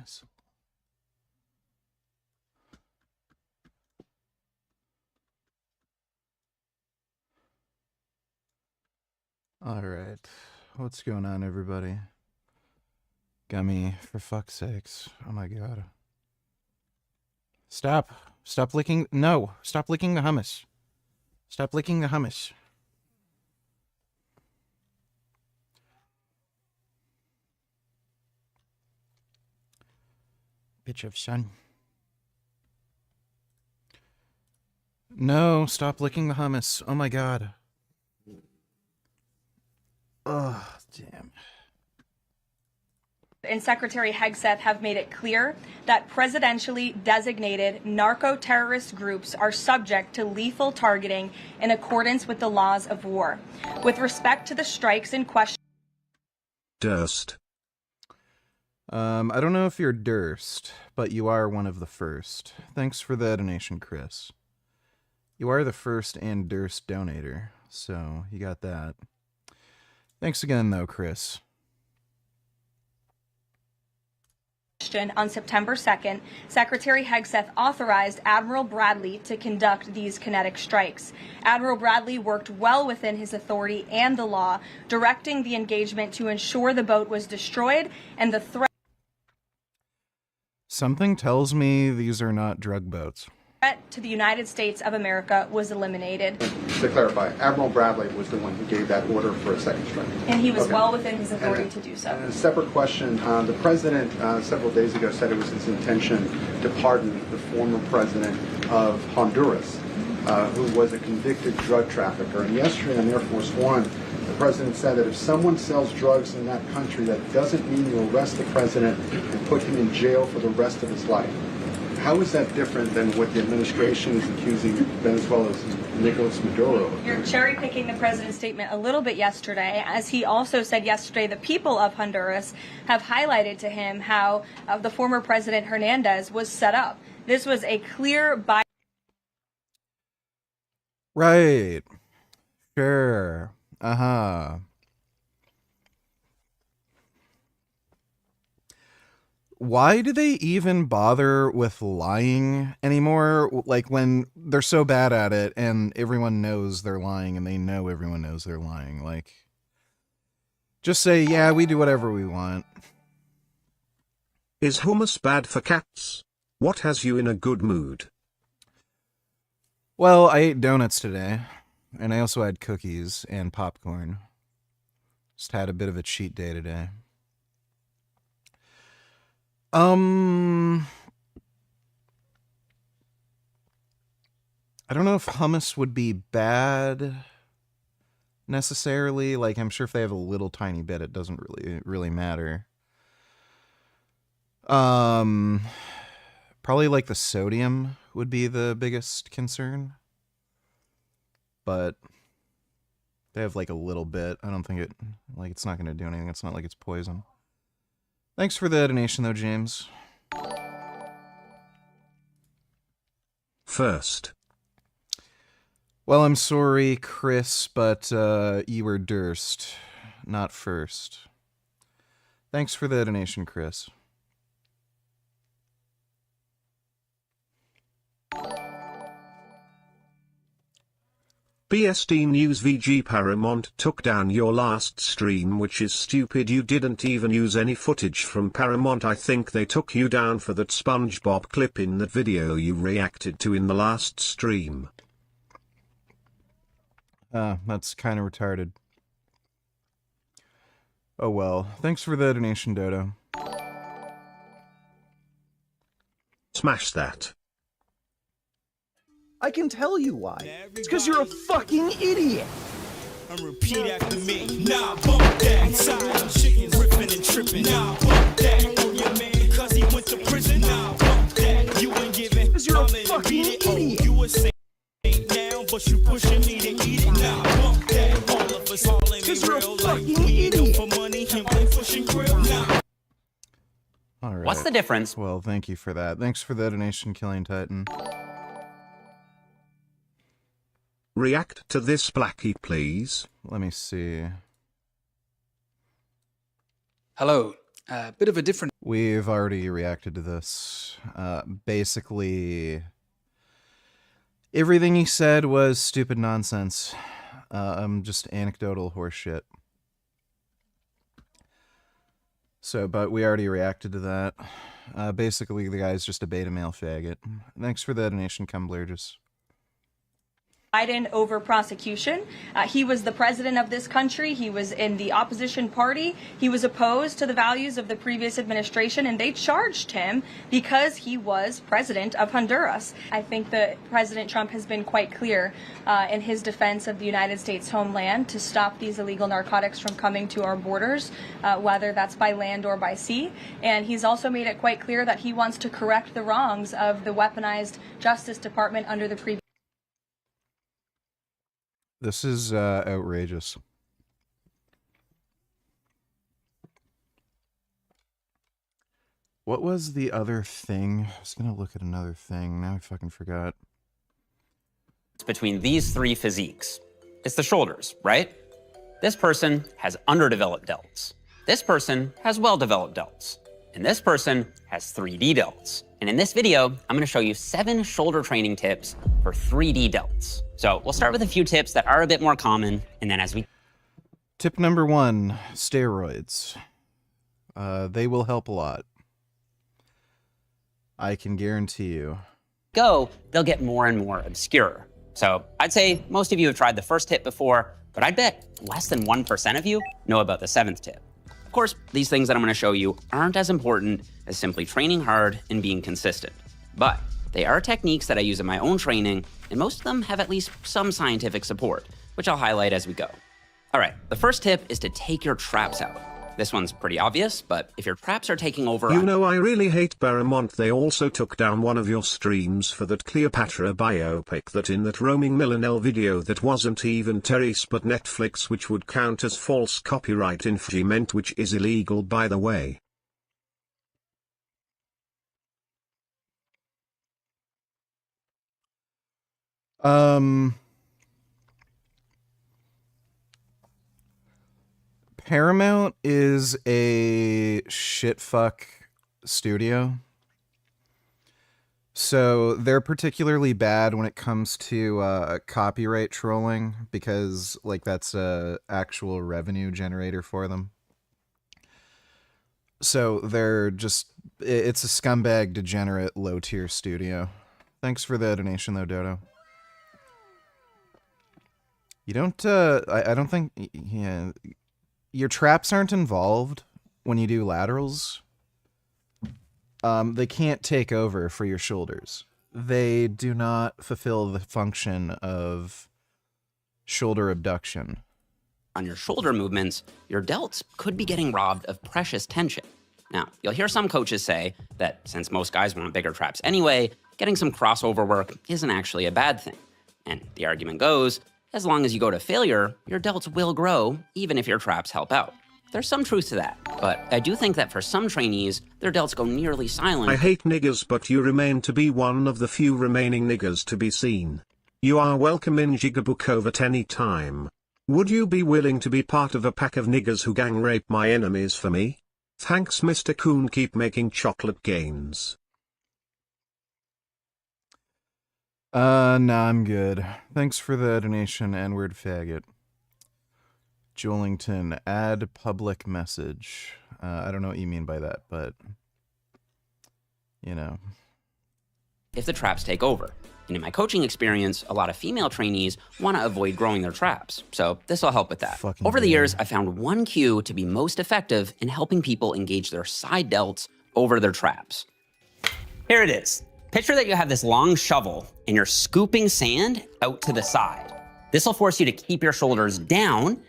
asshole. All right. What's going on, everybody? Gummy, for fuck's sakes. Oh my god. Stop. Stop licking. No. Stop licking the hummus. Stop licking the hummus. Bitch of sun. No. Stop licking the hummus. Oh my god. Oh, damn. And Secretary Hegseth have made it clear that presidentially designated narco-terrorist groups are subject to lethal targeting in accordance with the laws of war. With respect to the strikes in question... Durst. I don't know if you're Durst, but you are one of the first. Thanks for the donation, Chris. You are the first and Durst donator, so you got that. Thanks again, though, Chris. On September 2nd, Secretary Hegseth authorized Admiral Bradley to conduct these kinetic strikes. Admiral Bradley worked well within his authority and the law, directing the engagement to ensure the boat was destroyed and the threat Something tells me these are not drug boats. to the United States of America was eliminated. To clarify, Admiral Bradley was the one who gave that order for a second strike. And he was well within his authority to do so. And a separate question, the president several days ago said it was his intention to pardon the former president of Honduras, who was a convicted drug trafficker. And yesterday on Air Force One, the president said that if someone sells drugs in that country, that doesn't mean you arrest the president and put him in jail for the rest of his life. How is that different than what the administration is accusing Venezuela's Nicolas Maduro? You're cherry-picking the president's statement a little bit yesterday, as he also said yesterday the people of Honduras have highlighted to him how the former president Hernandez was set up. This was a clear Right. Sure. Uh-huh. Why do they even bother with lying anymore? Like, when they're so bad at it and everyone knows they're lying and they know everyone knows they're lying. Like, just say, yeah, we do whatever we want. Is hummus bad for cats? What has you in a good mood? Well, I ate donuts today, and I also had cookies and popcorn. Just had a bit of a cheat day today. I don't know if hummus would be bad necessarily. Like, I'm sure if they have a little tiny bit, it doesn't really matter. Probably like the sodium would be the biggest concern. But they have like a little bit. I don't think it's not going to do anything. It's not like it's poison. Thanks for the donation, though, James. First. Well, I'm sorry, Chris, but you were Durst, not first. Thanks for the donation, Chris. BSD News VG Paramount took down your last stream, which is stupid. You didn't even use any footage from Paramount. I think they took you down for that SpongeBob clip in that video you reacted to in the last stream. That's kind of retarded. Oh well. Thanks for the donation, Dodo. Smash that. I can tell you why. It's because you're a fucking idiot. And repeat after me. Nah, bump that. Inside chickens ripping and tripping. Nah, bump that. On your man, cause he went to prison. Nah, bump that. You ain't giving. Because you're a fucking idiot. You were saying now, but you pushing me to eat it. Nah, bump that. All of us all in real life. We ain't no for money and we pushing grill. Nah. All right. What's the difference? Well, thank you for that. Thanks for the donation, Killing Titan. React to this, Blackie, please. Let me see. Hello. Bit of a different... We've already reacted to this. Basically, everything he said was stupid nonsense. Just anecdotal horseshit. So, but we already reacted to that. Basically, the guy's just a beta male faggot. Thanks for the donation, Cumblurges. Biden over prosecution. He was the president of this country. He was in the opposition party. He was opposed to the values of the previous administration, and they charged him because he was president of Honduras. I think that President Trump has been quite clear in his defense of the United States homeland to stop these illegal narcotics from coming to our borders, whether that's by land or by sea. And he's also made it quite clear that he wants to correct the wrongs of the weaponized Justice Department under the previous. This is outrageous. What was the other thing? I was gonna look at another thing. Now I fucking forgot. Between these three physiques, it's the shoulders, right? This person has underdeveloped delts. This person has well-developed delts. And this person has 3D delts. And in this video, I'm gonna show you 7 shoulder training tips for 3D delts. So we'll start with a few tips that are a bit more common, and then as we... Tip number 1, steroids. They will help a lot. I can guarantee you. Go, they'll get more and more obscure. So I'd say most of you have tried the first tip before, but I'd bet less than 1% of you know about the 7th tip. Of course, these things that I'm gonna show you aren't as important as simply training hard and being consistent. But they are techniques that I use in my own training, and most of them have at least some scientific support, which I'll highlight as we go. All right, the first tip is to take your traps out. This one's pretty obvious, but if your traps are taking over... You know, I really hate Paramount. They also took down one of your streams for that Cleopatra biopic that in that roaming Millennial video that wasn't even Terry's but Netflix, which would count as false copyright infringement, which is illegal by the way. Paramount is a shitfuck studio. So they're particularly bad when it comes to copyright trolling because like that's a actual revenue generator for them. So they're just, it's a scumbag, degenerate, low-tier studio. Thanks for the donation though, Dodo. You don't, I don't think, yeah, your traps aren't involved when you do laterals. They can't take over for your shoulders. They do not fulfill the function of shoulder abduction. On your shoulder movements, your delts could be getting robbed of precious tension. Now, you'll hear some coaches say that since most guys want bigger traps anyway, getting some crossover work isn't actually a bad thing. And the argument goes, as long as you go to failure, your delts will grow, even if your traps help out. There's some truth to that, but I do think that for some trainees, their delts go nearly silent. I hate niggers, but you remain to be one of the few remaining niggers to be seen. You are welcome in Gigabookov at any time. Would you be willing to be part of a pack of niggers who gang rape my enemies for me? Thanks, Mr. Coon. Keep making chocolate gains. Nah, I'm good. Thanks for the donation, N-word faggot. Jolington, add public message. I don't know what you mean by that, but, you know. If the traps take over. And in my coaching experience, a lot of female trainees want to avoid growing their traps. So this will help with that. Over the years, I found one cue to be most effective in helping people engage their side delts over their traps. Here it is. Picture that you have this long shovel and you're scooping sand out to the side. This will force you to keep your shoulders down.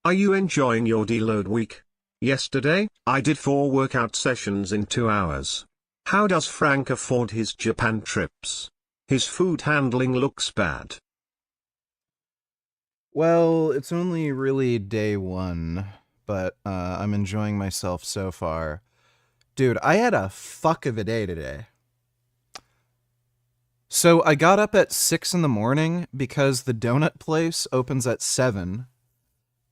Are you enjoying your deload week? Yesterday, I did 4 workout sessions in 2 hours. How does Frank afford his Japan trips? His food handling looks bad. Well, it's only really day 1, but I'm enjoying myself so far. Dude, I had a fuck of a day today. So I got up at 6 in the morning because the donut place opens at 7.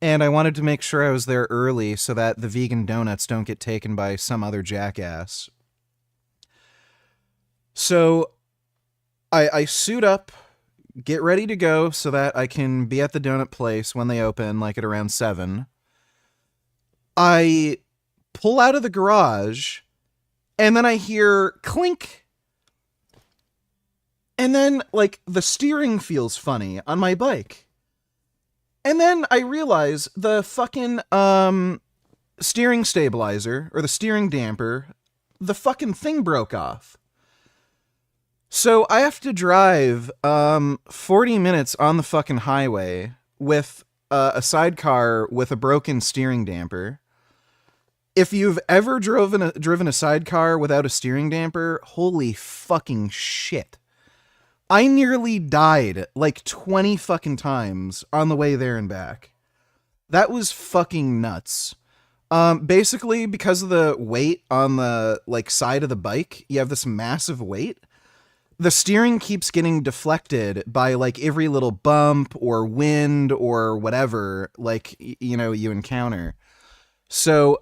and I wanted to make sure I was there early so that the vegan donuts don't get taken by some other jackass. So I suit up, get ready to go so that I can be at the donut place when they open, like at around 7. I pull out of the garage, and then I hear clink. And then, like, the steering feels funny on my bike. And then I realize the fucking, steering stabilizer, or the steering damper, the fucking thing broke off. So I have to drive 40 minutes on the fucking highway with a sidecar with a broken steering damper. If you've ever driven a sidecar without a steering damper, holy fucking shit. I nearly died like 20 fucking times on the way there and back. That was fucking nuts. Basically, because of the weight on the like side of the bike, you have this massive weight. The steering keeps getting deflected by like every little bump or wind or whatever, like, you know, you encounter. So,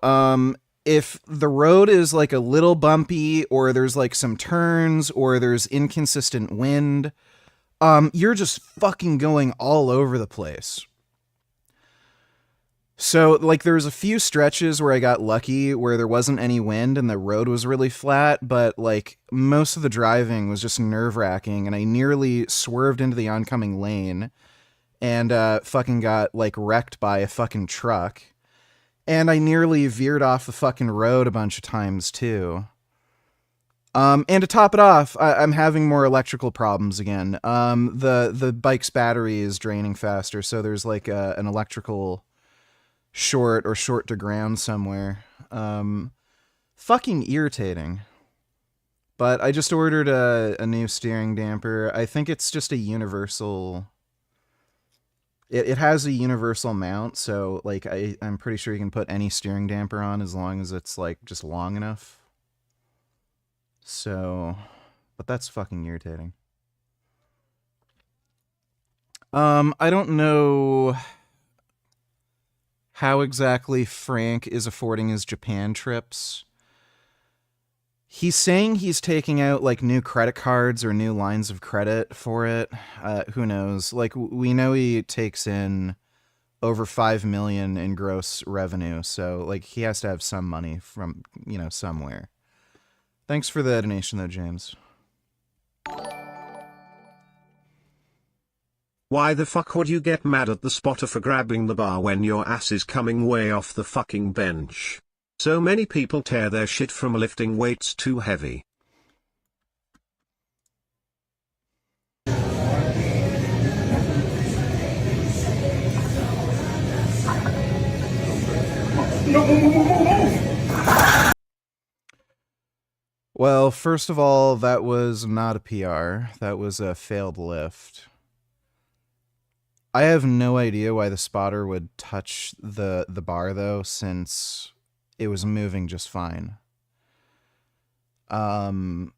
if the road is like a little bumpy or there's like some turns or there's inconsistent wind, you're just fucking going all over the place. So, like, there was a few stretches where I got lucky where there wasn't any wind and the road was really flat, but, like, most of the driving was just nerve-wracking, and I nearly swerved into the oncoming lane and fucking got, like, wrecked by a fucking truck. And I nearly veered off the fucking road a bunch of times, too. And to top it off, I'm having more electrical problems again. The bike's battery is draining faster, so there's, like, an electrical short or short to ground somewhere. Fucking irritating. But I just ordered a new steering damper. I think it's just a universal... It has a universal mount, so like I'm pretty sure you can put any steering damper on as long as it's like just long enough. So, but that's fucking irritating. I don't know how exactly Frank is affording his Japan trips. He's saying he's taking out like new credit cards or new lines of credit for it. Who knows? Like we know he takes in over 5 million in gross revenue, so like he has to have some money from, you know, somewhere. Thanks for the donation though, James. Why the fuck would you get mad at the spotter for grabbing the bar when your ass is coming way off the fucking bench? So many people tear their shit from lifting weights too heavy. Well, first of all, that was not a PR. That was a failed lift. I have no idea why the spotter would touch the bar, though, since it was moving just fine. I've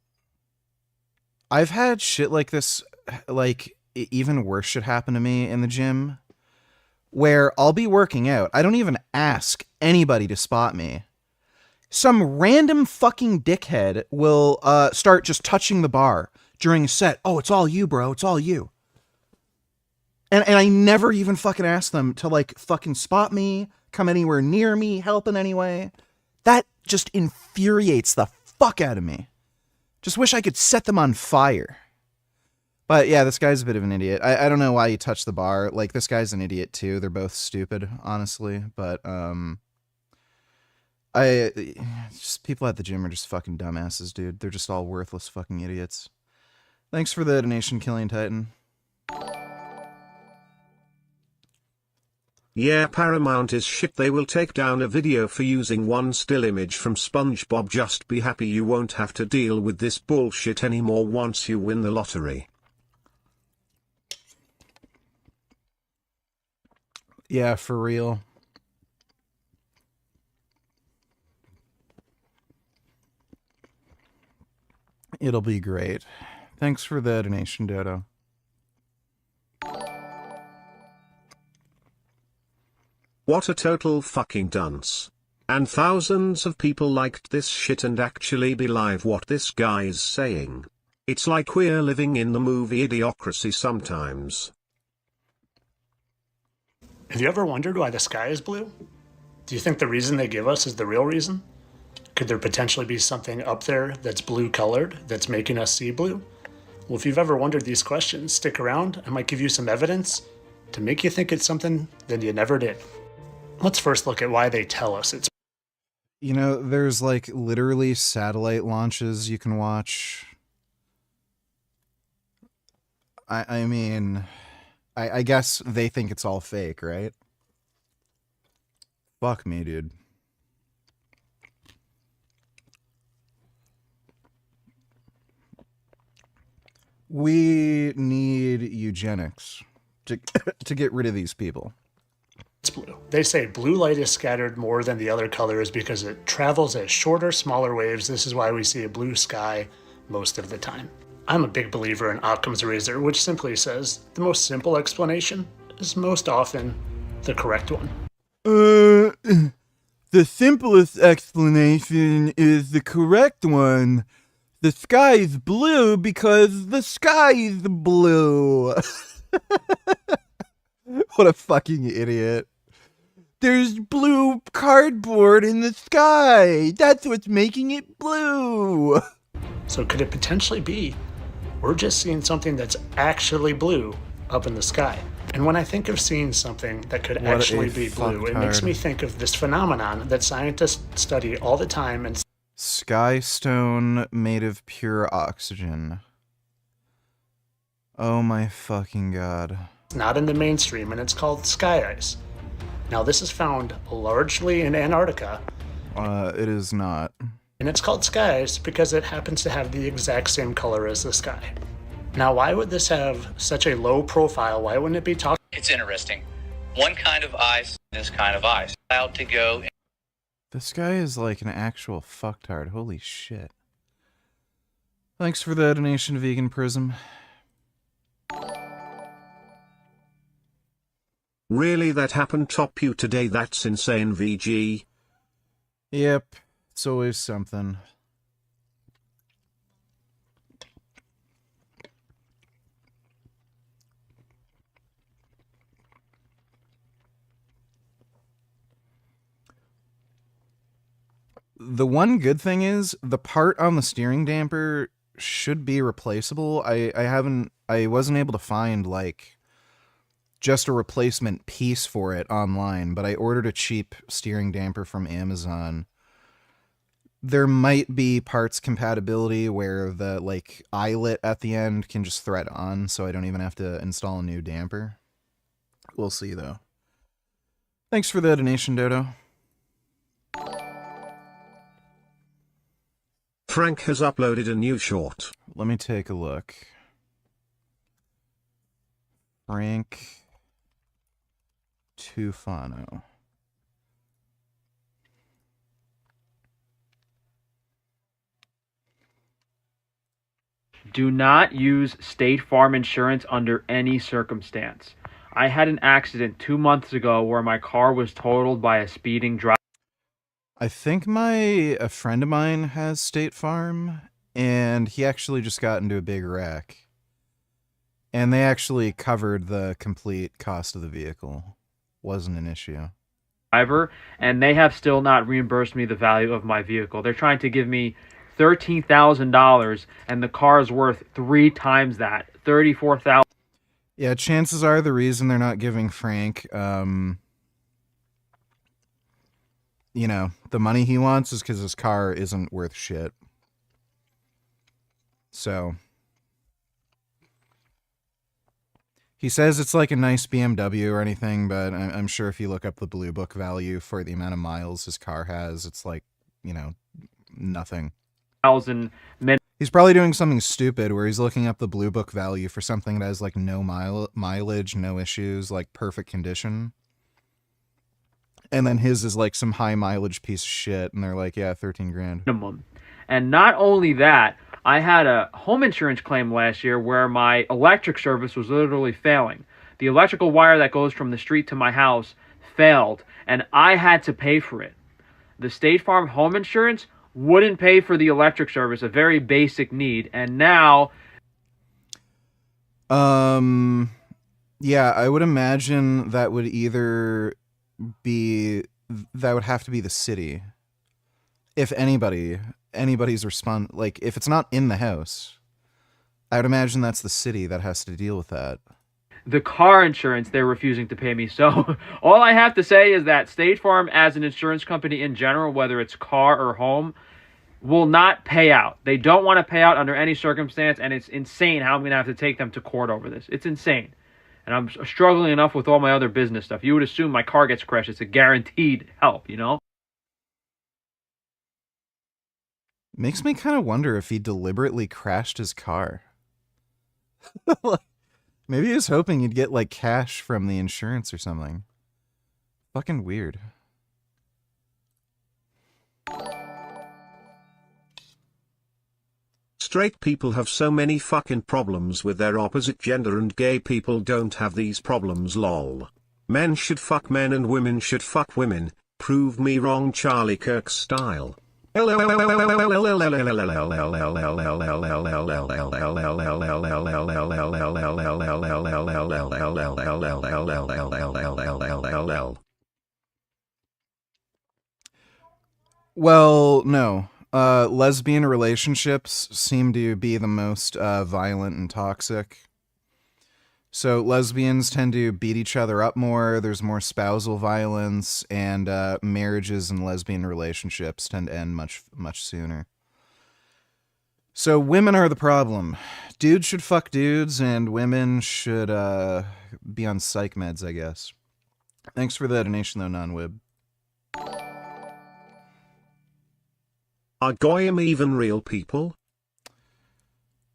had shit like this, like, even worse shit happen to me in the gym, where I'll be working out. I don't even ask anybody to spot me. Some random fucking dickhead will start just touching the bar during a set. Oh, it's all you, bro. It's all you. And I never even fucking ask them to, like, fucking spot me, come anywhere near me, help in any way. That just infuriates the fuck out of me. Just wish I could set them on fire. But yeah, this guy's a bit of an idiot. I don't know why you touched the bar. Like, this guy's an idiot too. They're both stupid, honestly. But, just people at the gym are just fucking dumbasses, dude. They're just all worthless fucking idiots. Thanks for the donation, Killian Titan. Yeah, Paramount is shit. They will take down a video for using one still image from SpongeBob. Just be happy you won't have to deal with this bullshit anymore once you win the lottery. Yeah, for real. It'll be great. Thanks for the donation, Dodo. What a total fucking dunce. And thousands of people liked this shit and actually believe what this guy is saying. It's like we're living in the movie Idiocracy sometimes. Have you ever wondered why the sky is blue? Do you think the reason they give us is the real reason? Could there potentially be something up there that's blue colored that's making us see blue? Well, if you've ever wondered these questions, stick around. I might give you some evidence to make you think it's something that you never did. Let's first look at why they tell us it's. You know, there's like literally satellite launches you can watch. I mean, I guess they think it's all fake, right? Fuck me, dude. We need eugenics to get rid of these people. It's blue. They say blue light is scattered more than the other colors because it travels at shorter, smaller waves. This is why we see a blue sky most of the time. I'm a big believer in Occam's razor, which simply says the most simple explanation is most often the correct one. The simplest explanation is the correct one. The sky is blue because the sky is blue. What a fucking idiot. There's blue cardboard in the sky. That's what's making it blue. So could it potentially be we're just seeing something that's actually blue up in the sky? And when I think of seeing something that could actually be blue, it makes me think of this phenomenon that scientists study all the time. And sky stone made of pure oxygen. Oh my fucking god. It's not in the mainstream, and it's called sky ice. Now, this is found largely in Antarctica. It is not. And it's called sky ice because it happens to have the exact same color as the sky. Now, why would this have such a low profile? Why wouldn't it be talked? It's interesting. One kind of ice, this kind of ice, allowed to go. This guy is like an actual fucktard. Holy shit. Thanks for the donation, Vegan Prism. Really, that happened top you today? That's insane, VG. Yep, it's always something. The one good thing is the part on the steering damper should be replaceable. I wasn't able to find like just a replacement piece for it online, but I ordered a cheap steering damper from Amazon. There might be parts compatibility where the like eyelet at the end can just thread on, so I don't even have to install a new damper. We'll see though. Thanks for the donation, Dodo. Frank has uploaded a new short. Let me take a look. Frank Tufano. Do not use State Farm insurance under any circumstance. I had an accident 2 months ago where my car was totaled by a speeding driver. I think a friend of mine has State Farm, and he actually just got into a big wreck. And they actually covered the complete cost of the vehicle. Wasn't an issue. And they have still not reimbursed me the value of my vehicle. They're trying to give me $13,000, and the car is worth 3 times that, $34,000. Yeah, chances are the reason they're not giving Frank, you know, the money he wants is because his car isn't worth shit. So he says it's like a nice BMW or anything, but I'm sure if you look up the Blue Book value for the amount of miles his car has, it's like, you know, nothing. He's probably doing something stupid where he's looking up the Blue Book value for something that has like no mileage, no issues, like perfect condition. And then his is like some high mileage piece of shit, and they're like, yeah, 13 grand. Minimum. And not only that, I had a home insurance claim last year where my electric service was literally failing. The electrical wire that goes from the street to my house failed and I had to pay for it. The State Farm home insurance wouldn't pay for the electric service, a very basic need, and now... Yeah, I would imagine that would either be... That would have to be the city. If anybody's like, if it's not in the house, I would imagine that's the city that has to deal with that. The car insurance, they're refusing to pay me. So all I have to say is that State Farm, as an insurance company in general, whether it's car or home, will not pay out. They don't want to pay out under any circumstance, and it's insane how I'm going to have to take them to court over this. It's insane. And I'm struggling enough with all my other business stuff. You would assume my car gets crashed. It's a guaranteed help, you know? Makes me kind of wonder if he deliberately crashed his car. Maybe he was hoping he'd get, like, cash from the insurance or something. Fucking weird. Straight people have so many fucking problems with their opposite gender and gay people don't have these problems lol. Men should fuck men and women should fuck women. Prove me wrong Charlie Kirk style. Well, no. Lesbian relationships seem to be the most violent and toxic. So lesbians tend to beat each other up more, there's more spousal violence, and marriages and lesbian relationships tend to end much sooner. So women are the problem. Dudes should fuck dudes, and women should be on psych meds, I guess. Thanks for the donation, though, non-wib. Are goyim even real people?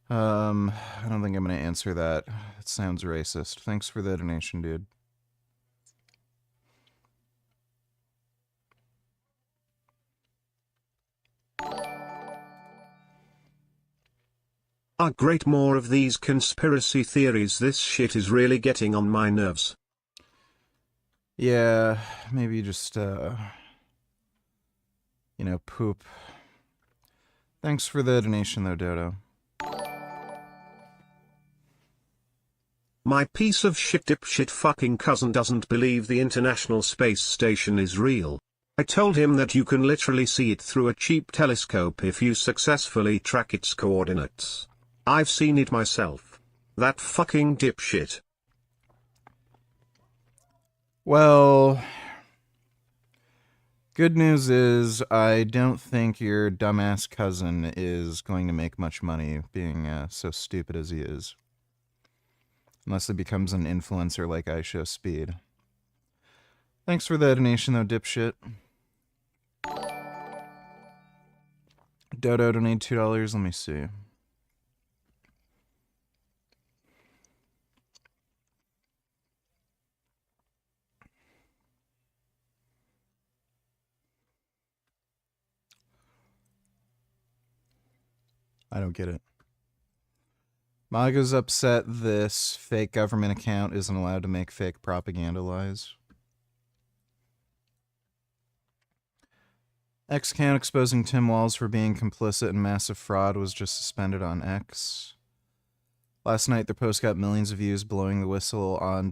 I don't think I'm going to answer that. It sounds racist. Thanks for the donation, dude. Great, more of these conspiracy theories. This shit is really getting on my nerves. Yeah, maybe just, poop. Thanks for the donation, though, Dodo. My piece of shit dipshit fucking cousin doesn't believe the International Space Station is real. I told him that you can literally see it through a cheap telescope if you successfully track its coordinates. I've seen it myself. That fucking dipshit. Well, good news is I don't think your dumbass cousin is going to make much money being so stupid as he is. Unless he becomes an influencer like I Show Speed. Thanks for the donation, though, dipshit. Dodo donate $2. Let me see. I don't get it. MAGA's upset this fake government account isn't allowed to make fake propaganda lies. X account exposing Tim Walz for being complicit in massive fraud was just suspended on X. Last night, their post got millions of views blowing the whistle on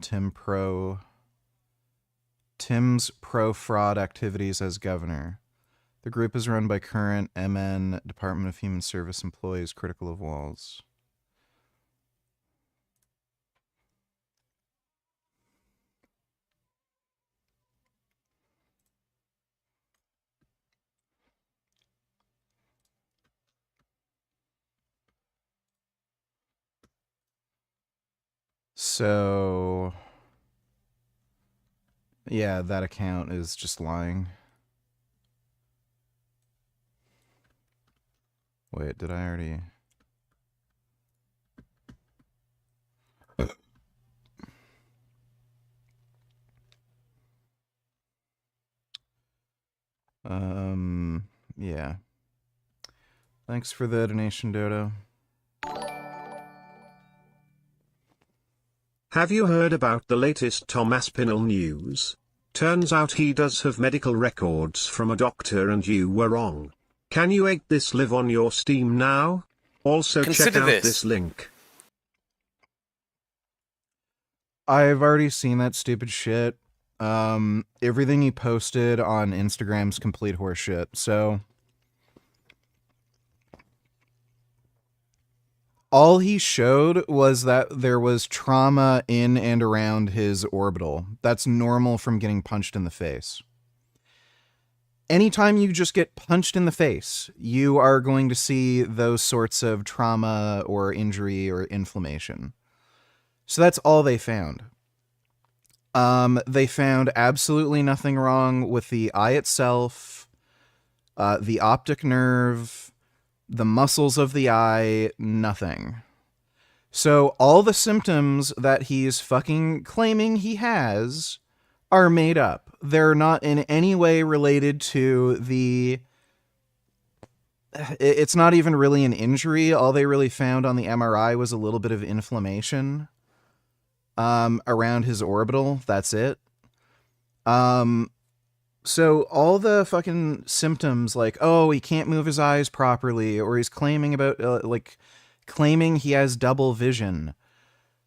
Tim's pro-fraud activities as governor. The group is run by current MN Department of Human Service employees critical of Walz. So, yeah, that account is just lying. Wait, did I already... yeah. Thanks for the donation, Dodo. Have you heard about the latest Tom Aspinall news? Turns out he does have medical records from a doctor and you were wrong. Can you make this live on your Steam now? Also check out this link. I've already seen that stupid shit. Everything he posted on Instagram's complete horseshit, so... all he showed was that there was trauma in and around his orbital. That's normal from getting punched in the face. Anytime you just get punched in the face, you are going to see those sorts of trauma or injury or inflammation. So that's all they found. They found absolutely nothing wrong with the eye itself, the optic nerve, the muscles of the eye, nothing. So all the symptoms that he's fucking claiming he has are made up. They're not in any way related to the... it's not even really an injury. All they really found on the MRI was a little bit of inflammation around his orbital. That's it. So all the fucking symptoms, like, oh, he can't move his eyes properly, or he's claiming about, claiming he has double vision,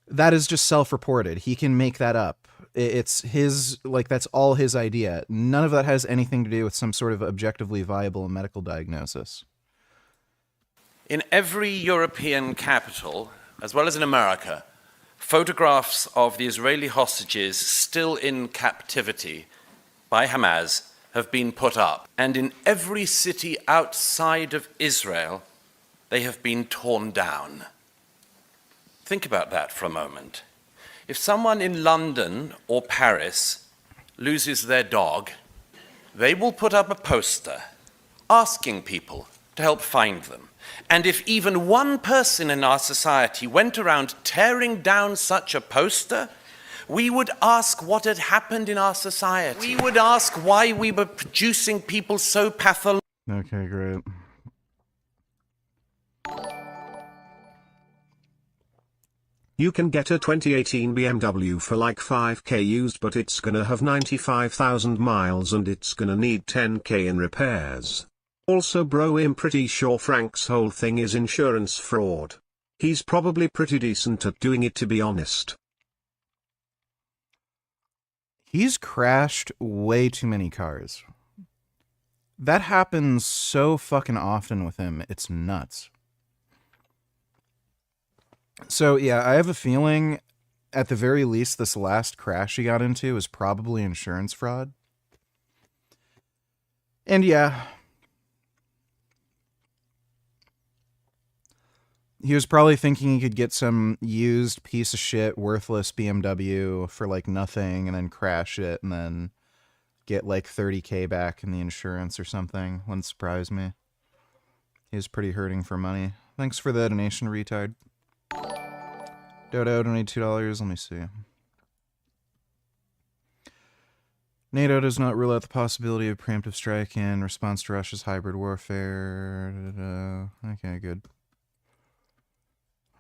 that is just self-reported. He can make that up. It's his, that's all his idea. None of that has anything to do with some sort of objectively viable medical diagnosis. In every European capital, as well as in America, photographs of the Israeli hostages still in captivity by Hamas have been put up. And in every city outside of Israel, they have been torn down. Think about that for a moment. If someone in London or Paris loses their dog, they will put up a poster asking people to help find them. And if even one person in our society went around tearing down such a poster, we would ask what had happened in our society. We would ask why we were producing people so pathological. Okay, great. You can get a 2018 BMW for like 5k used, but it's gonna have 95,000 miles and it's gonna need 10k in repairs. Also bro, I'm pretty sure Frank's whole thing is insurance fraud. He's probably pretty decent at doing it, to be honest. He's crashed way too many cars. That happens so fucking often with him. It's nuts. So, yeah, I have a feeling, at the very least, this last crash he got into is probably insurance fraud. And yeah, he was probably thinking he could get some used piece of shit, worthless BMW for like nothing and then crash it and then get like 30k back in the insurance or something. Wouldn't surprise me. He was pretty hurting for money. Thanks for the donation, retard. Dodo donated $2. Let me see. NATO does not rule out the possibility of preemptive strike in response to Russia's hybrid warfare. Okay, good.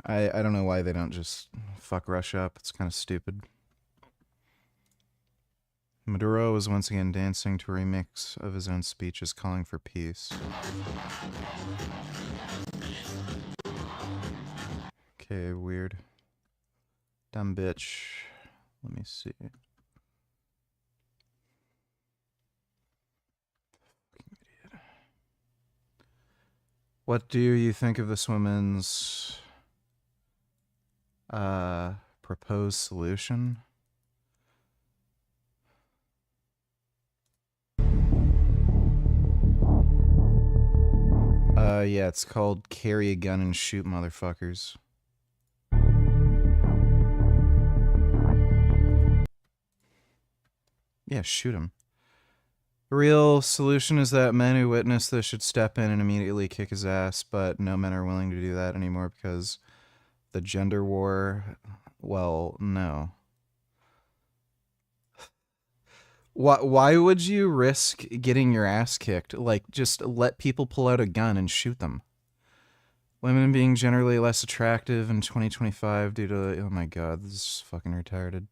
I don't know why they don't just fuck Russia up. It's kind of stupid. Maduro was once again dancing to a remix of his own speeches calling for peace. Okay, weird. Dumb bitch. Let me see. What do you think of this woman's proposed solution? Yeah, it's called Carry a Gun and Shoot Motherfuckers. Yeah, shoot him. The real solution is that men who witness this should step in and immediately kick his ass, but no men are willing to do that anymore because the gender war, well, no. Why would you risk getting your ass kicked? Like, just let people pull out a gun and shoot them. Women being generally less attractive in 2025 due to... Oh my god, this is fucking retarded.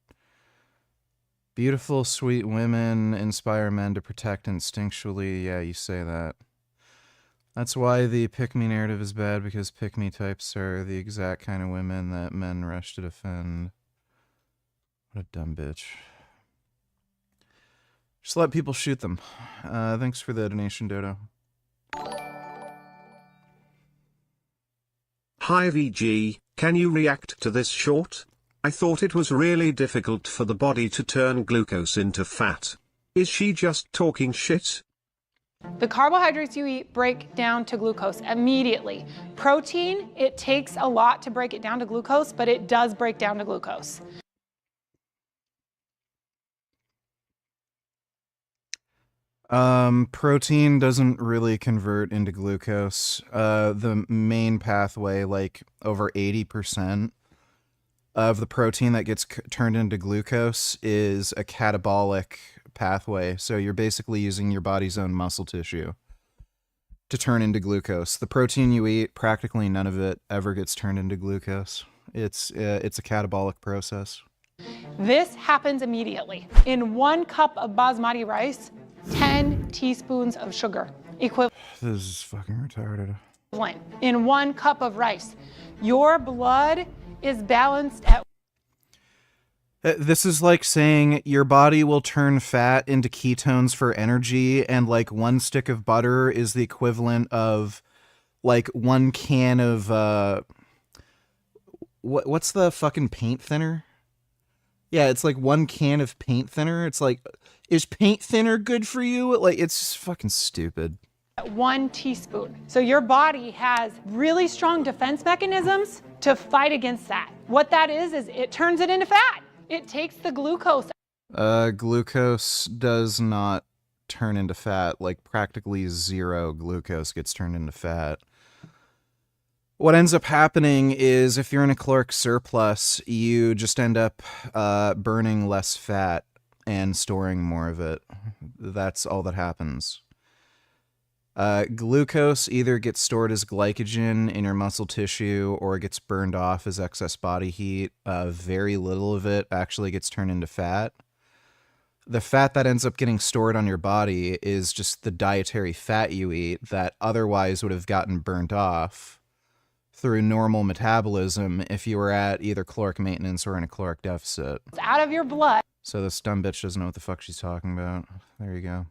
Beautiful, sweet women inspire men to protect instinctually. Yeah, you say that. That's why the pick-me narrative is bad, because pick-me types are the exact kind of women that men rush to defend. What a dumb bitch. Just let people shoot them. Thanks for the donation, Dodo. Hi VG, can you react to this short? I thought it was really difficult for the body to turn glucose into fat. Is she just talking shit? The carbohydrates you eat break down to glucose immediately. Protein, it takes a lot to break it down to glucose, but it does break down to glucose. Protein doesn't really convert into glucose. The main pathway, like over 80% of the protein that gets turned into glucose is a catabolic pathway. So you're basically using your body's own muscle tissue to turn into glucose. The protein you eat, practically none of it ever gets turned into glucose. It's a catabolic process. This happens immediately. In 1 cup of basmati rice, 10 teaspoons of sugar, equivalent. This is fucking retarded. In 1 cup of rice, your blood is balanced at. This is like saying your body will turn fat into ketones for energy, and like 1 stick of butter is the equivalent of like 1 can of what's the fucking paint thinner? Yeah, it's like 1 can of paint thinner. It's like, is paint thinner good for you? Like, it's just fucking stupid. 1 teaspoon. So your body has really strong defense mechanisms to fight against that. What that is it turns it into fat. It takes the glucose. Glucose does not turn into fat. Like, practically 0 glucose gets turned into fat. What ends up happening is if you're in a caloric surplus, you just end up burning less fat and storing more of it. That's all that happens. Glucose either gets stored as glycogen in your muscle tissue or it gets burned off as excess body heat. Very little of it actually gets turned into fat. The fat that ends up getting stored on your body is just the dietary fat you eat that otherwise would have gotten burnt off through normal metabolism if you were at either caloric maintenance or in a caloric deficit. It's out of your blood. So this dumb bitch doesn't know what the fuck she's talking about. There you go.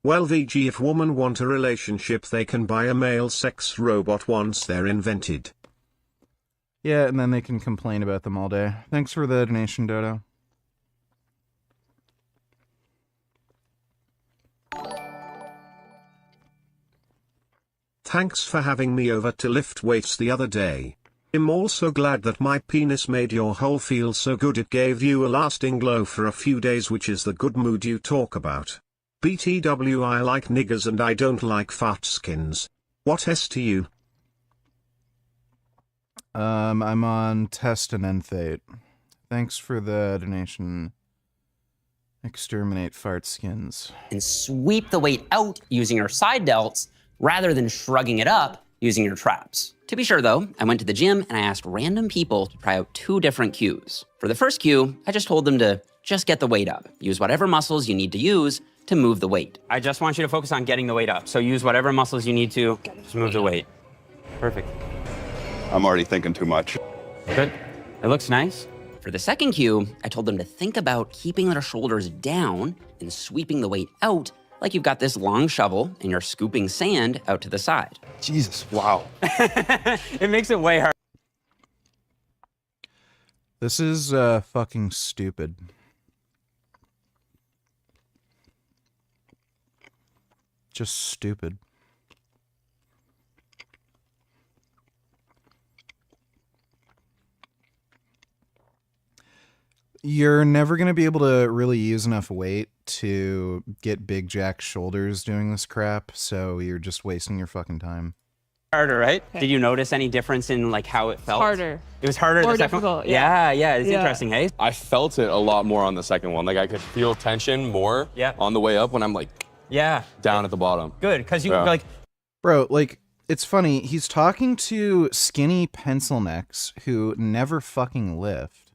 Well VG, if women want a relationship they can buy a male sex robot once they're invented. Yeah, and then they can complain about them all day. Thanks for the donation, Dodo. Thanks for having me over to lift weights the other day. I'm also glad that my penis made your hole feel so good it gave you a lasting glow for a few days, which is the good mood you talk about. BTW, I like niggers and I don't like fat skins. What S to you? I'm on test and enthate. Thanks for the donation. Exterminate fart skins. And sweep the weight out using your side delts rather than shrugging it up using your traps. To be sure though, I went to the gym and I asked random people to try out 2 different cues. For the first cue, I just told them to just get the weight up. Use whatever muscles you need to use to move the weight. I just want you to focus on getting the weight up. So use whatever muscles you need to move the weight. Perfect. I'm already thinking too much. Good. It looks nice. For the second cue, I told them to think about keeping their shoulders down and sweeping the weight out like you've got this long shovel and you're scooping sand out to the side. Jesus, wow. It makes it way hard. This is fucking stupid. Just stupid. You're never going to be able to really use enough weight to get big jack shoulders doing this crap, so you're just wasting your fucking time. Harder, right? Okay. Did you notice any difference in like how it felt? Harder. It was harder. More the second difficult. One? Yeah, it's interesting, hey? I felt it a lot more on the second one. Like I could feel tension more on the way up when I'm like down at the bottom. Good, because you like... Bro, like, it's funny. He's talking to skinny pencil necks who never fucking lift.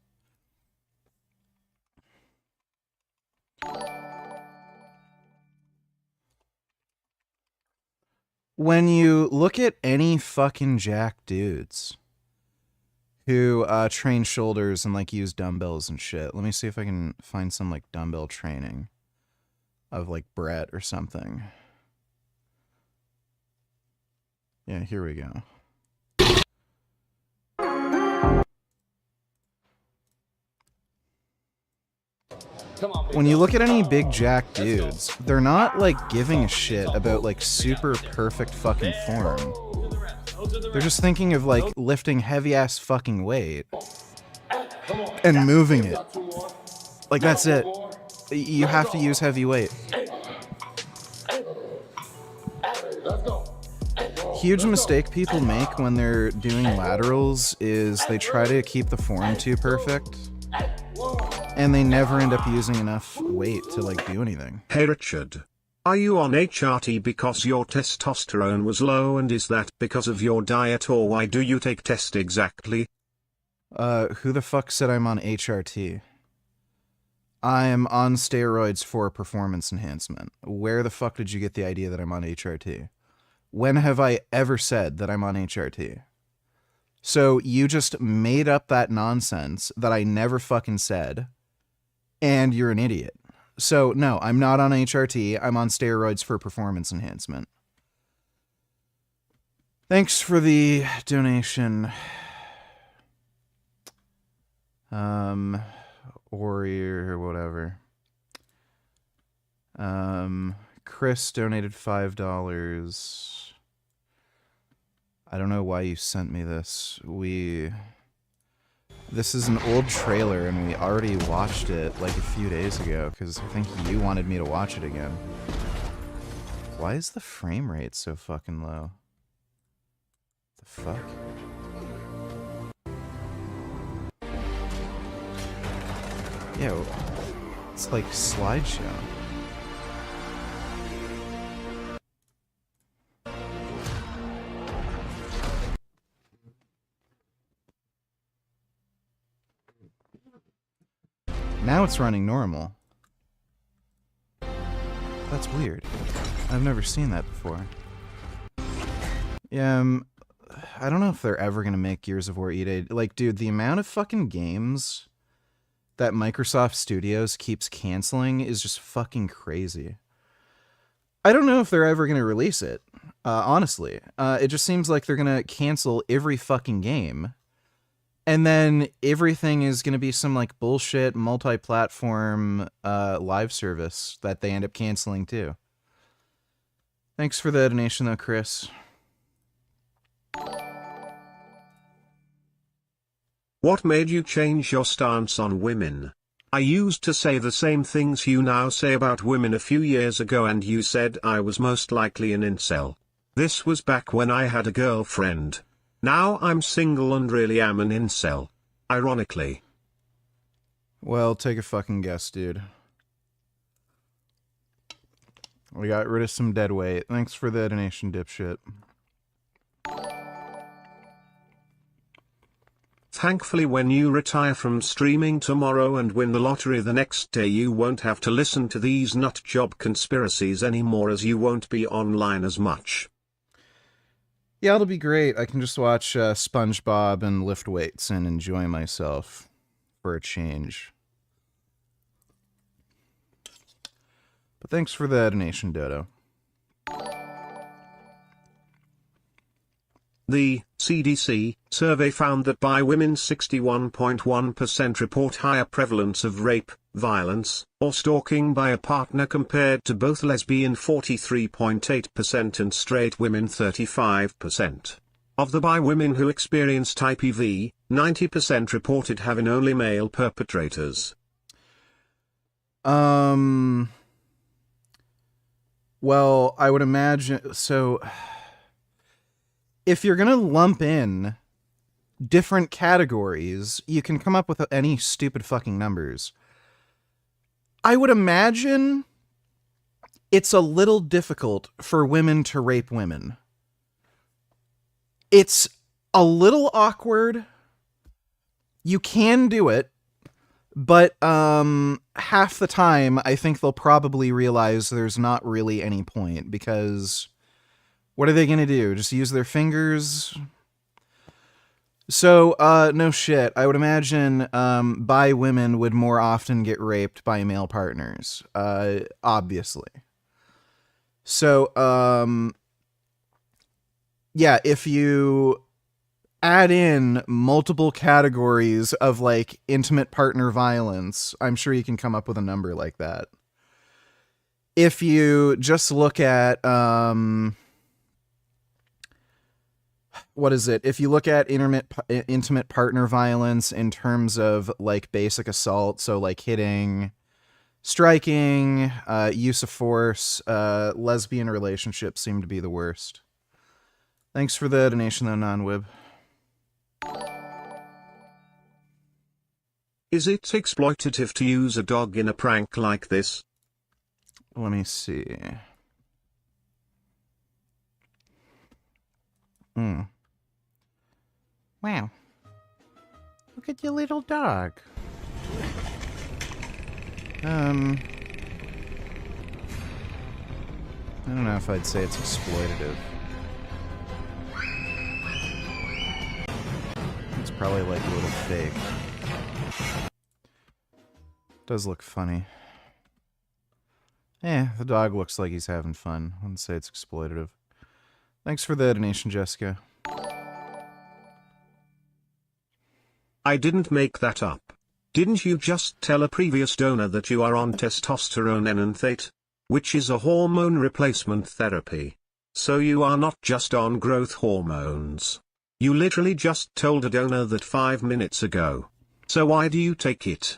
When you look at any fucking jack dudes who train shoulders and like use dumbbells and shit, let me see if I can find some like dumbbell training of like Brett or something. Yeah, here we go. When you look at any big jack dudes, they're not like giving a shit about like super perfect fucking form. They're just thinking of like lifting heavy ass fucking weight and moving it. Like that's it. You have to use heavy weight. Huge mistake people make when they're doing laterals is they try to keep the form too perfect. And they never end up using enough weight to like do anything. Hey Richard. Are you on HRT because your testosterone was low, and is that because of your diet, or why do you take test exactly? Who the fuck said I'm on HRT? I'm on steroids for performance enhancement. Where the fuck did you get the idea that I'm on HRT? When have I ever said that I'm on HRT? So you just made up that nonsense that I never fucking said, and you're an idiot. So no, I'm not on HRT. I'm on steroids for performance enhancement. Thanks for the donation. Ori or whatever. Chris donated $5. I don't know why you sent me this. This is an old trailer and we already watched it like a few days ago because I think you wanted me to watch it again. Why is the frame rate so fucking low? The fuck? Yo, it's like slideshow. Now it's running normal. That's weird. I've never seen that before. Yeah, I don't know if they're ever gonna make Gears of War EA. Like, dude, the amount of fucking games that Microsoft Studios keeps canceling is just fucking crazy. I don't know if they're ever gonna release it, honestly. It just seems like they're gonna cancel every fucking game. And then everything is going to be some like bullshit multi-platform live service that they end up canceling too. Thanks for the donation though, Chris. What made you change your stance on women? I used to say the same things you now say about women a few years ago, and you said I was most likely an incel. This was back when I had a girlfriend. Now I'm single and really am an incel. Ironically. Well, take a fucking guess, dude. We got rid of some dead weight. Thanks for the donation, dipshit. Thankfully, when you retire from streaming tomorrow and win the lottery the next day, you won't have to listen to these nut job conspiracies anymore, as you won't be online as much. Yeah, it'll be great. I can just watch SpongeBob and lift weights and enjoy myself for a change. But thanks for the donation, Dodo. The CDC survey found that bi women 61.1% report higher prevalence of rape, violence, or stalking by a partner compared to both lesbian 43.8% and straight women 35%. Of the bi women who experienced IPV, 90% reported having only male perpetrators. Well, I would imagine so. If you're going to lump in different categories, you can come up with any stupid fucking numbers. I would imagine it's a little difficult for women to rape women. It's a little awkward. You can do it, But half the time, I think they'll probably realize there's not really any point, because what are they going to do? Just use their fingers? So, no shit. I would imagine bi women would more often get raped by male partners, obviously. So, yeah, if you add in multiple categories of, like, intimate partner violence, I'm sure you can come up with a number like that. If you just look at, what is it? If you look at intimate partner violence in terms of, like, basic assault, so, like, hitting, striking, use of force, lesbian relationships seem to be the worst. Thanks for the donation, though, non-wib. Is it exploitative to use a dog in a prank like this? Let me see. Wow. Look at your little dog. I don't know if I'd say it's exploitative. It's probably like a little fake. Does look funny. The dog looks like he's having fun. I wouldn't say it's exploitative. Thanks for the donation, Jessica. I didn't make that up. Didn't you just tell a previous donor that you are on testosterone enanthate? Which is a hormone replacement therapy. So you are not just on growth hormones. You literally just told a donor that 5 minutes ago. So why do you take it?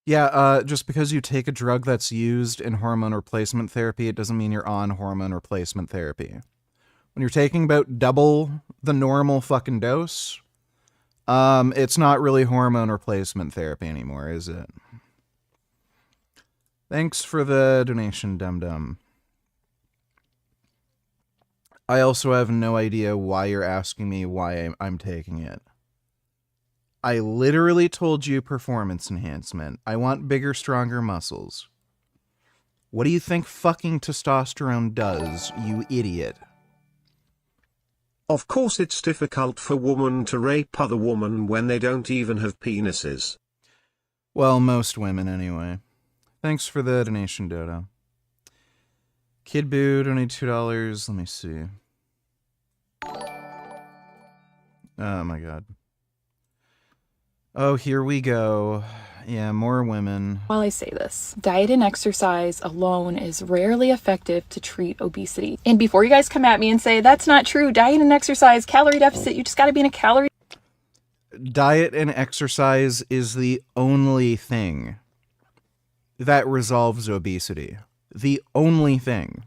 Yeah, just because you take a drug that's used in hormone replacement therapy, it doesn't mean you're on hormone replacement therapy. When you're taking about double the normal fucking dose, it's not really hormone replacement therapy anymore, is it? Thanks for the donation, dum-dum. I also have no idea why you're asking me why I'm taking it. I literally told you performance enhancement. I want bigger, stronger muscles. What do you think fucking testosterone does, you idiot? Of course it's difficult for women to rape other women when they don't even have penises. Well, most women anyway. Thanks for the donation, Dodo. Kid Boo, donate $2. Let me see. Oh my god. Oh, here we go. Yeah, more women. While I say this, diet and exercise alone is rarely effective to treat obesity. And before you guys come at me and say, that's not true, diet and exercise, calorie deficit, you just gotta be in a calorie... Diet and exercise is the only thing that resolves obesity. The only thing.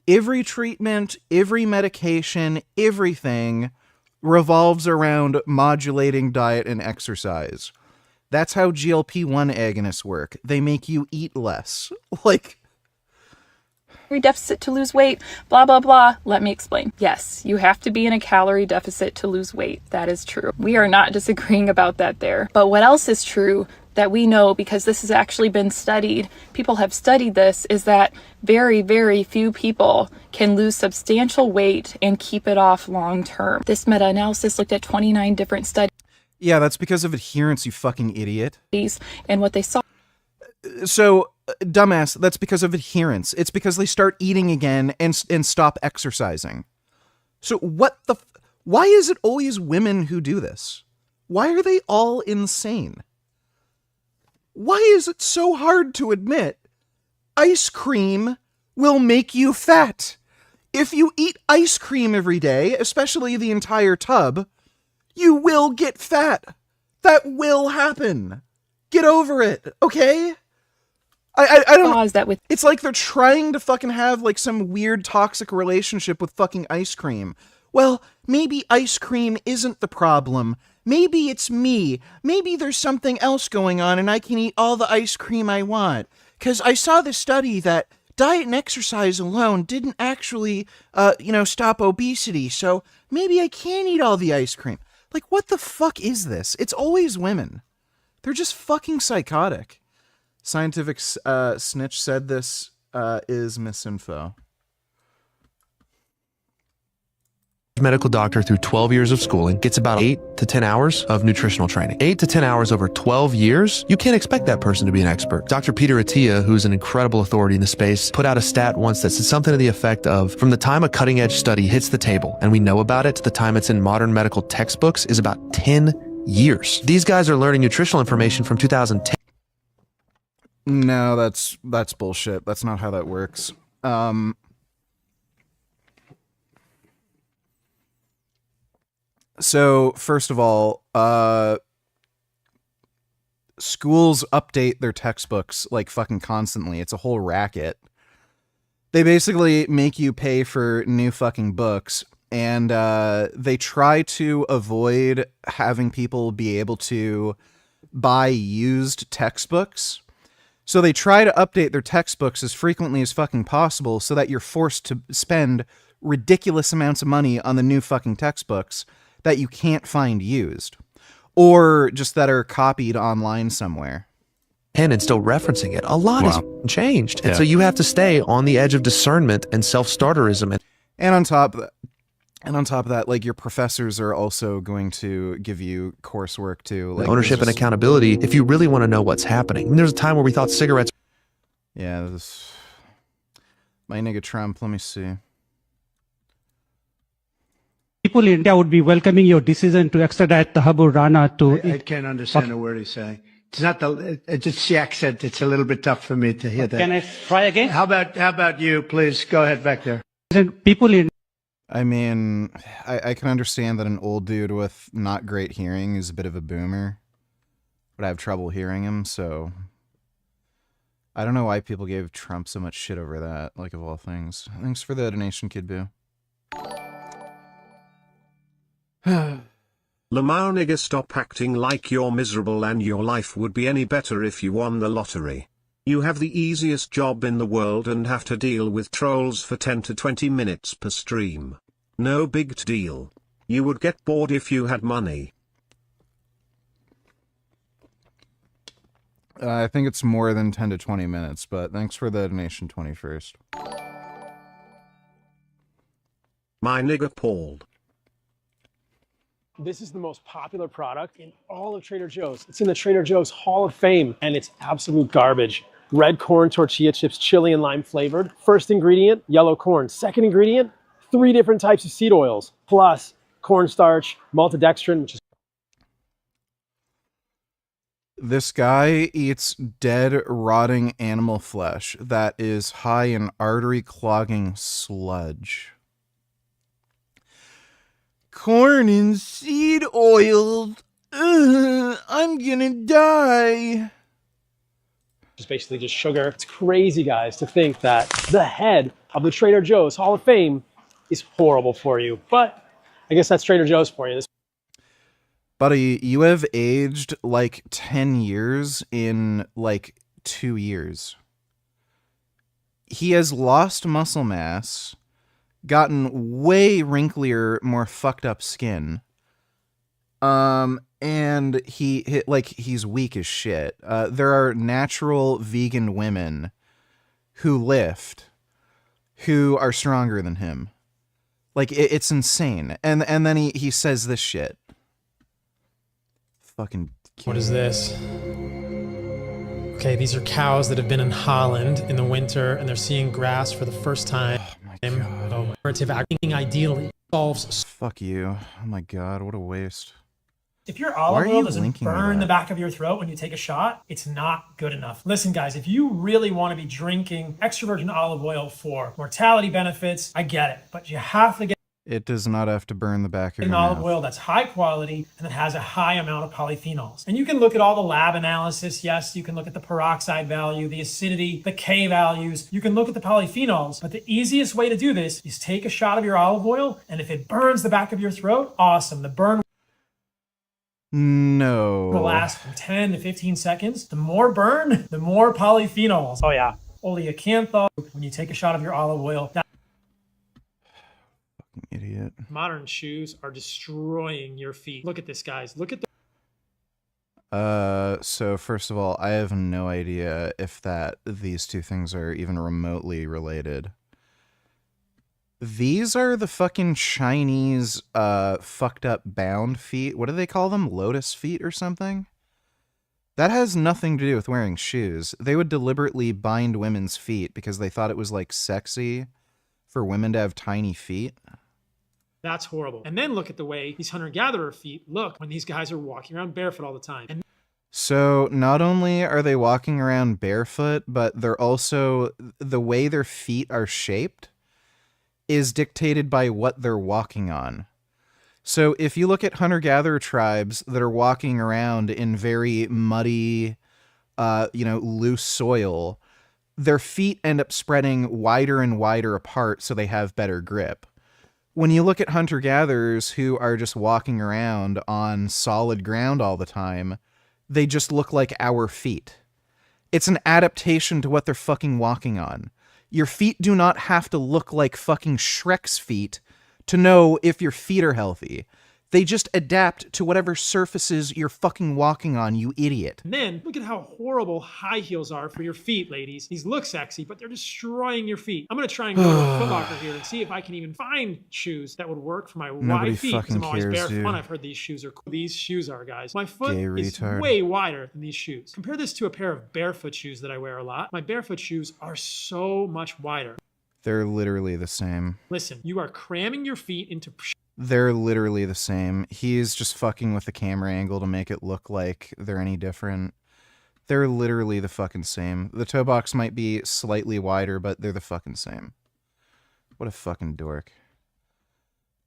Every treatment, every medication, everything revolves around modulating diet and exercise. That's how GLP-1 agonists work. They make you eat less. Like... calorie deficit to lose weight, blah, blah, blah. Let me explain. Yes, you have to be in a calorie deficit to lose weight. That is true. We are not disagreeing about that there. But what else is true that we know, because this has actually been studied, people have studied this, is that very, very few people can lose substantial weight and keep it off long term. This meta-analysis looked at 29 different studies. Yeah, that's because of adherence, you fucking idiot. And what they saw... So, dumbass, that's because of adherence. It's because they start eating again and stop exercising. So why is it always women who do this? Why are they all insane? Why is it so hard to admit ice cream will make you fat? If you eat ice cream every day, especially the entire tub, you will get fat. That will happen. Get over it, okay? I don't pause that with... It's like they're trying to fucking have like some weird toxic relationship with fucking ice cream. Well, maybe ice cream isn't the problem. Maybe it's me. Maybe there's something else going on and I can eat all the ice cream I want. Because I saw this study that diet and exercise alone didn't actually, stop obesity, so maybe I can eat all the ice cream. Like, what the fuck is this? It's always women. They're just fucking psychotic. Scientific Snitch said this is misinfo. Medical doctor through 12 years of schooling gets about 8 to 10 hours of nutritional training. 8 to 10 hours over 12 years? You can't expect that person to be an expert. Dr. Peter Attia, who's an incredible authority in the space, put out a stat once that said something to the effect of, from the time a cutting edge study hits the table and we know about it to the time it's in modern medical textbooks is about 10 years. These guys are learning nutritional information from 2010. No, that's bullshit. That's not how that works. So, first of all, schools update their textbooks like fucking constantly. It's a whole racket. They basically make you pay for new fucking books, and they try to avoid having people be able to buy used textbooks. So they try to update their textbooks as frequently as fucking possible so that you're forced to spend ridiculous amounts of money on the new fucking textbooks that you can't find used, or just that are copied online somewhere. And still referencing it. A lot has changed. And so you have to stay on the edge of discernment and self-starterism. And on top of that, like, your professors are also going to give you coursework too. Like, ownership and accountability if you really want to know what's happening. And there's a time where we thought cigarettes... Yeah, my nigga Trump, let me see. People in India would be welcoming your decision to extradite the Habur Rana to... I can't understand a word he's saying. It's not it's the accent. It's a little bit tough for me to hear that. Can I try again? How about you, please? Go ahead back there. People in... I mean, I can understand that an old dude with not great hearing is a bit of a boomer, but I have trouble hearing him, so... I don't know why people gave Trump so much shit over that, like, of all things. Thanks for the donation, Kid Boo. Lamau nigga, stop acting like you're miserable and your life would be any better if you won the lottery. You have the easiest job in the world and have to deal with trolls for 10 to 20 minutes per stream. No big deal. You would get bored if you had money. I think it's more than 10 to 20 minutes, but thanks for the donation, 21st. My nigga Paul. This is the most popular product in all of Trader Joe's. It's in the Trader Joe's Hall of Fame, and it's absolute garbage. Red corn tortilla chips, chili and lime flavored. First ingredient, yellow corn. Second ingredient, 3 different types of seed oils, plus cornstarch, maltodextrin, which is... This guy eats dead, rotting animal flesh that is high in artery-clogging sludge. Corn and seed oil. I'm gonna die. It's basically just sugar. It's crazy, guys, to think that the head of the Trader Joe's Hall of Fame is horrible for you. But I guess that's Trader Joe's for you. Buddy, you have aged like 10 years in like 2 years. He has lost muscle mass, gotten way wrinklier, more fucked up skin. And he's weak as shit. There are natural vegan women who lift, who are stronger than him. Like, it's insane. And then he says this shit. Fucking kid. What is this? Okay, these are cows that have been in Holland in the winter and they're seeing grass for the first time. Oh my god. Narrative acting ideally solves. Fuck you. Oh my god, what a waste. If your olive oil doesn't burn the back of your throat when you take a shot, it's not good enough. Listen, guys, if you really want to be drinking extra virgin olive oil for mortality benefits, I get it. But you have to get It does not have to burn the back of an your olive mouth. oil that's high quality and that has a high amount of polyphenols. And you can look at all the lab analysis. Yes, you can look at the peroxide value, the acidity, the K values. You can look at the polyphenols. But the easiest way to do this is take a shot of your olive oil, and if it burns the back of your throat, awesome. The burn No. will last from 10 to 15 seconds. The more burn, the more polyphenols. Oh yeah. oleocanthal. When you take a shot of your olive oil, that Idiot. modern shoes are destroying your feet. Look at this, guys. Look at the So first of all, I have no idea if these two things are even remotely related. These are the fucking Chinese, fucked up bound feet. What do they call them? Lotus feet or something? That has nothing to do with wearing shoes. They would deliberately bind women's feet because they thought it was, like, sexy for women to have tiny feet. That's horrible. And then look at the way these hunter-gatherer feet look when these guys are walking around barefoot all the time. And So not only are they walking around barefoot, but they're also, the way their feet are shaped is dictated by what they're walking on. So if you look at hunter-gatherer tribes that are walking around in very muddy, loose soil, their feet end up spreading wider and wider apart so they have better grip. When you look at hunter-gatherers who are just walking around on solid ground all the time, they just look like our feet. It's an adaptation to what they're fucking walking on. Your feet do not have to look like fucking Shrek's feet to know if your feet are healthy. They just adapt to whatever surfaces you're fucking walking on, you idiot. And then look at how horrible high heels are for your feet, ladies. These look sexy, but they're destroying your feet. I'm going to try and go to a Foot Locker here and see if I can even find shoes that would work for my Nobody wide feet. Because I'm fucking always cares, barefoot. dude. I've heard these shoes are cool. These shoes are, guys. My foot Gay is retard. way wider than these shoes. Compare this to a pair of barefoot shoes that I wear a lot. My barefoot shoes are so much wider. They're literally the same. Listen, you are cramming your feet into... They're literally the same. He's just fucking with the camera angle to make it look like they're any different. They're literally the fucking same. The toe box might be slightly wider, but they're the fucking same. What a fucking dork.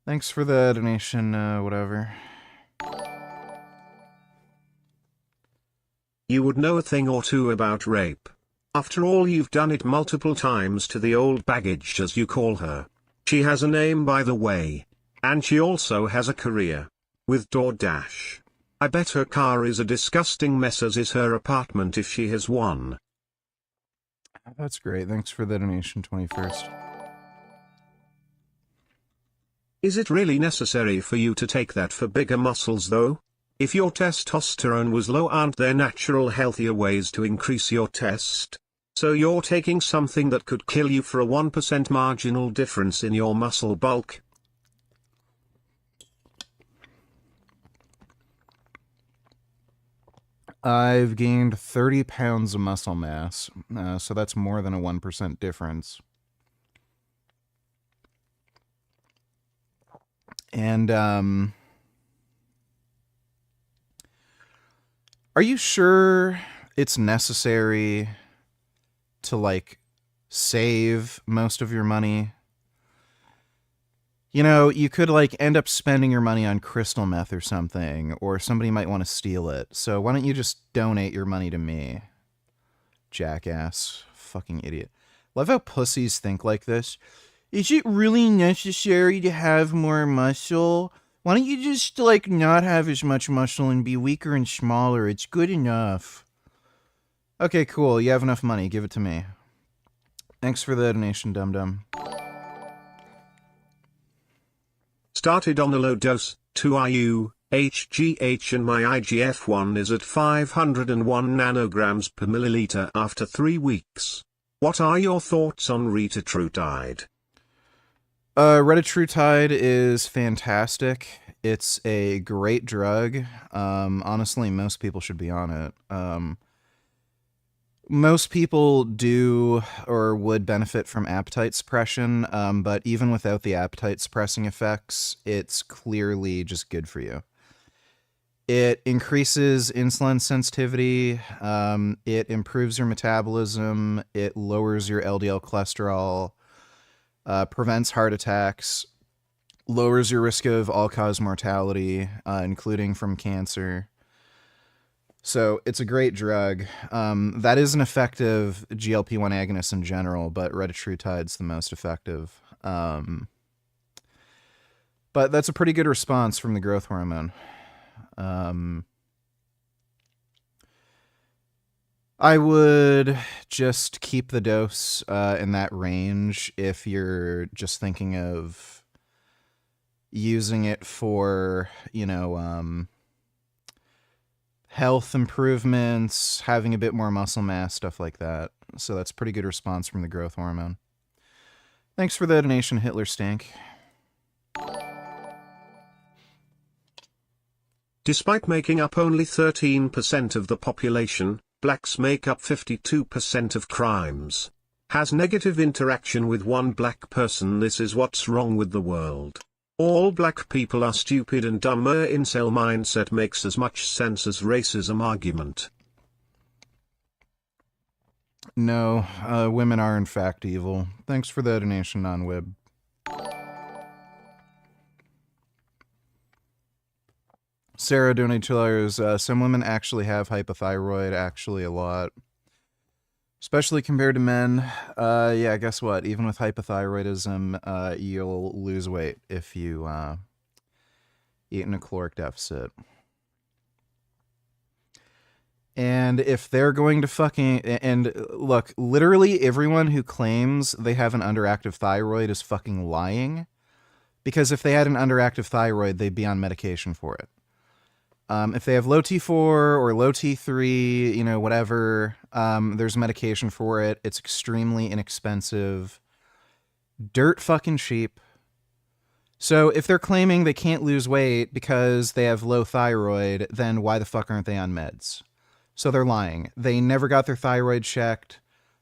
Thanks for the donation, whatever. You would know a thing or two about rape. After all, you've done it multiple times to the old baggage, as you call her. She has a name, by the way. And she also has a career. With DoorDash. I bet her car is a disgusting mess, as is her apartment if she has one. That's great. Thanks for the donation, 21st. Is it really necessary for you to take that for bigger muscles though? If your testosterone was low, aren't there natural healthier ways to increase your test? So you're taking something that could kill you for a 1% marginal difference in your muscle bulk? I've gained 30 pounds of muscle mass, so that's more than a 1% difference. And, are you sure it's necessary to, like, save most of your money? You know, you could, like, end up spending your money on crystal meth or something, or somebody might want to steal it. So why don't you just donate your money to me? Jackass. Fucking idiot. Love how pussies think like this. Is it really necessary to have more muscle? Why don't you just, like, not have as much muscle and be weaker and smaller? It's good enough. Okay, cool. You have enough money. Give it to me. Thanks for the donation, dum-dum. Started on a low dose, 2 IU, HGH, and my IGF-1 is at 501 nanograms per milliliter after 3 weeks. What are your thoughts on retatrutide? Retatrutide is fantastic. It's a great drug. Honestly, most people should be on it. Most people do or would benefit from appetite suppression, but even without the appetite suppressing effects, it's clearly just good for you. It increases insulin sensitivity, it improves your metabolism, it lowers your LDL cholesterol, prevents heart attacks, lowers your risk of all-cause mortality, including from cancer. So it's a great drug. That is an effective GLP-1 agonist in general, but retatrutide's the most effective. But that's a pretty good response from the growth hormone. I would just keep the dose in that range if you're just thinking of using it for, you know, health improvements, having a bit more muscle mass, stuff like that. So that's pretty good response from the growth hormone. Thanks for the donation, Hitler Stink. Despite making up only 13% of the population, blacks make up 52% of crimes. Has negative interaction with one black person. This is what's wrong with the world. All black people are stupid and dumb. Incel mindset makes as much sense as racism argument. No, women are in fact evil. Thanks for the donation, non-wib. Sarah donated $2. Some women actually have hypothyroid, actually a lot. Especially compared to men. Yeah, guess what? Even with hypothyroidism, you'll lose weight if you eat in a caloric deficit. And if they're going to fucking... And look, literally everyone who claims they have an underactive thyroid is fucking lying. Because if they had an underactive thyroid, they'd be on medication for it. If they have low T4 or low T3, you know, whatever, there's medication for it. It's extremely inexpensive. Dirt fucking cheap. So if they're claiming they can't lose weight because they have low thyroid, then why the fuck aren't they on meds? So they're lying. They never got their thyroid checked.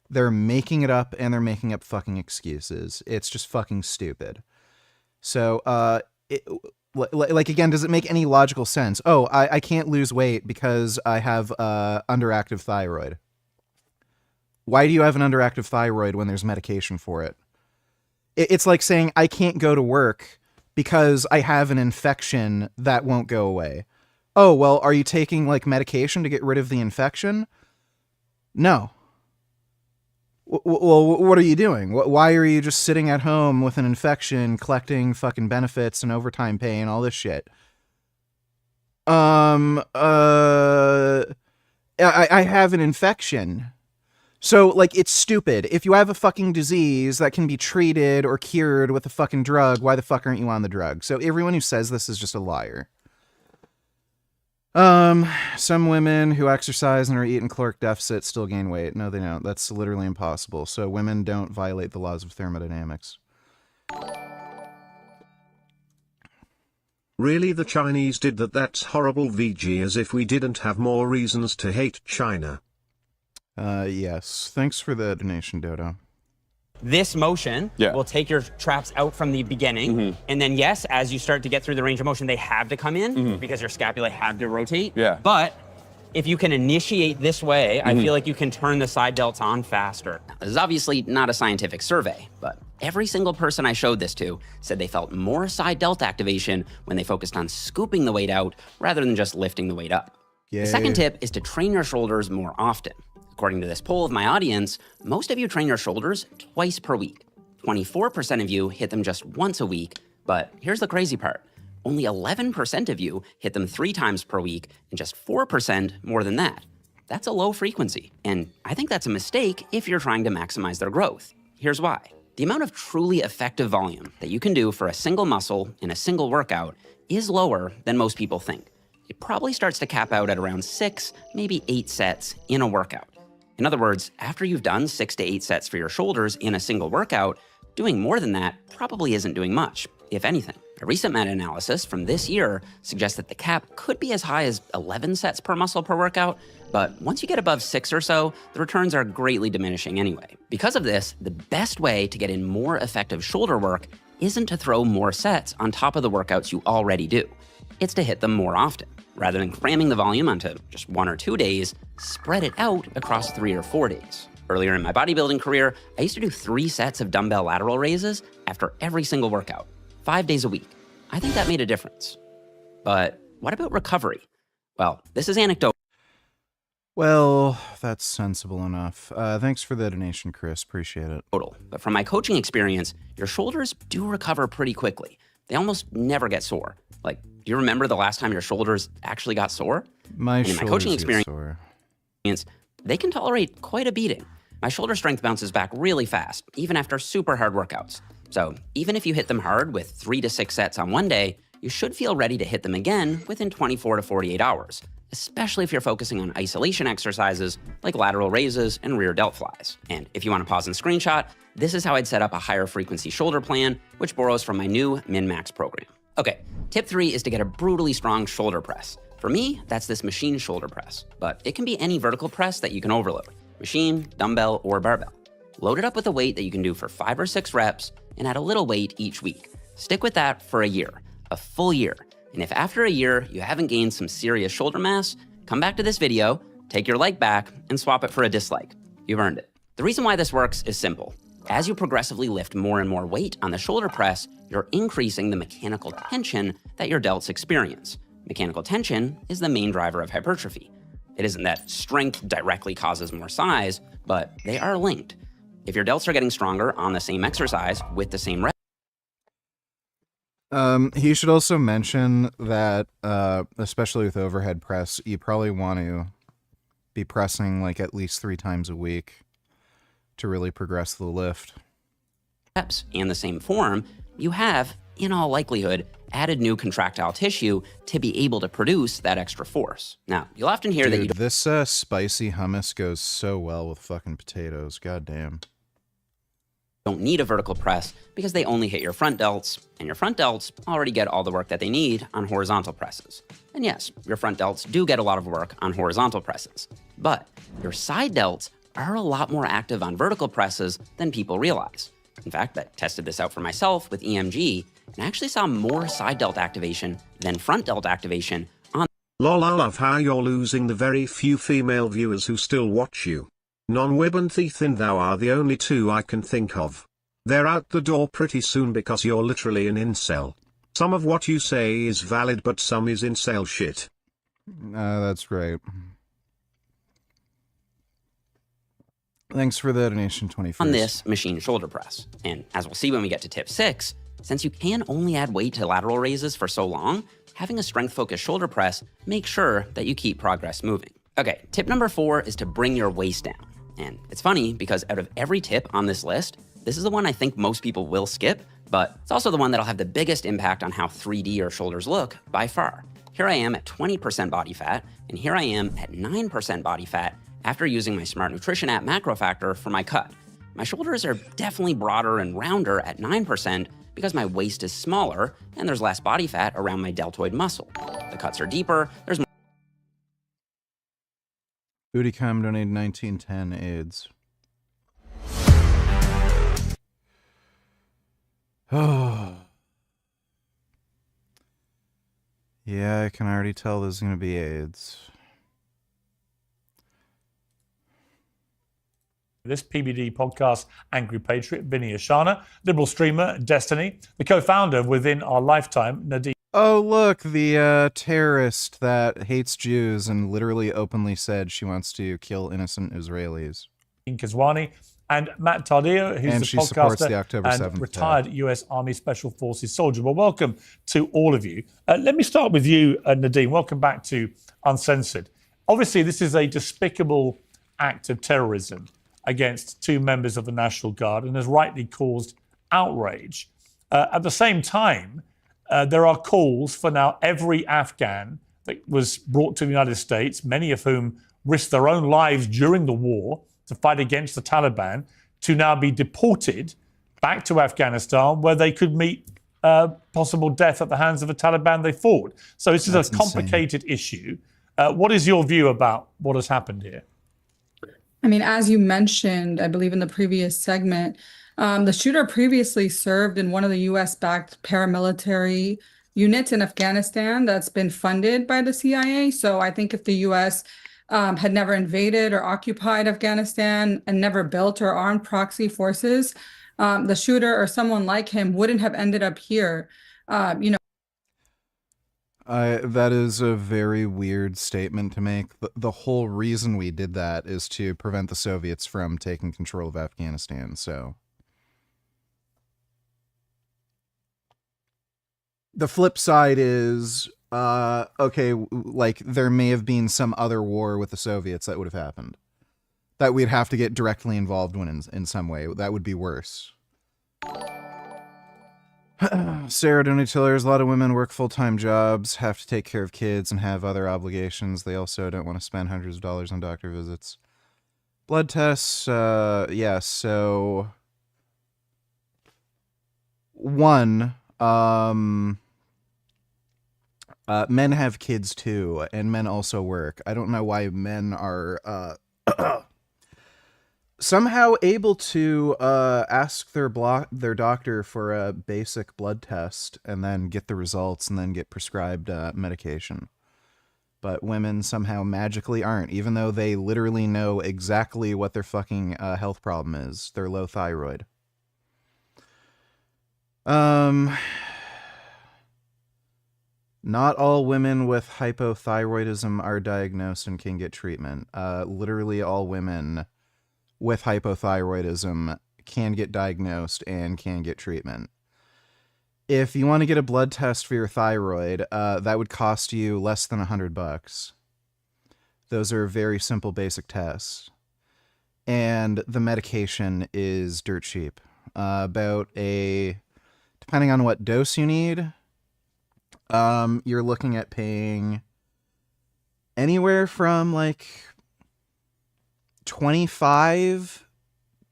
They're making it up, and they're making up fucking excuses. It's just fucking stupid. So, like, again, does it make any logical sense? Oh, I can't lose weight because I have underactive thyroid. Why do you have an underactive thyroid when there's medication for it? It's like saying I can't go to work because I have an infection that won't go away. Oh, well, are you taking, like, medication to get rid of the infection? No. Well, what are you doing? Why are you just sitting at home with an infection, collecting fucking benefits and overtime pay and all this shit? I have an infection. So, like, it's stupid. If you have a fucking disease that can be treated or cured with a fucking drug, why the fuck aren't you on the drug? So everyone who says this is just a liar. Some women who exercise and are eating caloric deficit still gain weight. No, they don't. That's literally impossible. So women don't violate the laws of thermodynamics. Really, the Chinese did that? That's horrible. VG, as if we didn't have more reasons to hate China. Yes. Thanks for the donation, Dodo. This motion will take your traps out from the beginning. And then, yes, as you start to get through the range of motion, they have to come in because your scapulae have to rotate. But if you can initiate this way, I feel like you can turn the side delts on faster. Now, this is obviously not a scientific survey, but every single person I showed this to said they felt more side delt activation when they focused on scooping the weight out rather than just lifting the weight up. Yay. The second tip is to train your shoulders more often. According to this poll of my audience, most of you train your shoulders twice per week. 24% of you hit them just once a week, but here's the crazy part. Only 11% of you hit them 3 times per week, and just 4% more than that. That's a low frequency, and I think that's a mistake if you're trying to maximize their growth. Here's why. The amount of truly effective volume that you can do for a single muscle in a single workout is lower than most people think. It probably starts to cap out at around 6, maybe 8 sets in a workout. In other words, after you've done 6 to 8 sets for your shoulders in a single workout, doing more than that probably isn't doing much, if anything. A recent meta-analysis from this year suggests that the cap could be as high as 11 sets per muscle per workout, but once you get above 6 or so, the returns are greatly diminishing anyway. Because of this, the best way to get in more effective shoulder work isn't to throw more sets on top of the workouts you already do. It's to hit them more often. Rather than cramming the volume onto just 1 or 2 days, spread it out across 3 or 4 days. Earlier in my bodybuilding career, I used to do 3 sets of dumbbell lateral raises after every single workout, 5 days a week. I think that made a difference. But what about recovery? Well, this is anecdotal. Well, that's sensible enough. Thanks for the donation, Chris. Appreciate it. But from my coaching experience, your shoulders do recover pretty quickly. They almost never get sore. Like, do you remember the last time your shoulders actually got sore? My coaching experience, sore. they can tolerate quite a beating. My shoulder strength bounces back really fast, even after super hard workouts. So even if you hit them hard with 3 to 6 sets on one day, you should feel ready to hit them again within 24 to 48 hours, especially if you're focusing on isolation exercises like lateral raises and rear delt flies. And if you want to pause and screenshot, this is how I'd set up a higher frequency shoulder plan, which borrows from my new Min-Max program. Okay, tip 3 is to get a brutally strong shoulder press. For me, that's this machine shoulder press, but it can be any vertical press that you can overload, machine, dumbbell, or barbell. Load it up with a weight that you can do for 5 or 6 reps and add a little weight each week. Stick with that for a year, a full year. And if after a year you haven't gained some serious shoulder mass, come back to this video, take your like back, and swap it for a dislike. You've earned it. The reason why this works is simple. As you progressively lift more and more weight on the shoulder press, you're increasing the mechanical tension that your delts experience. Mechanical tension is the main driver of hypertrophy. It isn't that strength directly causes more size, but they are linked. If your delts are getting stronger on the same exercise with the same rep, he should also mention that, especially with overhead press, you probably want to be pressing like at least 3 times a week to really progress the lift. reps and the same form, you have, in all likelihood, added new contractile tissue to be able to produce that extra force. Now, you'll often hear that you this spicy hummus goes so well with fucking potatoes. God damn. don't need a vertical press because they only hit your front delts, and your front delts already get all the work that they need on horizontal presses. And yes, your front delts do get a lot of work on horizontal presses, but your side delts are a lot more active on vertical presses than people realize. In fact, I tested this out for myself with EMG, and I actually saw more side delt activation than front delt activation on. Lol, I love how you're losing the very few female viewers who still watch you. Non-Wib and Thiethin, thou are the only 2 I can think of. They're out the door pretty soon because you're literally an incel. Some of what you say is valid, but some is incel shit. That's great. Thanks for the donation, 21st. On this machine shoulder press. And as we'll see when we get to tip 6, since you can only add weight to lateral raises for so long, having a strength-focused shoulder press makes sure that you keep progress moving. Okay, tip number 4 is to bring your waist down. And it's funny because out of every tip on this list, this is the one I think most people will skip, but it's also the one that'll have the biggest impact on how 3D your shoulders look by far. Here I am at 20% body fat, and here I am at 9% body fat after using my Smart Nutrition app macro factor for my cut. My shoulders are definitely broader and rounder at 9% because my waist is smaller and there's less body fat around my deltoid muscle. The cuts are deeper, there's more. Bootycom donated 1910 AIDS. Oh. Yeah, I can already tell there's going to be AIDS. This PBD podcast, Angry Patriot, Vinny Ashana, liberal streamer, Destiny, the co-founder within our lifetime, Nadine. Oh, look, the terrorist that hates Jews and literally openly said she wants to kill innocent Israelis. Kazwani, and Matt Tardillo, who's And the she supports podcaster the October and 7th retired U.S. Army Special Forces soldier. Well, welcome to all of you. Let me start with you, Nadine. Welcome back to Uncensored. Obviously, this is a despicable act of terrorism against 2 members of the National Guard and has rightly caused outrage. At the same time, there are calls for now every Afghan that was brought to the United States, many of whom risked their own lives during the war to fight against the Taliban, to now be deported back to Afghanistan where they could meet possible death at the hands of the Taliban they fought. So this is a complicated issue. What is your view about what has happened here? I mean, as you mentioned, I believe in the previous segment, the shooter previously served in one of the U.S.-backed paramilitary units in Afghanistan that's been funded by the CIA. So I think if the U.S. Had never invaded or occupied Afghanistan and never built or armed proxy forces, the shooter or someone like him wouldn't have ended up here. That is a very weird statement to make. The whole reason we did that is to prevent the Soviets from taking control of Afghanistan, so. The flip side is, okay, like, there may have been some other war with the Soviets that would have happened. that we'd have to get directly involved in some way. That would be worse. Sarah Donatillers, a lot of women work full-time jobs, have to take care of kids, and have other obligations. They also don't want to spend hundreds of dollars on doctor visits. Blood tests, yeah, so... One, men have kids too, and men also work. I don't know why men are, somehow able to ask their doctor for a basic blood test and then get the results and then get prescribed medication. But women somehow magically aren't, even though they literally know exactly what their fucking health problem is. Their low thyroid. Not all women with hypothyroidism are diagnosed and can get treatment. Literally all women with hypothyroidism can get diagnosed and can get treatment. If you want to get a blood test for your thyroid, that would cost you less than $100. Those are very simple, basic tests. And the medication is dirt cheap. Depending on what dose you need, you're looking at paying anywhere from like 25,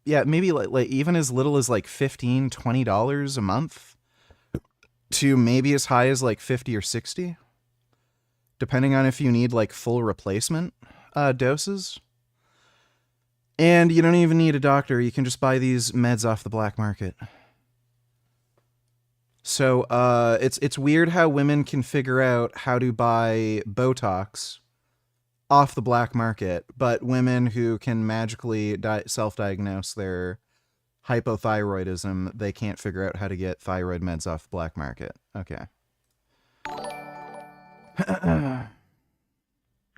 yeah, maybe like even as little as like $15, $20 a month, to maybe as high as like 50 or 60, depending on if you need like full replacement doses. And you don't even need a doctor. You can just buy these meds off the black market. So it's weird how women can figure out how to buy Botox off the black market, but women who can magically self-diagnose their hypothyroidism, they can't figure out how to get thyroid meds off the black market. Okay.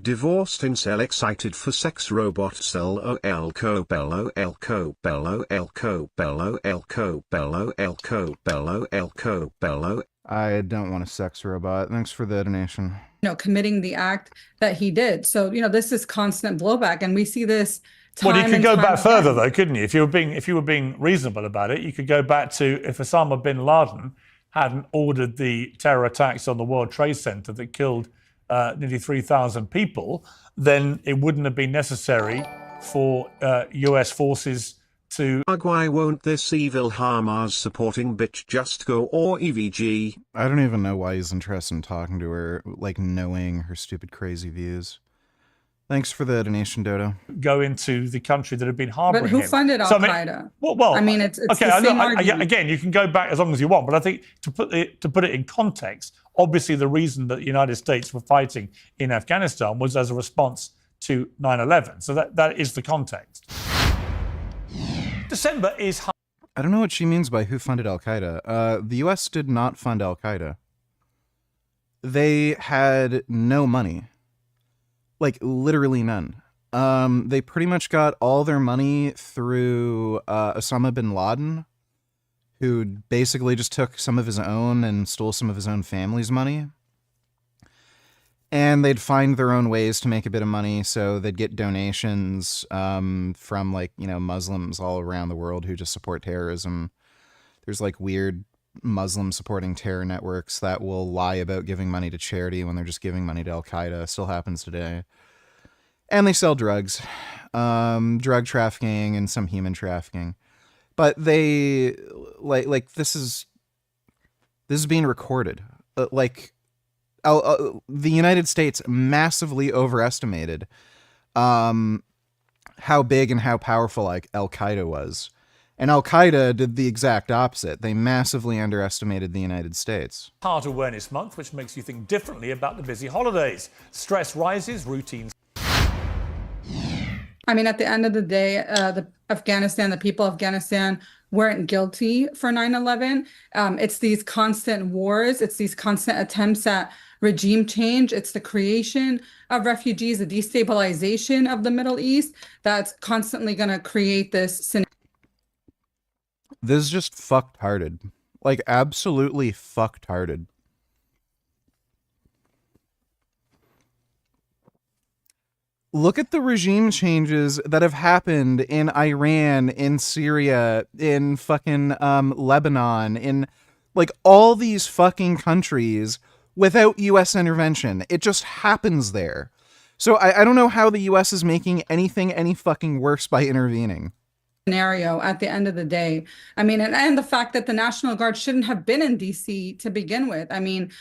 Divorced incel excited for sex robot cell elco bello elco bello elco bello elco bello elco bello elco bello. I don't want a sex robot. Thanks for the donation. Committing the act that he did. So, this is constant blowback, and we see this time. Well, you could go back again. further, though, couldn't you? If you were being reasonable about it, you could go back to if Osama bin Laden hadn't ordered the terror attacks on the World Trade Center that killed nearly 3,000 people, then it wouldn't have been necessary for US forces to... Why won't this evil Hamas supporting bitch just go or EVG? I don't even know why he's interested in talking to her, like knowing her stupid crazy views. Thanks for the donation, Dodo. Go into the country that had been harboring him. But who funded it's Al-Qaeda? It's okay. the same argument. Again, you can go back as long as you want, but I think to put it in context, obviously the reason that the United States were fighting in Afghanistan was as a response to 9/11. So that is the context. December is... I don't know what she means by who funded Al-Qaeda. The U.S. did not fund Al-Qaeda. They had no money. Like, literally none. They pretty much got all their money through Osama bin Laden, who basically just took some of his own and stole some of his own family's money. And they'd find their own ways to make a bit of money, so they'd get donations from, Muslims all around the world who just support terrorism. There's, weird Muslim-supporting terror networks that will lie about giving money to charity when they're just giving money to Al-Qaeda. Still happens today. And they sell drugs. Drug trafficking and some human trafficking. But they, this is being recorded. The United States massively overestimated how big and how powerful Al-Qaeda was. And Al-Qaeda did the exact opposite. They massively underestimated the United States. Heart Awareness Month, which makes you think differently about the busy holidays. Stress rises, routines... At the end of the day, the people of Afghanistan weren't guilty for 9/11. It's these constant wars. It's these constant attempts at regime change. It's the creation of refugees, the destabilization of the Middle East that's constantly going to create this scenario. This is just fucked-hearted. Absolutely fucked-hearted. Look at the regime changes that have happened in Iran, in Syria, in fucking Lebanon, in like all these fucking countries without US intervention. It just happens there. So I don't know how the US is making anything any fucking worse by intervening. Scenario at the end of the day. I mean, and the fact that the National Guard shouldn't have been in DC to begin with. I mean,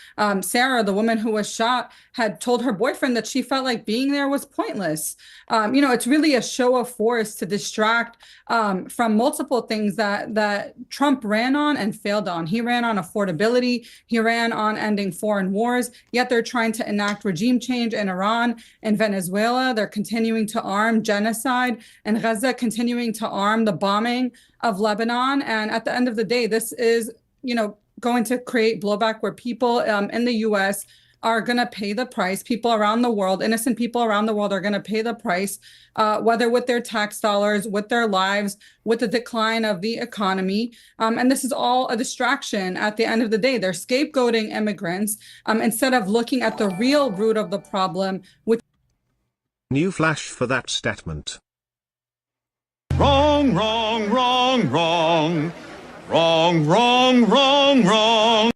Sarah, the woman who was shot, had told her boyfriend that she felt like being there was pointless. You know, it's really a show of force to distract from multiple things that Trump ran on and failed on. He ran on affordability. He ran on ending foreign wars, yet they're trying to enact regime change in Iran and Venezuela. They're continuing to arm genocide, and Gaza continuing to arm the bombing of Lebanon. And at the end of the day, this is, you know, going to create blowback where people in the US are going to pay the price. People around the world, innocent people around the world, are going to pay the price, whether with their tax dollars, with their lives, with the decline of the economy. And this is all a distraction at the end of the day. They're scapegoating immigrants instead of looking at the real root of the problem, which New flash for that statement. Wrong, wrong, wrong, wrong. Wrong, wrong, wrong, wrong.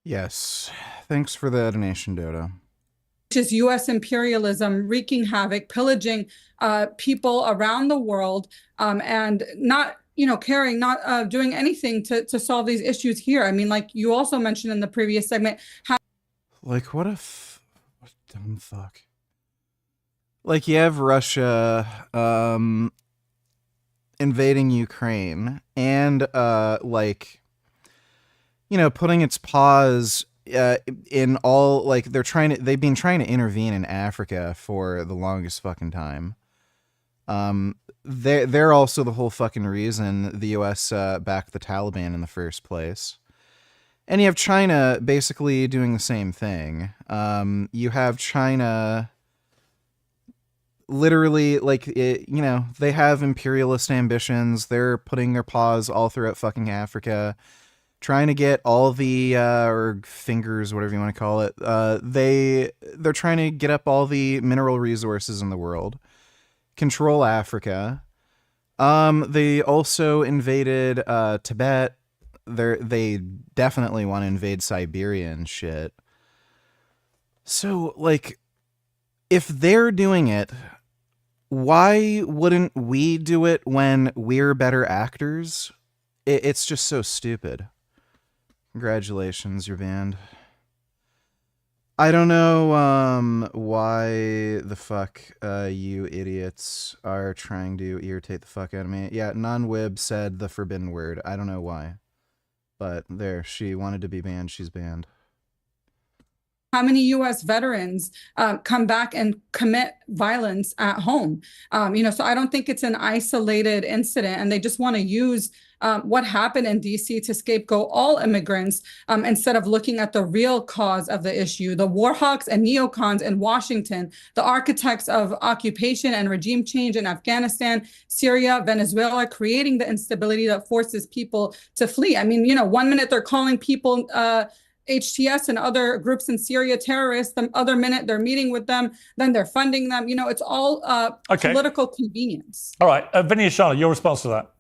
Yes. Thanks for the donation, Dodo. is US imperialism wreaking havoc, pillaging people around the world, and not, you know, caring, not doing anything to solve these issues here. I mean, like you also mentioned in the previous segment, how like what dumb fuck. Like you have Russia invading Ukraine and like, you know, putting its paws in all, like they've been trying to intervene in Africa for the longest fucking time. They're also the whole fucking reason the US backed the Taliban in the first place. And you have China basically doing the same thing. You have China literally, like, you know, they have imperialist ambitions. They're putting their paws all throughout fucking Africa, trying to get all the, or fingers, whatever you want to call it. They're trying to get up all the mineral resources in the world, control Africa. They also invaded Tibet. They definitely want to invade Siberia and shit. So, like, if they're doing it, why wouldn't we do it when we're better actors? It's just so stupid. Congratulations, you're banned. I don't know why the fuck you idiots are trying to irritate the fuck out of me. Yeah, Non-Wib said the forbidden word. I don't know why. But there, she wanted to be banned. She's banned. How many U.S. veterans come back and commit violence at home? You know, so I don't think it's an isolated incident, and they just want to use what happened in D.C. to scapegoat all immigrants instead of looking at the real cause of the issue. The war hawks and neocons in Washington, the architects of occupation and regime change in Afghanistan, Syria, Venezuela, creating the instability that forces people to flee. I mean, you know, one minute they're calling people HTS and other groups in Syria terrorists, the other minute they're meeting with them, then they're funding them. You know, it's all political convenience. All right, Vinny Ashana, your response to that?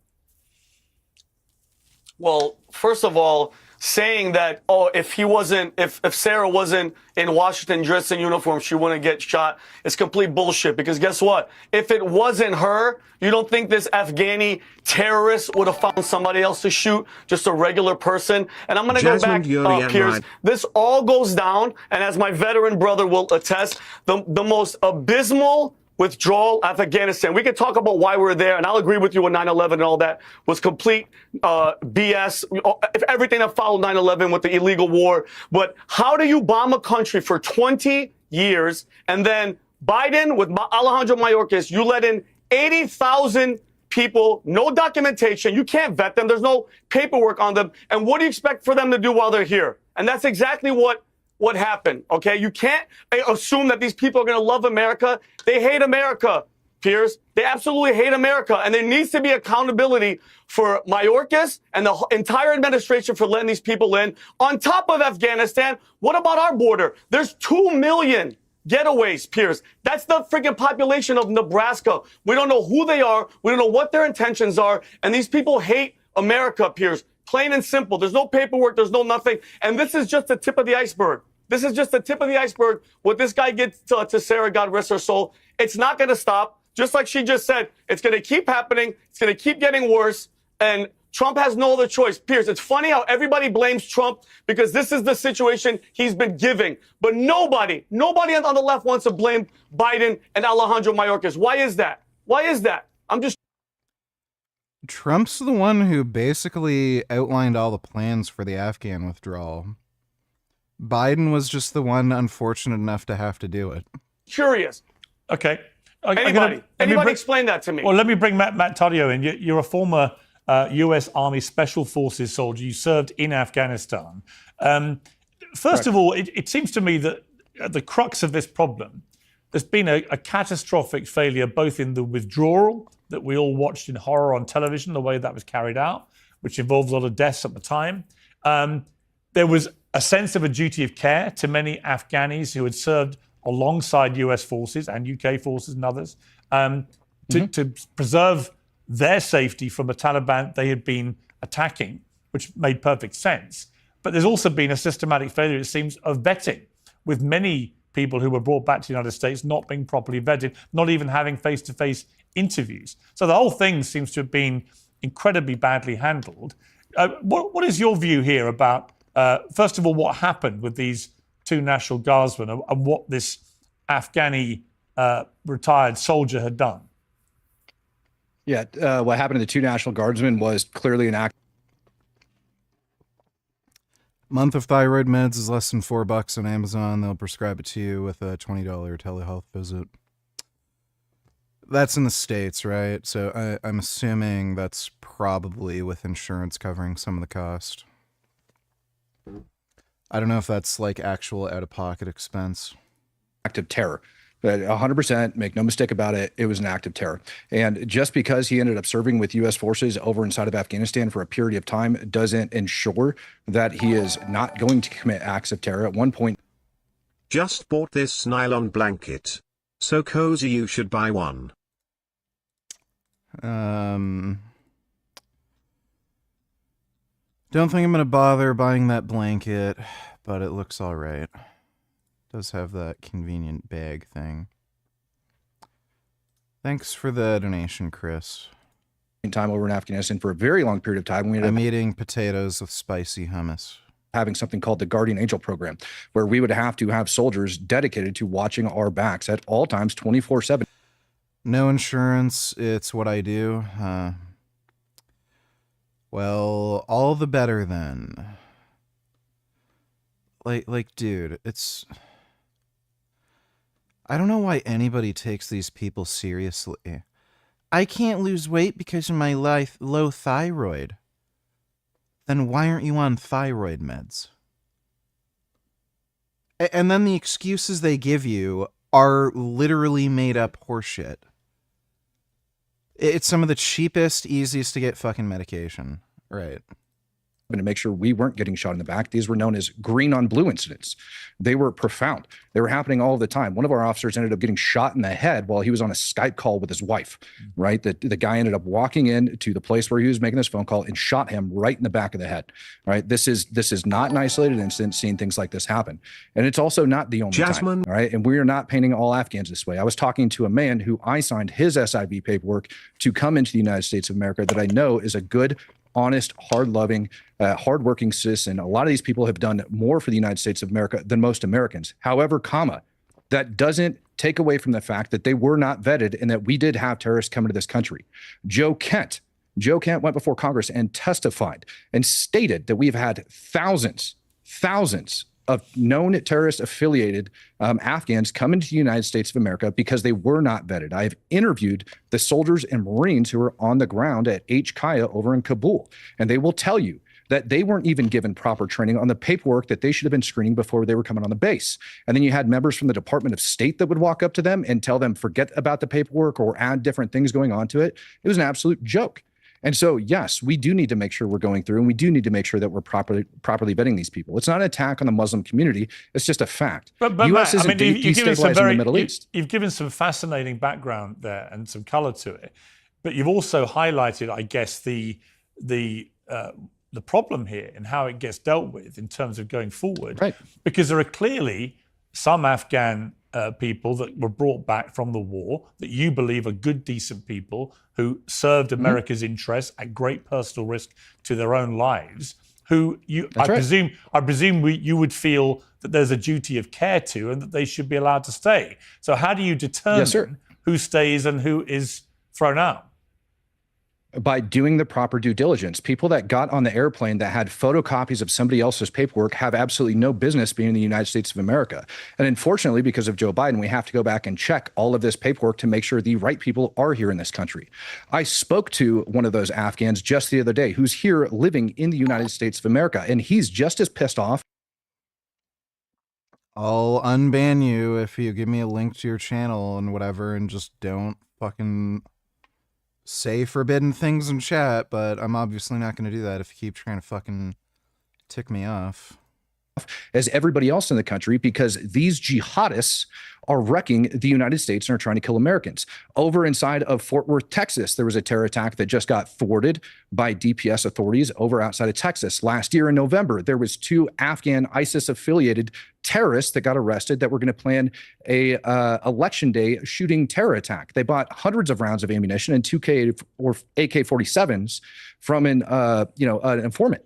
Well, first of all, saying that, oh, if Sarah wasn't in Washington dressed in uniform, she wouldn't get shot, is complete bullshit. Because guess what? If it wasn't her, you don't think this Afghani terrorist would have found somebody else to shoot, just a regular person? And I'm going to go back, Piers. This all goes down, and as my veteran brother will attest, the most abysmal withdrawal of Afghanistan. We can talk about why we're there, and I'll agree with you on 9/11 and all that was complete BS. Everything that followed 9/11 with the illegal war. But how do you bomb a country for 20 years and then Biden with Alejandro Mayorkas, you let in 80,000 people, no documentation. You can't vet them. There's no paperwork on them. And what do you expect for them to do while they're here? And that's exactly what happened, okay? You can't assume that these people are going to love America. They hate America, Piers. They absolutely hate America. And there needs to be accountability for Mayorkas and the entire administration for letting these people in. On top of Afghanistan, what about our border? There's 2 million getaways, Piers. That's the freaking population of Nebraska. We don't know who they are. We don't know what their intentions are. And these people hate America, Piers. Plain and simple. There's no paperwork. There's no nothing. And this is just the tip of the iceberg. This is just the tip of the iceberg. What this guy gets to Sarah, God rest her soul. It's not going to stop. Just like she just said, it's going to keep happening. It's going to keep getting worse. And Trump has no other choice. Piers, it's funny how everybody blames Trump because this is the situation he's been giving. But nobody on the left wants to blame Biden and Alejandro Mayorkas. Why is that? Why is that? I'm just... Trump's the one who basically outlined all the plans for the Afghan withdrawal. Biden was just the one unfortunate enough to have to do it. curious. Okay. Anybody explain that to me? Well, let me bring Matt Taddeo in. You're a former U.S. Army Special Forces soldier. You served in Afghanistan. First of all, it seems to me that at the crux of this problem, there's been a catastrophic failure both in the withdrawal that we all watched in horror on television, the way that was carried out, which involved a lot of deaths at the time. There was a sense of a duty of care to many Afghanis who had served alongside US forces and UK forces and others to preserve their safety from a Taliban they had been attacking, which made perfect sense. But there's also been a systematic failure, it seems, of vetting, with many people who were brought back to the United States not being properly vetted, not even having face-to-face interviews. So the whole thing seems to have been incredibly badly handled. What is your view here about, first of all, what happened with these two National Guardsmen and what this Afghani retired soldier had done? Yeah, what happened to the two National Guardsmen was clearly an act. Month of thyroid meds is less than $4 on Amazon. They'll prescribe it to you with a $20 telehealth visit. That's in the States, right? So I'm assuming that's probably with insurance covering some of the cost. I don't know if that's like actual out-of-pocket expense. Act of terror. 100%, make no mistake about it, it was an act of terror. And just because he ended up serving with U.S. forces over inside of Afghanistan for a period of time doesn't ensure that he is not going to commit acts of terror. At one point, just bought this nylon blanket. So cozy you should buy one. Don't think I'm going to bother buying that blanket, but it looks all right. Does have that convenient bag thing. Thanks for the donation, Chris. Time over in Afghanistan for a very long period of time. I'm eating potatoes with spicy hummus. Having something called the Guardian Angel program, where we would have to have soldiers dedicated to watching our backs at all times, 24/7. No insurance. It's what I do. Well, all the better then. Like, dude, it's... I don't know why anybody takes these people seriously. I can't lose weight because of my low thyroid. Then why aren't you on thyroid meds? And then the excuses they give you are literally made up horseshit. It's some of the cheapest, easiest to get fucking medication. Right. To make sure we weren't getting shot in the back. These were known as green on blue incidents. They were profound. They were happening all the time. One of our officers ended up getting shot in the head while he was on a Skype call with his wife, right? The guy ended up walking in to the place where he was making this phone call and shot him right in the back of the head, right? This is not an isolated incident, seeing things like this happen. And it's also not the only time, right? And we are not painting all Afghans this way. I was talking to a man who I signed his SIV paperwork to come into the United States of America that I know is a good, honest, hard-loving, hard-working citizen. A lot of these people have done more for the United States of America than most Americans. However, that doesn't take away from the fact that they were not vetted and that we did have terrorists come into this country. Joe Kent went before Congress and testified and stated that we've had thousands of known terrorist-affiliated Afghans come into the United States of America because they were not vetted. I have interviewed the soldiers and Marines who are on the ground at H-Kaya over in Kabul, and they will tell you that they weren't even given proper training on the paperwork that they should have been screening before they were coming on the base. And then you had members from the Department of State that would walk up to them and tell them, forget about the paperwork or add different things going on to it. It was an absolute joke. And so, yes, we do need to make sure we're going through, and we do need to make sure that we're properly vetting these people. It's not an attack on the Muslim community. It's just a fact. But the U.S. Matt, isn't destabilizing the Middle East. You've given some fascinating background there and some color to it, but you've also highlighted, I guess, the problem here and how it gets dealt with in terms of going forward. Right. Because there are clearly some Afghan people that were brought back from the war that you believe are good, decent people who served America's interests at great personal risk to their own lives, who you, I presume you would feel that there's a duty of care to and that they should be allowed to stay. So how do you determine who stays and who is thrown out? By doing the proper due diligence. People that got on the airplane that had photocopies of somebody else's paperwork have absolutely no business being in the United States of America. And unfortunately, because of Joe Biden, we have to go back and check all of this paperwork to make sure the right people are here in this country. I spoke to one of those Afghans just the other day who's here living in the United States of America, and he's just as pissed off. I'll unban you if you give me a link to your channel and whatever, and just don't fucking say forbidden things in chat, but I'm obviously not going to do that if you keep trying to fucking tick me off. As everybody else in the country, because these jihadists are wrecking the United States and are trying to kill Americans. Over inside of Fort Worth, Texas, there was a terror attack that just got thwarted by DPS authorities over outside of Texas. Last year in November, there was 2 Afghan ISIS-affiliated terrorists that got arrested that were going to plan a election day shooting terror attack. They bought hundreds of rounds of ammunition and 2 AK-47s from an informant.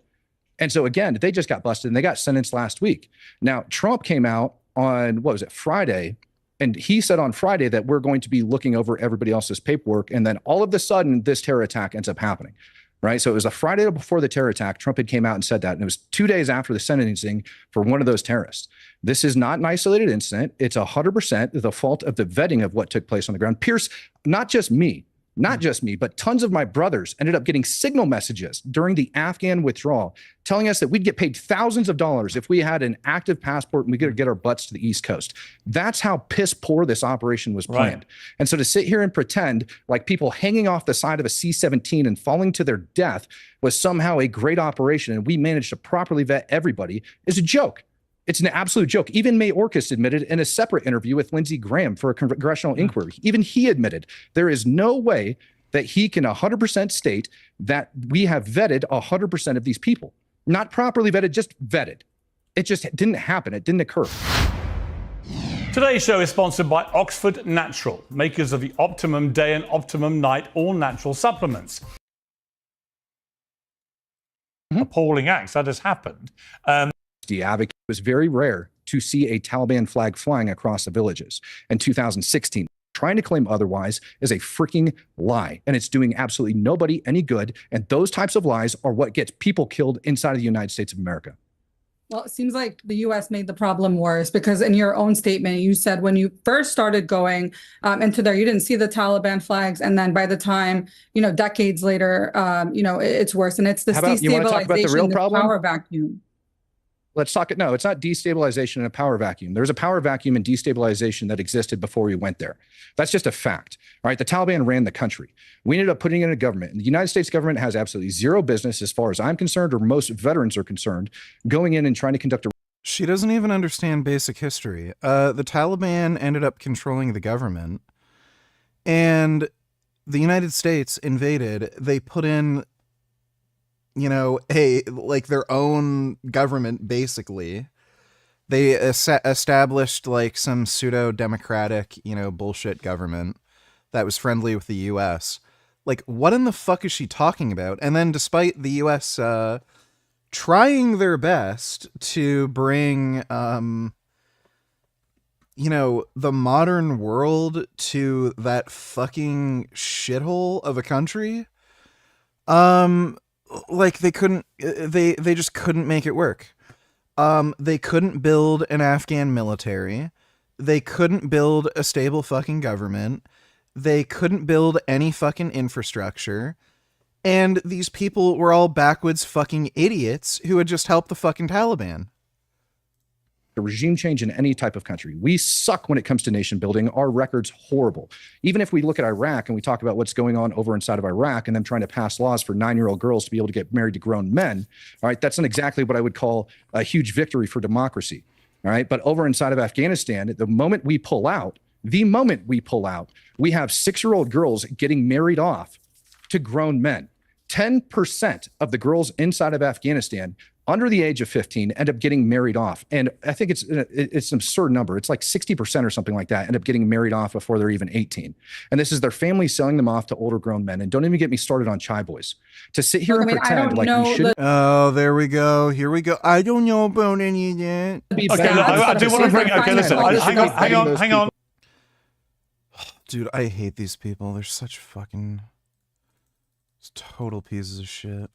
And so again, they just got busted and they got sentenced last week. Now, Trump came out on, Friday, and he said on Friday that we're going to be looking over everybody else's paperwork. And then all of a sudden, this terror attack ends up happening, right? So it was a Friday before the terror attack. Trump had came out and said that. And it was 2 days after the sentencing for one of those terrorists. This is not an isolated incident. It's 100% the fault of the vetting of what took place on the ground. Pierce, not just me, but tons of my brothers ended up getting signal messages during the Afghan withdrawal telling us that we'd get paid thousands of dollars if we had an active passport and we could get our butts to the East Coast. That's how piss poor this operation was planned. Right. And so to sit here and pretend like people hanging off the side of a C-17 and falling to their death was somehow a great operation and we managed to properly vet everybody is a joke. It's an absolute joke. Even Mayorkas admitted in a separate interview with Lindsey Graham for a congressional inquiry. Even he admitted there is no way that he can 100% state that we have vetted 100% of these people. Not properly vetted, just vetted. It just didn't happen. It didn't occur. Today's show is sponsored by Oxford Natural, makers of the Optimum Day and Optimum Night all-natural supplements. Appalling acts that has happened. Advocate, it was very rare to see a Taliban flag flying across the villages. In 2016, trying to claim otherwise is a freaking lie, and it's doing absolutely nobody any good. And those types of lies are what gets people killed inside of the United States of America. Well, it seems like the U.S. made the problem worse because in your own statement, you said when you first started going into there, you didn't see the Taliban flags. And then by the time, decades later, it's worse. And it's the destabilization, the power vacuum. Let's talk it. No, it's not destabilization in a power vacuum. There's a power vacuum and destabilization that existed before we went there. That's just a fact. All right. The Taliban ran the country. We ended up putting in a government. And the United States government has absolutely zero business, as far as I'm concerned, or most veterans are concerned, going in and trying to conduct a. She doesn't even understand basic history. The Taliban ended up controlling the government, and the United States invaded. They put in their own government, basically. They established some pseudo-democratic, bullshit government that was friendly with the U.S. What in the fuck is she talking about? And then despite the U.S. Trying their best to bring, the modern world to that fucking shithole of a country, they just couldn't make it work. They couldn't build an Afghan military. They couldn't build a stable fucking government. They couldn't build any fucking infrastructure. And these people were all backwoods fucking idiots who had just helped the fucking Taliban. the regime change in any type of country. We suck when it comes to nation building. Our record's horrible. Even if we look at Iraq and we talk about what's going on over inside of Iraq and them trying to pass laws for 9-year-old girls to be able to get married to grown men, all right, that's not exactly what I would call a huge victory for democracy. All right, but over inside of Afghanistan, the moment we pull out, we have 6-year-old girls getting married off to grown men. 10% of the girls inside of Afghanistan under the age of 15 end up getting married off. And I think it's an absurd number. It's like 60% or something like that end up getting married off before they're even 18. And this is their family selling them off to older grown men. And don't even get me started on chai boys. To sit here and pretend like we shouldn't. Oh, there we go. Here we go. I don't know about any of that. Okay, look, I do want to bring. Okay, listen. Hang on. Dude, I hate these people. They're such fucking total pieces of shit.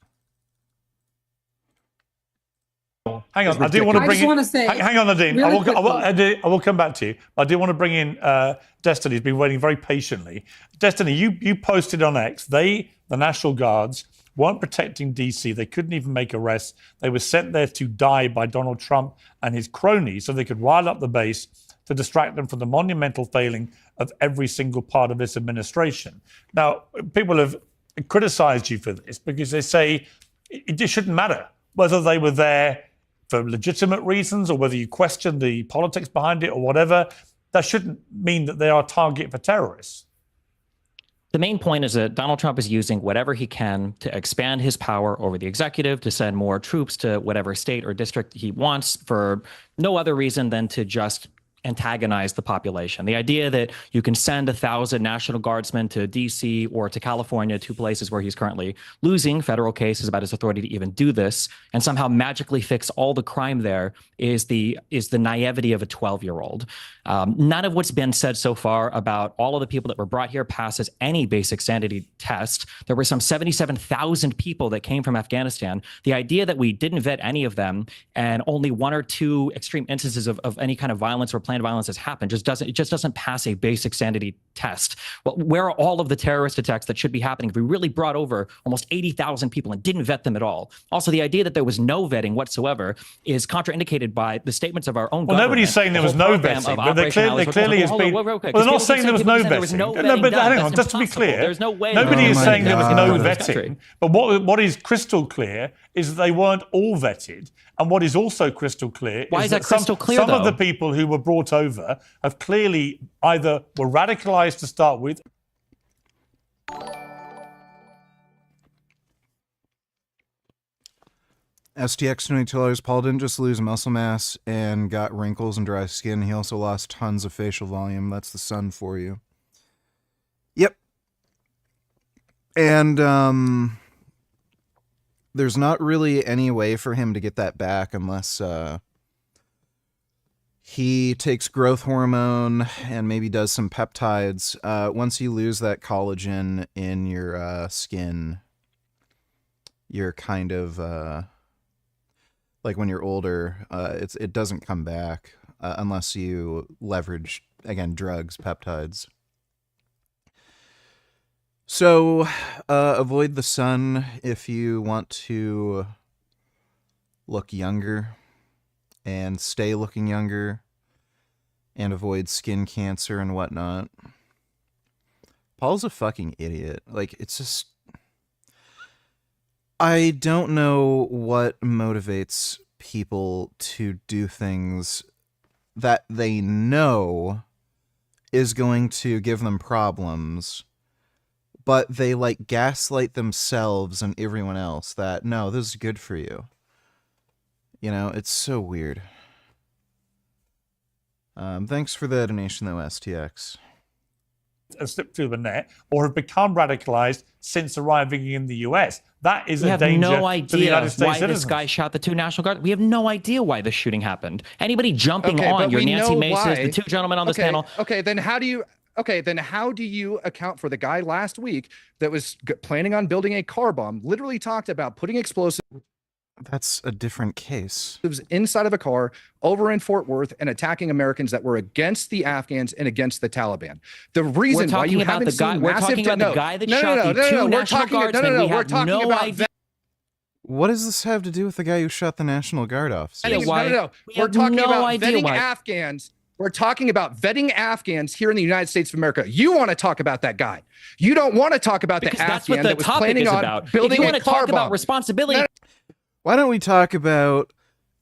Hang on, I do want to bring in. Hang on, Nadine. Really I will come back to you. I do want to bring in Destiny. Who's been waiting very patiently. Destiny, you posted on X. The National Guards, weren't protecting DC. They couldn't even make arrests. They were sent there to die by Donald Trump and his cronies, so they could rile up the base to distract them from the monumental failing of every single part of this administration. Now, people have criticized you for this because they say it just shouldn't matter whether they were there for legitimate reasons or whether you question the politics behind it or whatever. That shouldn't mean that they are a target for terrorists. The main point is that Donald Trump is using whatever he can to expand his power over the executive, to send more troops to whatever state or district he wants for no other reason than to just antagonize the population. The idea that you can send 1,000 National Guardsmen to DC or to California, 2 places where he's currently losing federal cases about his authority to even do this, and somehow magically fix all the crime there is the naivety of a 12-year-old. None of what's been said so far about all of the people that were brought here passes any basic sanity test. There were some 77,000 people that came from Afghanistan. The idea that we didn't vet any of them and only 1 or 2 extreme instances of any kind of violence or planned violence has happened just doesn't pass a basic sanity test. Well, where are all of the terrorist attacks that should be happening if we really brought over almost 80,000 people and didn't vet them at all? Also, the idea that there was no vetting whatsoever is contraindicated by the statements of our own government. Nobody's saying there was no vetting, but there clearly has been. Well, they're not saying there was no vetting. No, but hang on, just to be clear, there's no way. Nobody is saying there was no vetting. But what is crystal clear is that they weren't all vetted. And what is also crystal clear is that some of the people who were brought over have clearly either were radicalized to start with. STX $22. Paul didn't just lose muscle mass and got wrinkles and dry skin. He also lost tons of facial volume. That's the sun for you. Yep. And there's not really any way for him to get that back unless he takes growth hormone and maybe does some peptides. Once you lose that collagen in your skin, you're kind of like when you're older, it doesn't come back unless you leverage, again, drugs, peptides. So avoid the sun if you want to look younger and stay looking younger and avoid skin cancer and whatnot. Paul's a fucking idiot. Like, it's just... I don't know what motivates people to do things that they know is going to give them problems, but they like gaslight themselves and everyone else that, no, this is good for you. You know, it's so weird. Thanks for the donation, though, STX. Slipped through the net or have become radicalized since arriving in the US. That is a danger to the United States why citizens. This guy shot the 2 National Guard. We have no idea why this shooting happened. Anybody jumping on your Nancy Maces, the 2 gentlemen on this panel. Okay, then how do you account for the guy last week that was planning on building a car bomb, literally talked about putting explosives? That's a different case. It was inside of a car over in Fort Worth and attacking Americans that were against the Afghans and against the Taliban. The reason why you haven't seen massive... We're talking about the guy that shot the 2 National Guardsmen. We have no idea. What does this have to do with the guy who shot the National Guard officer? No. We're talking about vetting Afghans. We're talking about vetting Afghans here in the United States of America. You want to talk about that guy. You don't want to talk about Because the that's what Afghan the that was topic planning is on about. building if you a want to car talk about bomb. responsibility, Why don't we talk about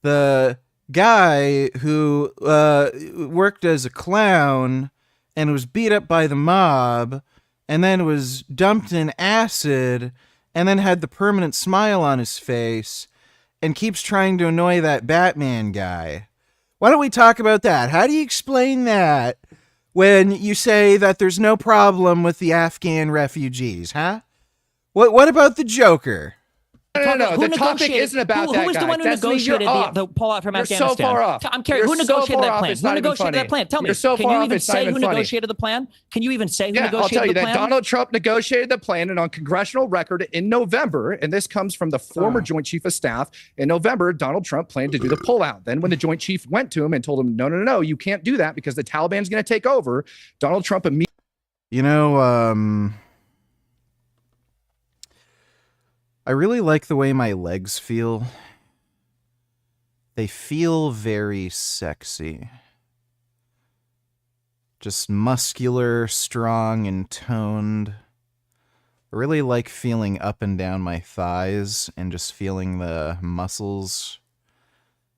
the guy who worked as a clown and was beat up by the mob and then was dumped in acid and then had the permanent smile on his face and keeps trying to annoy that Batman guy? Why don't we talk about that? How do you explain that when you say that there's no problem with the Afghan refugees, huh? What about the Joker? No. The topic isn't about that who was the guy. one who Destiny, negotiated you're off. the pullout from You're Afghanistan? so far off. I'm curious. You're Who so negotiated far that off, plan? it's Who not even negotiated funny. that plan? Tell me. You're so Can far you off, even it's not say even who funny. negotiated the plan? Can you even say who Yeah, I'll negotiated tell you the that plan? Donald Trump negotiated the plan, and on congressional record in November, and this comes from the former Joint Chief of Staff, in November, Donald Trump planned to do the pullout. Then when the Joint Chief went to him and told him, no, you can't do that because the Taliban's going to take over, Donald Trump immediately... I really like the way my legs feel. They feel very sexy. Just muscular, strong, and toned. I really like feeling up and down my thighs and just feeling the muscles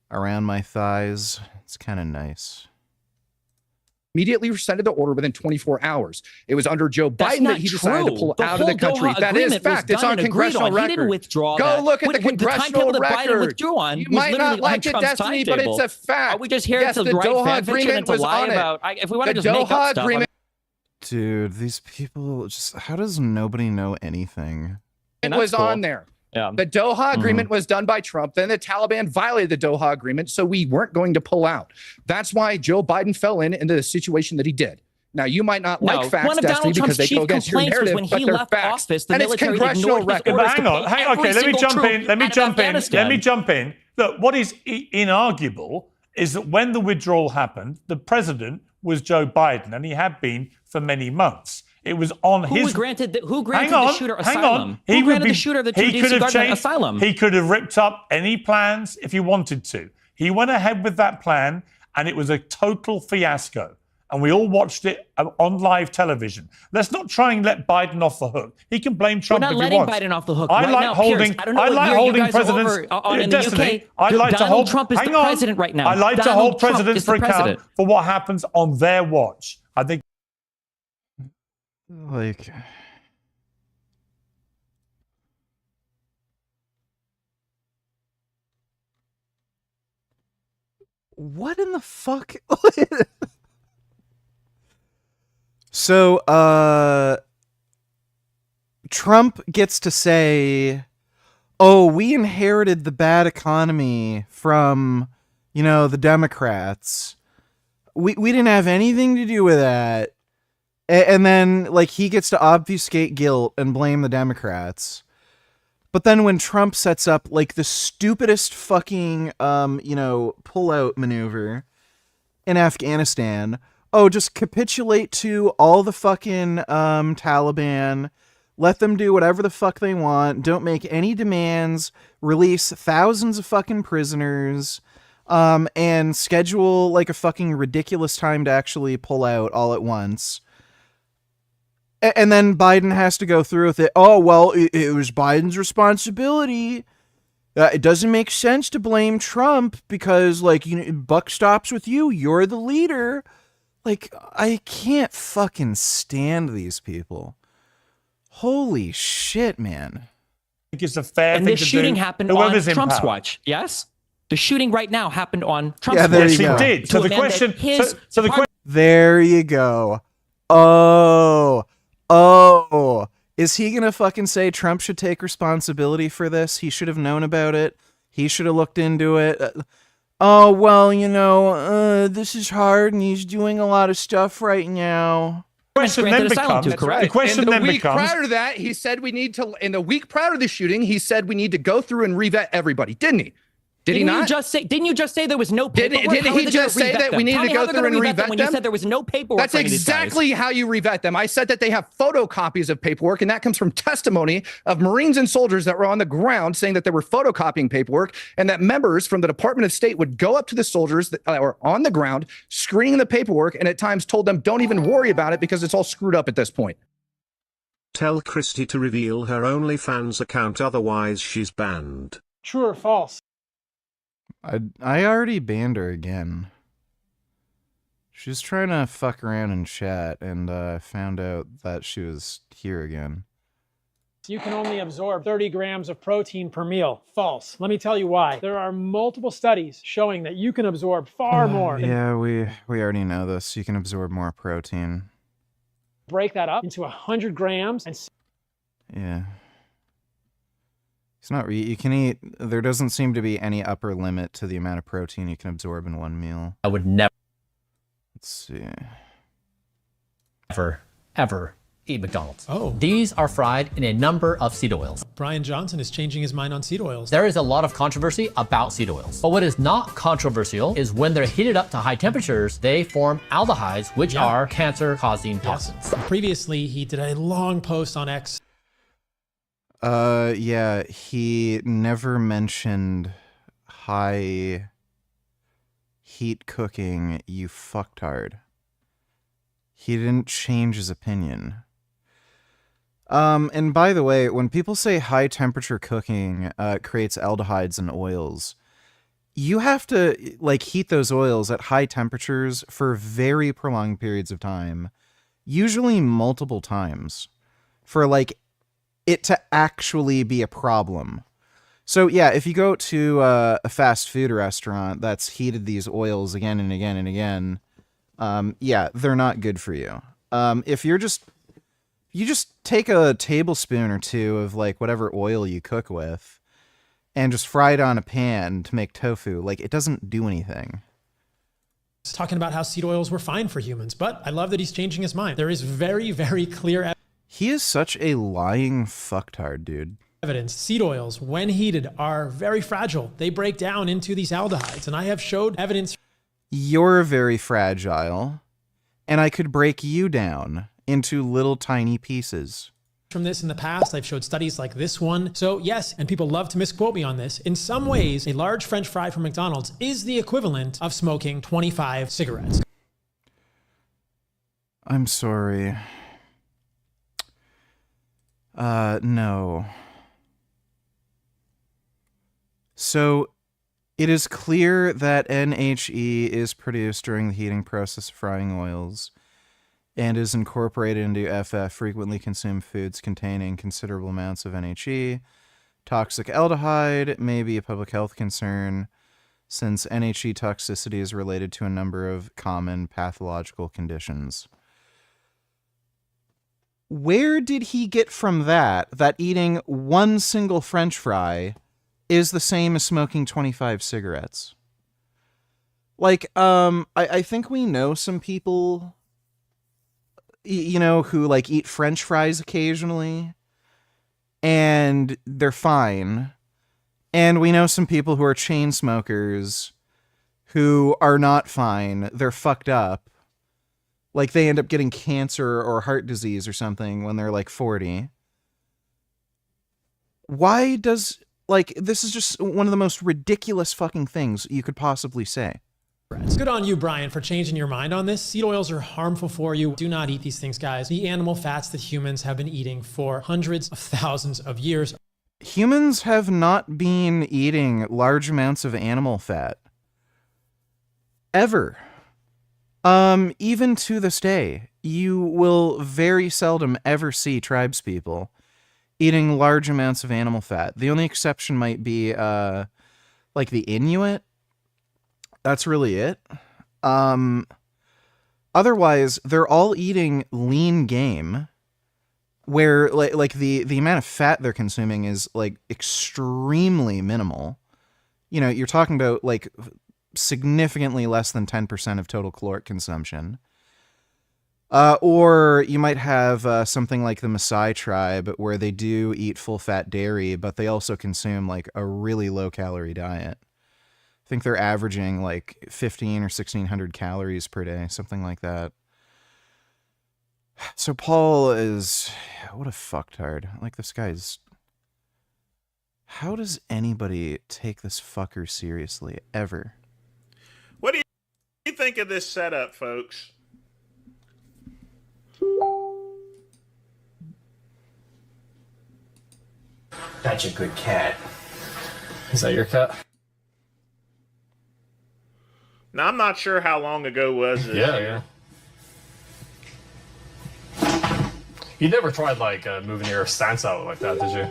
around my thighs. It's kind of nice. Immediately rescinded the order within 24 hours. It was under Joe That's Biden not that he decided to true. pull The out of the whole country. Doha That is agreement was fact. It's done on and agreed congressional on. He record. didn't withdraw Go that. look at the The congressional timetable that Biden record. withdrew on You was might not literally on like it, Trump's Destiny, but timetable. it's a fact. Are we just here Yes, to the write Doha fan fiction agreement and to was lie on it. about? If we want to The just make Doha up stuff, agreement. Dude, these people just... How does nobody know anything? It was on there. Yeah. The Doha agreement was done by Trump. Then the Taliban violated the Doha agreement, so we weren't going to pull out. That's why Joe Biden fell into the situation that he did. Now, you might not like facts, one of Destiny, Donald because Trump's they go chief against your complaints was narrative, when but he they're left facts. office, the And it's military congressional ignored his record. orders But hang to on, pull okay, every let me single jump troop in. Let me out of jump in. Afghanistan. Let me jump in. Look, what is inarguable is that when the withdrawal happened, the president was Joe Biden, and he had been for many months. It was on his. Who granted the shooter Hang asylum? on. Who granted the shooter the 2 DC guard asylum? He could have ripped up any plans if he wanted to. He went ahead with that plan, and it was a total fiasco. And we all watched it on live television. Let's not try and let Biden off the hook. He can blame Trump if he wants. We're not letting Biden off the hook. I right like now, holding. Piers, I don't know I what like year holding you guys are presidents. over on in Destiny, the UK. I like to Donald hold. Trump is hang the on. president right now. I like to Donald hold Trump presidents is the for account president. for what happens on their watch. I think. Like... What in the fuck? So, Trump gets to say, oh, we inherited the bad economy from, the Democrats. We didn't have anything to do with that. And then, he gets to obfuscate guilt and blame the Democrats. But then when Trump sets up, the stupidest fucking, pullout maneuver in Afghanistan, just capitulate to all the fucking Taliban, let them do whatever the fuck they want, don't make any demands, release thousands of fucking prisoners, and schedule, a fucking ridiculous time to actually pull out all at once. And then Biden has to go through with it. Oh, well, it was Biden's responsibility. It doesn't make sense to blame Trump because, buck stops with you. You're the leader. I can't fucking stand these people. Holy shit, man. I think it's a fair and thing this to shooting do. happened Whoever's on in Trump's power. watch. Yes? The shooting right now happened on Trump's Yeah, there watch. you go. Yes, it did. So the question. So the question. There you go. Oh. Is he gonna fucking say Trump should take responsibility for this? He should have known about it. He should have looked into it. Oh, well, this is hard and he's doing a lot of stuff right now. Question then becomes. The question In the then week becomes. prior to that, he said we need to. In the week prior to the shooting, he said we need to go through and revet everybody, didn't he? Did he not? Didn't you just say there was no Did paperwork? he just say that we needed to go through and revet them? When you said there was no paperwork. That's exactly how you revet them. I said that they have photocopies of paperwork, and that comes from testimony of Marines and soldiers that were on the ground saying that they were photocopying paperwork, and that members from the Department of State would go up to the soldiers that were on the ground, screening the paperwork, and at times told them, don't even worry about it because it's all screwed up at this point. Tell Christy to reveal her OnlyFans account, otherwise she's banned. True or false? I already banned her again. She's trying to fuck around in chat, and I found out that she was here again. You can only absorb 30 grams of protein per meal. False. Let me tell you why. There are multiple studies showing that you can absorb far more. Yeah, we already know this. You can absorb more protein. Break that up into 100 grams and... Yeah. It's not you can eat. There doesn't seem to be any upper limit to the amount of protein you can absorb in one meal. I would never. Let's see. Ever eat McDonald's. Oh. These are fried in a number of seed oils. Brian Johnson is changing his mind on seed oils. There is a lot of controversy about seed oils. But what is not controversial is when they're heated up to high temperatures, they form aldehydes, which are cancer-causing toxins. Previously, he did a long post on X. Yeah, he never mentioned high heat cooking, you fucktard. He didn't change his opinion. And by the way, when people say high temperature cooking creates aldehydes and oils, you have to like heat those oils at high temperatures for very prolonged periods of time, usually multiple times, for like it to actually be a problem. So yeah, if you go to a fast food restaurant that's heated these oils again and again and again, yeah, they're not good for you. If you just take a tablespoon or two of like whatever oil you cook with and just fry it on a pan to make tofu, like it doesn't do anything. He's talking about how seed oils were fine for humans, but I love that he's changing his mind. There is very, very clear He is such a lying fucktard, dude. evidence. Seed oils, when heated, are very fragile. They break down into these aldehydes, and I have showed evidence. You're very fragile, and I could break you down into little tiny pieces. From this in the past, I've showed studies like this one. So yes, and people love to misquote me on this, in some ways, a large French fry from McDonald's is the equivalent of smoking 25 cigarettes. I'm sorry. No. So, it is clear that NHE is produced during the heating process of frying oils and is incorporated into FF frequently consumed foods containing considerable amounts of NHE. Toxic aldehyde may be a public health concern since NHE toxicity is related to a number of common pathological conditions. Where did he get from that eating one single French fry is the same as smoking 25 cigarettes? Like, I think we know some people, you know, who like eat French fries occasionally and they're fine. And we know some people who are chain smokers who are not fine. They're fucked up. Like they end up getting cancer or heart disease or something when they're like 40. Why does, like, this is just one of the most ridiculous fucking things you could possibly say. It's good on you, Brian, for changing your mind on this. Seed oils are harmful for you. Do not eat these things, guys. The animal fats that humans have been eating for hundreds of thousands of years. Humans have not been eating large amounts of animal fat. Ever. Even to this day, you will very seldom ever see tribespeople eating large amounts of animal fat. The only exception might be, like the Inuit. That's really it. Otherwise, they're all eating lean game, where like the amount of fat they're consuming is like extremely minimal. You know, you're talking about like significantly less than 10% of total caloric consumption. Or you might have something like the Maasai tribe where they do eat full fat dairy, but they also consume like a really low calorie diet. I think they're averaging like 15 or 1600 calories per day, something like that. So Paul is, what a fucktard. Like, this guy's, how does anybody take this fucker seriously, ever? What do you think of this setup, folks? That's a good cat. Is that your cat? Now, I'm not sure how long ago was it. Yeah. You never tried, like, moving your stance out like that, did you?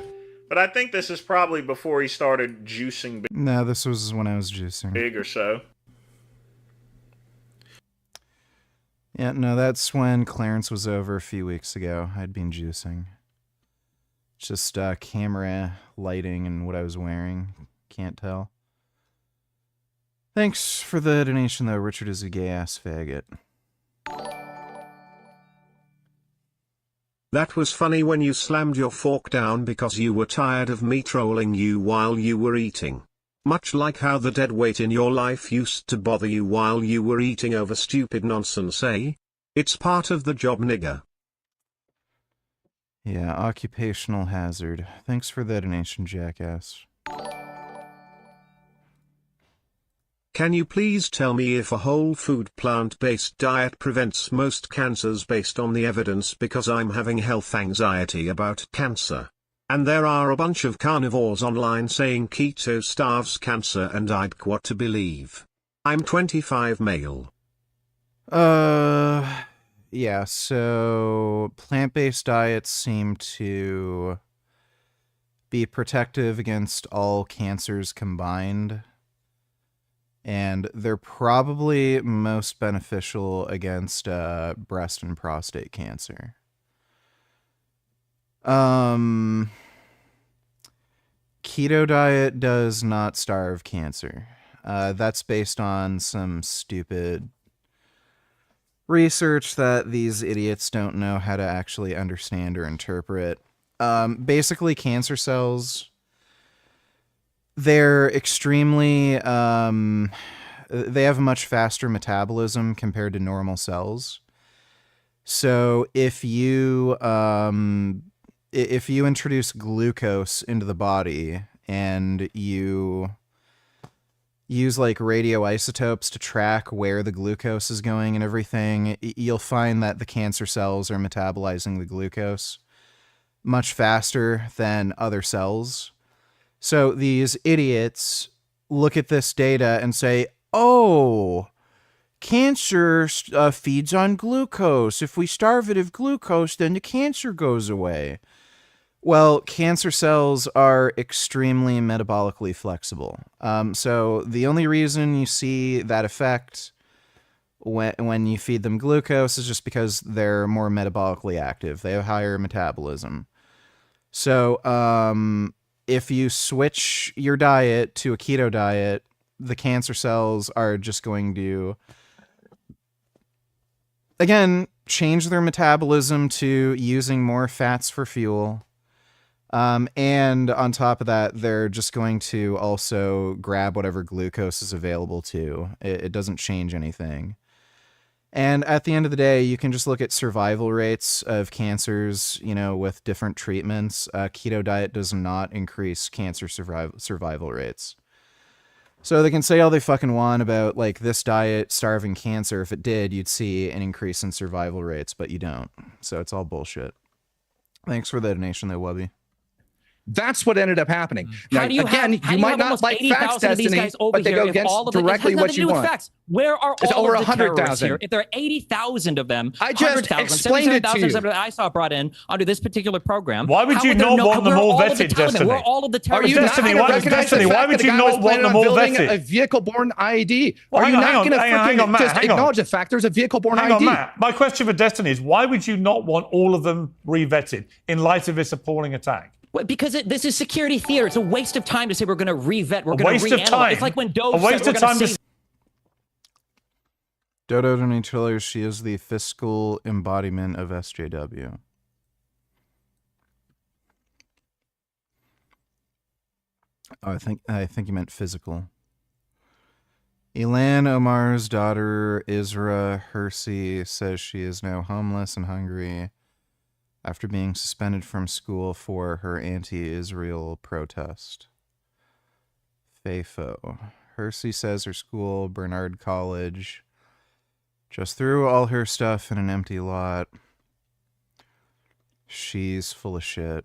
But I think this is probably before he started juicing No, this was when I was juicing. big or so. Yeah, no, that's when clearance was over a few weeks ago. I'd been juicing. Just camera lighting and what I was wearing. Can't tell. Thanks for the donation, though. Richard is a gay-ass faggot. That was funny when you slammed your fork down because you were tired of me trolling you while you were eating. Much like how the dead weight in your life used to bother you while you were eating over stupid nonsense, eh? It's part of the job, nigga. Yeah, occupational hazard. Thanks for the donation, jackass. Can you please tell me if a whole food plant-based diet prevents most cancers based on the evidence, because I'm having health anxiety about cancer. And there are a bunch of carnivores online saying keto starves cancer and I'd what to believe. I'm 25 male. Yeah, so plant-based diets seem to be protective against all cancers combined. And they're probably most beneficial against breast and prostate cancer. Keto diet does not starve cancer. That's based on some stupid research that these idiots don't know how to actually understand or interpret. Basically, cancer cells, they're extremely, they have a much faster metabolism compared to normal cells. So if you introduce glucose into the body and you use like radioisotopes to track where the glucose is going and everything, you'll find that the cancer cells are metabolizing the glucose much faster than other cells. So these idiots look at this data and say, oh, cancer feeds on glucose. If we starve it of glucose, then the cancer goes away. Well, cancer cells are extremely metabolically flexible. So the only reason you see that effect when you feed them glucose is just because they're more metabolically active. They have higher metabolism. So if you switch your diet to a keto diet, the cancer cells are just going to, again, change their metabolism to using more fats for fuel. And on top of that, they're just going to also grab whatever glucose is available to. It doesn't change anything. And at the end of the day, you can just look at survival rates of cancers, you know, with different treatments. Keto diet does not increase cancer survival rates. So they can say all they fucking want about, like, this diet starving cancer. If it did, you'd see an increase in survival rates, but you don't. So it's all bullshit. Thanks for the donation, though, Wubby. That's what ended up happening. Now, How do you again, have, you might not like facts, Destiny, but they go against directly what you want. Facts? Where are There's all over of the 100,000 terrorists here? If there are 80,000 of them, I just explained it to you. That I saw brought in under this particular program. Why would you not want them all vetted, Destiny? Where are all of the Are you terrorists? not going to recognize the fact that the guy was planning on building a vehicle-borne IED? Are you not going to just acknowledge the fact there's a vehicle-borne IED? Hang on, Matt. My question for Destiny is, why would you not want all of them re-vetted in light of this appalling attack? Well, because this is security theater. It's a waste of time to say we're going to re-vet. We're going to reanalyze. reanalyze. It's like when Dove said we're going to see. Dodo Donatello, she is the fiscal embodiment of SJW. Oh, I think you meant physical. Elan Omar's daughter, Isra Hersey, says she is now homeless and hungry after being suspended from school for her anti-Israel protest. FAFO. Hersey says her school, Bernard College, just threw all her stuff in an empty lot. She's full of shit.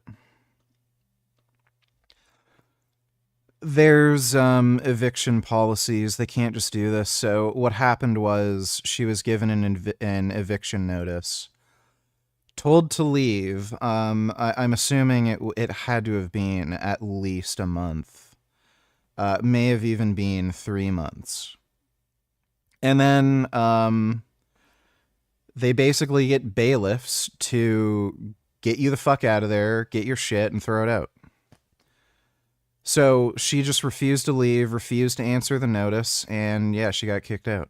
There's eviction policies. They can't just do this. So what happened was she was given an eviction notice, told to leave. I'm assuming it had to have been at least a month. May have even been 3 months. And then they basically get bailiffs to get you the fuck out of there, get your shit, and throw it out. So she just refused to leave, refused to answer the notice, and yeah, she got kicked out.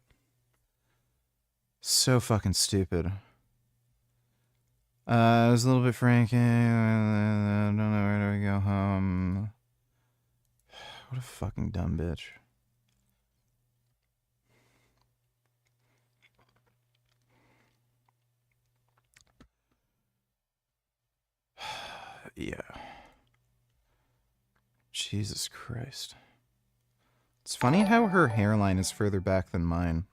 So fucking stupid. It was a little bit frantic. I don't know, where do we go home? What a fucking dumb bitch. Yeah. Jesus Christ. It's funny how her hairline is further back than mine.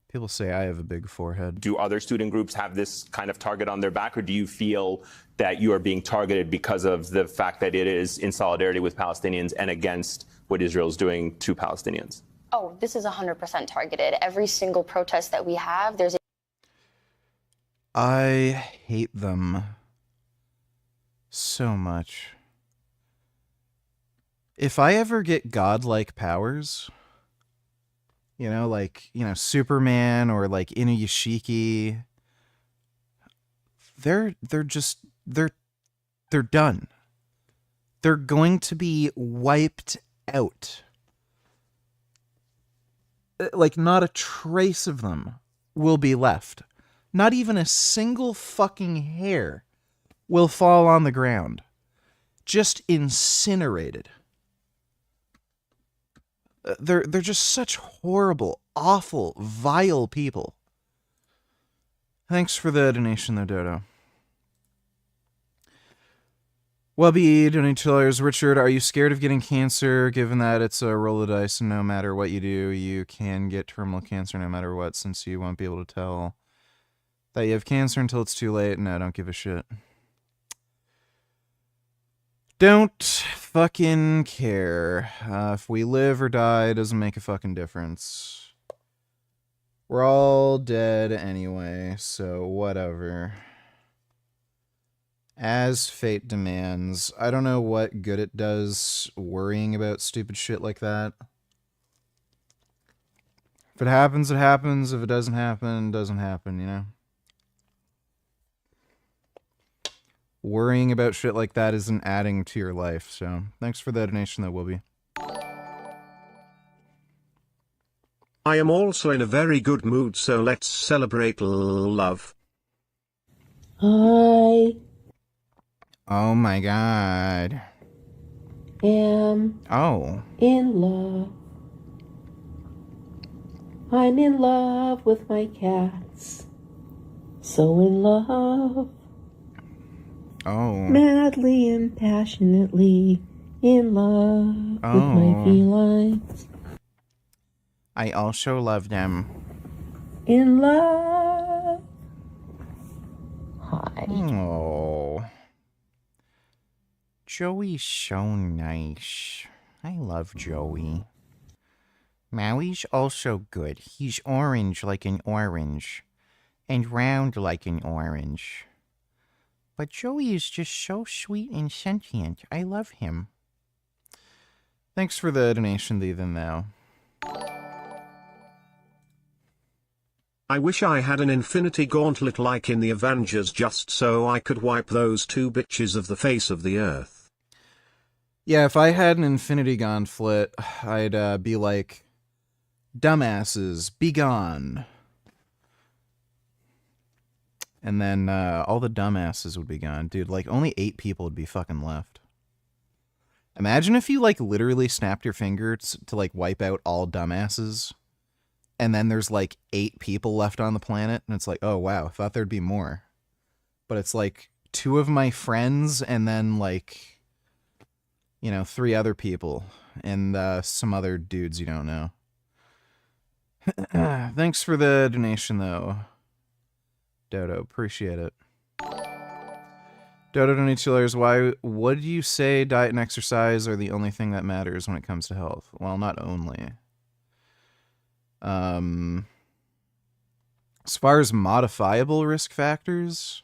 People say I have a big forehead. Do other student groups have this kind of target on their back, or do you feel that you are being targeted because of the fact that it is in solidarity with Palestinians and against what Israel is doing to Palestinians? Oh, this is 100% targeted. Every single protest that we have, there's a... I hate them so much. If I ever get godlike powers, you know, like, you know, Superman or like Inuyashiki, they're done. They're going to be wiped out. Like, not a trace of them will be left. Not even a single fucking hair will fall on the ground. Just incinerated. They're just such horrible, awful, vile people. Thanks for the donation, though, Dodo. Wubby, donating $2. Richard, are you scared of getting cancer, given that it's a roll of dice and no matter what you do, you can get terminal cancer no matter what, since you won't be able to tell that you have cancer until it's too late? No, don't give a shit. Don't fucking care. If we live or die, it doesn't make a fucking difference. We're all dead anyway, so whatever. As fate demands. I don't know what good it does worrying about stupid shit like that. If it happens, it happens. If it doesn't happen, it doesn't happen, you know? Worrying about shit like that isn't adding to your life, so thanks for the donation, though, Wubby. I am also in a very good mood, so let's celebrate love. I Oh my god. am Oh. in love. I'm in love with my cats. So in love. Oh. Madly and passionately in love with my felines. I also love them. In love. Hi. Oh. Joey's so nice. I love Joey. Maui's also good. He's orange like an orange. And round like an orange. But Joey is just so sweet and sentient. I love him. Thanks for the donation, even though. I wish I had an infinity gauntlet like in the Avengers just so I could wipe those two bitches of the face of the earth. Yeah, if I had an infinity gauntlet, I'd be like, dumbasses, be gone. And then all the dumbasses would be gone. Dude, like only 8 people would be fucking left. Imagine if you like literally snapped your fingers to like wipe out all dumbasses, and then there's like 8 people left on the planet, and it's like, oh wow, I thought there'd be more. But it's like 2 of my friends and then like, you know, 3 other people and some other dudes you don't know. Thanks for the donation though, Dodo. Appreciate it. Dodo donates $2. Why would you say diet and exercise are the only thing that matters when it comes to health? Well, not only. As far as modifiable risk factors,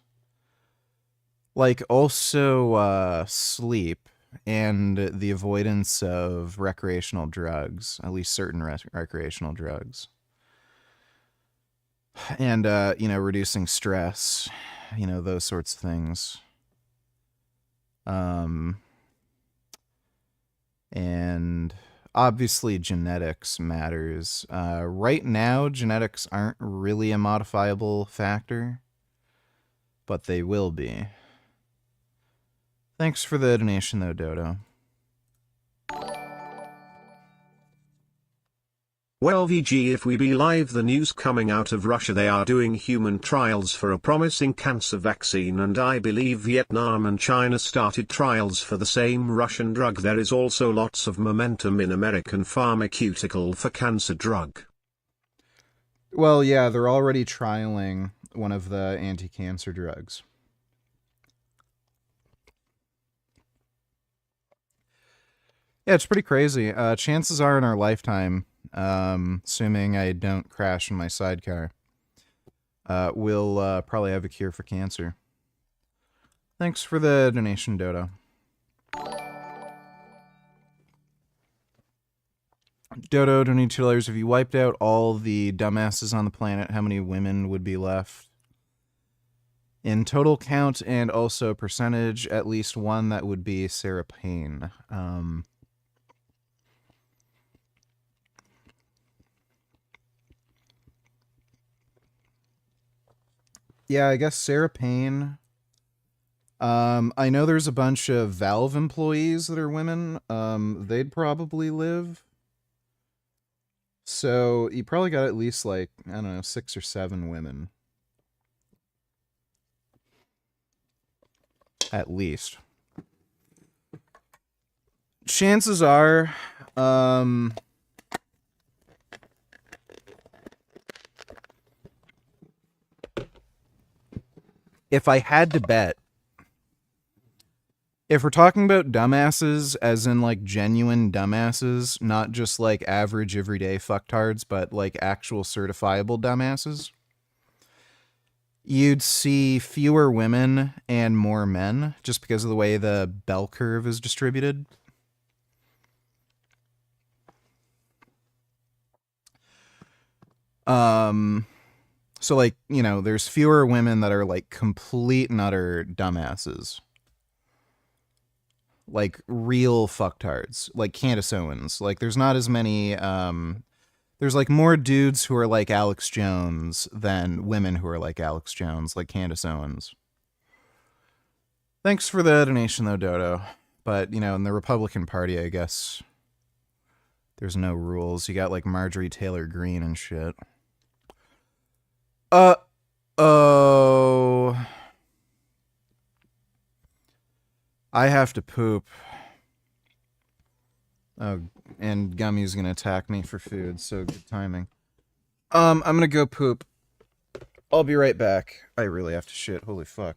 like also sleep and the avoidance of recreational drugs, at least certain recreational drugs. And, you know, reducing stress, you know, those sorts of things. And obviously genetics matters. Right now, genetics aren't really a modifiable factor, but they will be. Thanks for the donation though, Dodo. Well, VG, if we be live, the news coming out of Russia, they are doing human trials for a promising cancer vaccine, and I believe Vietnam and China started trials for the same Russian drug. There is also lots of momentum in American pharmaceutical for cancer drug. Well, yeah, they're already trialing one of the anti-cancer drugs. Yeah, it's pretty crazy. Chances are in our lifetime, assuming I don't crash in my sidecar, we'll probably have a cure for cancer. Thanks for the donation, Dodo. Dodo, donate $2. If you wiped out all the dumbasses on the planet, how many women would be left? In total count and also percentage, at least one, that would be Sarah Payne. Yeah, I guess Sarah Payne. I know there's a bunch of Valve employees that are women. They'd probably live. So you probably got at least like, I don't know, 6 or 7 women. At least. Chances are, if I had to bet, if we're talking about dumbasses, as in like genuine dumbasses, not just like average everyday fucktards, but like actual certifiable dumbasses, you'd see fewer women and more men just because of the way the bell curve is distributed. So like, you know, there's fewer women that are like complete and utter dumbasses. Like real fucktards, like Candace Owens. Like there's not as many, there's like more dudes who are like Alex Jones than women who are like Alex Jones, like Candace Owens. Thanks for the donation though, Dodo. But, you know, in the Republican Party, I guess there's no rules. You got like Marjorie Taylor Greene and shit. Oh. I have to poop. Oh, and Gummy's gonna attack me for food, so good timing. I'm gonna go poop. I'll be right back. I really have to shit. Holy fuck.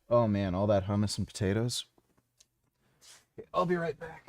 Oh man, all that hummus and potatoes. I'll be right back.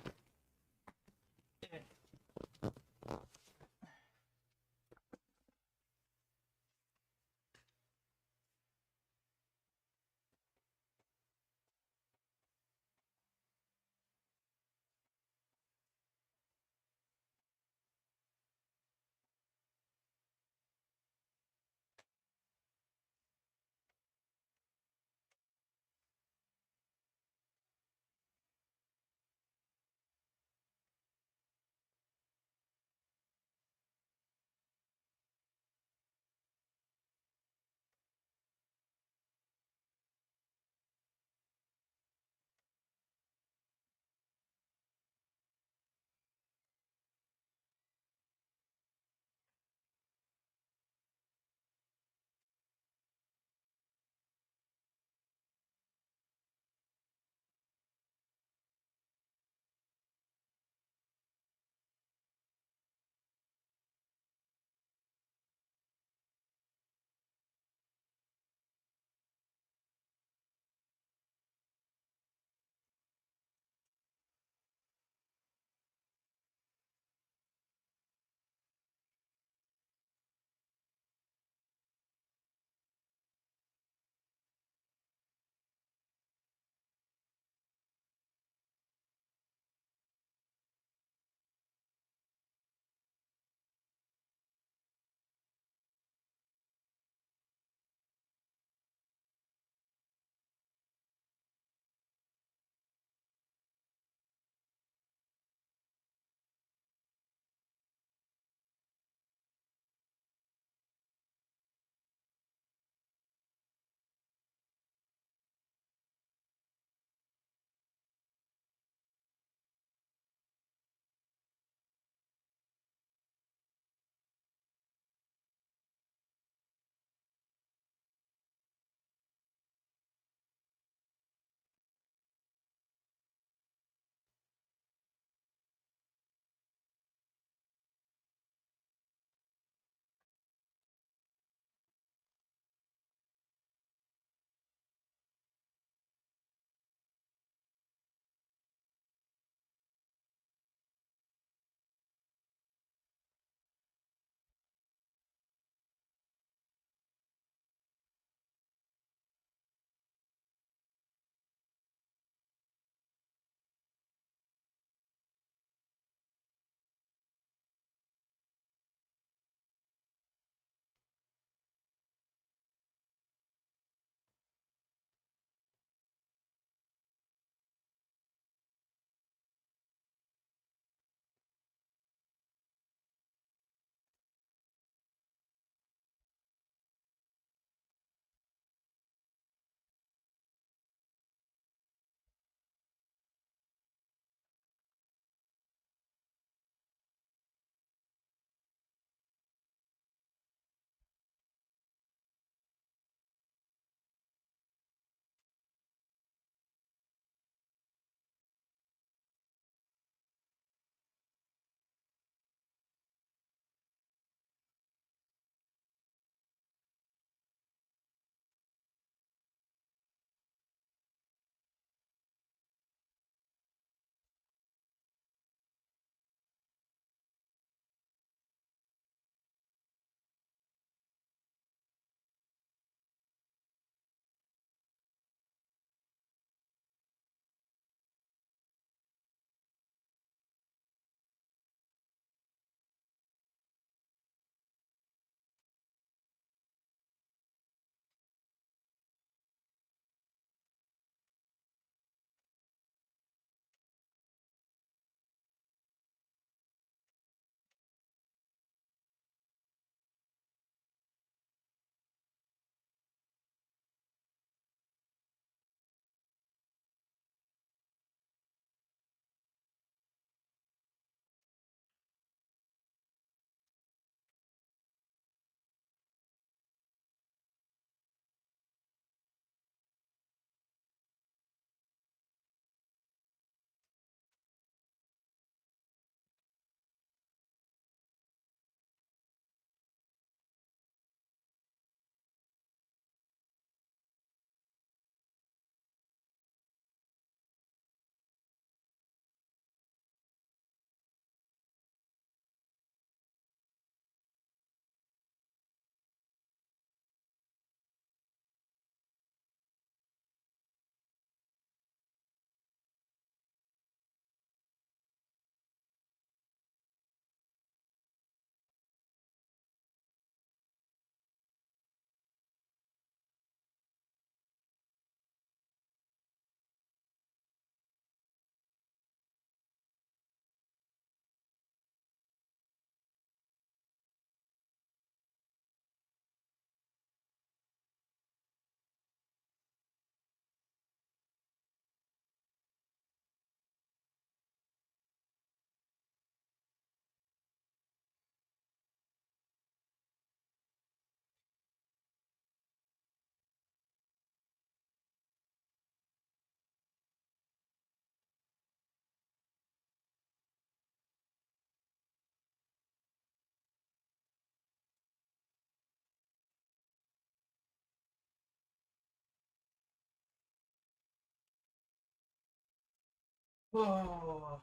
Oh.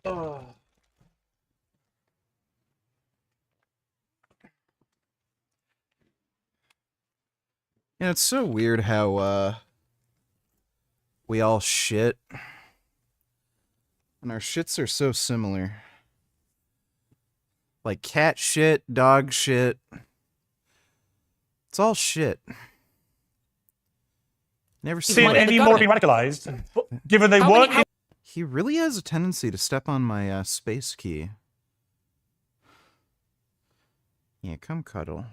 Oh. Yeah, it's so weird how we all shit. And our shits are so similar. Like cat shit, dog shit. It's all shit. Never seen any more being radicalized, given they weren't. He really has a tendency to step on my space key. Yeah, come cuddle.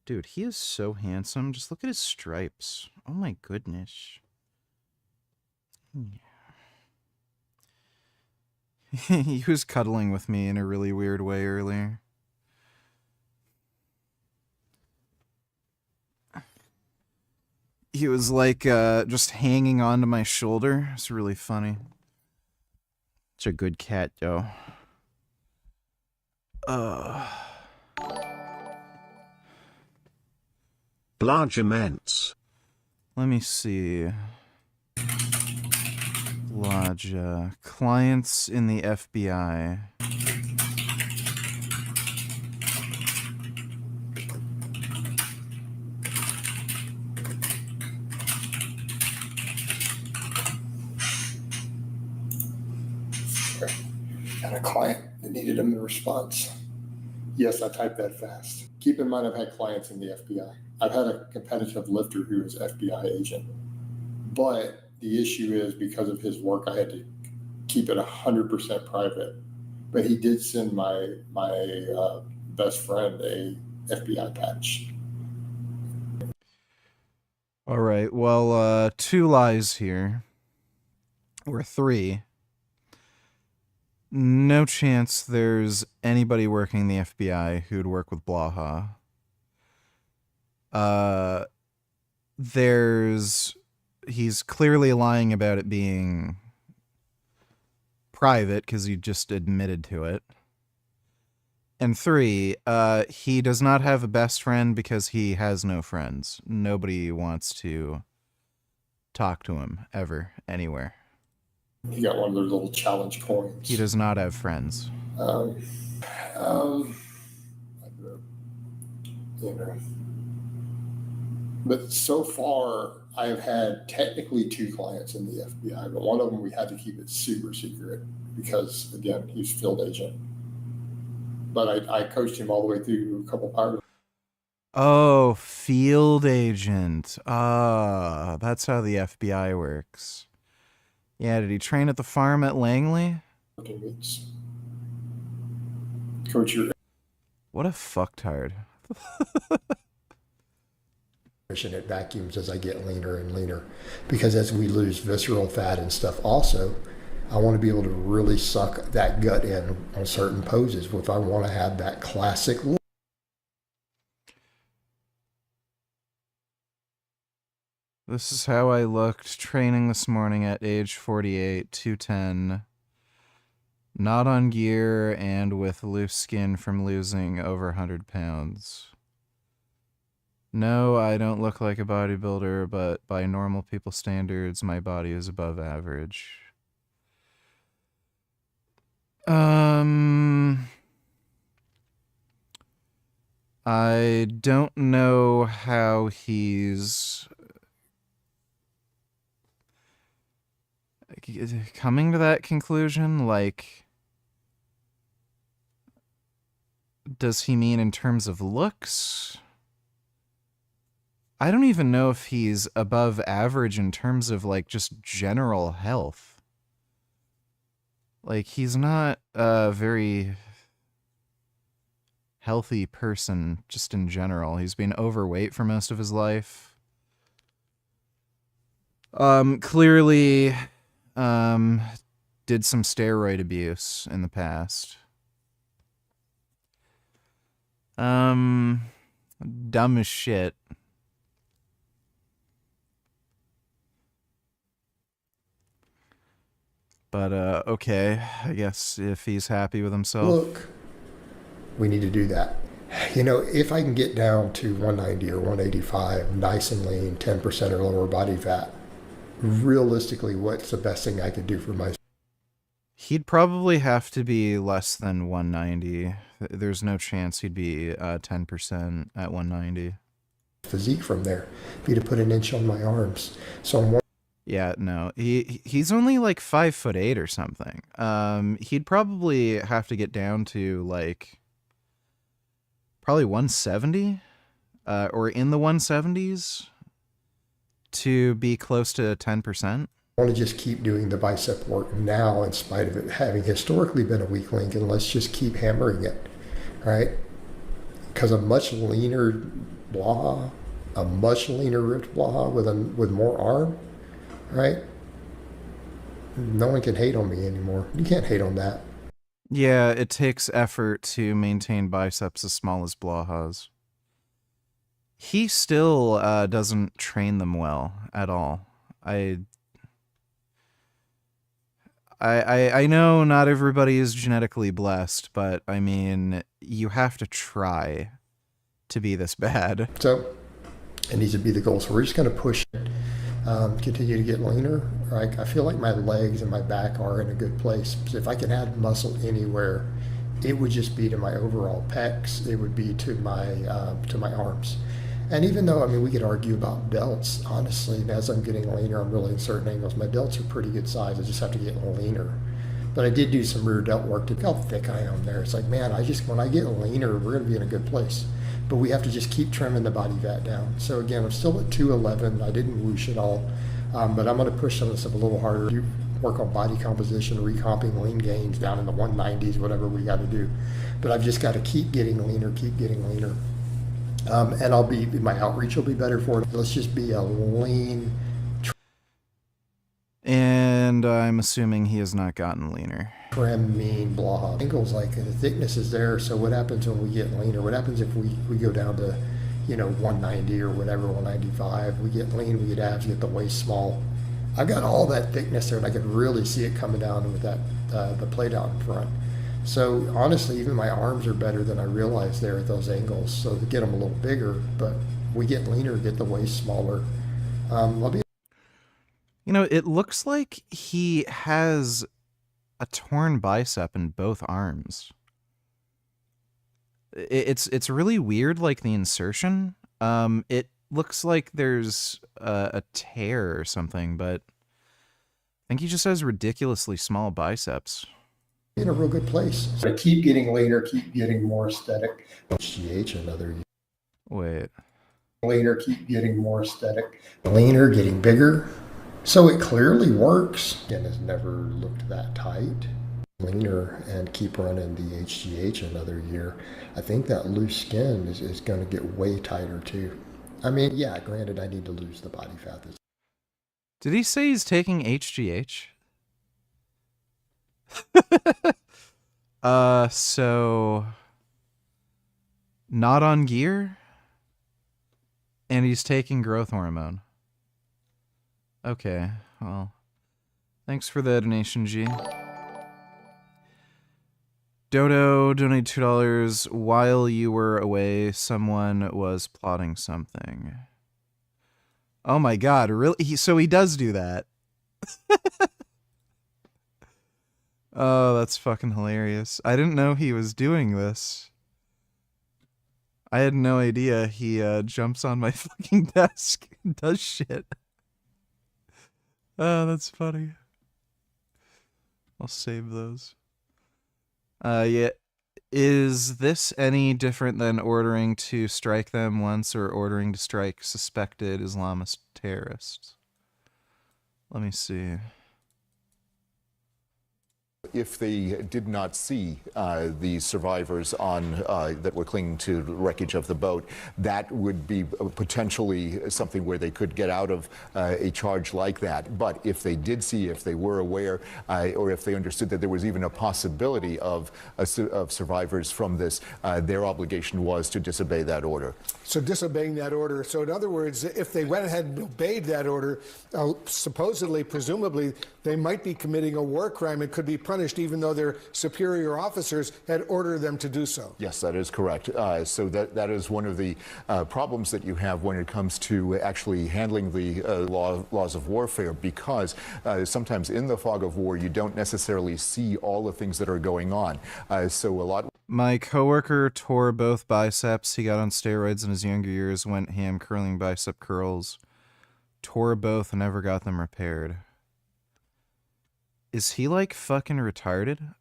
Dude, he is so handsome. Just look at his stripes. Oh my goodness. He was cuddling with me in a really weird way earlier. He was like just hanging onto my shoulder. It's really funny. Such a good cat, though. Blaha. Let me see. Blaha. Clients in the FBI. Had a client that needed a response. Yes, I typed that fast. Keep in mind, I've had clients in the FBI. I've had a competitive lifter who is FBI agent. But the issue is because of his work, I had to keep it 100% private. But he did send my best friend a FBI patch. All right, well, 2 lies here. Or 3. No chance there's anybody working in the FBI who'd work with Blaha. He's clearly lying about it being private because he just admitted to it. And 3, he does not have a best friend because he has no friends. Nobody wants to talk to him ever, anywhere. He got one of those little challenge coins. He does not have friends. You know. But so far, I have had technically 2 clients in the FBI, but one of them we had to keep it super secret because, again, he's field agent. But I coached him all the way through a couple powers. Oh, field agent. That's how the FBI works. Yeah, did he train at the farm at Langley? Coach, your what a fucktard. It vacuums as I get leaner and leaner, because as we lose visceral fat and stuff also, I want to be able to really suck that gut in on certain poses if I want to have that classic look. This is how I looked training this morning at age 48, 210. Not on gear and with loose skin from losing over 100 pounds. No, I don't look like a bodybuilder, but by normal people standards, my body is above average. I don't know how he's coming to that conclusion. Like, does he mean in terms of looks? I don't even know if he's above average in terms of, like, just general health. Like, he's not a very healthy person, just in general. He's been overweight for most of his life. Clearly, did some steroid abuse in the past. Dumb as shit. But, okay, I guess if he's happy with himself. Look, we need to do that. You know, if I can get down to 190 or 185, nice and lean, 10% or lower body fat, realistically, what's the best thing I could do for my He'd probably have to be less than 190. There's no chance he'd be 10% at 190. physique from there? Be to put an inch on my arms. So I'm Yeah, no. He's only like 5'8" or something. He'd probably have to get down to like probably 170, or in the 170s to be close to 10%. I want to just keep doing the bicep work now in spite of it having historically been a weak link, and let's just keep hammering it, right? Because a much leaner Blaha, a much leaner ripped Blaha with more arm, right? No one can hate on me anymore. You can't hate on that. Yeah, it takes effort to maintain biceps as small as Blaha's. He still doesn't train them well at all. I know not everybody is genetically blessed, but I mean, you have to try to be this bad. So it needs to be the goal. So we're just going to push it, continue to get leaner. Right? I feel like my legs and my back are in a good place. If I can add muscle anywhere, it would just be to my overall pecs. It would be to my arms. And even though, I mean, we could argue about delts, honestly, and as I'm getting leaner, I'm really in certain angles. My delts are pretty good size. I just have to get leaner. But I did do some rear delt work to look how thick I am there. It's like, man, when I get leaner, we're going to be in a good place. But we have to just keep trimming the body fat down. So again, I'm still at 211. I didn't whoosh at all. But I'm going to push some of this stuff a little harder. You work on body composition, recomping lean gains down in the 190s, whatever we got to do. But I've just got to keep getting leaner, keep getting leaner. And my outreach will be better for it. Let's just be a lean. And I'm assuming he has not gotten leaner. Trim, mean, Blaha. Ankles, like the thickness is there. So what happens when we get leaner? What happens if we go down to, 190 or whatever, 195? We get lean, we get abs, we get the waist small. I've got all that thickness there, and I could really see it coming down with that the plate out in front. So honestly, even my arms are better than I realized there at those angles. So to get them a little bigger, but we get leaner, get the waist smaller. It looks like he has a torn bicep in both arms. It's really weird, like the insertion. It looks like there's a tear or something, but I think he just has ridiculously small biceps. In a real good place. So keep getting leaner, keep getting more aesthetic. HGH another year. Wait. Leaner, keep getting more aesthetic. Leaner, getting bigger. So it clearly works. Again, has never looked that tight. Leaner and keep running the HGH another year. I think that loose skin is going to get way tighter too. I mean, yeah, granted, I need to lose the body fat. Did he say he's taking HGH? So not on gear, and he's taking growth hormone. Okay, well, thanks for the donation, G. Dodo donated $2. While you were away, someone was plotting something. Oh my god, really? So he does do that. Oh, that's fucking hilarious. I didn't know he was doing this. I had no idea he jumps on my fucking desk and does shit. Oh, that's funny. I'll save those. Yeah. Is this any different than ordering to strike them once or ordering to strike suspected Islamist terrorists? Let me see. If they did not see the survivors that were clinging to the wreckage of the boat, that would be potentially something where they could get out of a charge like that. But if they did see, if they were aware, or if they understood that there was even a possibility of survivors from this, their obligation was to disobey that order. So disobeying that order. So in other words, if they went ahead and obeyed that order, supposedly, presumably, they might be committing a war crime. It could be punished, even though their superior officers had ordered them to do so. Yes, that is correct. So that is one of the problems that you have when it comes to actually handling the laws of warfare, because sometimes in the fog of war, you don't necessarily see all the things that are going on. So a lot. My coworker tore both biceps. He got on steroids in his younger years, went ham curling bicep curls, tore both and never got them repaired. Is he like fucking retarded?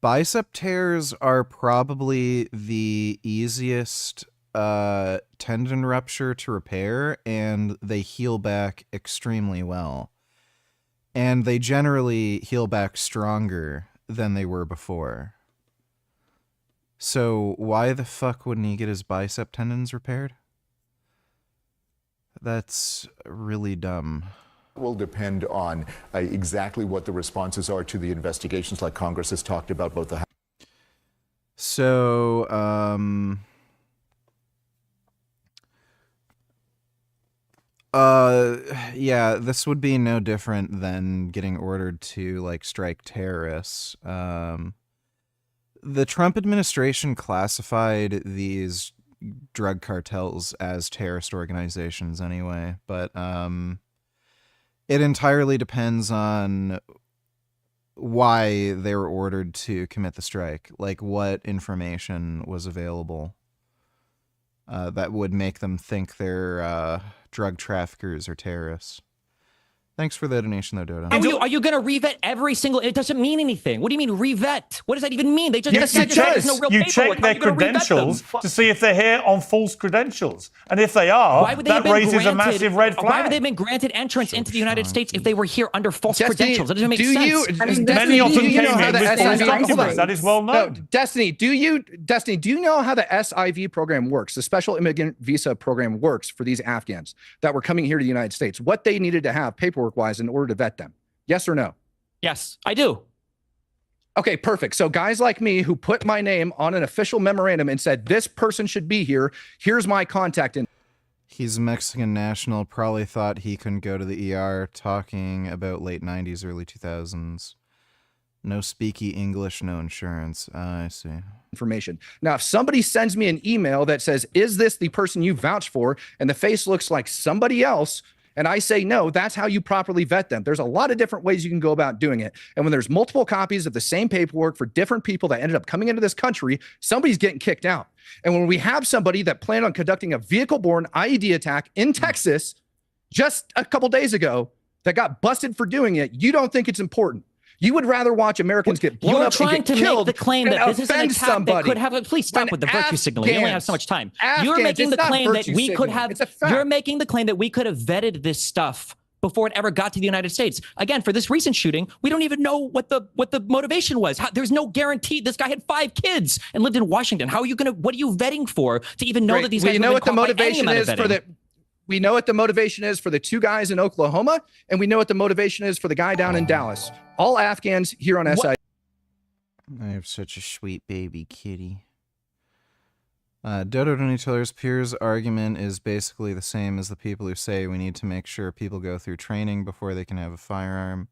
Bicep tears are probably the easiest tendon rupture to repair, and they heal back extremely well. And they generally heal back stronger than they were before. So why the fuck wouldn't he get his bicep tendons repaired? That's really dumb. Will depend on exactly what the responses are to the investigations, like Congress has talked about, both the. So, yeah, this would be no different than getting ordered to like strike terrorists. The Trump administration classified these drug cartels as terrorist organizations anyway, but it entirely depends on why they were ordered to commit the strike, like what information was available that would make them think they're drug traffickers or terrorists. Thanks for the donation, though, Dodo. Are you going to revet every single? It doesn't mean anything. What do you mean revet? What does that even mean? They just Yes, you check. You check their credentials to see if they're here on false credentials, and if they are, that raises a massive red flag. Why would they have been granted entrance into the United States if they were here under false credentials? That doesn't make sense. Many of them came in with false documents. That is well known. No, Destiny, do you know how the SIV program works? The Special Immigrant Visa program works for these Afghans that were coming here to the United States. What they needed to have paperwork wise in order to vet them. Yes or no? Yes, I do. Okay, perfect. So guys like me who put my name on an official memorandum and said, this person should be here. Here's my contact. He's a Mexican national, probably thought he couldn't go to the ER, talking about late 90s, early 2000s. No speaky English, no insurance. I see. Information. Now, if somebody sends me an email that says, is this the person you vouch for? And the face looks like somebody else, and I say no, that's how you properly vet them. There's a lot of different ways you can go about doing it. And when there's multiple copies of the same paperwork for different people that ended up coming into this country, somebody's getting kicked out. And when we have somebody that planned on conducting a vehicle-borne IED attack in Texas just a couple days ago that got busted for doing it, you don't think it's important. You would rather watch Americans get blown up and get killed. You're trying to make the claim that this is an attack somebody. that could have. Please stop with the virtue signaling. You only have so much time. You're making the claim that we could have. You're making the claim that we could have vetted this stuff before it ever got to the United States. Again, for this recent shooting, we don't even know what the motivation was. There's no guarantee. This guy had 5 kids and lived in Washington. How are you gonna? What are you vetting for to even know that these guys? We know what the motivation is for the. We know what the motivation is for the 2 guys in Oklahoma, and we know what the motivation is for the guy down in Dallas. All Afghans here on SI. I have such a sweet baby kitty. Dodo Donatello's Pierre's argument is basically the same as the people who say we need to make sure people go through training before they can have a firearm.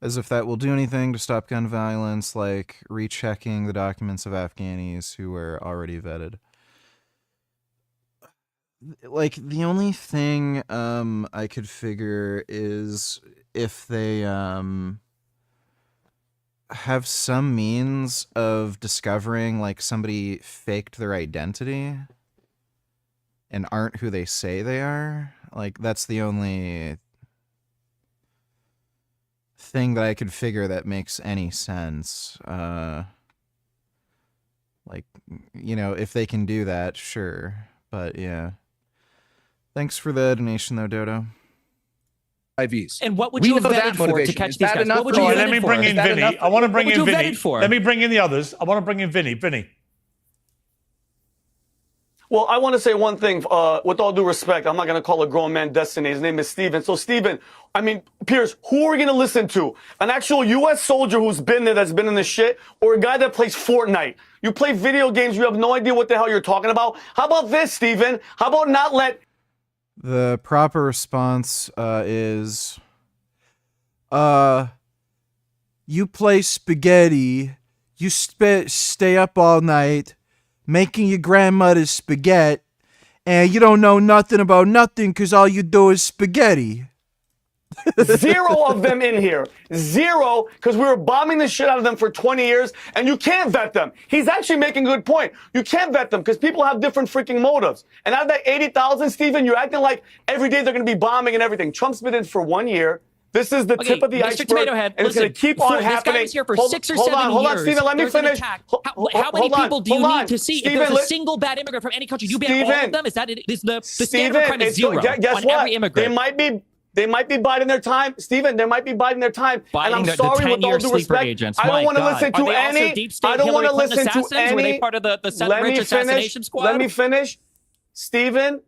As if that will do anything to stop gun violence, like rechecking the documents of Afghanis who were already vetted. Like, the only thing I could figure is if they have some means of discovering, like, somebody faked their identity and aren't who they say they are. Like, that's the only thing that I could figure that makes any sense. Like, you know, if they can do that, sure. But, yeah. Thanks for the donation, though, Dodo. IVs. And what would you have vetted for to catch these guys? What would you have vetted let me bring in Vinny. I want to bring in Vinny. Let me bring in the others. I want to bring in Vinny. Vinny. Well, I want to say one thing. With all due respect, I'm not going to call a grown man Destiny. His name is Steven. So, Steven, I mean, Pierce, who are we going to listen to? An actual U.S. soldier who's been there, that's been in the shit, or a guy that plays Fortnite? You play video games, you have no idea what the hell you're talking about. How about this, Steven? How about not let... The proper response is, you play spaghetti, you stay up all night making your grandmother's spaghetti, and you don't know nothing about nothing because all you do is spaghetti. Zero of them in here. Zero, because we were bombing the shit out of them for 20 years, and you can't vet them. He's actually making a good point. You can't vet them because people have different freaking motives. And out of that 80,000, Stephen, you're acting like every day they're going to be bombing and everything. Trump's been in for 1 year. This is the tip of the Mr. iceberg, Tomato Head, and it's going to keep on happening. This guy was here for hold 6 or on, 7 years. Hold on, Stephen, let me There's an finish. attack. How many people do you need to see? If there's a single bad immigrant from any country, you ban all of them? Is that it? Is the standard crime is zero guess on what? every immigrant? They might be biding their time, Stephen. They might be biding their time, and I'm sorry with all due respect. I don't want to listen to any. I don't want to listen to any. Were they part of the Senate assassination squad? Let me finish. Stephen,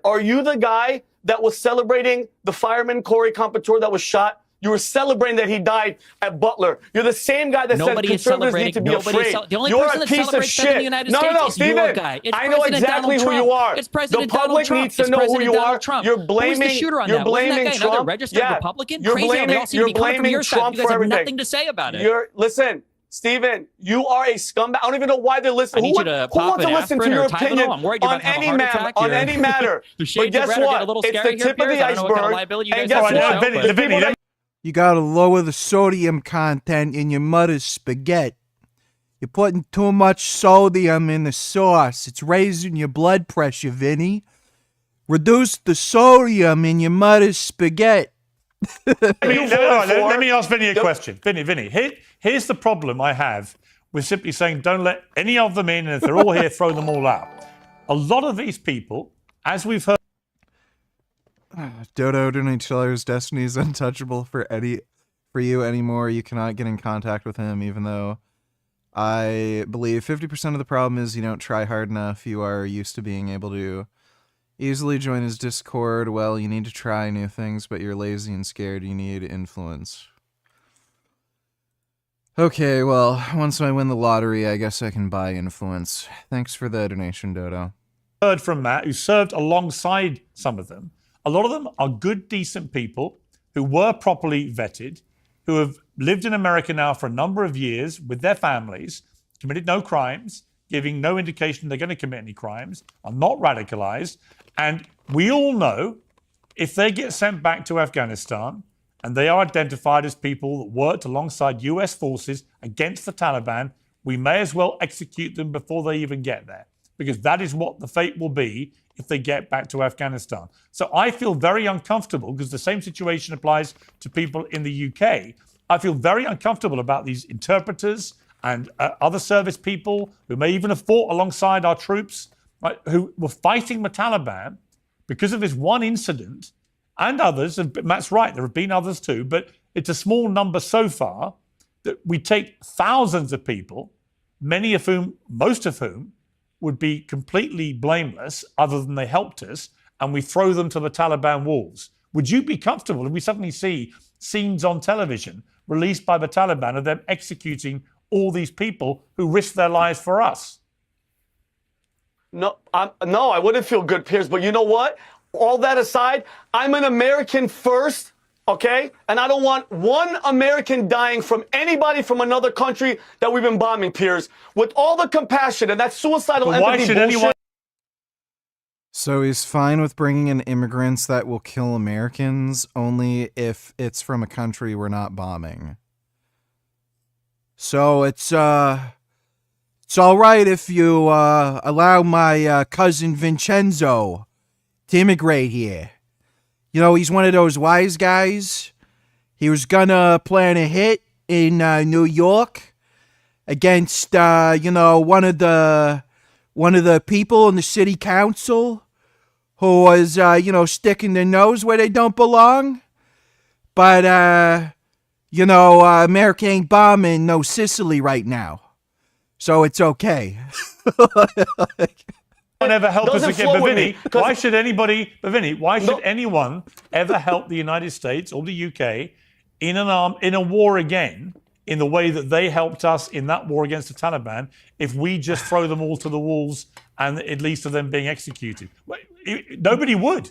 are you the guy that was celebrating the fireman Corey Compouture that was shot? You were celebrating that he died at Butler. You're the same guy that Nobody said conservatives need to be afraid. The only You're person a that piece of celebrates that in the shit. United No, States is Stephen. your guy. It's I know President exactly Donald who you Trump. are. It's President The public Donald Trump. needs to It's know who President you Donald are. Trump. You're Who's blaming. the shooter on You're that? Wasn't that blaming guy another Trump. registered Republican? You're Crazy how they blaming. all seem to You're be coming from blaming your side. Trump You guys for have everything. nothing to say about it. Listen. Stephen, you are a scumbag. I don't even know why they're listening. I need you to who pop wants to an listen to aspirin your or Tylenol. opinion I'm worried you're on about to have a any heart matter? attack. On any matter. The But shades of guess red are getting a what? little It's scary the here, tip of Piers. the I don't know what kind of iceberg. liability you And guys guess have what? to show, but- You gotta lower the sodium content in your mother's spaghetti. You're putting too much sodium in the sauce. It's raising your blood pressure, Vinny. Reduce the sodium in your mother's spaghetti. Let me ask Vinny a question. Vinny, here's the problem I have with simply saying don't let any of them in, and if they're all here, throw them all out. A lot of these people, as we've heard... Dodo Donatello's destiny is untouchable for you anymore. You cannot get in contact with him, even though I believe 50% of the problem is you don't try hard enough. You are used to being able to easily join his Discord. Well, you need to try new things, but you're lazy and scared. You need influence. Okay, well, once I win the lottery, I guess I can buy influence. Thanks for the donation, Dodo. Heard from Matt, who served alongside some of them. A lot of them are good, decent people who were properly vetted, who have lived in America now for a number of years with their families, committed no crimes, giving no indication they're going to commit any crimes, are not radicalized. And we all know if they get sent back to Afghanistan and they are identified as people that worked alongside US forces against the Taliban, we may as well execute them before they even get there, because that is what the fate will be if they get back to Afghanistan. So I feel very uncomfortable, because the same situation applies to people in the UK. I feel very uncomfortable about these interpreters and other service people who may even have fought alongside our troops, right, who were fighting the Taliban because of this one incident, and others. And Matt's right, there have been others too, but it's a small number so far that we take thousands of people, many of whom, most of whom, would be completely blameless other than they helped us, and we throw them to the Taliban wolves. Would you be comfortable if we suddenly see scenes on television released by the Taliban of them executing all these people who risked their lives for us? No, I wouldn't feel good, Piers. But you know what? All that aside, I'm an American first, okay? And I don't want one American dying from anybody from another country that we've been bombing, Piers. With all the compassion and that suicidal But why empathy should bullshit. anyone... So he's fine with bringing in immigrants that will kill Americans only if it's from a country we're not bombing. So it's all right if you allow my cousin Vincenzo to immigrate here. You know, he's one of those wise guys. He was gonna plan a hit in New York against one of the people in the city council who was sticking their nose where they don't belong. But America ain't bombing no Sicily right now, so it's okay. Ever help us Doesn't again, flow but with Vinny, me, 'cause- why should anybody, but Vinny, why should anyone ever help the United States or the UK in a war again in the way that they helped us in that war against the Taliban if we just throw them all to the wolves and it leads to them being executed? Nobody would.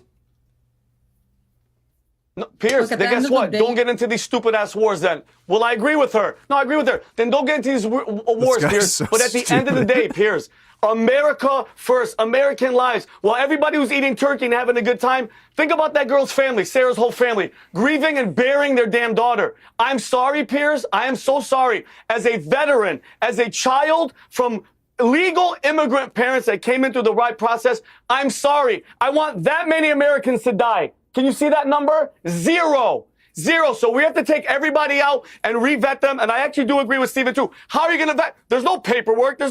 No, Piers, then guess what? Don't get into these stupid ass wars then. Well, I agree with her. No, I agree with her. Then don't get into these wars, guy's Piers. so But at the end of the day, Piers, America first, American lives. While everybody was eating turkey and having a good time, think about that girl's family, Sarah's whole family, grieving and burying their damn daughter. I'm sorry, Piers. I am so sorry. As a veteran, as a child from legal immigrant parents that came in through the right process, I'm sorry. I want that many Americans to die. Can you see that number? Zero. So we have to take everybody out and re-vet them. And I actually do agree with Stephen too. How are you going to vet? There's no paperwork.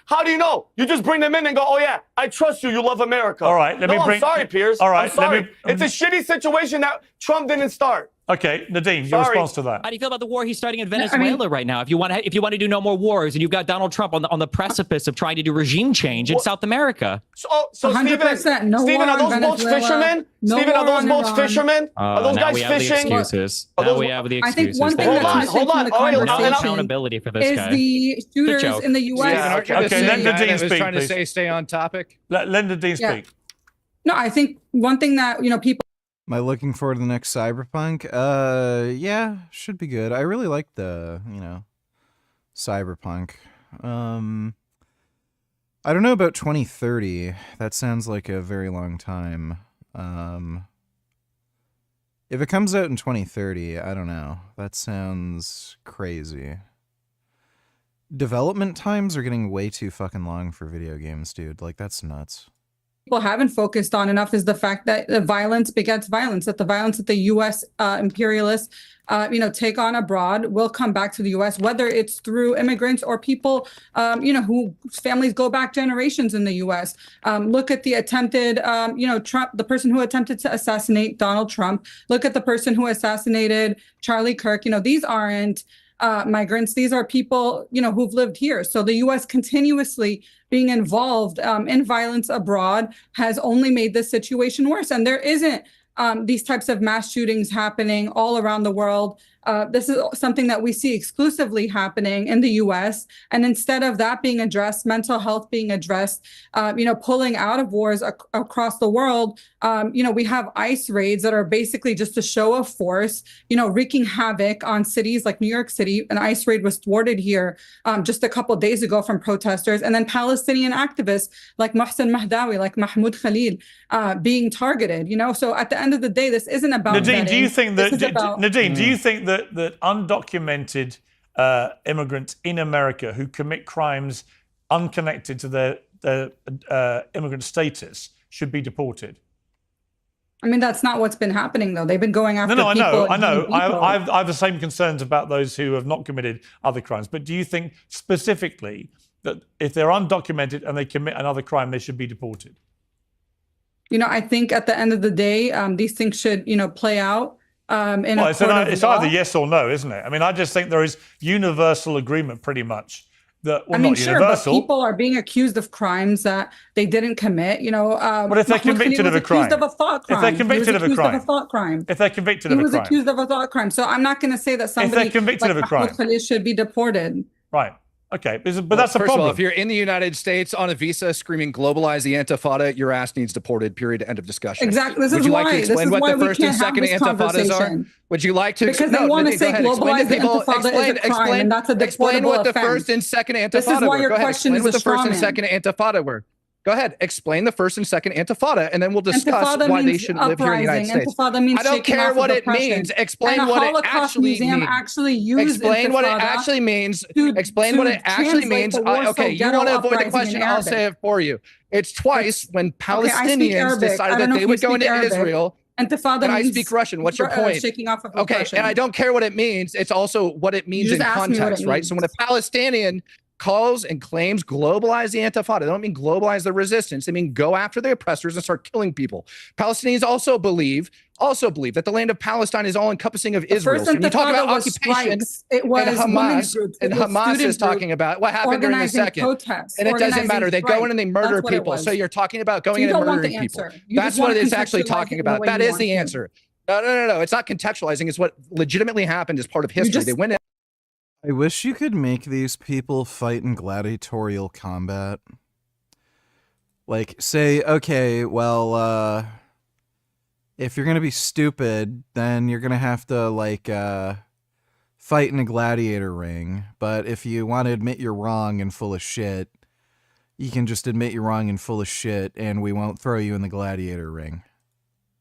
How do you know? You just bring them in and go, oh yeah, I trust you. You love America. All right. I'm sorry, Piers. All right. I'm sorry. It's a shitty situation that Trump didn't start. Okay, Nadeem, your response to that. How do you feel about the war he's starting in Venezuela right now? If you want to do no more wars, and you've got Donald Trump on the precipice of trying to do regime change in South America. So 100%. Stephen, are those boats fishermen? Stephen, are those boats fishermen? Are those guys fishing? Now we have the excuses. I think one thing that's missing from the conversation accountability for this is guy. the shooters in the U.S. Okay, let Nadeem speak, trying to please. stay on topic. Let Nadeem speak. No, I think one thing that people. Am I looking forward to the next Cyberpunk? Yeah, should be good. I really like the, Cyberpunk. I don't know about 2030. That sounds like a very long time. If it comes out in 2030, I don't know. That sounds crazy. Development times are getting way too fucking long for video games, dude. Like, that's nuts. People haven't focused on enough is the fact that the violence begets violence, that the violence that the U.S. Imperialists, take on abroad will come back to the U.S., whether it's through immigrants or people, whose families go back generations in the U.S. Look at the attempted, Trump, the person who attempted to assassinate Donald Trump. Look at the person who assassinated Charlie Kirk. These aren't migrants. These are people, who've lived here. So the U.S. continuously being involved in violence abroad has only made this situation worse. And there isn't these types of mass shootings happening all around the world. This is something that we see exclusively happening in the U.S. And instead of that being addressed, mental health being addressed, pulling out of wars across the world, we have ICE raids that are basically just a show of force, wreaking havoc on cities like New York City. An ICE raid was thwarted here just a couple of days ago from protesters. And then Palestinian activists like Mohsen Mahdawi, like Mahmoud Khalil, being targeted. So at the end of the day, this isn't about Nadeem, do you think that Mm. undocumented immigrants in America who commit crimes unconnected to their immigrant status should be deported? I mean, that's not what's been happening, though. They've been going after I know. people. I have the same concerns about those who have not committed other crimes. But do you think specifically that if they're undocumented and they commit another crime, they should be deported? I think at the end of the day, these things should, play out. It's either yes or no, isn't it? I mean, I just think there is universal agreement pretty much that, well, not sure, universal. but people are being accused of crimes that they didn't commit. But if they're convicted of a crime, if they're convicted of a thought crime, if they're convicted of a crime, he was accused of a thought crime. So I'm not going to say that somebody if they're convicted of a crime should be deported. Right. Okay, but that's the problem. First of all, if you're in the United States on a visa screaming globalize the Intifada, your ass needs deported, period, end of discussion. Exactly. Would you like to explain what the first and second Intifadas are? Would you like to Because they want to say globalize the Intifada is a crime, and that's a deportable explain what the offense. first and second Intifada This is why your were. Go ahead, question explain is what a the first and strawman. second Intifada were. Go ahead, explain the first and second Intifada, and then we'll discuss Intifada why they means shouldn't live here in the United States. Intifada means I don't shaking care off what of it oppression. means. Explain And what the it Holocaust actually Museum means. actually used Explain what it Intifada actually means. to Explain what it actually translate means. the Warsaw Okay, you Ghetto want to avoid the Uprising question? in I'll Arabic. say it for you. It's twice when Okay, I speak Palestinians Arabic. I decided don't that know they if would you go speak into Arabic. Israel. Intifada And I means speak Russian. What's your point? shaking off of Okay, oppression. and I don't care what it means. It's also what it means You in just asked me what context, it right? So when a Palestinian calls and claims globalize the Intifada, they don't mean globalize the resistance. They mean go after the oppressors and start killing people. Palestinians also believe that the land of Palestine is all encompassing of Israel. First So when you talk Intifada about was occupation, strikes. It was and women's Hamas, groups. and It was Hamas student is talking groups about what happened during the organizing second. protests, And it doesn't organizing matter. They go in strikes. and they murder That's what it people. was. So you're talking about going You in and don't want murdering the people. answer. You That's just want what to it's actually contextualize talking it the about. way That you is the want to. answer. No. It's not contextualizing. It's what legitimately happened as part of history. They went in. I wish you could make these people fight in gladiatorial combat. Like, say, okay, well, if you're gonna be stupid, then you're gonna have to like fight in a gladiator ring. But if you want to admit you're wrong and full of shit, you can just admit you're wrong and full of shit, and we won't throw you in the gladiator ring.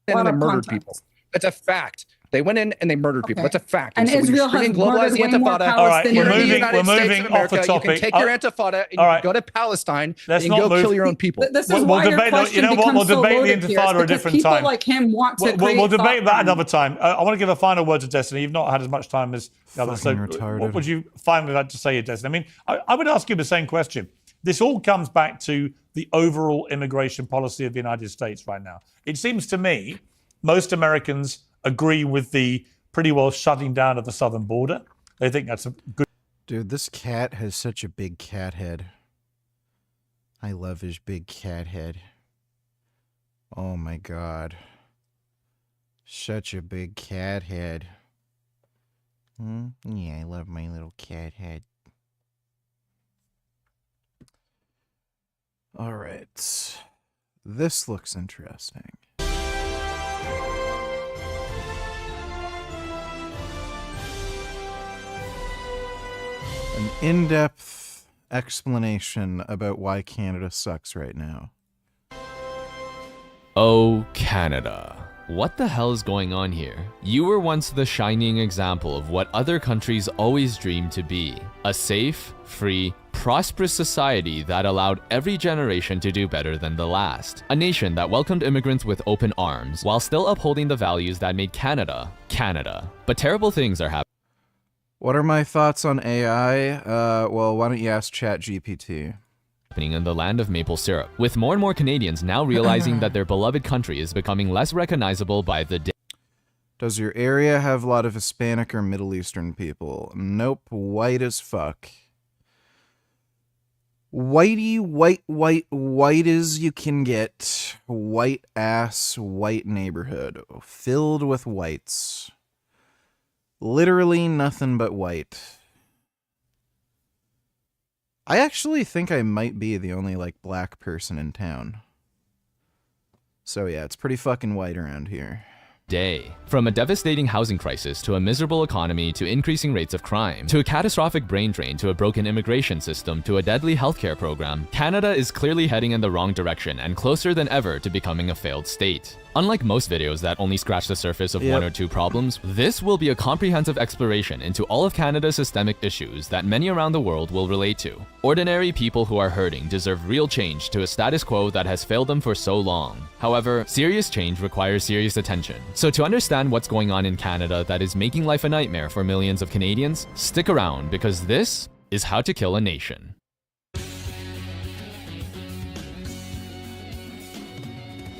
And they murdered people. That's a fact. They went in and they murdered people. That's a fact. And so when Israel you're screaming, has globalize murdered the way more Intifada, All right, you're in the we're United moving States of off the America. You topic. can take your Intifada and all you right. can go to Palestine Let's and not go move. kill your own people. This is why your question you know what? We'll becomes so debate the loaded here, Intifada a because different people time. like him want to create We'll debate thought that another time. I want to give a final word to Destiny. You've not had as much time as the others. So Fucking retarded. what would you finally like to say, Destiny? I mean, I would ask you the same question. This all comes back to the overall immigration policy of the United States right now. It seems to me most Americans agree with the pretty well shutting down of the southern border. They think that's a good... Dude, this cat has such a big cat head. I love his big cat head. Oh my god. Such a big cat head. Yeah, I love my little cat head. Alright. This looks interesting. An in-depth explanation about why Canada sucks right now. Oh, Canada. What the hell is going on here? You were once the shining example of what other countries always dreamed to be. A safe, free, prosperous society that allowed every generation to do better than the last. A nation that welcomed immigrants with open arms while still upholding the values that made Canada, Canada. But terrible things are happening. What are my thoughts on AI? Well, why don't you ask ChatGPT? In the land of maple syrup, with more and more Canadians now realizing that their beloved country is becoming less recognizable by the day. Does your area have a lot of Hispanic or Middle Eastern people? Nope, white as fuck. Whitey, white as you can get. White ass, white neighborhood. Filled with whites. Literally nothing but white. I actually think I might be the only, like, black person in town. So yeah, it's pretty fucking white around here. Day. From a devastating housing crisis to a miserable economy to increasing rates of crime to a catastrophic brain drain to a broken immigration system to a deadly healthcare program, Canada is clearly heading in the wrong direction and closer than ever to becoming a failed state. Unlike most videos that only scratch the surface of one or two problems, this will be a comprehensive exploration into all of Canada's systemic issues that many around the world will relate to. Ordinary people who are hurting deserve real change to a status quo that has failed them for so long. However, serious change requires serious attention. So to understand what's going on in Canada that is making life a nightmare for millions of Canadians, stick around because this is How to Kill a Nation.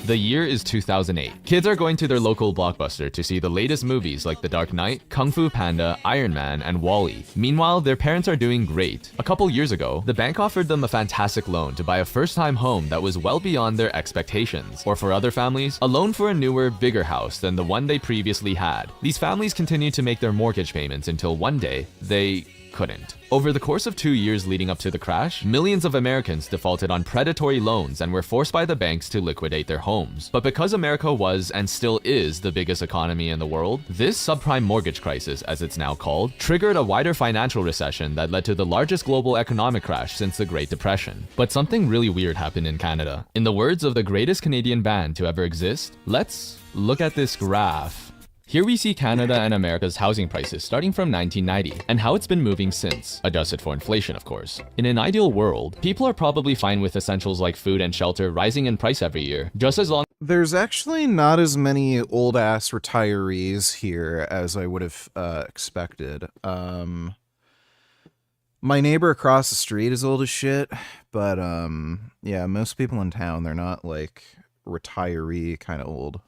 The year is 2008. Kids are going to their local Blockbuster to see the latest movies like The Dark Knight, Kung Fu Panda, Iron Man, and WALL-E. Meanwhile, their parents are doing great. A couple years ago, the bank offered them a fantastic loan to buy a first-time home that was well beyond their expectations. Or for other families, a loan for a newer, bigger house than the one they previously had. These families continued to make their mortgage payments until one day, they couldn't. Over the course of 2 years leading up to the crash, millions of Americans defaulted on predatory loans and were forced by the banks to liquidate their homes. But because America was and still is the biggest economy in the world, this subprime mortgage crisis, as it's now called, triggered a wider financial recession that led to the largest global economic crash since the Great Depression. But something really weird happened in Canada. In the words of the greatest Canadian band to ever exist, let's look at this graph. Here we see Canada and America's housing prices starting from 1990 and how it's been moving since, adjusted for inflation of course. In an ideal world, people are probably fine with essentials like food and shelter rising in price every year, just as long. There's actually not as many old-ass retirees here as I would have expected. My neighbor across the street is old as shit, but yeah, most people in town, they're not like retiree kind of old.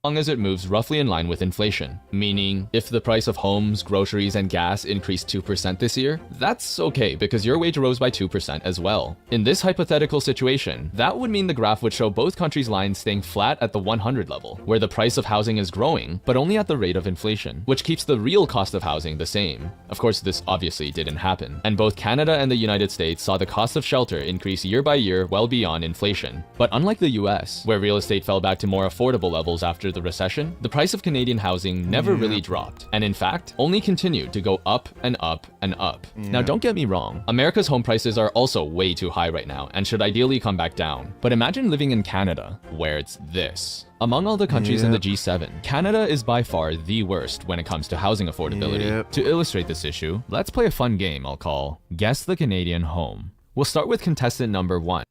long as it moves roughly in line with inflation. Meaning, if the price of homes, groceries, and gas increased 2% this year, that's okay because your wage rose by 2% as well. In this hypothetical situation, that would mean the graph would show both countries' lines staying flat at the 100 level, where the price of housing is growing, but only at the rate of inflation, which keeps the real cost of housing the same. Of course, this obviously didn't happen, and both Canada and the United States saw the cost of shelter increase year by year well beyond inflation. But unlike the US, where real estate fell back to more affordable levels after the recession, the price of Canadian housing never really dropped, and in fact, only continued to go up and up and up. Now don't get me wrong, America's home prices are also way too high right now and should ideally come back down. But imagine living in Canada, where it's this. Among all the countries in the G7, Canada is by far the worst when it comes to housing affordability. To illustrate this issue, let's play a fun game I'll call Guess the Canadian Home. We'll start with contestant number 1.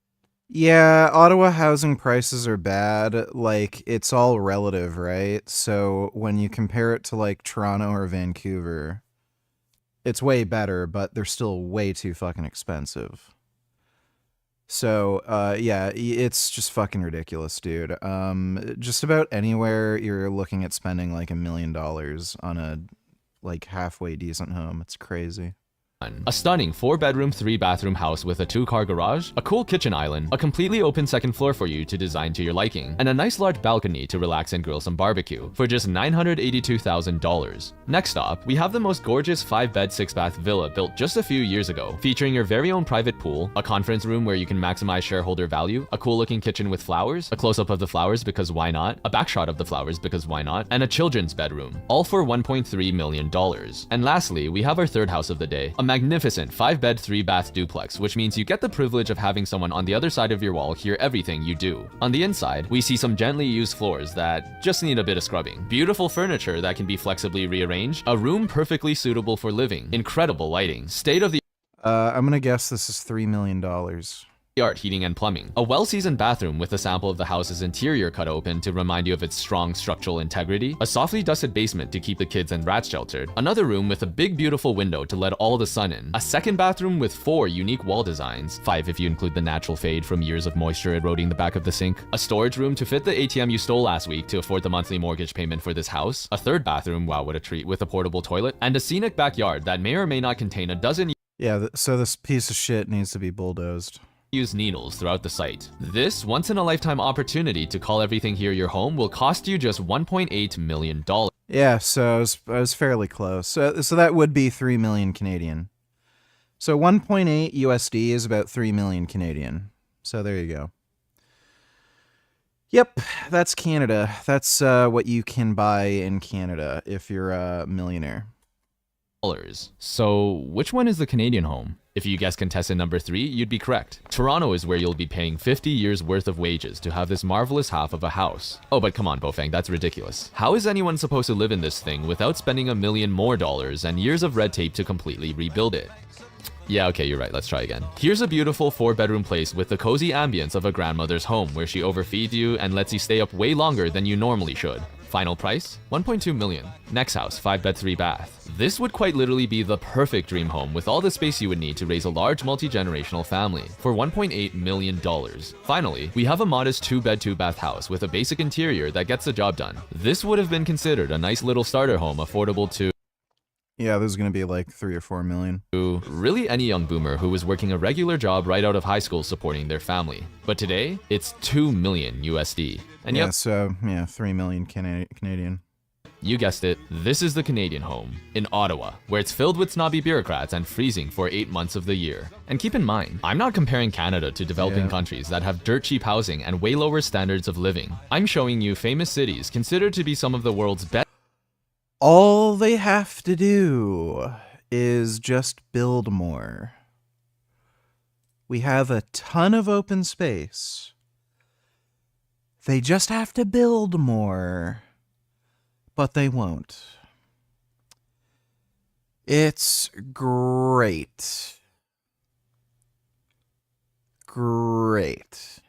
Yeah, Ottawa housing prices are bad. Like, it's all relative, right? So when you compare it to like Toronto or Vancouver, it's way better, but they're still way too fucking expensive. So, yeah, it's just fucking ridiculous, dude. Just about anywhere you're looking at spending like $1 million on a like halfway decent home. It's crazy. A stunning 4-bedroom, 3-bathroom house with a 2-car garage, a cool kitchen island, a completely open second floor for you to design to your liking, and a nice large balcony to relax and grill some barbecue for just $982,000. Next up, we have the most gorgeous 5-bed, 6-bath villa built just a few years ago, featuring your very own private pool, a conference room where you can maximize shareholder value, a cool-looking kitchen with flowers, a close-up of the flowers because why not, a backshot of the flowers because why not, and a children's bedroom, all for $1.3 million. And lastly, we have our third house of the day, a magnificent 5-bed, 3-bath duplex, which means you get the privilege of having someone on the other side of your wall hear everything you do. On the inside, we see some gently used floors that just need a bit of scrubbing, beautiful furniture that can be flexibly rearranged, a room perfectly suitable for living, incredible lighting, state-of-the I'm gonna guess this is $3 million. art heating and plumbing, a well-seasoned bathroom with a sample of the house's interior cut open to remind you of its strong structural integrity, a softly dusted basement to keep the kids and rats sheltered, another room with a big beautiful window to let all the sun in, a second bathroom with 4 unique wall designs, 5 if you include the natural fade from years of moisture eroding the back of the sink, a storage room to fit the ATM you stole last week to afford the monthly mortgage payment for this house, a third bathroom, wow what a treat, with a portable toilet, and a scenic backyard that may or may not contain a dozen Yeah, so this piece of shit needs to be bulldozed. Use needles throughout the site. This once-in-a-lifetime opportunity to call everything here your home will cost you just $1.8 million. Yeah, so I was fairly close. So that would be 3 million Canadian. So 1.8 USD is about 3 million Canadian. So there you go. Yep, that's Canada. That's what you can buy in Canada if you're a millionaire. So which one is the Canadian home? If you guess contestant number 3, you'd be correct. Toronto is where you'll be paying 50 years worth of wages to have this marvelous half of a house. Oh, but come on, Bofang, that's ridiculous. How is anyone supposed to live in this thing without spending $1 million more and years of red tape to completely rebuild it? Yeah, okay, you're right. Let's try again. Here's a beautiful 4-bedroom place with the cozy ambience of a grandmother's home where she overfeeds you and lets you stay up way longer than you normally should. Final price? $1.2 million. Next house, 5-bed, 3-bath. This would quite literally be the perfect dream home with all the space you would need to raise a large multi-generational family for $1.8 million. Finally, we have a modest 2-bed, 2-bath house with a basic interior that gets the job done. This would have been considered a nice little starter home affordable to Yeah, this is going to be like 3 or 4 million. Really any young boomer who was working a regular job right out of high school supporting their family. But today, it's 2 million USD. And yeah, so, yeah, 3 million Canadian. You guessed it, this is the Canadian home, in Ottawa, where it's filled with snobby bureaucrats and freezing for 8 months of the year. And keep in mind, I'm not comparing Canada to developing countries that have dirt cheap housing and way lower standards of living. I'm showing you famous cities considered to be some of the world's best. All they have to do is just build more. We have a ton of open space. They just have to build more. But they won't. It's great. Great.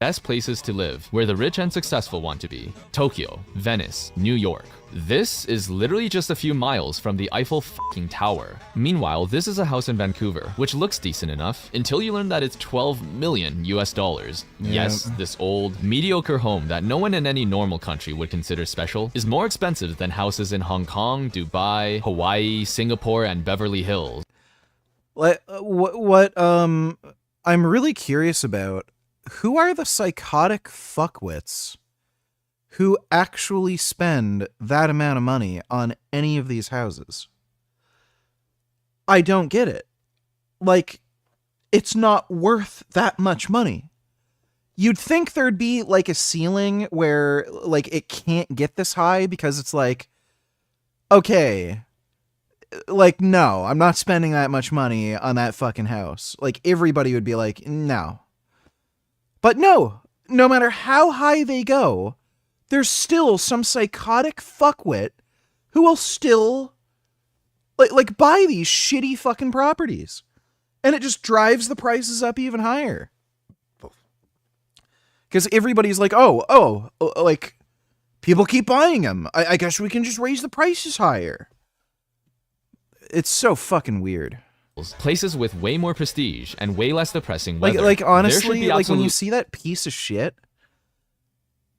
best places to live, where the rich and successful want to be. Tokyo, Venice, New York. This is literally just a few miles from the Eiffel fucking Tower. Meanwhile, this is a house in Vancouver, which looks decent enough, until you learn that it's 12 million US dollars. Yes, this old, mediocre home that no one in any normal country would consider special is more expensive than houses in Hong Kong, Dubai, Hawaii, Singapore, and Beverly Hills. What I'm really curious about, who are the psychotic fuckwits who actually spend that amount of money on any of these houses? I don't get it. Like, it's not worth that much money. You'd think there'd be like a ceiling where like it can't get this high because it's like, okay, like, no, I'm not spending that much money on that fucking house. Like, everybody would be like, no. But no, no matter how high they go, there's still some psychotic fuckwit who will still like buy these shitty fucking properties. And it just drives the prices up even higher. Because everybody's like, like, people keep buying them. I guess we can just raise the prices higher. It's so fucking weird. Places with way more prestige and way less depressing weather. Like honestly, like when you see that piece of shit,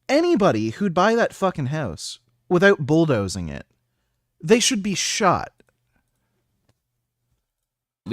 anybody who'd buy that fucking house without bulldozing it, they should be shot.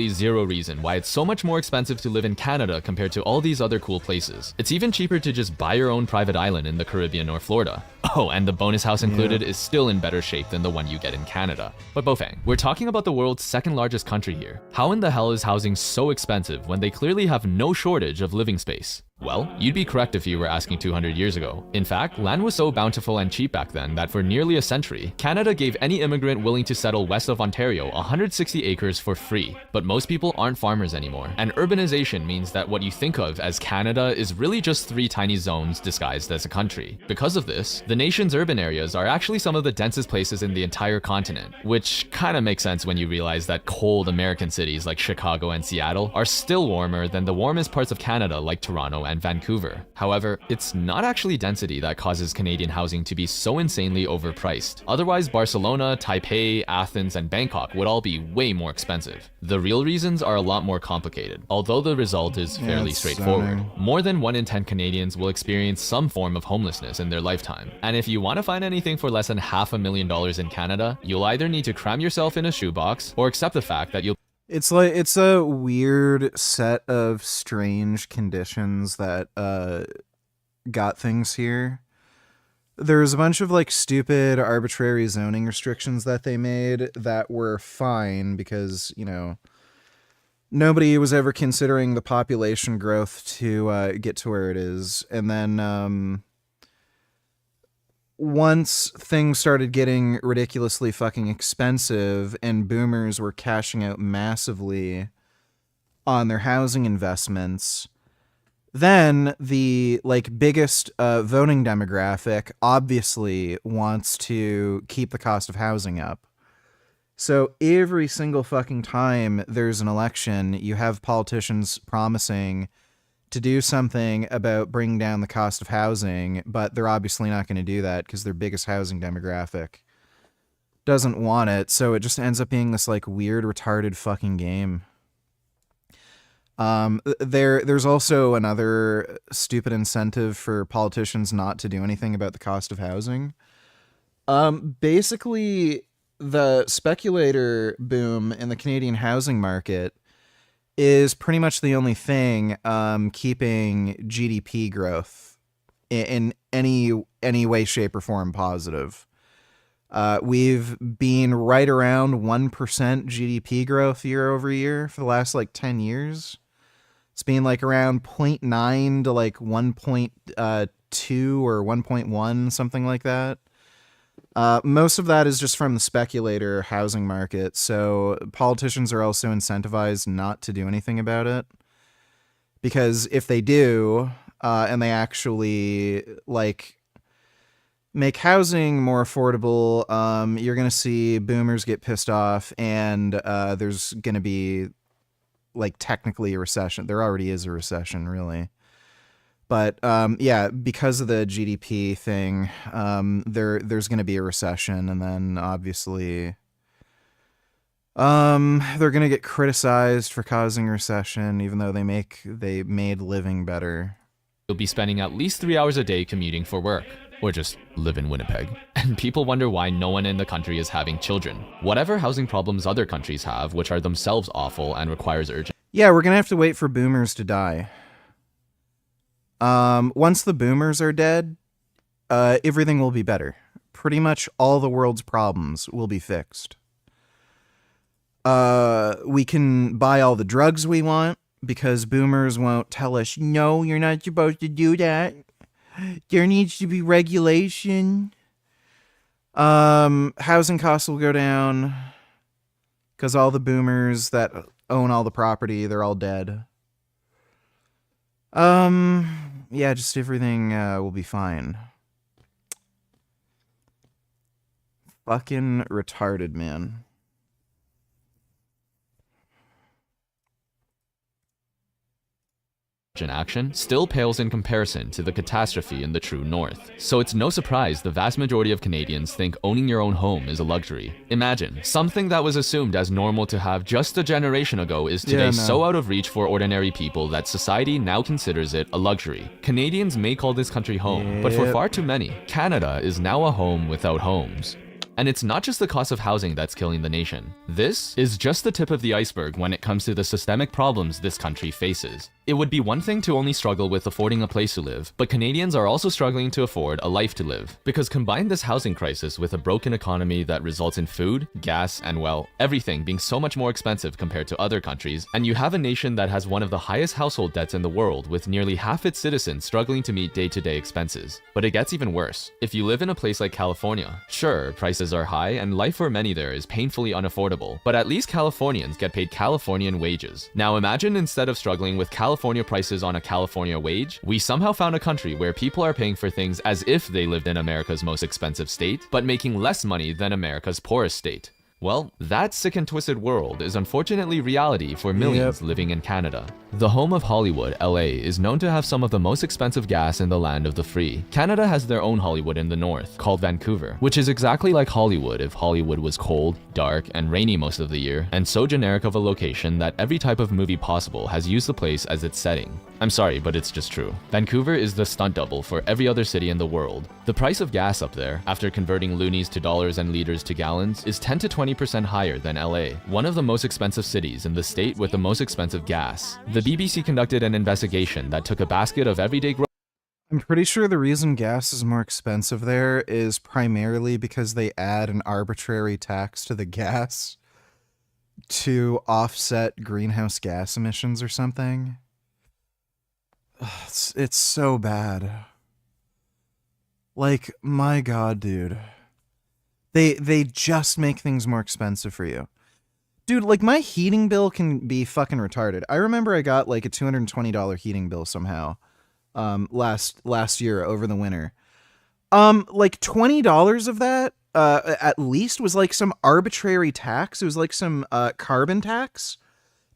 Zero reason why it's so much more expensive to live in Canada compared to all these other cool places. It's even cheaper to just buy your own private island in the Caribbean or Florida. Oh, and the bonus house included is still in better shape than the one you get in Canada. But Bofang, we're talking about the world's second largest country here. How in the hell is housing so expensive when they clearly have no shortage of living space? Well, you'd be correct if you were asking 200 years ago. In fact, land was so bountiful and cheap back then that for nearly a century, Canada gave any immigrant willing to settle west of Ontario 160 acres for free. But most people aren't farmers anymore, and urbanization means that what you think of as Canada is really just 3 tiny zones disguised as a country. Because of this, the nation's urban areas are actually some of the densest places in the entire continent, which kinda makes sense when you realize that cold American cities like Chicago and Seattle are still warmer than the warmest parts of Canada like Toronto and Vancouver. However, it's not actually density that causes Canadian housing to be so insanely overpriced. Otherwise, Barcelona, Taipei, Athens, and Bangkok would all be way more expensive. The real reasons are a lot more complicated, although the result is fairly straightforward. More than 1 in 10 Canadians will experience some form of homelessness in their lifetime. And if you want to find anything for less than $500,000 in Canada, you'll either need to cram yourself in a shoebox or accept the fact that you'll It's like, it's a weird set of strange conditions that got things here. There's a bunch of like stupid arbitrary zoning restrictions that they made that were fine because, you know, nobody was ever considering the population growth to get to where it is. And then once things started getting ridiculously fucking expensive and boomers were cashing out massively on their housing investments, then the like biggest voting demographic obviously wants to keep the cost of housing up. So every single fucking time there's an election, you have politicians promising to do something about bringing down the cost of housing, but they're obviously not going to do that because their biggest housing demographic doesn't want it. So it just ends up being this like weird, retarded fucking game. There's also another stupid incentive for politicians not to do anything about the cost of housing. Basically, the speculator boom in the Canadian housing market is pretty much the only thing keeping GDP growth in any way, shape, or form positive. We've been right around 1% GDP growth year over year for the last like 10 years. It's been like around 0.9 to like 1.2 or 1.1, something like that. Most of that is just from the speculator housing market, so politicians are also incentivized not to do anything about it. Because if they do, and they actually, like, make housing more affordable, you're going to see boomers get pissed off, and there's going to be, like, technically a recession. There already is a recession, really. But yeah, because of the GDP thing, there's going to be a recession, and then obviously they're going to get criticized for causing a recession, even though they made living better. You'll be spending at least 3 hours a day commuting for work, or just live in Winnipeg. And people wonder why no one in the country is having children. Whatever housing problems other countries have, which are themselves awful and requires urgent... Yeah, we're going to have to wait for boomers to die. Once the boomers are dead, everything will be better. Pretty much all the world's problems will be fixed. We can buy all the drugs we want because boomers won't tell us, no, you're not supposed to do that. There needs to be regulation. Housing costs will go down because all the boomers that own all the property, they're all dead. Yeah, just everything will be fine. Fucking retarded, man. action still pales in comparison to the catastrophe in the true north. So it's no surprise the vast majority of Canadians think owning your own home is a luxury. Imagine, something that was assumed as normal to have just a generation ago is today so out of reach for ordinary people that society now considers it a luxury. Canadians may call this country home, but for far too many, Canada is now a home without homes. And it's not just the cost of housing that's killing the nation. This is just the tip of the iceberg when it comes to the systemic problems this country faces. It would be one thing to only struggle with affording a place to live, but Canadians are also struggling to afford a life to live. Because combine this housing crisis with a broken economy that results in food, gas, and well, everything being so much more expensive compared to other countries, and you have a nation that has one of the highest household debts in the world with nearly half its citizens struggling to meet day-to-day expenses. But it gets even worse. If you live in a place like California, sure, prices are high and life for many there is painfully unaffordable, but at least Californians get paid Californian wages. Now imagine instead of struggling with California prices on a California wage, we somehow found a country where people are paying for things as if they lived in America's most expensive state, but making less money than America's poorest state. Well, that sick and twisted world is unfortunately reality for millions living in Canada. The home of Hollywood, LA, is known to have some of the most expensive gas in the land of the free. Canada has their own Hollywood in the north, called Vancouver, which is exactly like Hollywood if Hollywood was cold, dark, and rainy most of the year, and so generic of a location that every type of movie possible has used the place as its setting. I'm sorry, but it's just true. Vancouver is the stunt double for every other city in the world. The price of gas up there, after converting loonies to dollars and liters to gallons, is 10 to 20% higher than LA, one of the most expensive cities in the state with the most expensive gas. The BBC conducted an investigation that took a basket of everyday groceries. I'm pretty sure the reason gas is more expensive there is primarily because they add an arbitrary tax to the gas to offset greenhouse gas emissions or something. It's so bad. Like, my God, dude. They just make things more expensive for you. Dude, like, my heating bill can be fucking retarded. I remember I got like a $220 heating bill somehow last year over the winter. Like $20 of that at least was like some arbitrary tax. It was like some carbon tax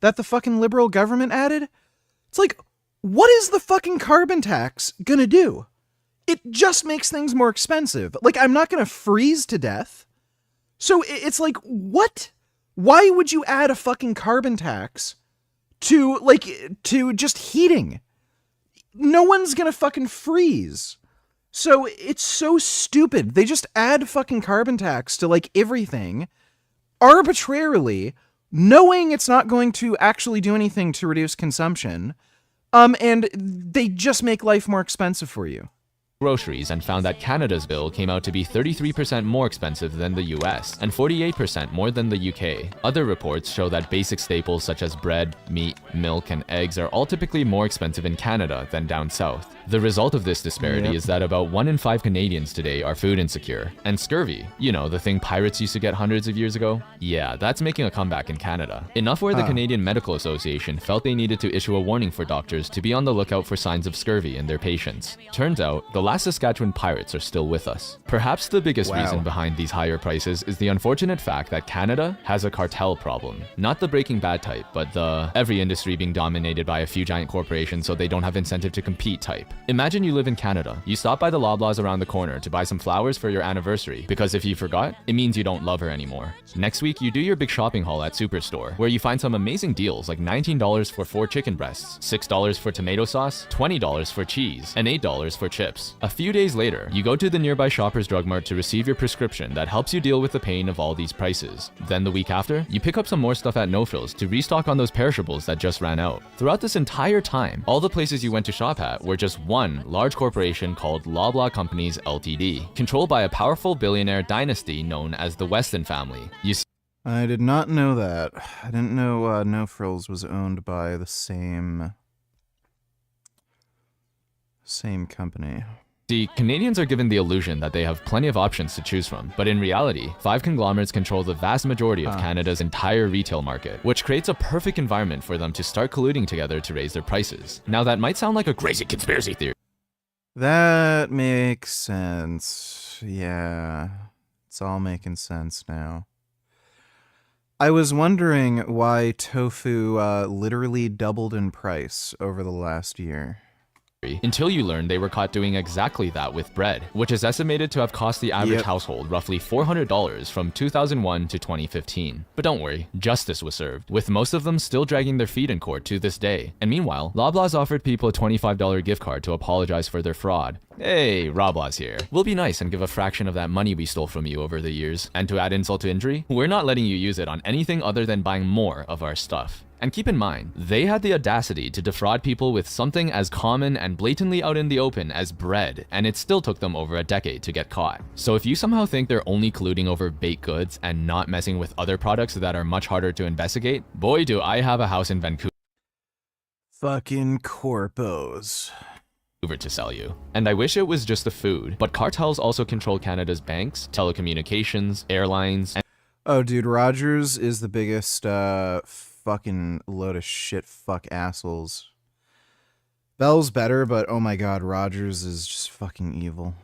that the fucking liberal government added. It's like, what is the fucking carbon tax gonna do? It just makes things more expensive. Like, I'm not gonna freeze to death. So it's like, what? Why would you add a fucking carbon tax to just heating? No one's gonna fucking freeze. So it's so stupid. They just add fucking carbon tax to like everything arbitrarily, knowing it's not going to actually do anything to reduce consumption. And they just make life more expensive for you. Groceries and found that Canada's bill came out to be 33% more expensive than the US and 48% more than the UK. Other reports show that basic staples such as bread, meat, milk, and eggs are all typically more expensive in Canada than down south. The result of this disparity is that about 1 in 5 Canadians today are food insecure. And scurvy, you know, the thing pirates used to get hundreds of years ago? Yeah, that's making a comeback in Canada. Enough where the Canadian Medical Association felt they needed to issue a warning for doctors to be on the lookout for signs of scurvy in their patients. Turns out, the last Saskatchewan pirates are still with us. Perhaps the biggest Wow. reason behind these higher prices is the unfortunate fact that Canada has a cartel problem. Not the Breaking Bad type, but the every industry being dominated by a few giant corporations so they don't have incentive to compete type. Imagine you live in Canada. You stop by the Loblaws around the corner to buy some flowers for your anniversary, because if you forgot, it means you don't love her anymore. Next week, you do your big shopping haul at Superstore, where you find some amazing deals like $19 for 4 chicken breasts, $6 for tomato sauce, $20 for cheese, and $8 for chips. A few days later, you go to the nearby Shoppers Drug Mart to receive your prescription that helps you deal with the pain of all these prices. Then the week after, you pick up some more stuff at No Frills to restock on those perishables that just ran out. Throughout this entire time, all the places you went to shop at were just one large corporation called Loblaw Companies Ltd, controlled by a powerful billionaire dynasty known as the Weston family. You see, I did not know that. I didn't know No Frills was owned by the same company. Canadians are given the illusion that they have plenty of options to choose from, but in reality, 5 conglomerates control the vast majority of Canada's entire retail market, which creates a perfect environment for them to start colluding together to raise their prices. Now that might sound like a crazy conspiracy theory. That makes sense. Yeah, it's all making sense now. I was wondering why tofu literally doubled in price over the last year. Until you learn they were caught doing exactly that with bread, which is estimated to have cost the average household roughly $400 from 2001 to 2015. But don't worry, justice was served, with most of them still dragging their feet in court to this day. And meanwhile, Loblaws offered people a $25 gift card to apologize for their fraud. Hey, Loblaws here. We'll be nice and give a fraction of that money we stole from you over the years. And to add insult to injury, we're not letting you use it on anything other than buying more of our stuff. And keep in mind, they had the audacity to defraud people with something as common and blatantly out in the open as bread, and it still took them over a decade to get caught. So if you somehow think they're only colluding over baked goods and not messing with other products that are much harder to investigate, boy do I have a house in Vancouver. Fucking corpos. To sell you. And I wish it was just the food, but cartels also control Canada's banks, telecommunications, airlines, and oh, dude, Rogers is the biggest fucking load of shit fuck assholes. Bell's better, but oh my god, Rogers is just fucking evil.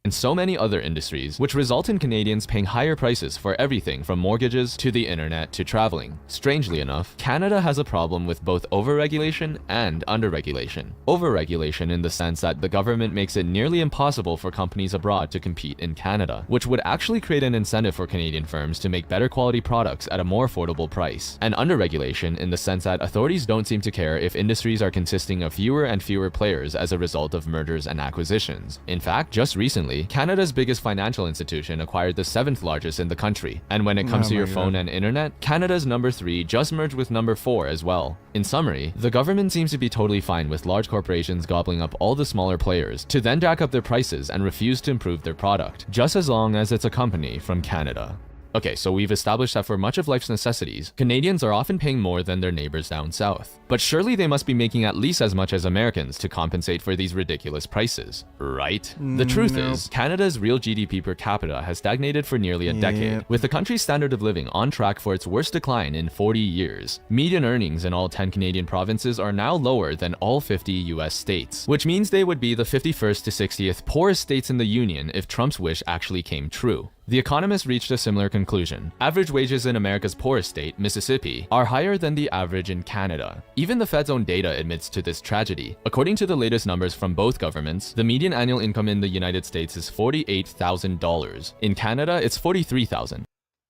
and so many other industries, which result in Canadians paying higher prices for everything from mortgages to the internet to traveling. Strangely enough, Canada has a problem with both overregulation and underregulation. Overregulation in the sense that the government makes it nearly impossible for companies abroad to compete in Canada, which would actually create an incentive for Canadian firms to make better quality products at a more affordable price. And underregulation in the sense that authorities don't seem to care if industries are consisting of fewer and fewer players as a result of mergers and acquisitions. In fact, just recently, Canada's biggest financial institution acquired the 7th largest in the country. And when it comes to your phone and internet, Canada's number 3 just merged with number 4 as well. In summary, the government seems to be totally fine with large corporations gobbling up all the smaller players to then jack up their prices and refuse to improve their product, just as long as it's a company from Canada. Okay, so we've established that for much of life's necessities, Canadians are often paying more than their neighbors down south. But surely they must be making at least as much as Americans to compensate for these ridiculous prices, right? The truth is, Canada's real GDP per capita has stagnated for nearly a decade, with the country's standard of living on track for its worst decline in 40 years. Median earnings in all 10 Canadian provinces are now lower than all 50 US states, which means they would be the 51st to 60th poorest states in the Union if Trump's wish actually came true. The Economist reached a similar conclusion. Average wages in America's poorest state, Mississippi, are higher than the average in Canada. Even the Fed's own data admits to this tragedy. According to the latest numbers from both governments, the median annual income in the United States is $48,000. In Canada, it's $43,000.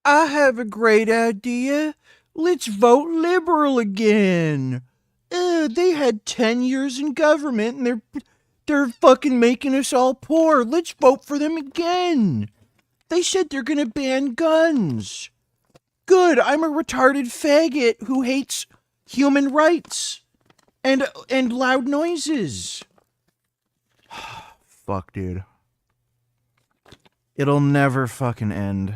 I have a great idea. Let's vote Liberal again. They had 10 years in government and they're fucking making us all poor. Let's vote for them again. They said they're gonna ban guns. Good, I'm a retarded faggot who hates human rights and loud noises. Fuck, dude. It'll never fucking end.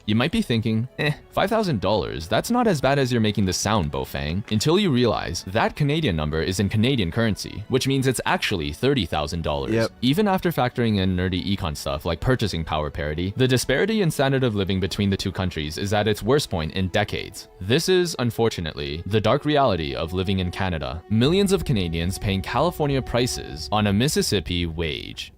You might be thinking, $5,000, that's not as bad as you're making this sound, Bofang, until you realize that Canadian number is in Canadian currency, which means it's actually $30,000. Yep. Even after factoring in nerdy econ stuff like purchasing power parity, the disparity in standard of living between the two countries is at its worst point in decades. This is, unfortunately, the dark reality of living in Canada. Millions of Canadians paying California prices on a Mississippi wage.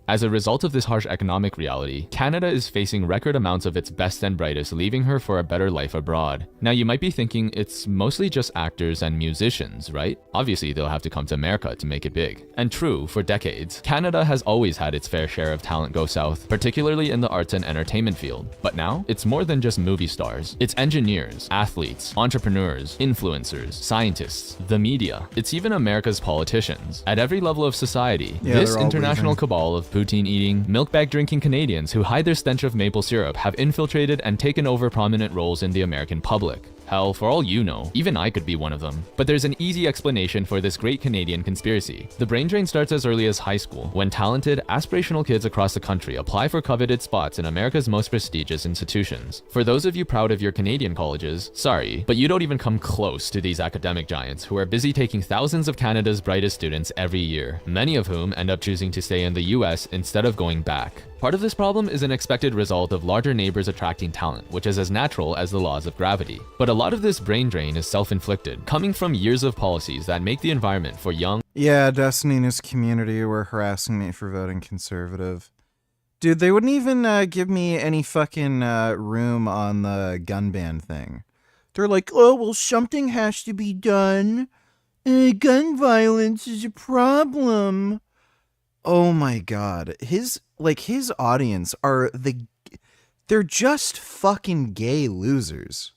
As a result of this harsh economic reality, Canada is facing record amounts of its best and brightest leaving her for a better life abroad. Now you might be thinking it's mostly just actors and musicians, right? Obviously they'll have to come to America to make it big. And true, for decades, Canada has always had its fair share of talent go south, particularly in the arts and entertainment field. But now, it's more than just movie stars. It's engineers, athletes, entrepreneurs, influencers, scientists, the media. It's even America's politicians. At every level of society, this international cabal of poutine-eating, milk-bag-drinking Canadians who hide their stench of maple syrup have infiltrated and taken over prominent roles in the American public. Hell, for all you know, even I could be one of them. But there's an easy explanation for this great Canadian conspiracy. The brain drain starts as early as high school, when talented, aspirational kids across the country apply for coveted spots in America's most prestigious institutions. For those of you proud of your Canadian colleges, sorry, but you don't even come close to these academic giants who are busy taking thousands of Canada's brightest students every year, many of whom end up choosing to stay in the US instead of going back. Part of this problem is an expected result of larger neighbors attracting talent, which is as natural as the laws of gravity. But a lot of this brain drain is self-inflicted, coming from years of policies that make the environment for young... Yeah, Destiny and his community were harassing me for voting conservative. Dude, they wouldn't even give me any fucking room on the gun ban thing. They're like, oh, well, something has to be done. Gun violence is a problem. Oh my god. His audience are they're just fucking gay losers.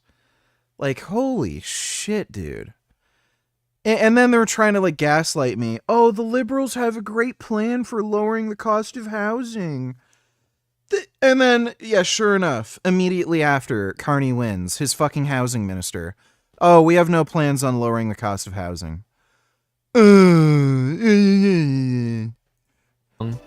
Like, holy shit, dude. And then they're trying to, like, gaslight me. Oh, the liberals have a great plan for lowering the cost of housing. And then, yeah, sure enough, immediately after Carney wins, his fucking housing minister. Oh, we have no plans on lowering the cost of housing.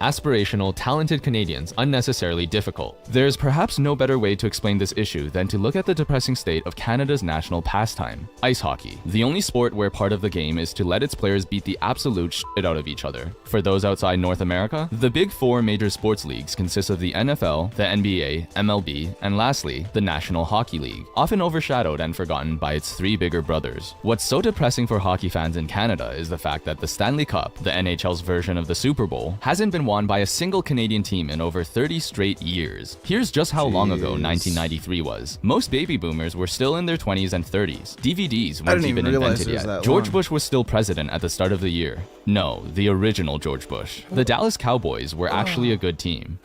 Aspirational, talented Canadians unnecessarily difficult. There's perhaps no better way to explain this issue than to look at the depressing state of Canada's national pastime, ice hockey. The only sport where part of the game is to let its players beat the absolute shit out of each other. For those outside North America, the big four major sports leagues consist of the NFL, the NBA, MLB, and lastly, the National Hockey League, often overshadowed and forgotten by its three bigger brothers. What's so depressing for hockey fans in Canada is the fact that the Stanley Cup, the NHL's version of the Super Bowl, hasn't been won by a single Canadian team in over 30 straight years. Here's just how long ago 1993 was. Most baby boomers were still in their 20s and 30s. DVDs weren't even invented yet. George Bush was still president at the start of the year. No, the original George Bush. The Dallas Cowboys were actually a good team.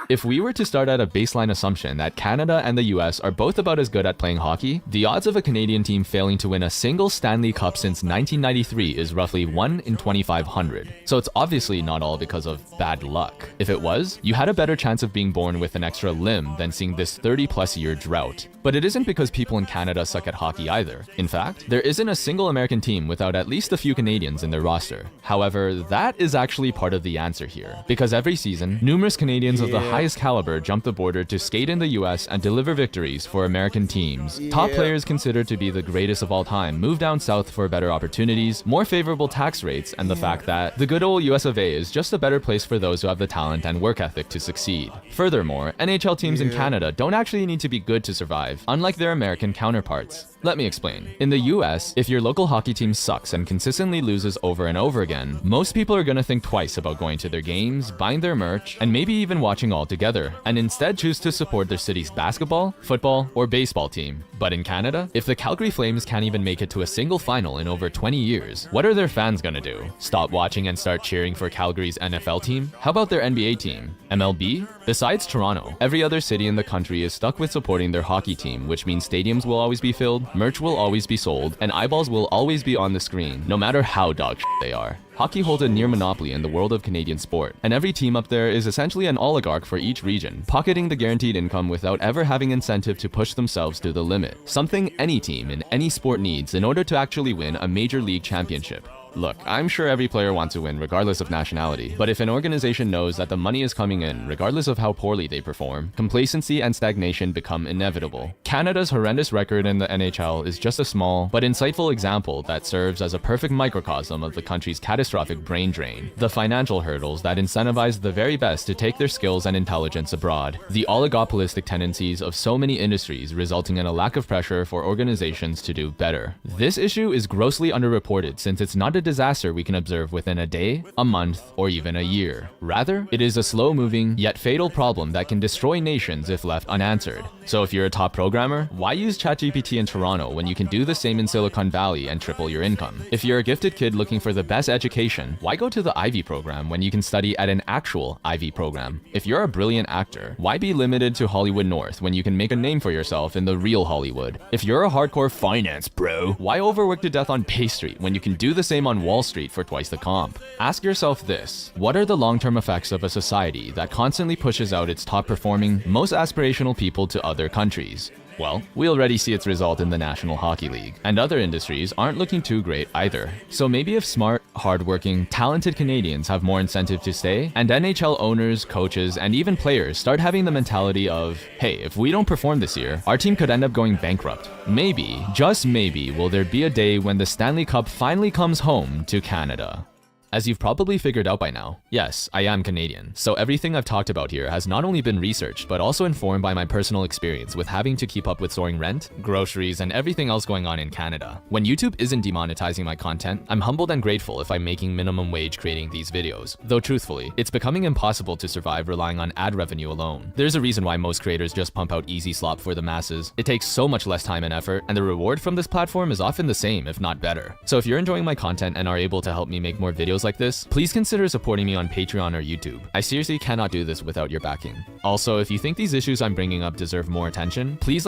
If we were to start at a baseline assumption that Canada and the US are both about as good at playing hockey, the odds of a Canadian team failing to win a single Stanley Cup since 1993 is roughly 1 in 2,500. So it's obviously not all because of bad luck. If it was, you had a better chance of being born with an extra limb than seeing this 30-plus year drought. But it isn't because people in Canada suck at hockey either. In fact, there isn't a single American team without at least a few Canadians in their roster. However, that is actually part of the answer here. Because every season, numerous Canadians of the highest caliber jump the border to skate in the US and deliver victories for American teams. Top players considered to be the greatest of all time move down south for better opportunities, more favorable tax rates, and the fact that the good old US of A is just a better place for those who have the talent and work ethic to succeed. Furthermore, NHL teams in Canada don't actually need to be good to survive, unlike their American counterparts. Let me explain. In the US, if your local hockey team sucks and consistently loses over and over again, most people are gonna think twice about going to their games, buying their merch, and maybe even watching all together, and instead choose to support their city's basketball, football, or baseball team. But in Canada, if the Calgary Flames can't even make it to a single final in over 20 years, what are their fans gonna do? Stop watching and start cheering for Calgary's NFL team? How about their NBA team? MLB? Besides Toronto, every other city in the country is stuck with supporting their hockey team, which means stadiums will always be filled, merch will always be sold, and eyeballs will always be on the screen, no matter how dog shit they are. Hockey holds a near monopoly in the world of Canadian sport, and every team up there is essentially an oligarch for each region, pocketing the guaranteed income without ever having incentive to push themselves to the limit. Something any team in any sport needs in order to actually win a major league championship. Look, I'm sure every player wants to win regardless of nationality, but if an organization knows that the money is coming in regardless of how poorly they perform, complacency and stagnation become inevitable. Canada's horrendous record in the NHL is just a small but insightful example that serves as a perfect microcosm of the country's catastrophic brain drain, the financial hurdles that incentivize the very best to take their skills and intelligence abroad, the oligopolistic tendencies of so many industries resulting in a lack of pressure for organizations to do better. This issue is grossly underreported since it's not a disaster we can observe within a day, a month, or even a year. Rather, it is a slow-moving, yet fatal problem that can destroy nations if left unanswered. So if you're a top programmer, why use ChatGPT in Toronto when you can do the same in Silicon Valley and triple your income? If you're a gifted kid looking for the best education, why go to the Ivy program when you can study at an actual Ivy program? If you're a brilliant actor, why be limited to Hollywood North when you can make a name for yourself in the real Hollywood? If you're a hardcore finance bro, why overwork to death on Bay Street when you can do the same on Wall Street for twice the comp? Ask yourself this: what are the long-term effects of a society that constantly pushes out its top-performing, most aspirational people to other countries? Well, we already see its result in the National Hockey League, and other industries aren't looking too great either. So maybe if smart, hardworking, talented Canadians have more incentive to stay, and NHL owners, coaches, and even players start having the mentality of, hey, if we don't perform this year, our team could end up going bankrupt. Maybe, just maybe, will there be a day when the Stanley Cup finally comes home to Canada. As you've probably figured out by now, yes, I am Canadian, so everything I've talked about here has not only been researched, but also informed by my personal experience with having to keep up with soaring rent, groceries, and everything else going on in Canada. When YouTube isn't demonetizing my content, I'm humbled and grateful if I'm making minimum wage creating these videos. Though truthfully, it's becoming impossible to survive relying on ad revenue alone. There's a reason why most creators just pump out easy slop for the masses. It takes so much less time and effort, and the reward from this platform is often the same, if not better. So if you're enjoying my content and are able to help me make more videos like this, please consider supporting me on Patreon or YouTube. I seriously cannot do this without your backing. Also, if you think these issues I'm bringing up deserve more attention, please.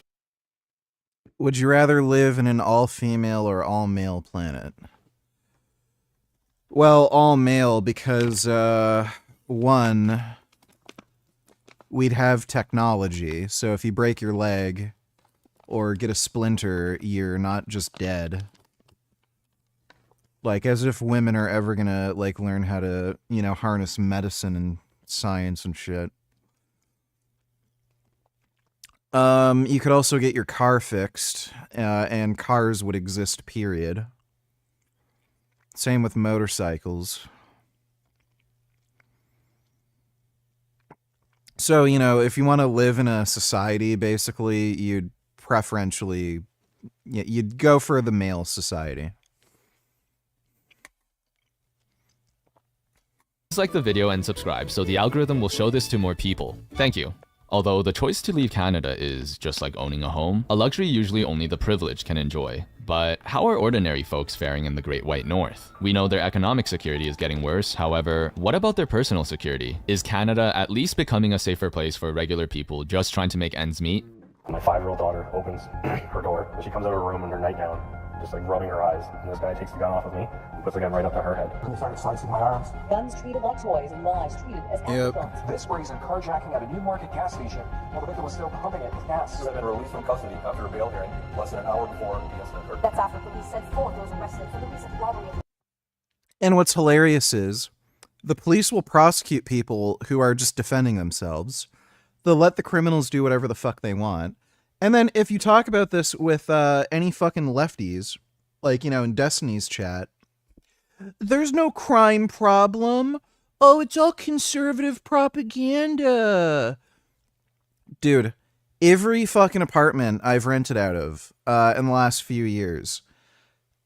Would you rather live in an all-female or all-male planet? Well, all-male because, one, we'd have technology, so if you break your leg or get a splinter, you're not just dead. Like, as if women are ever gonna, like, learn how to, you know, harness medicine and science and shit. You could also get your car fixed, and cars would exist, period. Same with motorcycles. So, you know, if you want to live in a society, basically, you'd preferentially, you'd go for the male society. Like the video and subscribe so the algorithm will show this to more people. Thank you. Although the choice to leave Canada is, just like owning a home, a luxury usually only the privileged can enjoy. But how are ordinary folks faring in the Great White North? We know their economic security is getting worse, however, what about their personal security? Is Canada at least becoming a safer place for regular people just trying to make ends meet? My 5-year-old daughter opens her door, and she comes out of her room in her nightgown, just like rubbing her eyes, and this guy takes the gun off of me, and puts the gun right up to her head. He started slicing my arms. Guns treated like toys and lives treated as guns. This brazen carjacking at a Newmarket gas station while the victim was still pumping it with gas. She had been released from custody after a bail hearing less than an hour before the incident occurred. That's after police said 4 of those arrested for the recent robbery. And what's hilarious is, the police will prosecute people who are just defending themselves. They'll let the criminals do whatever the fuck they want. And then if you talk about this with any fucking lefties, like, you know, in Destiny's chat, there's no crime problem. Oh, it's all conservative propaganda. Dude, every fucking apartment I've rented out of in the last few years,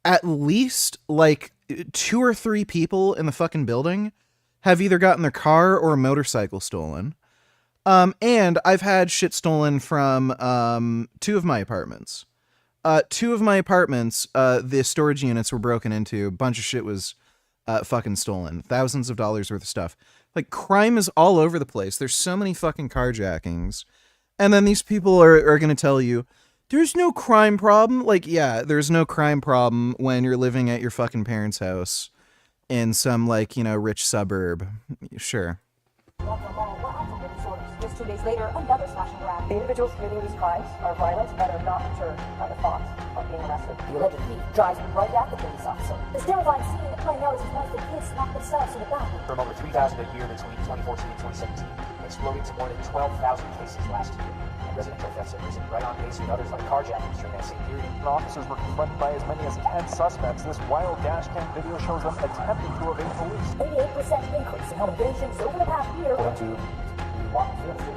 at least, like, 2 or 3 people in the fucking building have either gotten their car or a motorcycle stolen. And I've had shit stolen from 2 of my apartments. 2 of my apartments, the storage units were broken into. A bunch of shit was fucking stolen. Thousands of dollars worth of stuff. Like, crime is all over the place. There's so many fucking carjackings. And then these people are going to tell you, there's no crime problem. Like, yeah, there's no crime problem when you're living at your fucking parents' house in some, like, you know, rich suburb. Sure. This 2 days later, another slash and grab. The individuals committing these crimes are violent and are not deterred by the thought of being arrested. The alleged thief drives right at the police officer. This terrifying scene playing out as his wife and kids knock themselves in the back. From over 3,000 a year between 2014 and 2017, exploding to more than 12,000 cases last year. And residential thefts have risen right on pace with others like carjackings during that same period. Officers were confronted by as many as 10 suspects. This wild dash cam video shows them attempting to evade police. 88% increase in home invasions over the past year. Going to walk through the street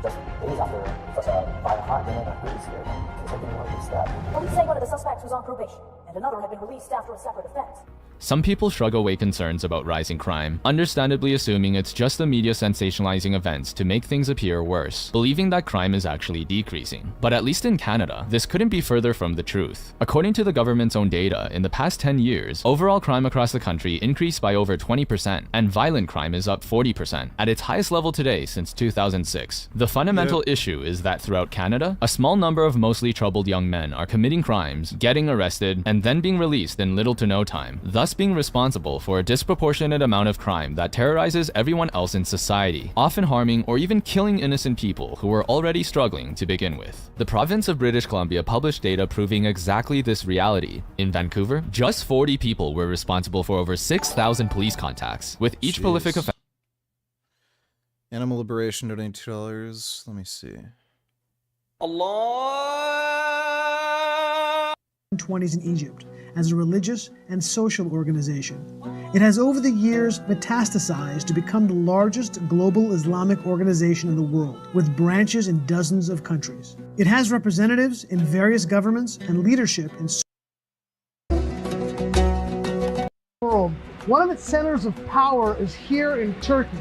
just days after such a violent crime, they got really scared. Something like that. Police say one of the suspects was on probation, and another had been released after a separate offense. Some people shrug away concerns about rising crime, understandably assuming it's just the media sensationalizing events to make things appear worse, believing that crime is actually decreasing. But at least in Canada, this couldn't be further from the truth. According to the government's own data, in the past 10 years, overall crime across the country increased by over 20%, and violent crime is up 40%, at its highest level today since 2006. The fundamental issue is that throughout Canada, a small number of mostly troubled young men are committing crimes, getting arrested, and then being released in little to no time, thus being responsible for a disproportionate amount of crime that terrorizes everyone else in society, often harming or even killing innocent people who were already struggling to begin with. The province of British Columbia published data proving exactly this reality. In Vancouver, just 40 people were responsible for over 6,000 police contacts, with each prolific offense. Animal Liberation donating $2. Let me see. Allah. 1920s in Egypt as a religious and social organization. It has over the years metastasized to become the largest global Islamic organization in the world, with branches in dozens of countries. It has representatives in various governments and leadership in the world. One of its centers of power is here in Turkey.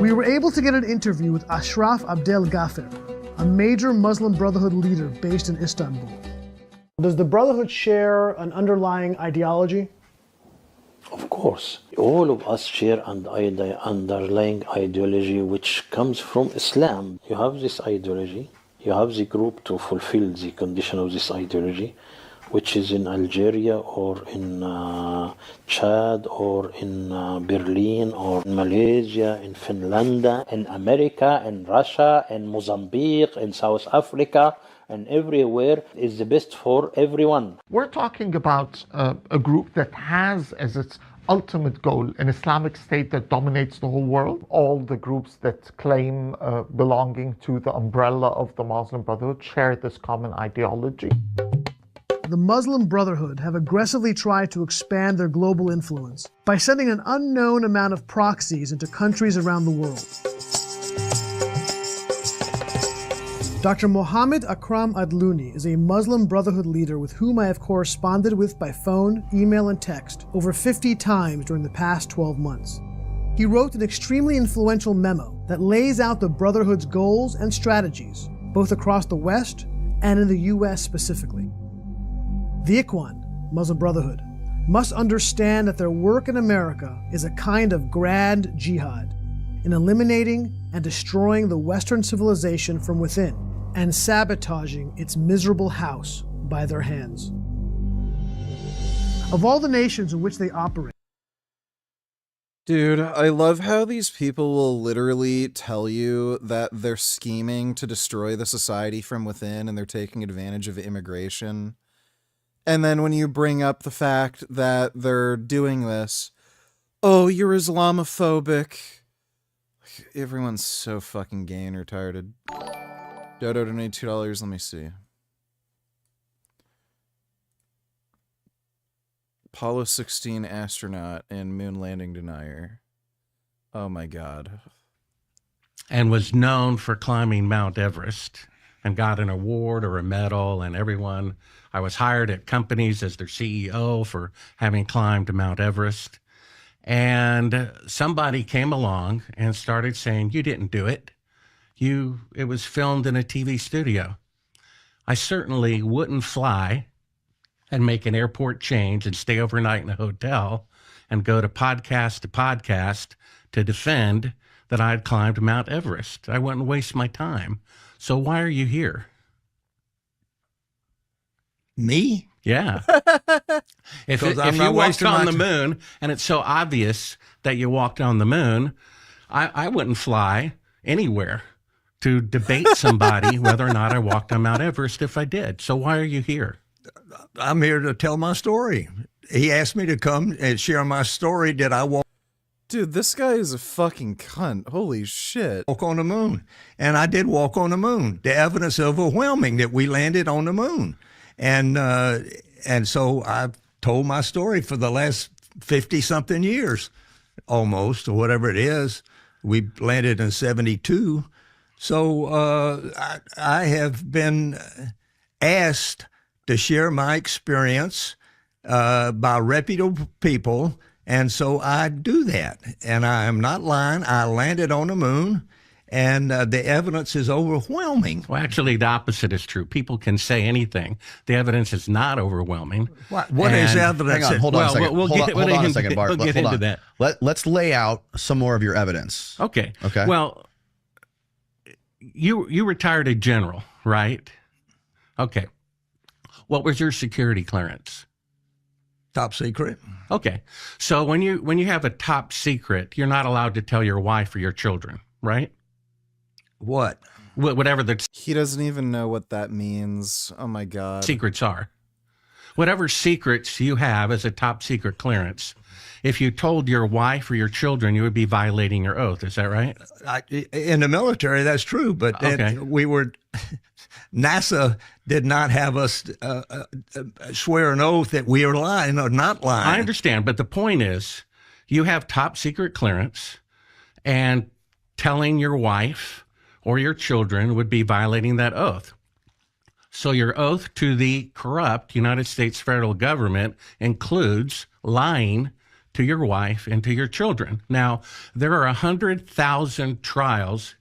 We were able to get an interview with Ashraf Abdel Ghafer, a major Muslim Brotherhood leader based in Istanbul. Does the Brotherhood share an underlying ideology? Of course, all of us share an underlying ideology which comes from Islam. You have this ideology, you have the group to fulfill the condition of this ideology, which is in Algeria or in Chad or in Berlin or in Malaysia, in Finland, in America, in Russia, in Mozambique, in South Africa, and everywhere is the best for everyone. We're talking about a group that has as its ultimate goal an Islamic State that dominates the whole world. All the groups that claim belonging to the umbrella of the Muslim Brotherhood share this common ideology. The Muslim Brotherhood have aggressively tried to expand their global influence by sending an unknown amount of proxies into countries around the world. Dr. Mohammed Akram Adluni is a Muslim Brotherhood leader with whom I have corresponded with by phone, email, and text over 50 times during the past 12 months. He wrote an extremely influential memo that lays out the Brotherhood's goals and strategies, both across the West and in the US specifically. The Ikhwan, Muslim Brotherhood, must understand that their work in America is a kind of grand jihad in eliminating and destroying the Western civilization from within and sabotaging its miserable house by their hands. Of all the nations in which they operate, Dude, I love how these people will literally tell you that they're scheming to destroy the society from within and they're taking advantage of immigration. And then when you bring up the fact that they're doing this, oh, you're Islamophobic. Everyone's so fucking gay and retarded. Dodo donated $2. Let me see. Apollo 16 astronaut and moon landing denier. Oh my god. And was known for climbing Mount Everest and got an award or a medal, and everyone. I was hired at companies as their CEO for having climbed Mount Everest. And somebody came along and started saying, you didn't do it. It was filmed in a TV studio. I certainly wouldn't fly and make an airport change and stay overnight in a hotel and go to podcast to defend that I'd climbed Mount Everest. I wouldn't waste my time. So why are you here? Me? Yeah. If you not walked on my the moon, and it's so obvious that you walked on the moon, I wouldn't fly anywhere to debate somebody whether or not I walked on Mount Everest if I did. So why are you here? I'm here to tell my story. He asked me to come and share my story. Did I walk? Dude, this guy is a fucking cunt. Holy shit. Walk on the moon. And I did walk on the moon. The evidence is overwhelming that we landed on the moon. And so I've told my story for the last 50-something years, almost, or whatever it is. We landed in 72. So I have been asked to share my experience by reputable people, and so I do that. And I am not lying. I landed on the moon, and the evidence is overwhelming. Well, actually, the opposite is true. People can say anything. The evidence is not overwhelming. What is evidence? Hang on, hold on a second. We'll hold on a second, Bart. We'll get Hold into on. that. Let's lay out some more of your evidence. Okay. Okay. Well, you retired a general, right? Okay. What was your security clearance? Top secret. Okay. So when you have a top secret, you're not allowed to tell your wife or your children, right? What? Whatever the He doesn't even know what that means. Oh my God. secrets are. Whatever secrets you have as a top secret clearance, if you told your wife or your children, you would be violating your oath. Is that right? In the military, that's true. But Okay. we were, NASA did not have us swear an oath that we are lying or not lying. I understand. But the point is, you have top secret clearance, and telling your wife or your children would be violating that oath. So your oath to the corrupt United States federal government includes lying to your wife and to your children. Now, there are 100,000 trials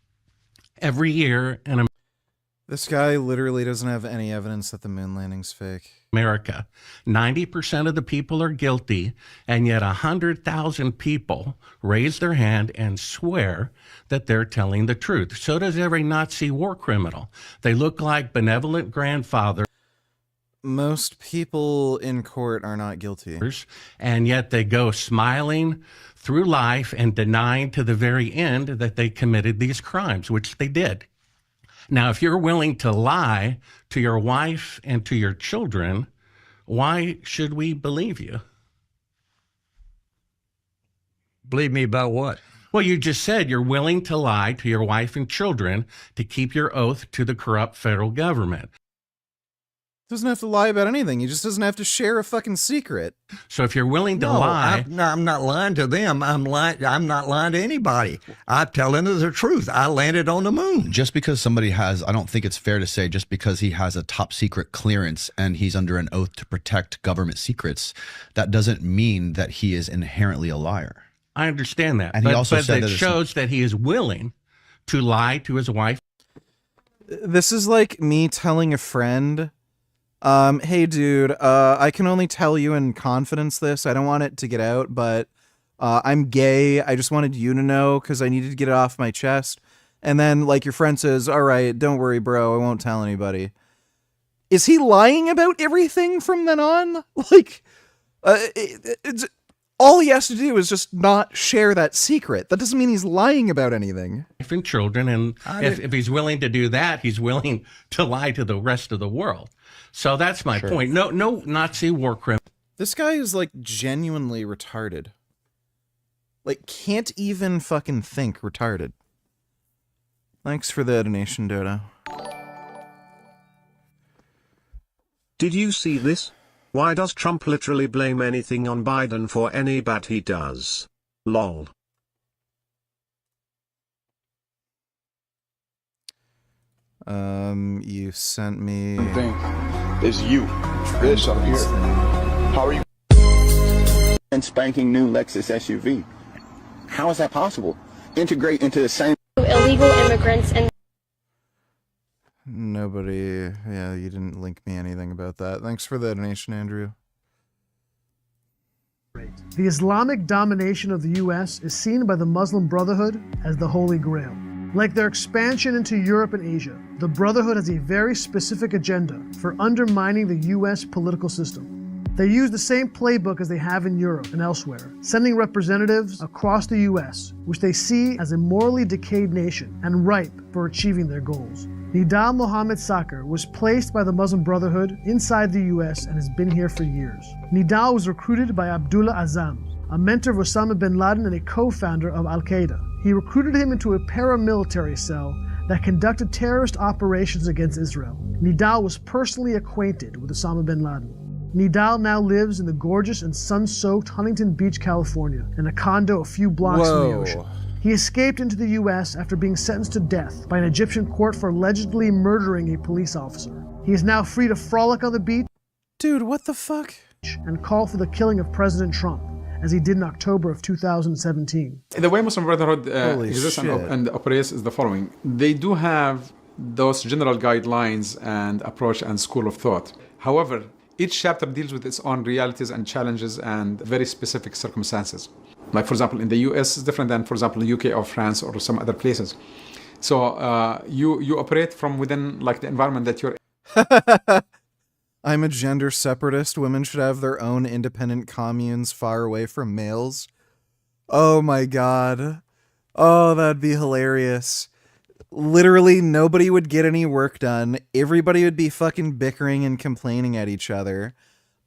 every year in This guy literally doesn't have any evidence that the moon landing's fake. America. 90% of the people are guilty, and yet 100,000 people raise their hand and swear that they're telling the truth. So does every Nazi war criminal. They look like benevolent grandfathers. Most people in court are not guilty. And yet they go smiling through life and denying to the very end that they committed these crimes, which they did. Now, if you're willing to lie to your wife and to your children, why should we believe you? Believe me about what? Well, you just said you're willing to lie to your wife and children to keep your oath to the corrupt federal government. Doesn't have to lie about anything. He just doesn't have to share a fucking secret. So if you're willing to lie, I'm not lying to them. I'm not lying to anybody. I'm telling them the truth. I landed on the moon. Just because somebody has, I don't think it's fair to say just because he has a top secret clearance and he's under an oath to protect government secrets, that doesn't mean that he is inherently a liar. I understand that. And he also said that that shows that he is willing to lie to his wife. This is like me telling a friend, hey dude, I can only tell you in confidence this. I don't want it to get out, but I'm gay. I just wanted you to know because I needed to get it off my chest. And then like your friend says, all right, don't worry, bro. I won't tell anybody. Is he lying about everything from then on? Like, it's all he has to do is just not share that secret. That doesn't mean he's lying about anything. Wife and children, and if he's willing to do that, he's willing to lie to the rest of the world. So that's my point. No Nazi war criminal. This guy is like genuinely retarded. Like can't even fucking think retarded. Thanks for the donation, Dodo. Did you see this? Why does Trump literally blame anything on Biden for any bad he does? Lol. You sent me... thing is you. This up here. How are you? And spanking new Lexus SUV. How is that possible? Integrate into the same... Illegal immigrants and... Nobody... Yeah, you didn't link me anything about that. Thanks for the donation, Andrew. The Islamic domination of the U.S. is seen by the Muslim Brotherhood as the Holy Grail. Like their expansion into Europe and Asia, the Brotherhood has a very specific agenda for undermining the U.S. political system. They use the same playbook as they have in Europe and elsewhere, sending representatives across the US, which they see as a morally decayed nation and ripe for achieving their goals. Nidal Mohammed Sakr was placed by the Muslim Brotherhood inside the US and has been here for years. Nidal was recruited by Abdullah Azzam, a mentor of Osama bin Laden and a co-founder of Al-Qaeda. He recruited him into a paramilitary cell that conducted terrorist operations against Israel. Nidal was personally acquainted with Osama bin Laden. Nidal now lives in the gorgeous and sun-soaked Huntington Beach, California, in a condo a few blocks from the ocean. He escaped into the US after being sentenced to death by an Egyptian court for allegedly murdering a police officer. He is now free to frolic on the beach. Dude, what the fuck? And call for the killing of President Trump, as he did in October of 2017. The way Muslim Brotherhood exists shit. and operates is the following. They do have those general guidelines and approach and school of thought. However, each chapter deals with its own realities and challenges and very specific circumstances. Like, for example, in the US is different than, for example, the UK or France or some other places. So you operate from within like the environment that you're I'm a gender separatist. Women should have their own independent communes far away from males. Oh my god. Oh, that'd be hilarious. Literally, nobody would get any work done. Everybody would be fucking bickering and complaining at each other.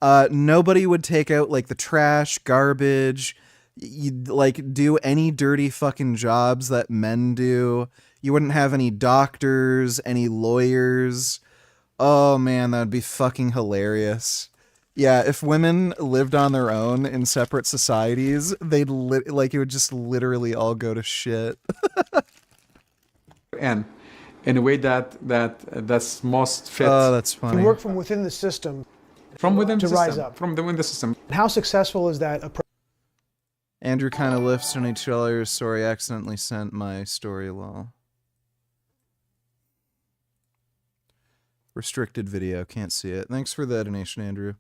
Nobody would take out, like, the trash, garbage, like, do any dirty fucking jobs that men do. You wouldn't have any doctors, any lawyers. Oh, man, that would be fucking hilarious. Yeah, if women lived on their own in separate societies, they'd, it would just literally all go to shit. in a way that's most fit. Oh, that's funny. You work from within the system. From within to the rise system. up. From within the system. How successful is that approach? Andrew kind of lifts $20. Sorry, I accidentally sent my story lol. Restricted video, can't see it. Thanks for the donation, Andrew.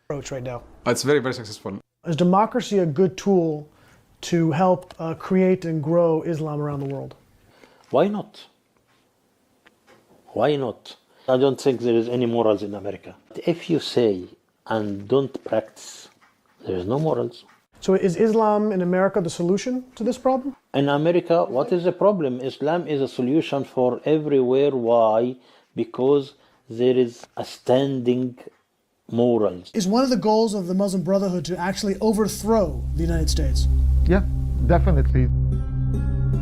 Approach right now. It's very, very successful. Is democracy a good tool to help create and grow Islam around the world? Why not? Why not? I don't think there is any morals in America. If you say and don't practice, there is no morals. So is Islam in America the solution to this problem? In America, what is the problem? Islam is a solution for everywhere. Why? Because there is a standing morals. Is one of the goals of the Muslim Brotherhood to actually overthrow the United States? Yeah, definitely.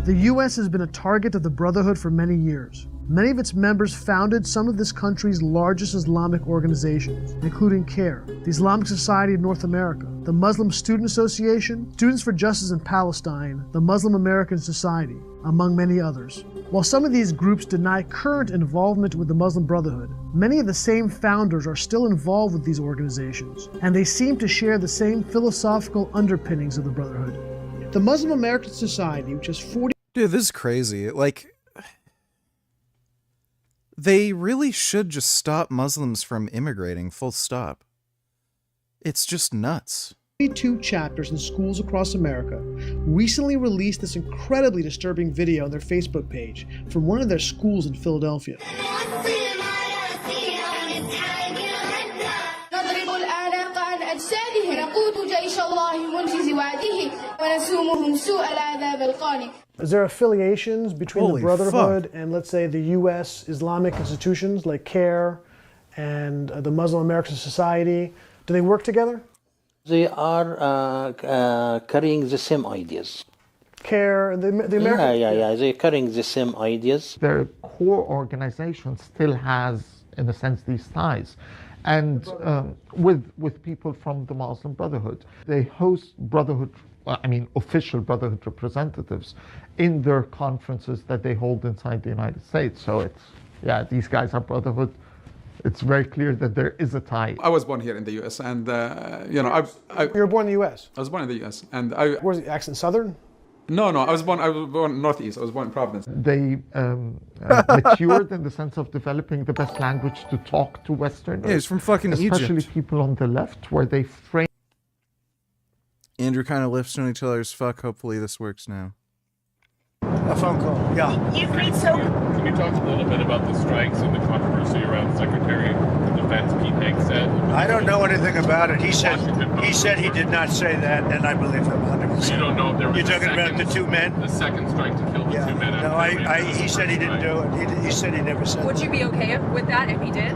The U.S. has been a target of the Brotherhood for many years. Many of its members founded some of this country's largest Islamic organizations, including CARE, the Islamic Society of North America, the Muslim Student Association, Students for Justice in Palestine, the Muslim American Society, among many others. While some of these groups deny current involvement with the Muslim Brotherhood, many of the same founders are still involved with these organizations, and they seem to share the same philosophical underpinnings of the Brotherhood. The Muslim American Society, which has 40... Dude, this is crazy. Like, they really should just stop Muslims from immigrating, full stop. It's just nuts. 42 chapters in schools across America recently released this incredibly disturbing video on their Facebook page from one of their schools in Philadelphia. Is there affiliations between the Brotherhood and, let's say, the U.S. Islamic institutions like CARE and the Muslim American Society? Do they work together? They are carrying the same ideas. CARE, the American... Yeah. They're carrying the same ideas. Their core organization still has, in a sense, these ties. And with people from the Muslim Brotherhood, they host official Brotherhood representatives in their conferences that they hold inside the United States. So these guys are Brotherhood. It's very clear that there is a tie. I was born here in the U.S. and, You were born in the U.S.? I was born in the U.S. and Where's the accent, Southern? No, I was born Northeast. I was born in Providence. They matured in the sense of developing the best language to talk to Westerners. Yeah, he's from fucking especially Egypt. People on the left, where they frame. Andrew kind of lifts $20. Fuck, hopefully this works now. A phone call, yeah. You've made so... Can you talk a little bit about the strikes and the controversy around Secretary of Defense Pete Hegseth? I don't know anything about it. He said he did not say that, and I believe him 100%. So you don't know if there was You're talking about the two men? The second strike to kill the two men. No, he said he didn't do it. He said he never said Would you be okay with that if he did?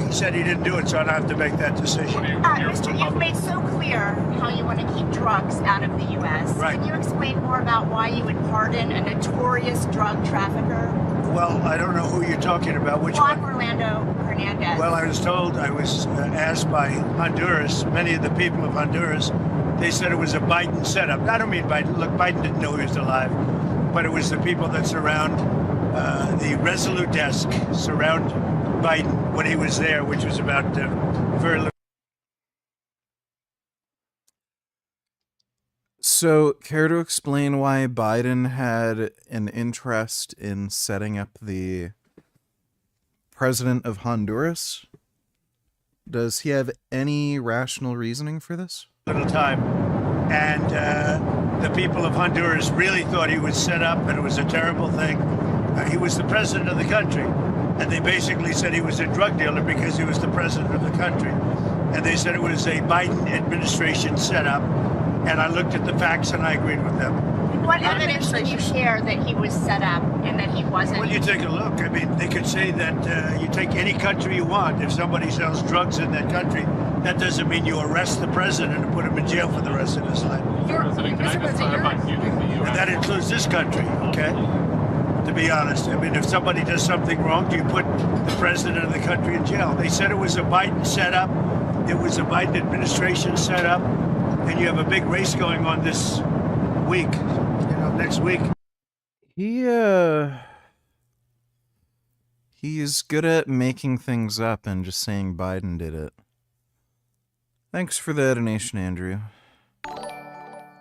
He said he didn't do it, so I don't have to make that decision. Mister, you've made so clear how you want to keep drugs out of the U.S. Right. Can you explain more about why you would pardon a notorious drug trafficker? Well, I don't know who you're talking about. Which Juan one? Orlando Hernandez. Well, I was asked by Honduras, many of the people of Honduras, they said it was a Biden setup. I don't mean Biden. Look, Biden didn't know he was alive, but it was the people that surround the Resolute desk, surround Biden when he was there, which was about very little. So, care to explain why Biden had an interest in setting up the president of Honduras? Does he have any rational reasoning for this? Little time, and the people of Honduras really thought he was set up, and it was a terrible thing. He was the president of the country, and they basically said he was a drug dealer because he was the president of the country, and they said it was a Biden administration setup. And I looked at the facts and I agreed with them. What evidence did you share that he was set up and that he wasn't? Well, you take a look. I mean, they could say that you take any country you want. If somebody sells drugs in that country, that doesn't mean you arrest the president and put him in jail for the rest of his life. President, can I just clarify, do you think the U.S. And that includes this country, okay? To be honest. I mean, if somebody does something wrong, do you put the president of the country in jail? They said it was a Biden setup. It was a Biden administration setup. And you have a big race going on this week, next week. He's good at making things up and just saying Biden did it. Thanks for the donation, Andrew.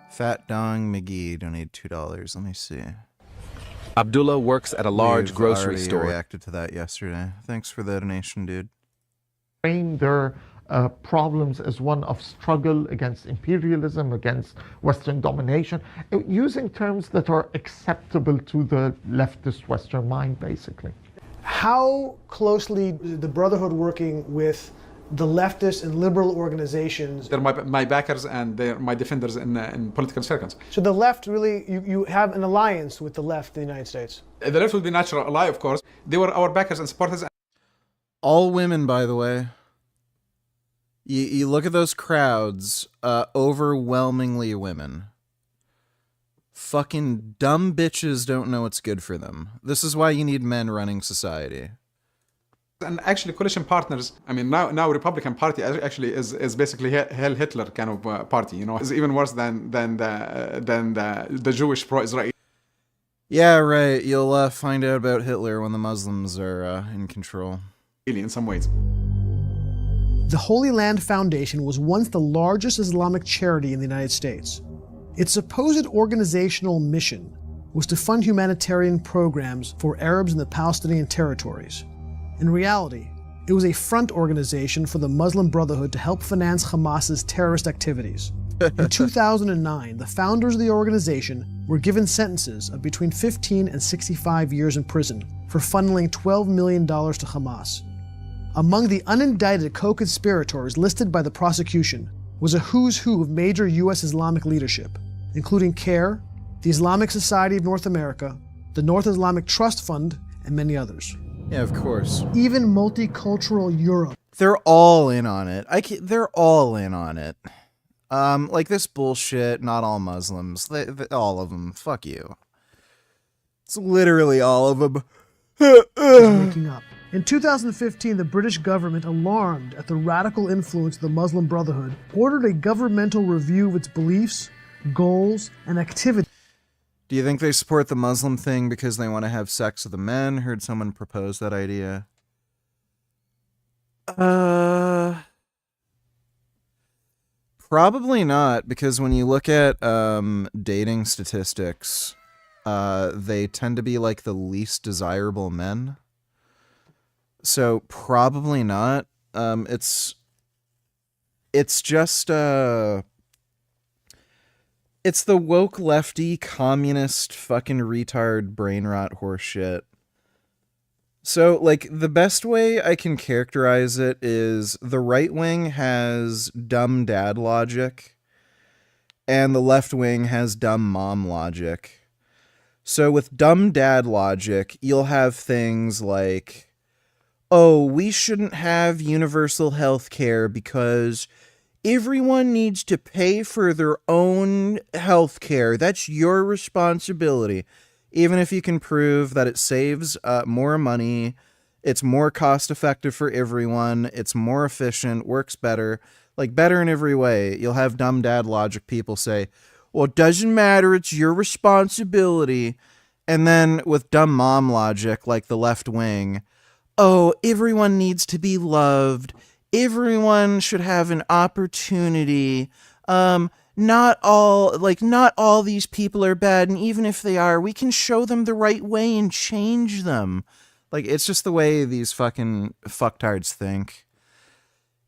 Fat Dong McGee donated $2. Let me see. Abdullah works at a large We've grocery already store. Reacted to that yesterday. Thanks for the donation, dude. Frame their problems as one of struggle against imperialism, against Western domination, using terms that are acceptable to the leftist Western mind, basically. How closely is the Brotherhood working with the leftist and liberal organizations? They're my backers and they're my defenders in political circles. So the left really, you have an alliance with the left in the United States? The left would be natural ally, of course. They were our backers and supporters. All women, by the way. You look at those crowds, overwhelmingly women. Fucking dumb bitches don't know what's good for them. This is why you need men running society. And actually, coalition partners. I mean, now Republican Party actually is basically Heil Hitler kind of party. You know, it's even worse than the Jewish pro-Israel. Yeah, right. You'll find out about Hitler when the Muslims are in control. In some ways. The Holy Land Foundation was once the largest Islamic charity in the United States. Its supposed organizational mission was to fund humanitarian programs for Arabs in the Palestinian territories. In reality, it was a front organization for the Muslim Brotherhood to help finance Hamas's terrorist activities. In 2009, the founders of the organization were given sentences of between 15 and 65 years in prison for funneling $12 million to Hamas. Among the unindicted co-conspirators listed by the prosecution was a who's who of major U.S. Islamic leadership, including CARE, the Islamic Society of North America, the North Islamic Trust Fund, and many others. Yeah, of course. Even multicultural Europe. They're all in on it. They're all in on it. Like this bullshit, not all Muslims. All of them. Fuck you. It's literally all of them. Making up. In 2015, the British government, alarmed at the radical influence of the Muslim Brotherhood, ordered a governmental review of its beliefs, goals, and activities. Do you think they support the Muslim thing because they want to have sex with the men? Heard someone propose that idea. Probably not, because when you look at dating statistics, they tend to be like the least desirable men. So probably not. It's just It's the woke lefty communist fucking retard brain rot horse shit. So, like, the best way I can characterize it is the right wing has dumb dad logic, and the left wing has dumb mom logic. So with dumb dad logic, you'll have things like, oh, we shouldn't have universal health care because everyone needs to pay for their own health care. That's your responsibility. Even if you can prove that it saves more money, it's more cost effective for everyone, it's more efficient, works better, like better in every way, you'll have dumb dad logic people say, well, it doesn't matter, it's your responsibility. And then with dumb mom logic, like the left wing, oh, everyone needs to be loved, everyone should have an opportunity, not all these people are bad, and even if they are, we can show them the right way and change them. Like, it's just the way these fucking fucktards think.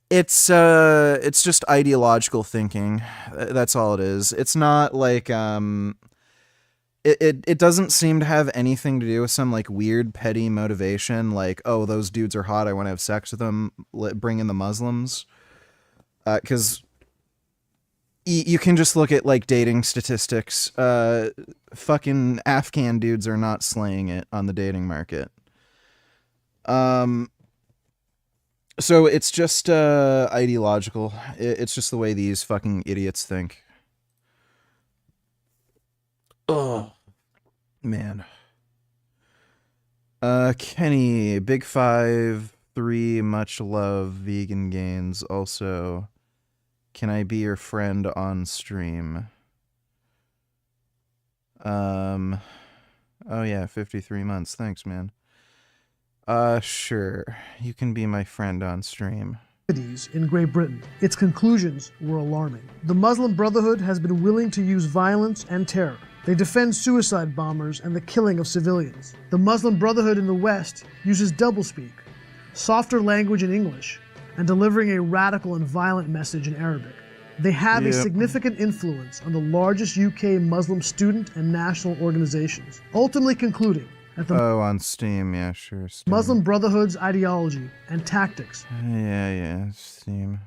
It's just ideological thinking. That's all it is. It's not like, it doesn't seem to have anything to do with some, like, weird, petty motivation, like, oh, those dudes are hot, I want to have sex with them, bring in the Muslims. Because you can just look at, like, dating statistics. Fucking Afghan dudes are not slaying it on the dating market. So it's just ideological. It's just the way these fucking idiots think. Oh, man. Kenny, Big 5-3, much love, vegan gains. Also, can I be your friend on stream? Oh yeah, 53 months. Thanks, man. Sure. You can be my friend on stream. In Great Britain. Its conclusions were alarming. The Muslim Brotherhood has been willing to use violence and terror. They defend suicide bombers and the killing of civilians. The Muslim Brotherhood in the West uses doublespeak, softer language in English, and delivering a radical and violent message in Arabic. They have a significant influence on the largest UK Muslim student and national organizations, ultimately concluding that the on Steam, yeah, sure. Steam. Muslim Brotherhood's ideology and tactics Steam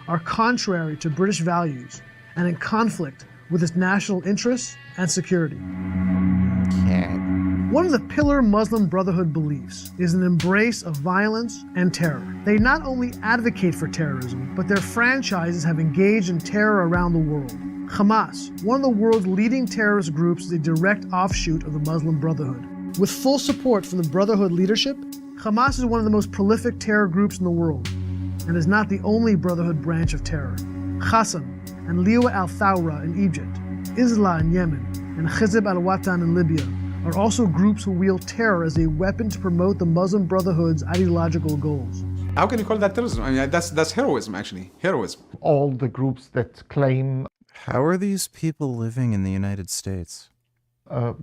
are contrary to British values and in conflict with its national interests and security. One of the pillar Muslim Brotherhood beliefs is an embrace of violence and terror. They not only advocate for terrorism, but their franchises have engaged in terror around the world. Hamas, one of the world's leading terrorist groups, is a direct offshoot of the Muslim Brotherhood. With full support from the Brotherhood leadership, Hamas is one of the most prolific terror groups in the world, and is not the only Brotherhood branch of terror. Qassam and Liwa al-Thawra in Egypt, Isla in Yemen, and Hizb al-Watan in Libya are also groups who wield terror as a weapon to promote the Muslim Brotherhood's ideological goals. How can you call that terrorism? I mean, that's heroism, actually. Heroism. All the groups that claim... How are these people living in the United States?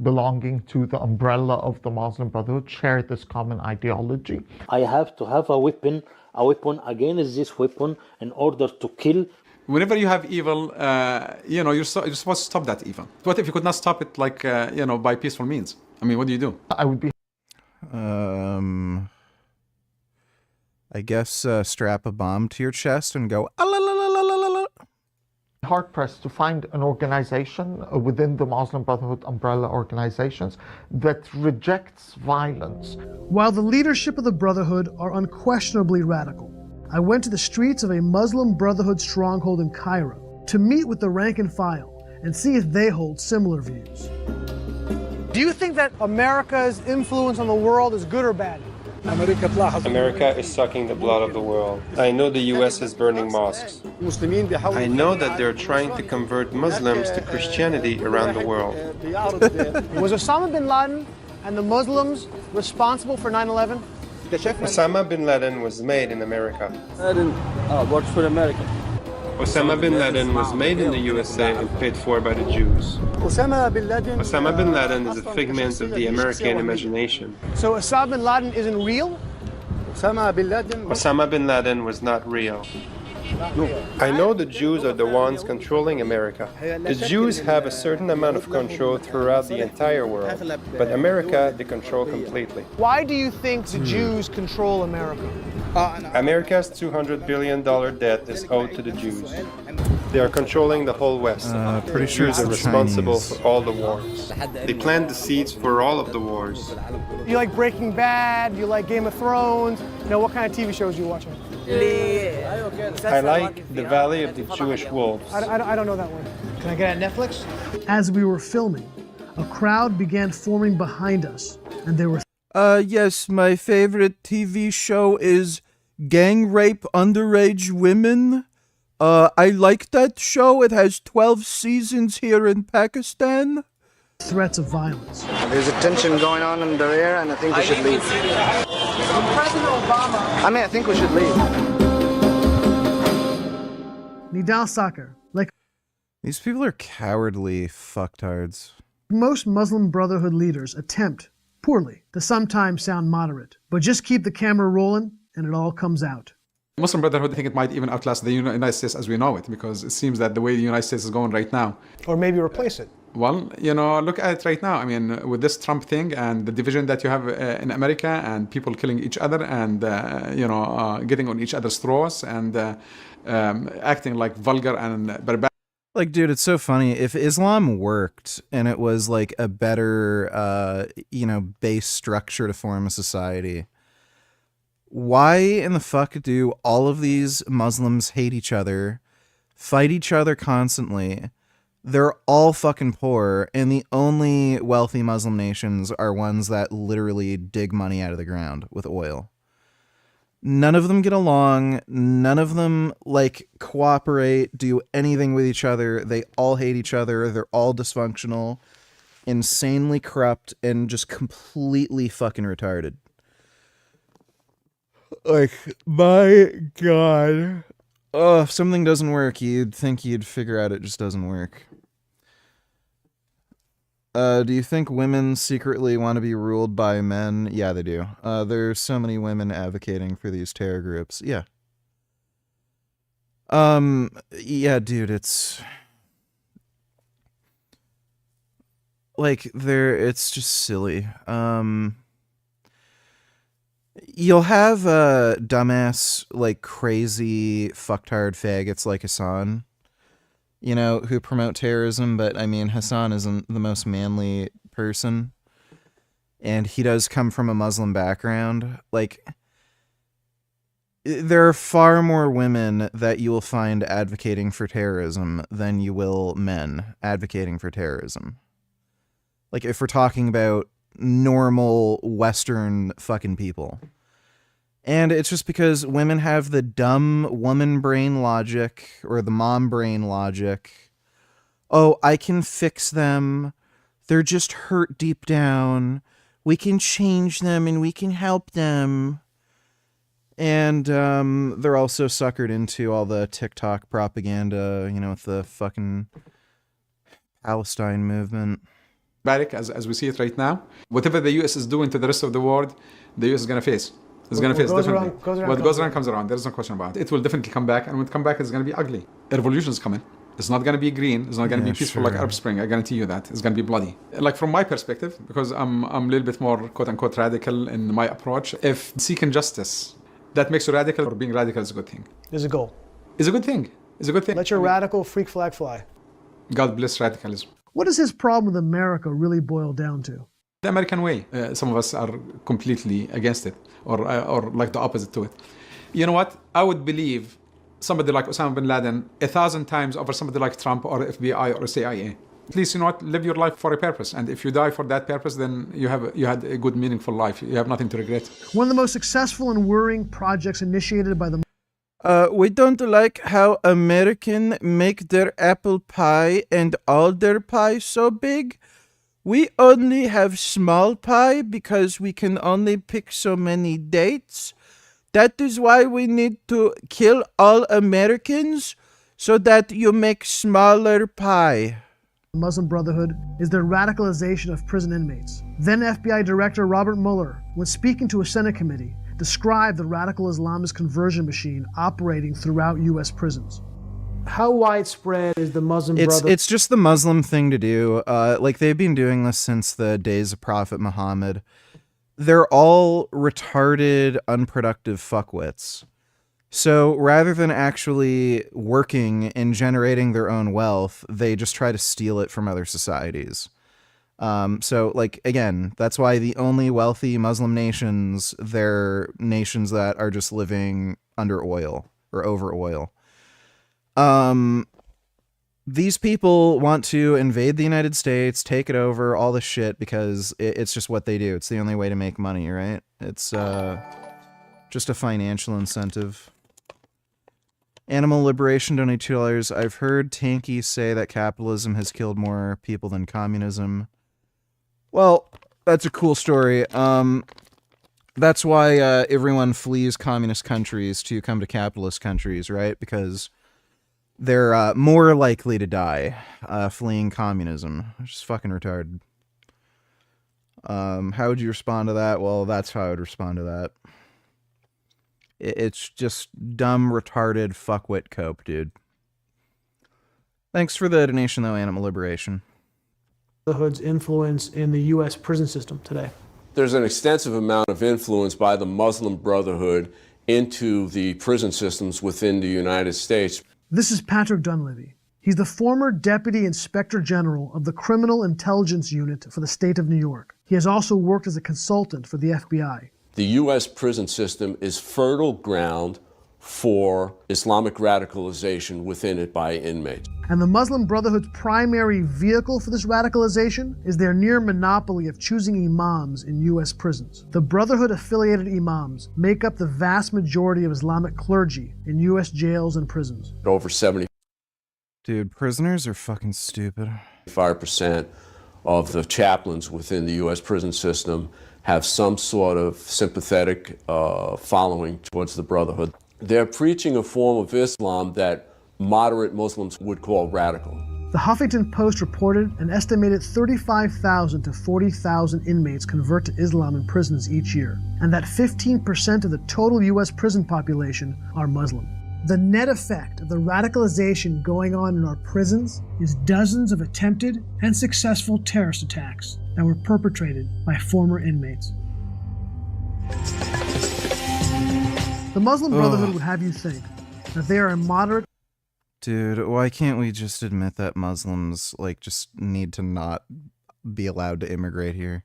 Belonging to the umbrella of the Muslim Brotherhood share this common ideology. I have to have a weapon against this weapon in order to kill. Whenever you have evil, you're supposed to stop that evil. What if you could not stop it, like, by peaceful means? I mean, what do you do? I would be... I guess strap a bomb to your chest and go... hard-pressed to find an organization within the Muslim Brotherhood umbrella organizations that rejects violence. While the leadership of the Brotherhood are unquestionably radical, I went to the streets of a Muslim Brotherhood stronghold in Cairo to meet with the rank and file and see if they hold similar views. Do you think that America's influence on the world is good or bad? America is sucking the blood of the world. I know the US is burning mosques. I know that they're trying to convert Muslims to Christianity around the world. Was Osama bin Laden and the Muslims responsible for 9/11? Osama bin Laden was made in America. Laden works for America. Osama bin Laden was made in the USA and paid for by the Jews. Osama bin Laden is a figment of the American imagination. So Osama bin Laden isn't real? Osama bin Laden was not real. I know the Jews are the ones controlling America. The Jews have a certain amount of control throughout the entire world, but America they control completely. Why do you think the Jews control America? America's $200 billion debt is owed to the Jews. They are controlling the whole West. Pretty sure Jews it's are the responsible Chinese. for all the wars. They plant the seeds for all of the wars. You like Breaking Bad? You like Game of Thrones? You know, what kind of TV shows are you watching? I like The Valley of the Jewish Wolves. I don't know that one. Can I get it on Netflix? As we were filming, a crowd began forming behind us, and there were... Yes, my favorite TV show is Gang Rape Underage Women. I like that show. It has 12 seasons here in Pakistan. Threats of violence. There's a tension going on in the air, and I think we should leave. President Obama. I think we should leave. Nidal Sakar, like These people are cowardly fucktards. most Muslim Brotherhood leaders, attempt, poorly, to sometimes sound moderate, but just keep the camera rolling and it all comes out. Muslim Brotherhood, I think it might even outlast the United States as we know it, because it seems that the way the United States is going right now. Or maybe replace it. Well, look at it right now. I mean, with this Trump thing and the division that you have in America and people killing each other and, getting on each other's throats and acting like vulgar and barbaric. Like, dude, it's so funny. If Islam worked and it was like a better, base structure to form a society, why in the fuck do all of these Muslims hate each other, fight each other constantly? They're all fucking poor, and the only wealthy Muslim nations are ones that literally dig money out of the ground with oil. None of them get along. None of them, cooperate, do anything with each other. They all hate each other. They're all dysfunctional, insanely corrupt, and just completely fucking retarded. My God. Oh, if something doesn't work, you'd think you'd figure out it just doesn't work. Do you think women secretly want to be ruled by men? Yeah, they do. There's so many women advocating for these terror groups. Yeah. Yeah, dude, it's... it's just silly. You'll have dumbass, crazy fucktard faggots like Hassan, who promote terrorism, but I mean, Hassan isn't the most manly person, and he does come from a Muslim background. There are far more women that you will find advocating for terrorism than you will men advocating for terrorism. If we're talking about normal Western fucking people. And it's just because women have the dumb woman brain logic or the mom brain logic. Oh, I can fix them. They're just hurt deep down. We can change them and we can help them. And they're also suckered into all the TikTok propaganda, with the fucking Palestine movement. As we see it right now, whatever the U.S. is doing to the rest of the world, the U.S. is going to face. It's going to face definitely. What goes around comes around. There's no question about it. It will definitely come back, and when it comes back, it's going to be ugly. A revolution is coming. It's not going to be green. It's not going to be peaceful like Arab Spring. I guarantee you that. It's going to be bloody. From my perspective, because I'm a little bit more quote-unquote radical in my approach, if seeking justice, that makes you radical, or being radical is a good thing. There's a goal. It's a good thing. It's a good thing. Let your radical freak flag fly. God bless radicalism. What does his problem with America really boil down to? The American way. Some of us are completely against it, or like the opposite to it. You know what? I would believe somebody like Osama bin Laden 1,000 times over somebody like Trump or FBI or CIA. At least, live your life for a purpose. And if you die for that purpose, then you had a good, meaningful life. You have nothing to regret. One of the most successful and worrying projects initiated by the... We don't like how American make their apple pie and all their pie so big. We only have small pie because we can only pick so many dates. That is why we need to kill all Americans so that you make smaller pie. The Muslim Brotherhood is their radicalization of prison inmates. Then FBI Director Robert Mueller, when speaking to a Senate committee, describe the radical Islamist conversion machine operating throughout U.S. prisons. How widespread is the Muslim Brotherhood? It's just the Muslim thing to do. Like, they've been doing this since the days of Prophet Muhammad. They're all retarded, unproductive fuckwits. So rather than actually working and generating their own wealth, they just try to steal it from other societies. So, like, again, that's why the only wealthy Muslim nations, they're nations that are just living under oil or over oil. These people want to invade the United States, take it over, all this shit, because it's just what they do. It's the only way to make money, right? It's just a financial incentive. Animal Liberation donate $2. I've heard Tanky say that capitalism has killed more people than communism. Well, that's a cool story. That's why everyone flees communist countries to come to capitalist countries, right? Because they're more likely to die fleeing communism, which is fucking retarded. How would you respond to that? Well, that's how I would respond to that. It's just dumb, retarded, fuckwit cope, dude. Thanks for the donation, though, Animal Liberation. Brotherhood's influence in the U.S. prison system today. There's an extensive amount of influence by the Muslim Brotherhood into the prison systems within the United States. This is Patrick Dunleavy. He's the former Deputy Inspector General of the Criminal Intelligence Unit for the state of New York. He has also worked as a consultant for the FBI. The U.S. prison system is fertile ground for Islamic radicalization within it by inmates. And the Muslim Brotherhood's primary vehicle for this radicalization is their near monopoly of choosing imams in U.S. prisons. The Brotherhood-affiliated imams make up the vast majority of Islamic clergy in U.S. jails and prisons. Over 75% Dude, prisoners are fucking stupid. of the chaplains within the U.S. prison system have some sort of sympathetic following towards the Brotherhood. They're preaching a form of Islam that moderate Muslims would call radical. The Huffington Post reported an estimated 35,000 to 40,000 inmates convert to Islam in prisons each year, and that 15% of the total U.S. prison population are Muslim. The net effect of the radicalization going on in our prisons is dozens of attempted and successful terrorist attacks that were perpetrated by former inmates. The Muslim Brotherhood would have you think that they are a moderate. Dude, why can't we just admit that Muslims, like, just need to not be allowed to immigrate here?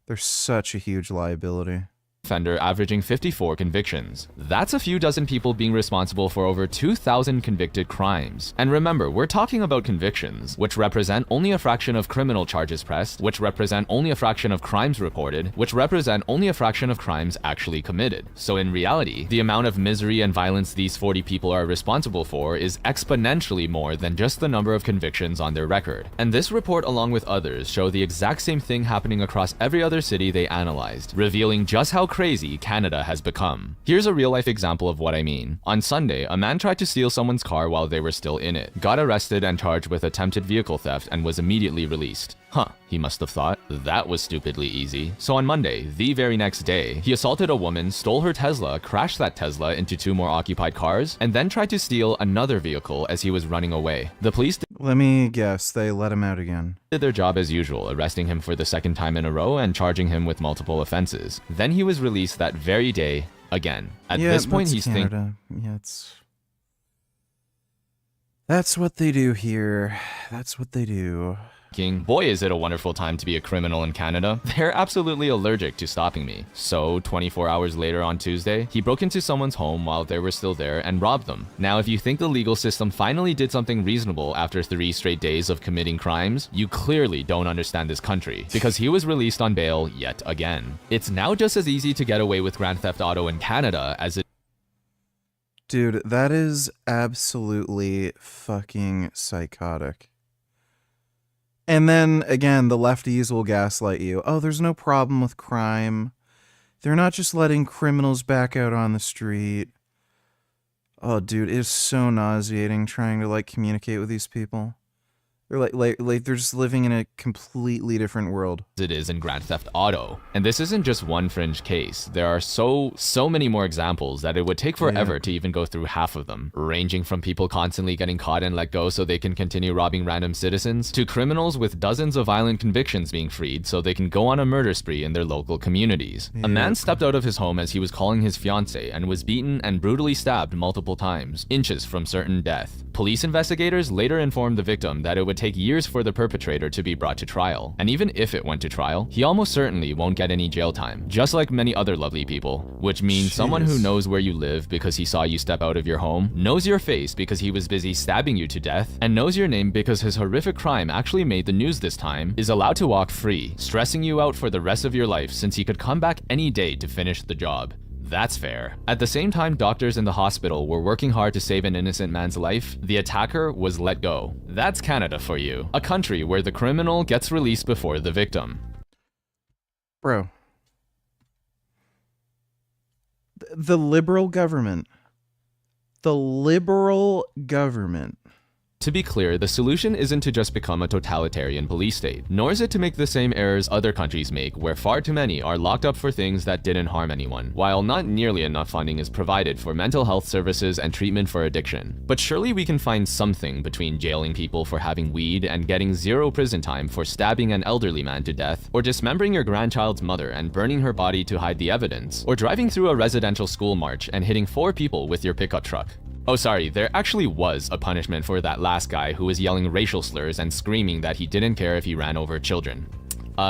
They're such a huge liability. Offender averaging 54 convictions. That's a few dozen people being responsible for over 2,000 convicted crimes. And remember, we're talking about convictions, which represent only a fraction of criminal charges pressed, which represent only a fraction of crimes reported, which represent only a fraction of crimes actually committed. So in reality, the amount of misery and violence these 40 people are responsible for is exponentially more than just the number of convictions on their record. And this report, along with others, show the exact same thing happening across every other city they analyzed, revealing just how crazy Canada has become. Here's a real-life example of what I mean. On Sunday, a man tried to steal someone's car while they were still in it, got arrested and charged with attempted vehicle theft, and was immediately released. Huh, he must have thought. That was stupidly easy. So on Monday, the very next day, he assaulted a woman, stole her Tesla, crashed that Tesla into 2 more occupied cars, and then tried to steal another vehicle as he was running away. The police Let me guess, they let him out again. Did their job as usual, arresting him for the second time in a row and charging him with multiple offenses. Then he was released that very day again. At this point, he's thinking, yeah, that's what they do here. That's what they do. boy, is it a wonderful time to be a criminal in Canada. They're absolutely allergic to stopping me. So 24 hours later on Tuesday, he broke into someone's home while they were still there and robbed them. Now, if you think the legal system finally did something reasonable after 3 straight days of committing crimes, you clearly don't understand this country, because he was released on bail yet again. It's now just as easy to get away with Grand Theft Auto in Canada as it. Dude, that is absolutely fucking psychotic. And then, again, the lefties will gaslight you. Oh, there's no problem with crime. They're not just letting criminals back out on the street. Oh, dude, it is so nauseating trying to, like, communicate with these people. They're like they're just living in a completely different world. It is in Grand Theft Auto. And this isn't just one fringe case. There are so many more examples that it would take forever to even go through half of them, ranging from people constantly getting caught and let go so they can continue robbing random citizens, to criminals with dozens of violent convictions being freed so they can go on a murder spree in their local communities. A man stepped out of his home as he was calling his fiancée and was beaten and brutally stabbed multiple times, inches from certain death. Police investigators later informed the victim that it would take years for the perpetrator to be brought to trial, and even if it went to trial, he almost certainly won't get any jail time, just like many other lovely people, which means someone who knows where you live because he saw you step out of your home, knows your face because he was busy stabbing you to death, and knows your name because his horrific crime actually made the news this time, is allowed to walk free, stressing you out for the rest of your life since he could come back any day to finish the job. That's fair. At the same time doctors in the hospital were working hard to save an innocent man's life, the attacker was let go. That's Canada for you, a country where the criminal gets released before the victim. Bro. The liberal government. The liberal government. To be clear, the solution isn't to just become a totalitarian police state, nor is it to make the same errors other countries make, where far too many are locked up for things that didn't harm anyone, while not nearly enough funding is provided for mental health services and treatment for addiction. But surely we can find something between jailing people for having weed and getting 0 prison time for stabbing an elderly man to death, or dismembering your grandchild's mother and burning her body to hide the evidence, or driving through a residential school march and hitting 4 people with your pickup truck. Oh sorry, there actually was a punishment for that last guy who was yelling racial slurs and screaming that he didn't care if he ran over children.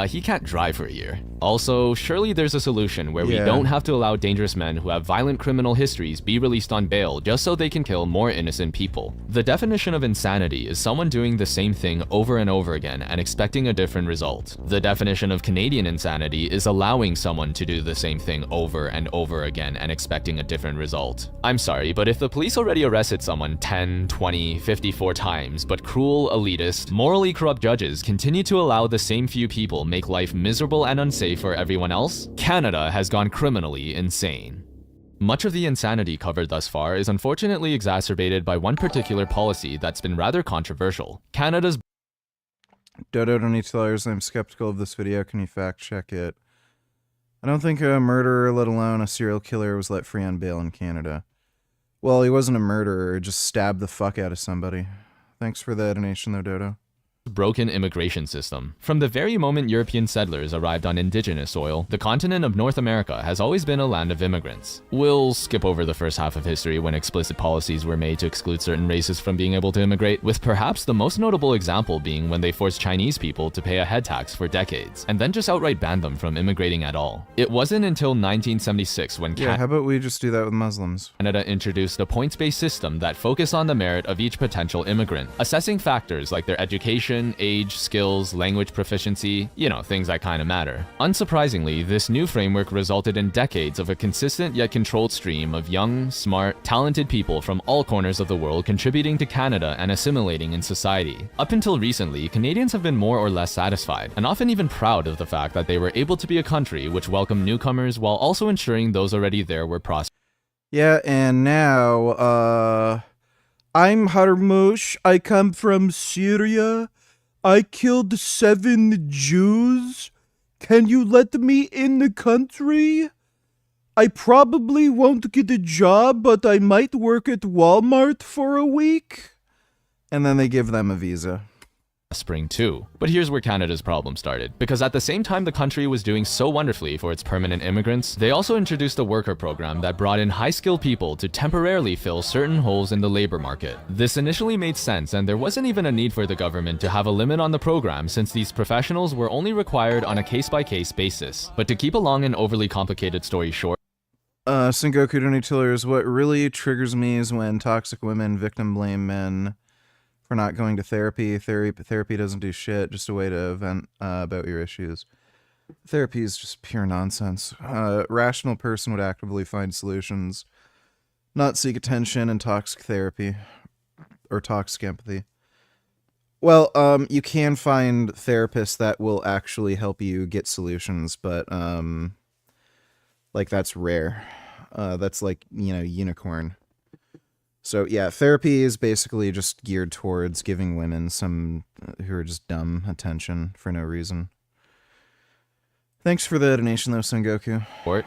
He can't drive for a year. Also, surely there's a solution where we don't have to allow dangerous men who have violent criminal histories be released on bail just so they can kill more innocent people. The definition of insanity is someone doing the same thing over and over again and expecting a different result. The definition of Canadian insanity is allowing someone to do the same thing over and over again and expecting a different result. I'm sorry, but if the police already arrested someone 10, 20, 54 times, but cruel, elitist, morally corrupt judges continue to allow the same few people make life miserable and unsafe for everyone else, Canada has gone criminally insane. Much of the insanity covered thus far is unfortunately exacerbated by one particular policy that's been rather controversial. Canada's Dodo don't need $2. I'm skeptical of this video. Can you fact check it? I don't think a murderer, let alone a serial killer, was let free on bail in Canada. Well, he wasn't a murderer, just stabbed the fuck out of somebody. Thanks for the donation though, Dodo. Broken immigration system. From the very moment European settlers arrived on indigenous soil, the continent of North America has always been a land of immigrants. We'll skip over the first half of history when explicit policies were made to exclude certain races from being able to immigrate, with perhaps the most notable example being when they forced Chinese people to pay a head tax for decades, and then just outright banned them from immigrating at all. It wasn't until 1976 when how about we just do that with Muslims? Canada introduced a points-based system that focused on the merit of each potential immigrant, assessing factors like their education, age, skills, language proficiency, you know, things that kind of matter. Unsurprisingly, this new framework resulted in decades of a consistent yet controlled stream of young, smart, talented people from all corners of the world contributing to Canada and assimilating in society. Up until recently, Canadians have been more or less satisfied, and often even proud of the fact that they were able to be a country which welcomed newcomers while also ensuring those already there were prosperous. Yeah, and now, I'm Harmush. I come from Syria. I killed 7 Jews. Can you let me in the country? I probably won't get a job, but I might work at Walmart for a week. And then they give them a visa. Spring too. But here's where Canada's problem started, because at the same time the country was doing so wonderfully for its permanent immigrants, they also introduced a worker program that brought in high-skilled people to temporarily fill certain holes in the labor market. This initially made sense, and there wasn't even a need for the government to have a limit on the program since these professionals were only required on a case-by-case basis. But to keep a long and overly complicated story short, Sengoku Donatillers, what really triggers me is when toxic women victim blame men for not going to therapy. Therapy doesn't do shit, just a way to vent about your issues. Therapy is just pure nonsense. A rational person would actively find solutions, not seek attention and toxic therapy or toxic empathy. Well, you can find therapists that will actually help you get solutions, but like that's rare. That's like, you know, unicorn. So yeah, therapy is basically just geared towards giving women some who are just dumb attention for no reason. Thanks for the donation though, Sengoku.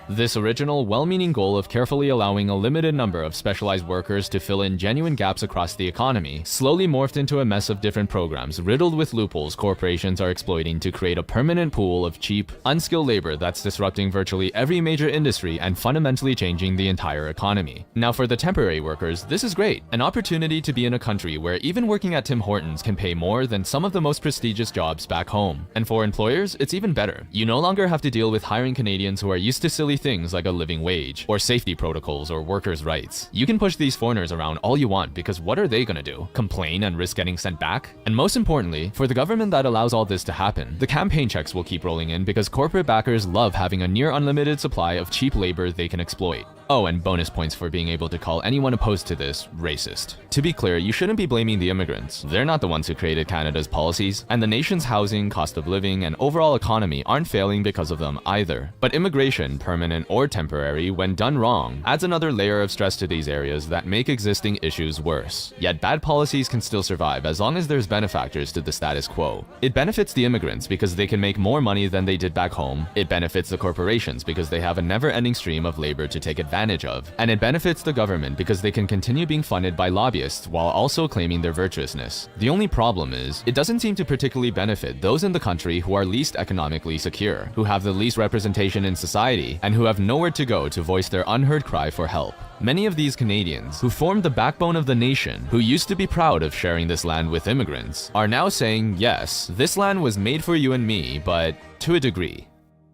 This original, well-meaning goal of carefully allowing a limited number of specialized workers to fill in genuine gaps across the economy slowly morphed into a mess of different programs riddled with loopholes corporations are exploiting to create a permanent pool of cheap, unskilled labor that's disrupting virtually every major industry and fundamentally changing the entire economy. Now for the temporary workers, this is great. An opportunity to be in a country where even working at Tim Hortons can pay more than some of the most prestigious jobs back home. And for employers, it's even better. You no longer have to deal with hiring Canadians who are used to silly things like a living wage, or safety protocols, or workers' rights. You can push these foreigners around all you want because what are they gonna do? Complain and risk getting sent back? And most importantly, for the government that allows all this to happen, the campaign checks will keep rolling in because corporate backers love having a near unlimited supply of cheap labor they can exploit. Oh, and bonus points for being able to call anyone opposed to this racist. To be clear, you shouldn't be blaming the immigrants. They're not the ones who created Canada's policies, and the nation's housing, cost of living, and overall economy aren't failing because of them either. But immigration, permanent or temporary, when done wrong, adds another layer of stress to these areas that make existing issues worse. Yet bad policies can still survive as long as there's benefactors to the status quo. It benefits the immigrants because they can make more money than they did back home. It benefits the corporations because they have a never-ending stream of labor to take advantage of, and it benefits the government because they can continue being funded by lobbyists while also claiming their virtuousness. The only problem is, it doesn't seem to particularly benefit those in the country who are least economically secure, who have the least representation in society, and who have nowhere to go to voice their unheard cry for help. Many of these Canadians, who formed the backbone of the nation, who used to be proud of sharing this land with immigrants, are now saying, yes, this land was made for you and me, but to a degree.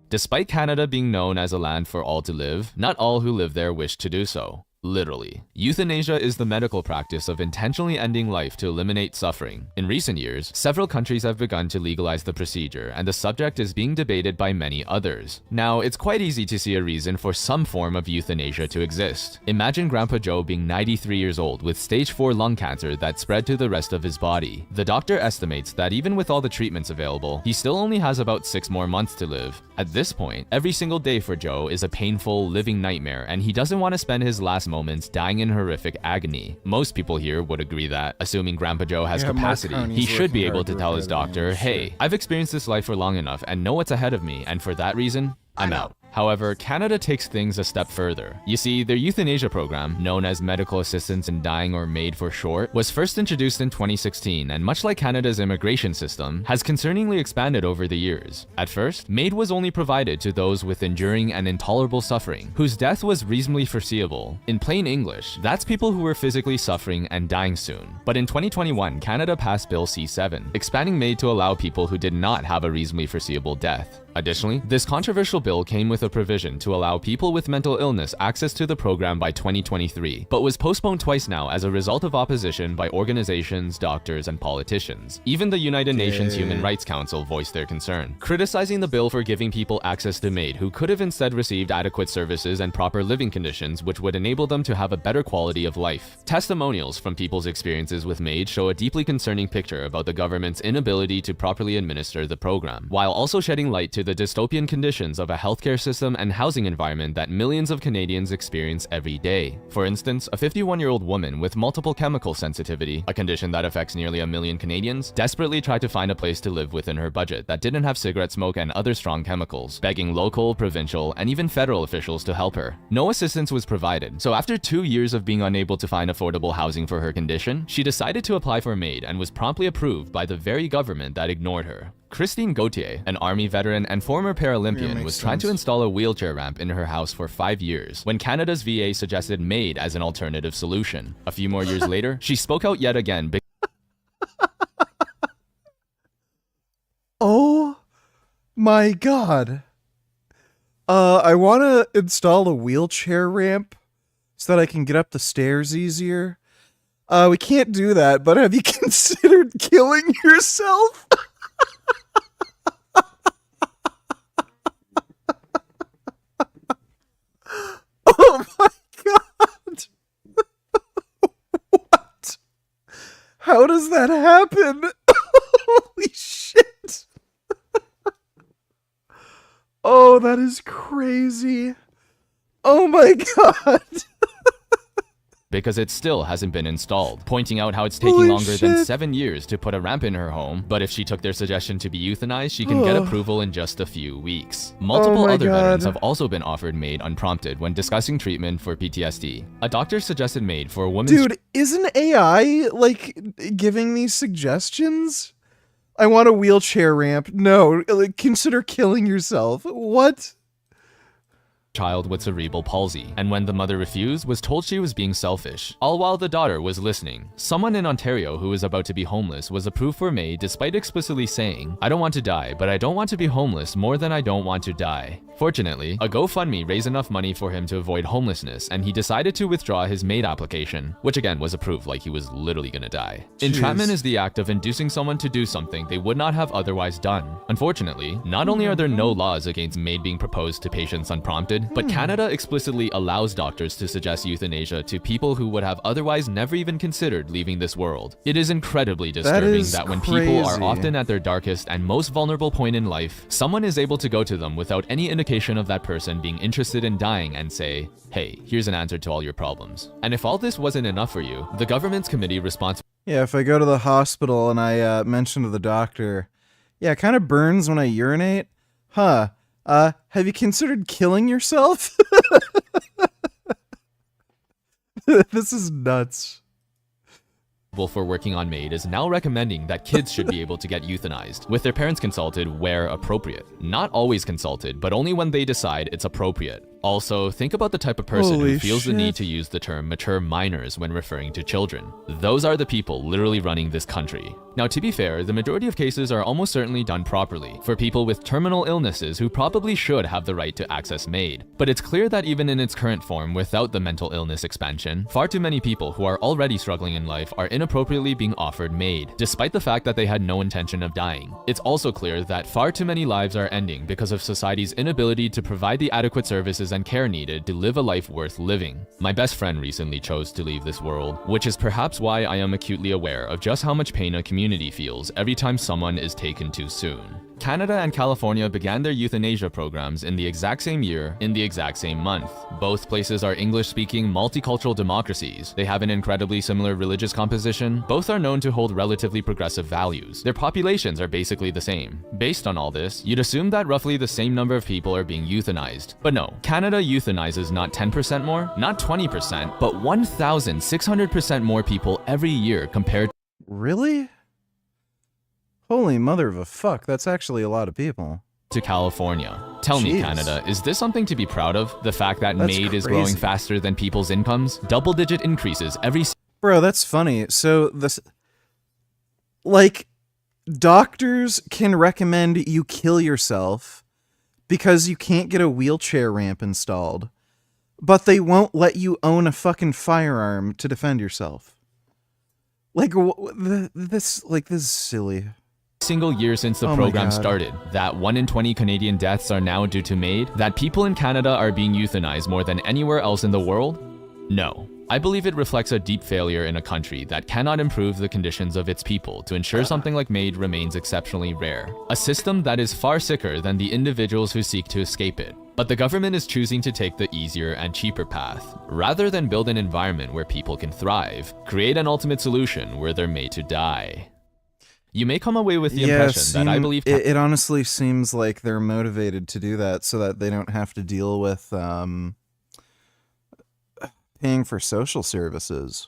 Despite Canada being known as a land for all to live, not all who live there wish to do so. Literally. Euthanasia is the medical practice of intentionally ending life to eliminate suffering. In recent years, several countries have begun to legalize the procedure, and the subject is being debated by many others. Now, it's quite easy to see a reason for some form of euthanasia to exist. Imagine Grandpa Joe being 93 years old with stage 4 lung cancer that spread to the rest of his body. The doctor estimates that even with all the treatments available, he still only has about 6 more months to live. At this point, every single day for Joe is a painful, living nightmare, and he doesn't want to spend his last moments dying in horrific agony. Most people here would agree that, assuming Grandpa Joe has capacity, he should be able to tell his doctor, hey, I've experienced this life for long enough and know what's ahead of me, and for that reason, I'm out. However, Canada takes things a step further. You see, their euthanasia program, known as Medical Assistance in Dying or MAID for short, was first introduced in 2016 and much like Canada's immigration system, has concerningly expanded over the years. At first, MAID was only provided to those with enduring and intolerable suffering, whose death was reasonably foreseeable. In plain English, that's people who were physically suffering and dying soon. But in 2021, Canada passed Bill C-7, expanding MAID to allow people who did not have a reasonably foreseeable death. Additionally, this controversial bill came with a provision to allow people with mental illness access to the program by 2023, but was postponed twice now as a result of opposition by organizations, doctors, and politicians. Even the United Nations Human Rights Council voiced their concern, criticizing the bill for giving people access to MAID who could have instead received adequate services and proper living conditions which would enable them to have a better quality of life. Testimonials from people's experiences with MAID show a deeply concerning picture about the government's inability to properly administer the program, while also shedding light to the dystopian conditions of a healthcare system and housing environment that millions of Canadians experience every day. For instance, a 51-year-old woman with multiple chemical sensitivity, a condition that affects nearly 1 million Canadians, desperately tried to find a place to live within her budget that didn't have cigarette smoke and other strong chemicals, begging local, provincial, and even federal officials to help her. No assistance was provided, so after 2 years of being unable to find affordable housing for her condition, she decided to apply for MAID and was promptly approved by the very government that ignored her. Christine Gauthier, an Army veteran and former Paralympian, was trying to install a wheelchair ramp in her house for 5 years when Canada's VA suggested MAID as an alternative solution. A few more years later, she spoke out yet again. Oh my god. I want to install a wheelchair ramp so that I can get up the stairs easier. We can't do that, but have you considered killing yourself? Oh my god! What? How does that happen? Holy shit! Oh, that is crazy. Oh my god! because it still hasn't been installed, pointing out how it's taking Holy longer than shit. 7 years to put a ramp in her home, but if she took their suggestion to be euthanized, she can get approval in just a few weeks. Multiple my other veterans God. have also been offered MAID unprompted when discussing treatment for PTSD. A doctor suggested MAID for a woman's— Dude, isn't AI, like, giving these suggestions? I want a wheelchair ramp. No, like, consider killing yourself. What? child with cerebral palsy, and when the mother refused, was told she was being selfish, all while the daughter was listening. Someone in Ontario who was about to be homeless was approved for MAID despite explicitly saying, "I don't want to die, but I don't want to be homeless more than I don't want to die." Fortunately, a GoFundMe raised enough money for him to avoid homelessness, and he decided to withdraw his MAID application, which again was approved like he was literally gonna die. Entrapment is the act of inducing someone to do something they would not have otherwise done. Unfortunately, not only are there no laws against MAID being proposed to patients unprompted, but Canada explicitly allows doctors to suggest euthanasia to people who would have otherwise never even considered leaving this world. It is incredibly disturbing that when people are often at their darkest and most vulnerable point in life, someone is able to go to them without any indication of that person being interested in dying and say, "Hey, here's an answer to all your problems." And if all this wasn't enough for you, the government's committee responsible— Yeah, if I go to the hospital and I mention to the doctor, "Yeah, it kind of burns when I urinate." Huh. Have you considered killing yourself? This is nuts. For working on MAID is now recommending that kids should be able to get euthanized, with their parents consulted where appropriate. Not always consulted, but only when they decide it's appropriate. Also, think about the type of person who feels the need to use the term mature minors when referring to children. Those are the people literally running this country. Now, to be fair, the majority of cases are almost certainly done properly for people with terminal illnesses who probably should have the right to access MAID. But it's clear that even in its current form, without the mental illness expansion, far too many people who are already struggling in life are inappropriately being offered MAID, despite the fact that they had no intention of dying. It's also clear that far too many lives are ending because of society's inability to provide the adequate services and care needed to live a life worth living. My best friend recently chose to leave this world, which is perhaps why I am acutely aware of just how much pain a community feels every time someone is taken too soon. Canada and California began their euthanasia programs in the exact same year, in the exact same month. Both places are English-speaking, multicultural democracies. They have an incredibly similar religious composition. Both are known to hold relatively progressive values. Their populations are basically the same. Based on all this, you'd assume that roughly the same number of people are being euthanized. But no, Canada euthanizes not 10% more, not 20%, but 1,600% more people every year compared— Really? Holy mother of a fuck, that's actually a lot of people. to California. Tell me, Canada, is this something to be proud of? The fact that MAID is growing faster than people's incomes? Double-digit increases every— Bro, that's funny. So this, like, doctors can recommend you kill yourself because you can't get a wheelchair ramp installed, but they won't let you own a fucking firearm to defend yourself. Like, this is silly. Single year since the program started, that 1 in 20 Canadian deaths are now due to MAID, that people in Canada are being euthanized more than anywhere else in the world? No. I believe it reflects a deep failure in a country that cannot improve the conditions of its people to ensure something like MAID remains exceptionally rare. A system that is far sicker than the individuals who seek to escape it. But the government is choosing to take the easier and cheaper path. Rather than build an environment where people can thrive, create an ultimate solution where they're made to die. You may come away with the impression that I believe— it honestly seems like they're motivated to do that so that they don't have to deal with paying for social services.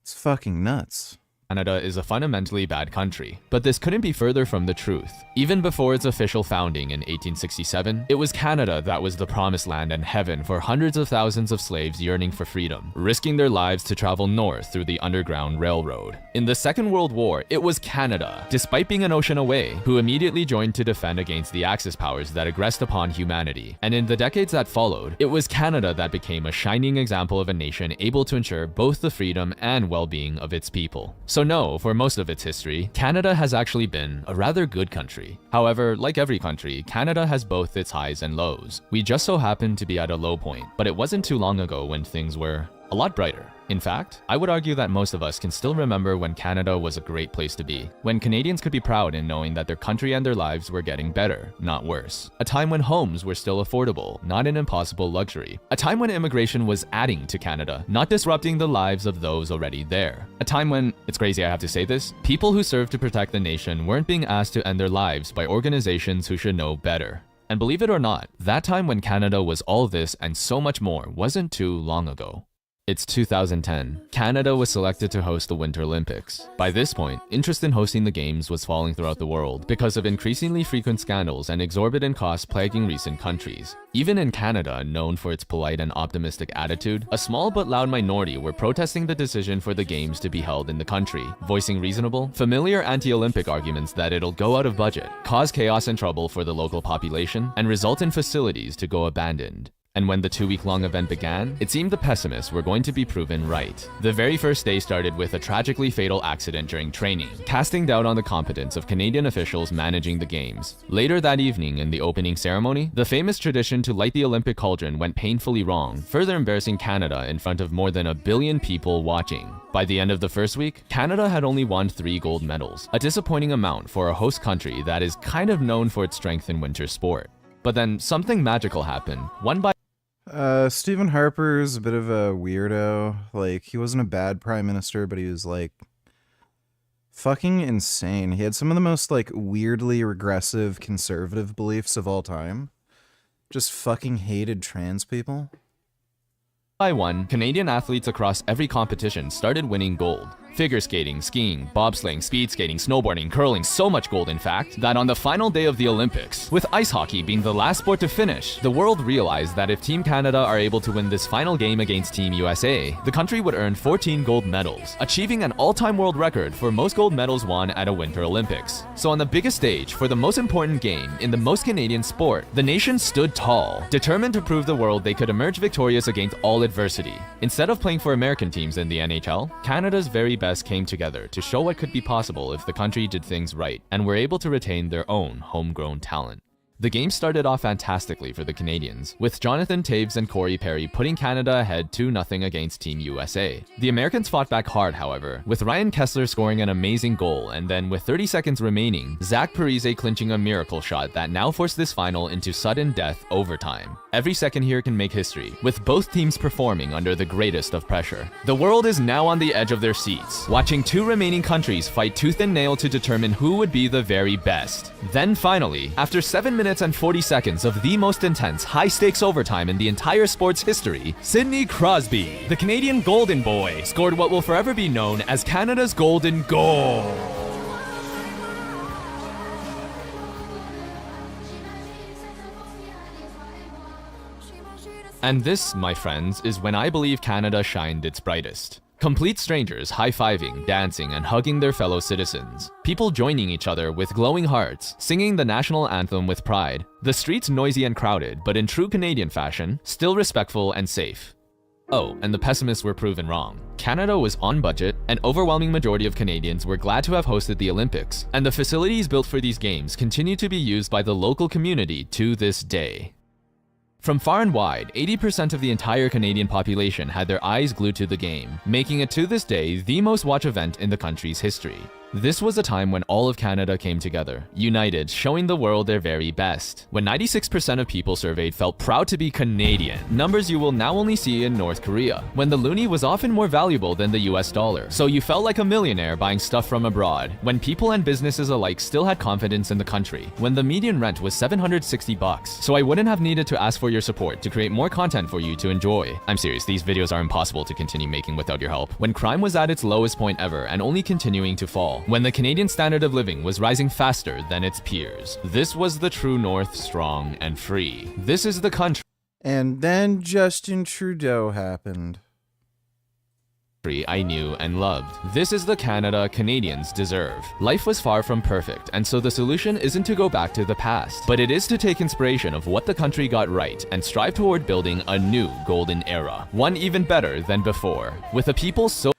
It's fucking nuts. Canada is a fundamentally bad country, but this couldn't be further from the truth. Even before its official founding in 1867, it was Canada that was the promised land and heaven for hundreds of thousands of slaves yearning for freedom, risking their lives to travel north through the Underground Railroad. In the Second World War, it was Canada, despite being an ocean away, who immediately joined to defend against the Axis powers that aggressed upon humanity. And in the decades that followed, it was Canada that became a shining example of a nation able to ensure both the freedom and well-being of its people. So no, for most of its history, Canada has actually been a rather good country. However, like every country, Canada has both its highs and lows. We just so happen to be at a low point, but it wasn't too long ago when things were a lot brighter. In fact, I would argue that most of us can still remember when Canada was a great place to be, when Canadians could be proud in knowing that their country and their lives were getting better, not worse. A time when homes were still affordable, not an impossible luxury. A time when immigration was adding to Canada, not disrupting the lives of those already there. A time when, it's crazy I have to say this, people who served to protect the nation weren't being asked to end their lives by organizations who should know better. And believe it or not, that time when Canada was all this and so much more wasn't too long ago. It's 2010. Canada was selected to host the Winter Olympics. By this point, interest in hosting the Games was falling throughout the world because of increasingly frequent scandals and exorbitant costs plaguing recent countries. Even in Canada, known for its polite and optimistic attitude, a small but loud minority were protesting the decision for the Games to be held in the country, voicing reasonable, familiar anti-Olympic arguments that it'll go out of budget, cause chaos and trouble for the local population, and result in facilities to go abandoned. And when the 2-week-long event began, it seemed the pessimists were going to be proven right. The very first day started with a tragically fatal accident during training, casting doubt on the competence of Canadian officials managing the Games. Later that evening, in the opening ceremony, the famous tradition to light the Olympic cauldron went painfully wrong, further embarrassing Canada in front of more than 1 billion people watching. By the end of the first week, Canada had only won 3 gold medals, a disappointing amount for a host country that is kind of known for its strength in winter sport. But then something magical happened, won by Stephen Harper's a bit of a weirdo. Like, he wasn't a bad prime minister, but he was, like, fucking insane. He had some of the most, like, weirdly regressive conservative beliefs of all time. Just fucking hated trans people. By one, Canadian athletes across every competition started winning gold. Figure skating, skiing, bobsleighing, speed skating, snowboarding, curling, so much gold in fact, that on the final day of the Olympics, with ice hockey being the last sport to finish, the world realized that if Team Canada are able to win this final game against Team USA, the country would earn 14 gold medals, achieving an all-time world record for most gold medals won at a Winter Olympics. So on the biggest stage, for the most important game in the most Canadian sport, the nation stood tall, determined to prove the world they could emerge victorious against all adversity. Instead of playing for American teams in the NHL, Canada's very best came together to show what could be possible if the country did things right and were able to retain their own homegrown talent. The game started off fantastically for the Canadians, with Jonathan Toews and Corey Perry putting Canada ahead 2-0 against Team USA. The Americans fought back hard, however, with Ryan Kessler scoring an amazing goal, and then with 30 seconds remaining, Zach Parise clinching a miracle shot that now forced this final into sudden death overtime. Every second here can make history, with both teams performing under the greatest of pressure. The world is now on the edge of their seats, watching 2 remaining countries fight tooth and nail to determine who would be the very best. Then finally, after 7 minutes and 40 seconds of the most intense, high-stakes overtime in the entire sport's history, Sidney Crosby, the Canadian Golden Boy, scored what will forever be known as Canada's Golden Goal. And this, my friends, is when I believe Canada shined its brightest. Complete strangers high-fiving, dancing, and hugging their fellow citizens. People joining each other with glowing hearts, singing the national anthem with pride. The streets noisy and crowded, but in true Canadian fashion, still respectful and safe. Oh, and the pessimists were proven wrong. Canada was on budget, an overwhelming majority of Canadians were glad to have hosted the Olympics, and the facilities built for these games continue to be used by the local community to this day. From far and wide, 80% of the entire Canadian population had their eyes glued to the game, making it to this day the most watched event in the country's history. This was a time when all of Canada came together, united, showing the world their very best. When 96% of people surveyed felt proud to be Canadian, numbers you will now only see in North Korea, when the loonie was often more valuable than the US dollar, so you felt like a millionaire buying stuff from abroad, when people and businesses alike still had confidence in the country, when the median rent was $760, so I wouldn't have needed to ask for your support to create more content for you to enjoy. I'm serious, these videos are impossible to continue making without your help. When crime was at its lowest point ever and only continuing to fall, when the Canadian standard of living was rising faster than its peers. This was the true North, strong and free. This is the country. And then Justin Trudeau happened. I knew and loved. This is the Canada Canadians deserve. Life was far from perfect, and so the solution isn't to go back to the past, but it is to take inspiration of what the country got right and strive toward building a new golden era, one even better than before, with a people so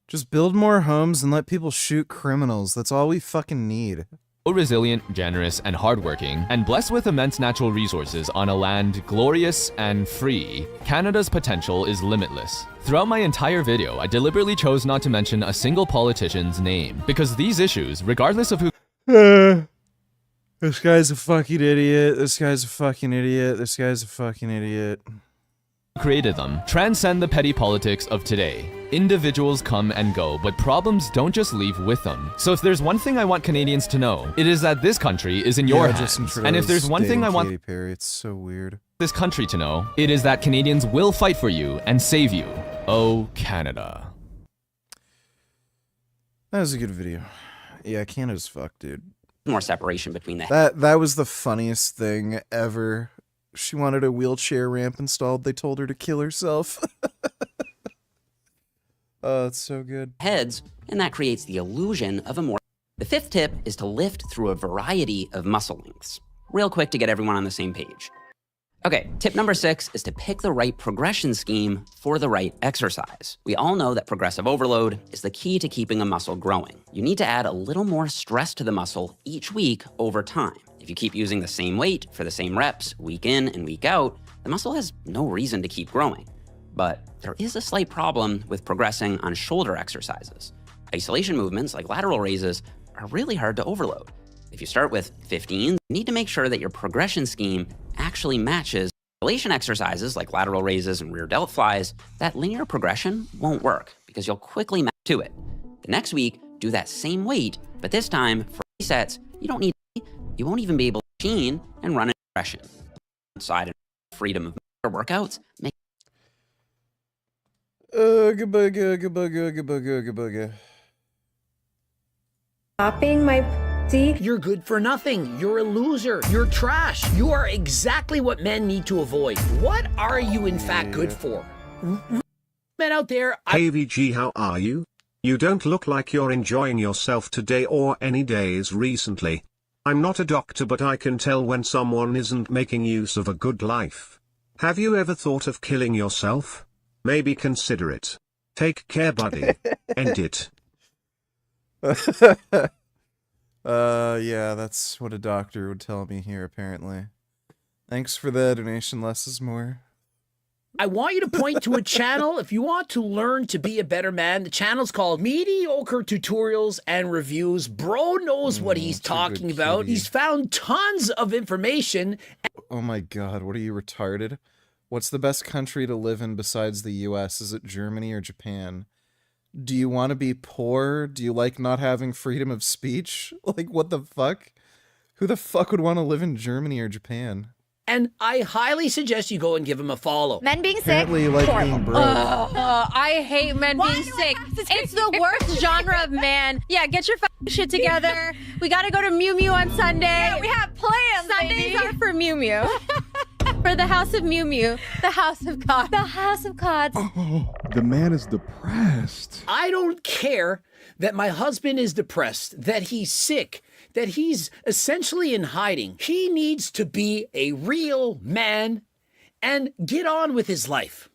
just build more homes and let people shoot criminals. That's all we fucking need. resilient, generous, and hardworking, and blessed with immense natural resources on a land glorious and free, Canada's potential is limitless. Throughout my entire video, I deliberately chose not to mention a single politician's name, because these issues, regardless of who This guy's a fucking idiot. This guy's a fucking idiot. This guy's a fucking idiot. created them, transcend the petty politics of today. Individuals come and go, but problems don't just leave with them. So if there's one thing I want Canadians to know, it is that this country is in your hands. And if there's one thing I want Perry, it's so weird. This country to know, it is that Canadians will fight for you and save you. Oh, Canada. That was a good video. Yeah, Canada's fucked, dude. More separation between the That was the funniest thing ever. She wanted a wheelchair ramp installed. They told her to kill herself. Oh, it's so good. heads, and that creates the illusion of a more... The fifth tip is to lift through a variety of muscle lengths. Real quick to get everyone on the same page. Okay, tip number 6 is to pick the right progression scheme for the right exercise. We all know that progressive overload is the key to keeping a muscle growing. You need to add a little more stress to the muscle each week over time. If you keep using the same weight for the same reps week in and week out, the muscle has no reason to keep growing. But there is a slight problem with progressing on shoulder exercises. Isolation movements like lateral raises are really hard to overload. If you start with 15, you need to make sure that your progression scheme actually matches isolation exercises like lateral raises and rear delt flies. That linear progression won't work because you'll quickly match to it. The next week, do that same weight, but this time for 3 sets, you won't even be able to machine and run a progression. Outside of freedom of workouts, make Stopping my pussy. You're good for nothing. You're a loser. You're trash. You are exactly what men need to avoid. What are you in fact good for? Men out there, AVG, how are you? You don't look like you're enjoying yourself today or any days recently. I'm not a doctor, but I can tell when someone isn't making use of a good life. Have you ever thought of killing yourself? Maybe consider it. Take care, buddy. End it. Yeah, that's what a doctor would tell me here, apparently. Thanks for the donation, less is more. I want you to point to a channel if you want to learn to be a better man. The channel's called Mediocre Tutorials and Reviews. Bro knows what he's talking about. He's found tons of information. Oh my god, what are you, retarded? What's the best country to live in besides the US? Is it Germany or Japan? Do you want to be poor? Do you like not having freedom of speech? Like, what the fuck? Who the fuck would want to live in Germany or Japan? And I highly suggest you go and give him a follow. Men being sick. Apparently you like being broke. I hate men being sick. It's the worst genre of man. Yeah, get your fucking shit together. We gotta go to Mew Mew on Sunday. Yeah, we have plans, Sundays are for Mew Mew. For the House of Mew Mew. The House of God. The House of Gods. Oh, the man is depressed. I don't care that my husband is depressed, that he's sick, that he's essentially in hiding. He needs to be a real man and get on with his life.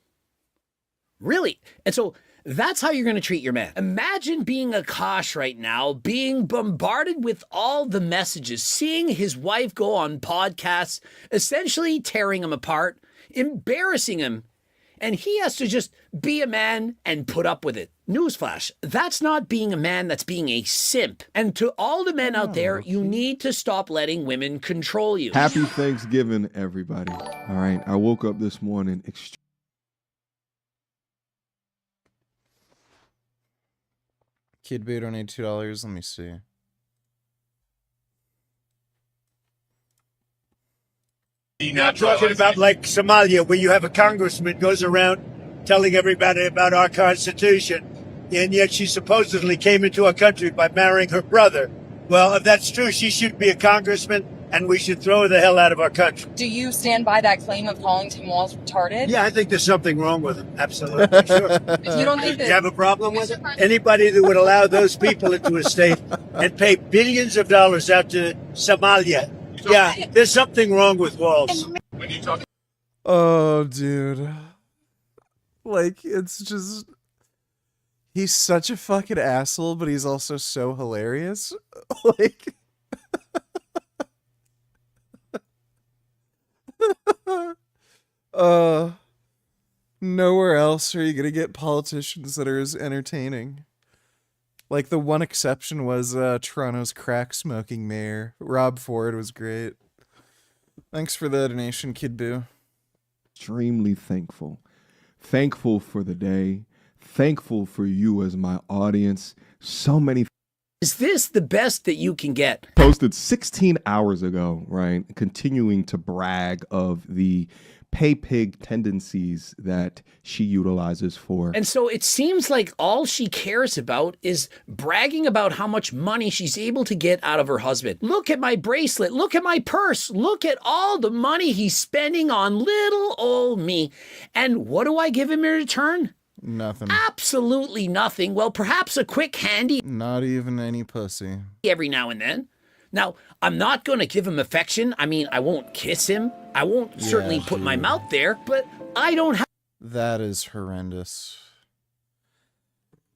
Really. And so that's how you're going to treat your man. Imagine being Akash right now, being bombarded with all the messages, seeing his wife go on podcasts, essentially tearing him apart, embarrassing him, and he has to just be a man and put up with it. Newsflash, that's not being a man, that's being a simp. And to all the men out there, you need to stop letting women control you. Happy Thanksgiving, everybody. All right, I woke up this morning Kid Boo donated $2. Let me see. You're not talking about like Somalia, where you have a congressman goes around telling everybody about our Constitution, and yet she supposedly came into our country by marrying her brother. Well, if that's true, she should be a congressman, and we should throw her the hell out of our country. Do you stand by that claim of calling Tim Walz retarded? Yeah, I think there's something wrong with him. Absolutely, sure. If you don't think that... You have a problem with it? Anybody that would allow those people into a state and pay billions of dollars out to Somalia, yeah, there's something wrong with Walz. When you talk... Oh, dude. Like, it's just... He's such a fucking asshole, but he's also so hilarious. Like... Nowhere else are you gonna get politicians that are as entertaining. Like, the one exception was Toronto's crack-smoking mayor. Rob Ford was great. Thanks for the donation, Kid Boo. Extremely thankful. Thankful for the day. Thankful for you as my audience. So many. Is this the best that you can get? Posted 16 hours ago, right? Continuing to brag of the pay pig tendencies that she utilizes for. And so it seems like all she cares about is bragging about how much money she's able to get out of her husband. Look at my bracelet. Look at my purse. Look at all the money he's spending on little old me. And what do I give him in return? Nothing. Absolutely nothing. Well, perhaps a quick handy. Not even any pussy. Every now and then. Now, I'm not going to give him affection. I mean, I won't kiss him. I won't certainly put my mouth there, but I don't have. That is horrendous.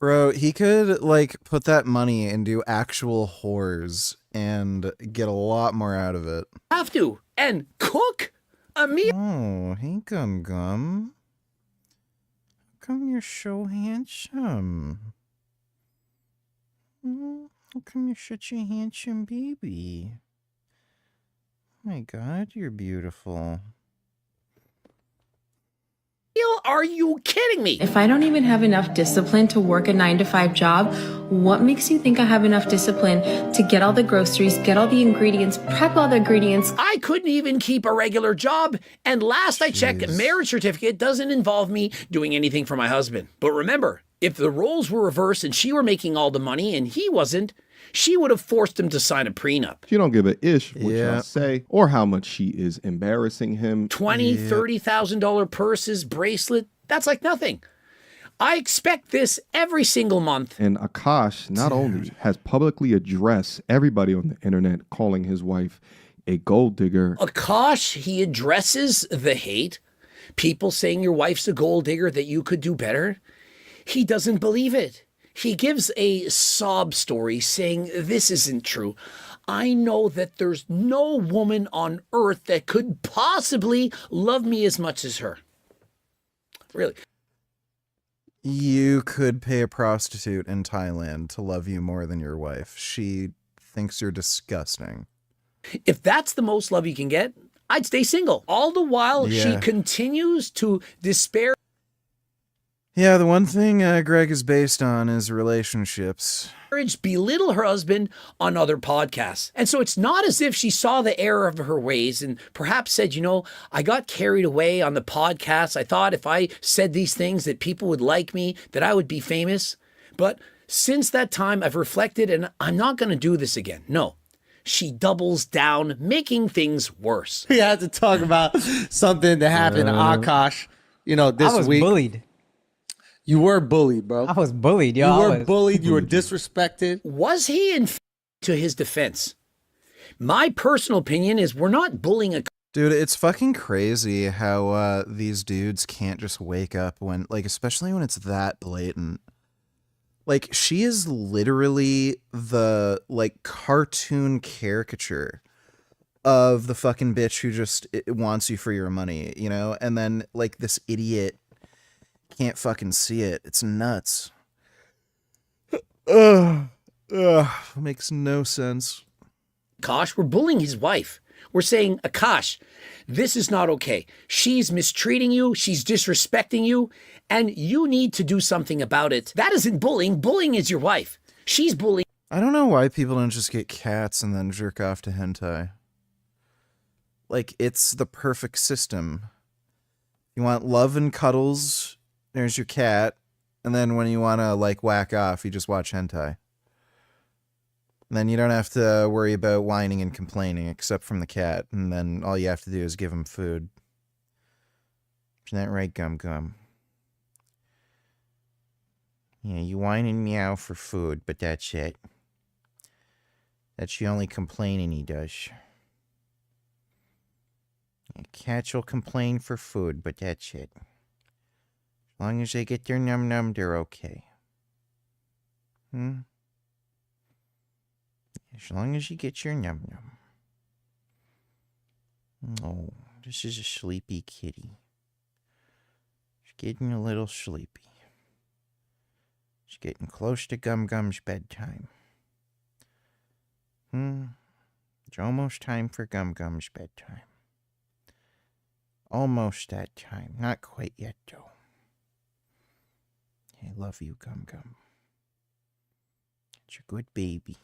Bro, he could, like, put that money into actual whores and get a lot more out of it. Have to. And cook a meal. Oh, hey, Gum Gum. How come you're so handsome? How come you're such a handsome baby? My God, you're beautiful. Are you kidding me? If I don't even have enough discipline to work a 9-to-5 job, what makes you think I have enough discipline to get all the groceries, get all the ingredients, prep all the ingredients? I couldn't even keep a regular job. And last I checked, marriage certificate doesn't involve me doing anything for my husband. But remember, if the roles were reversed and she were making all the money and he wasn't, she would have forced him to sign a prenup. She don't give a ish what y'all say or how much she is embarrassing him. $20,000, $30,000 purses, bracelet, that's like nothing. I expect this every single month. And Akash not only has publicly addressed everybody on the internet calling his wife a gold digger. Akash, he addresses the hate. People saying your wife's a gold digger, that you could do better. He doesn't believe it. He gives a sob story saying, this isn't true. I know that there's no woman on earth that could possibly love me as much as her. Really. You could pay a prostitute in Thailand to love you more than your wife. She thinks you're disgusting. If that's the most love you can get, I'd stay single. All the while, she continues to despair. Yeah, the one thing Greg is based on is relationships. Belittle her husband on other podcasts. And so it's not as if she saw the error of her ways and perhaps said, you know, I got carried away on the podcast. I thought if I said these things that people would like me, that I would be famous. But since that time, I've reflected and I'm not going to do this again. No. She doubles down, making things worse. We had to talk about something that happened to Akash, you know, this week. I was bullied. You were bullied, bro. I was bullied, yo. You were bullied. You were disrespected. Was he to his defense? My personal opinion is we're not bullying a... Dude, it's fucking crazy how these dudes can't just wake up when, like, especially when it's that blatant. Like, she is literally the, like, cartoon caricature of the fucking bitch who just wants you for your money, you know? And then, like, this idiot can't fucking see it. It's nuts. Makes no sense. Akash, we're bullying his wife. We're saying, Akash, this is not okay. She's mistreating you. She's disrespecting you. And you need to do something about it. That isn't bullying. Bullying is your wife. She's bullying. I don't know why people don't just get cats and then jerk off to hentai. Like, it's the perfect system. You want love and cuddles, there's your cat. And then when you want to, like, whack off, you just watch hentai. And then you don't have to worry about whining and complaining, except from the cat. And then all you have to do is give him food. Isn't that right, Gum Gum? Yeah, you whine and meow for food, but that's it. That's the only complaining he does. Yeah, cats will complain for food, but that's it. As long as they get their num-num, they're okay. As long as you get your num-num. Oh, this is a sleepy kitty. getting a little sleepy. It's getting close to Gum Gum's bedtime. It's almost time for Gum Gum's bedtime. Almost that time. Not quite yet, though. I love you, Gum Gum. It's a good baby.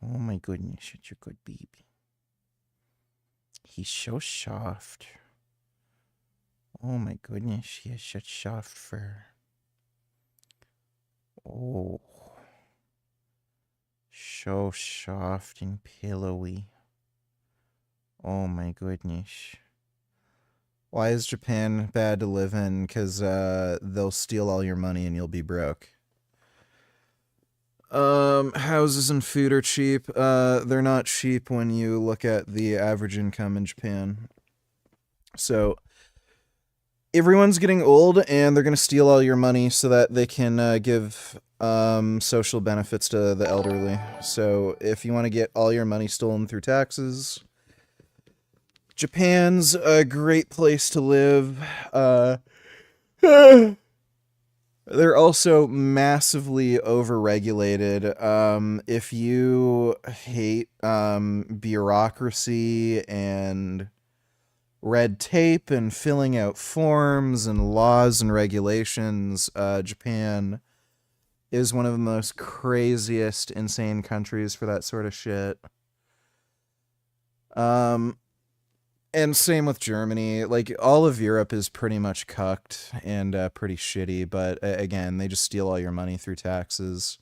Oh my goodness, it's a good baby. He's so soft. Oh my goodness, he has such soft fur. Oh. So soft and pillowy. Oh my goodness. Why is Japan bad to live in? Because they'll steal all your money and you'll be broke. Houses and food are cheap. They're not cheap when you look at the average income in Japan. So, everyone's getting old and they're going to steal all your money so that they can give social benefits to the elderly. So, if you want to get all your money stolen through taxes, Japan's a great place to live. They're also massively overregulated. If you hate bureaucracy and red tape and filling out forms and laws and regulations, Japan is one of the most craziest, insane countries for that sort of shit. And same with Germany. Like, all of Europe is pretty much cucked and pretty shitty, but again, they just steal all your money through taxes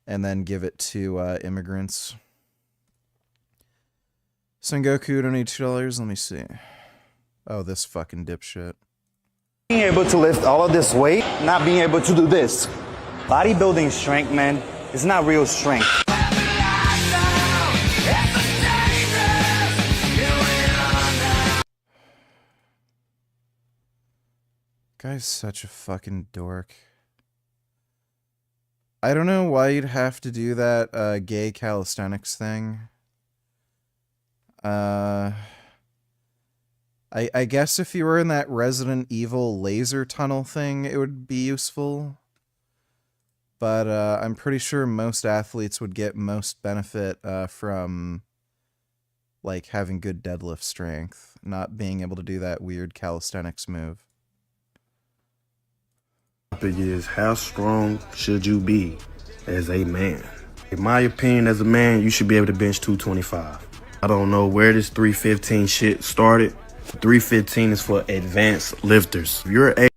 and then give it to immigrants. Sengoku, donate $2. Let me see. Oh, this fucking dipshit. Being able to lift all of this weight, not being able to do this. Bodybuilding strength, man, is not real strength. Guy's such a fucking dork. I don't know why you'd have to do that gay calisthenics thing. I guess if you were in that Resident Evil laser tunnel thing, it would be useful. But I'm pretty sure most athletes would get most benefit from like having good deadlift strength, not being able to do that weird calisthenics move. Topic is, how strong should you be as a man? In my opinion, as a man, you should be able to bench 225. I don't know where this 315 shit started. 315 is for advanced lifters. If you're a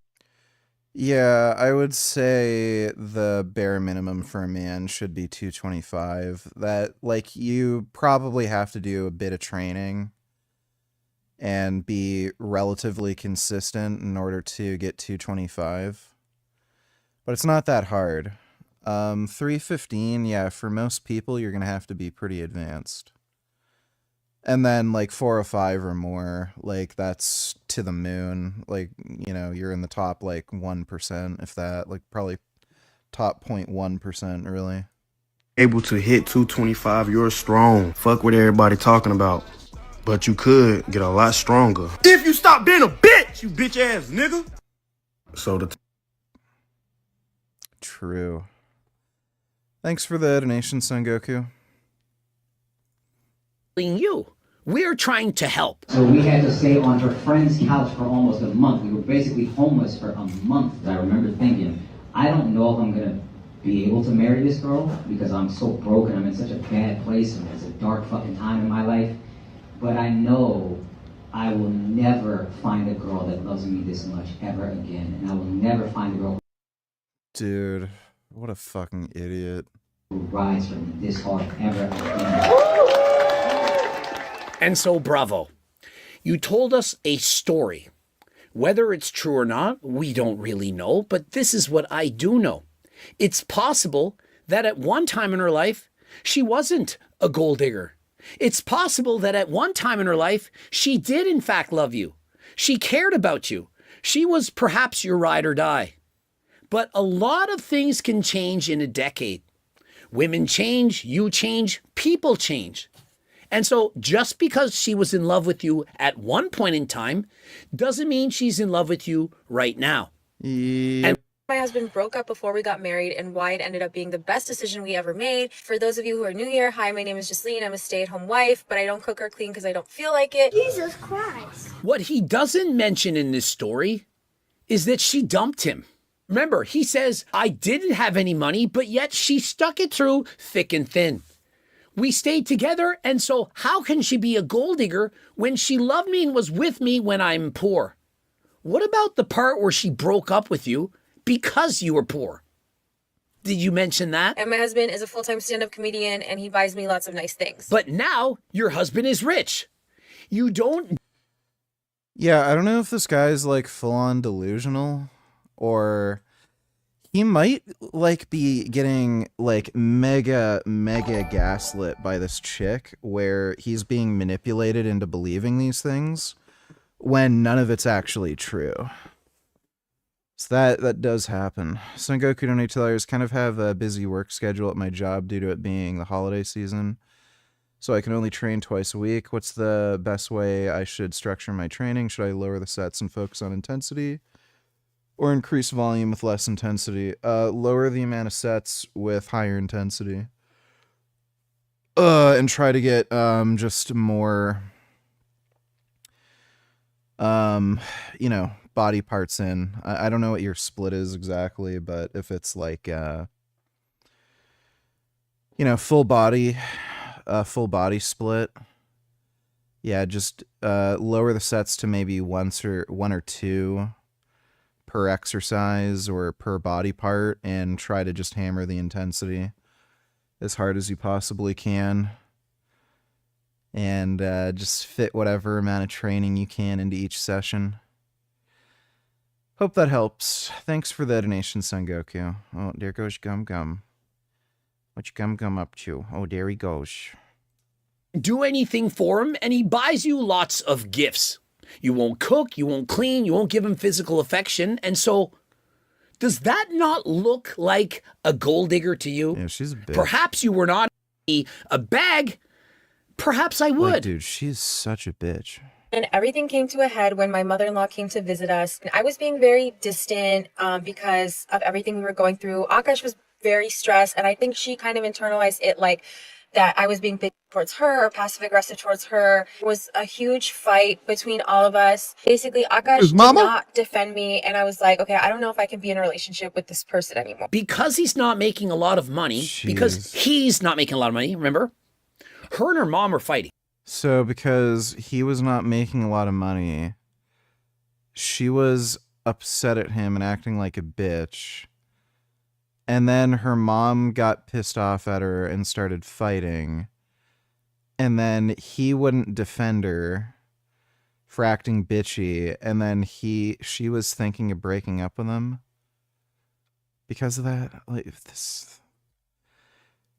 Yeah, I would say the bare minimum for a man should be 225. That, like, you probably have to do a bit of training and be relatively consistent in order to get 225. But it's not that hard. 315, yeah, for most people, you're going to have to be pretty advanced. And then, like, 405 or more, like, that's to the moon. Like, you know, you're in the top, like, 1%, if that. Like, probably top 0.1%, really. able to hit 225, you're strong. Fuck what everybody talking about. But you could get a lot stronger if you stop being a bitch, you bitch ass nigga. So the True. Thanks for the donation, Son Goku. You. We're trying to help. So we had to stay on her friend's couch for almost a month. We were basically homeless for a month. I remember thinking, I don't know if I'm going to be able to marry this girl because I'm so broken. I'm in such a bad place and it's a dark fucking time in my life. But I know I will never find a girl that loves me this much ever again. And I will never find a girl Dude, what a fucking idiot. who rides for me this hard ever again. And so, bravo. You told us a story. Whether it's true or not, we don't really know, but this is what I do know. It's possible that at one time in her life, she wasn't a gold digger. It's possible that at one time in her life, she did in fact love you. She cared about you. She was perhaps your ride or die. But a lot of things can change in a decade. Women change, you change, people change. And so just because she was in love with you at one point in time doesn't mean she's in love with you right now. And my husband broke up before we got married, and why it ended up being the best decision we ever made. For those of you who are new here, hi, my name is Jasleen. I'm a stay-at-home wife, but I don't cook or clean because I don't feel like it. Jesus Christ. What he doesn't mention in this story is that she dumped him. Remember, he says, I didn't have any money, but yet she stuck it through thick and thin. We stayed together, and so how can she be a gold digger when she loved me and was with me when I'm poor? What about the part where she broke up with you because you were poor? Did you mention that? And my husband is a full-time stand-up comedian, and he buys me lots of nice things. But now your husband is rich. You don't... Yeah, I don't know if this guy's like full-on delusional, or he might like be getting like mega gaslit by this chick where he's being manipulated into believing these things when none of it's actually true. So that does happen. Sengoku Donators kind of have a busy work schedule at my job due to it being the holiday season. So I can only train twice a week. What's the best way I should structure my training? Should I lower the sets and focus on intensity, or increase volume with less intensity? Lower the amount of sets with higher intensity. And try to get just more you know, body parts in. I don't know what your split is exactly, but if it's like you know, full body split, yeah, just lower the sets to maybe one or two per exercise or per body part, and try to just hammer the intensity as hard as you possibly can, and just fit whatever amount of training you can into each session. Hope that helps. Thanks for the donation, Sengoku. Oh, there goes Gum Gum. What's Gum Gum up to? Oh, there he goes. Do anything for him, and he buys you lots of gifts. You won't cook, you won't clean, you won't give him physical affection, and so does that not look like a gold digger to you? Yeah, she's a bitch. Perhaps you were not a bag. Perhaps I would. Like, dude, she's such a bitch. And everything came to a head when my mother-in-law came to visit us. And I was being very distant because of everything we were going through. Akash was very stressed, and I think she kind of internalized it like that I was being big towards her or passive-aggressive towards her. It was a huge fight between all of us. Basically, Akash did not defend me, and I was like, okay, I don't know if I can be in a relationship with this person anymore. Because he's not making a lot of money, because he's not making a lot of money, remember? Her and her mom are fighting. So because he was not making a lot of money, she was upset at him and acting like a bitch. And then her mom got pissed off at her and started fighting. And then he wouldn't defend her for acting bitchy. And then she was thinking of breaking up with him because of that. Like this,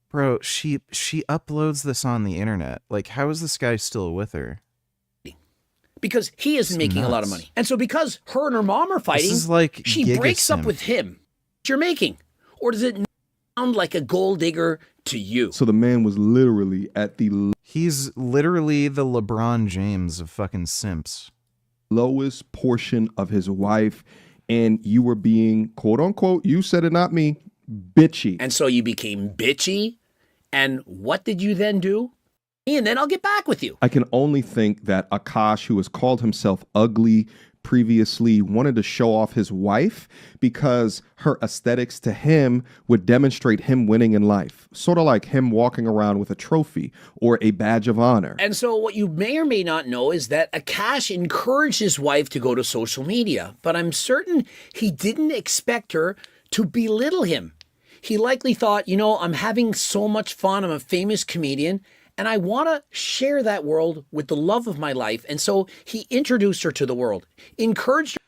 bro, she uploads this on the internet. Like, how is this guy still with her? Because he isn't making a lot of money. And so because her and her mom are fighting, This is like she breaks up Gigasim. with him. You're making. Or does it sound like a gold digger to you? So the man was literally at the He's literally the LeBron James of fucking simps. lowest portion of his wife, and you were being, quote unquote, you said it, not me, bitchy. And so you became bitchy. And what did you then do? And then I'll get back with you. I can only think that Akash, who has called himself ugly previously, wanted to show off his wife because her aesthetics to him would demonstrate him winning in life. Sort of like him walking around with a trophy or a badge of honor. And so what you may or may not know is that Akash encouraged his wife to go to social media, but I'm certain he didn't expect her to belittle him. He likely thought, you know, I'm having so much fun. I'm a famous comedian, and I want to share that world with the love of my life. And so he introduced her to the world, encouraged her.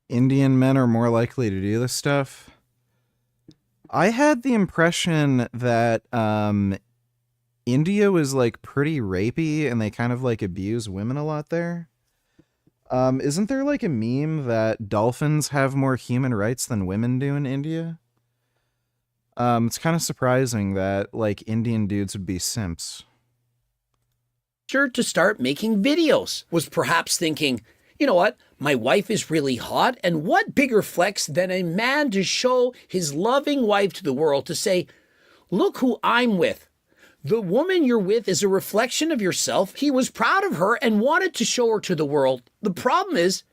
Indian men are more likely to do this stuff. I had the impression that India was like pretty rapey and they kind of like abuse women a lot there. Isn't there like a meme that dolphins have more human rights than women do in India? It's kind of surprising that like Indian dudes would be simps. her to start making videos. Was perhaps thinking, you know what? My wife is really hot, and what bigger flex than a man to show his loving wife to the world to say, look who I'm with. The woman you're with is a reflection of yourself. He was proud of her and wanted to show her to the world. The problem is,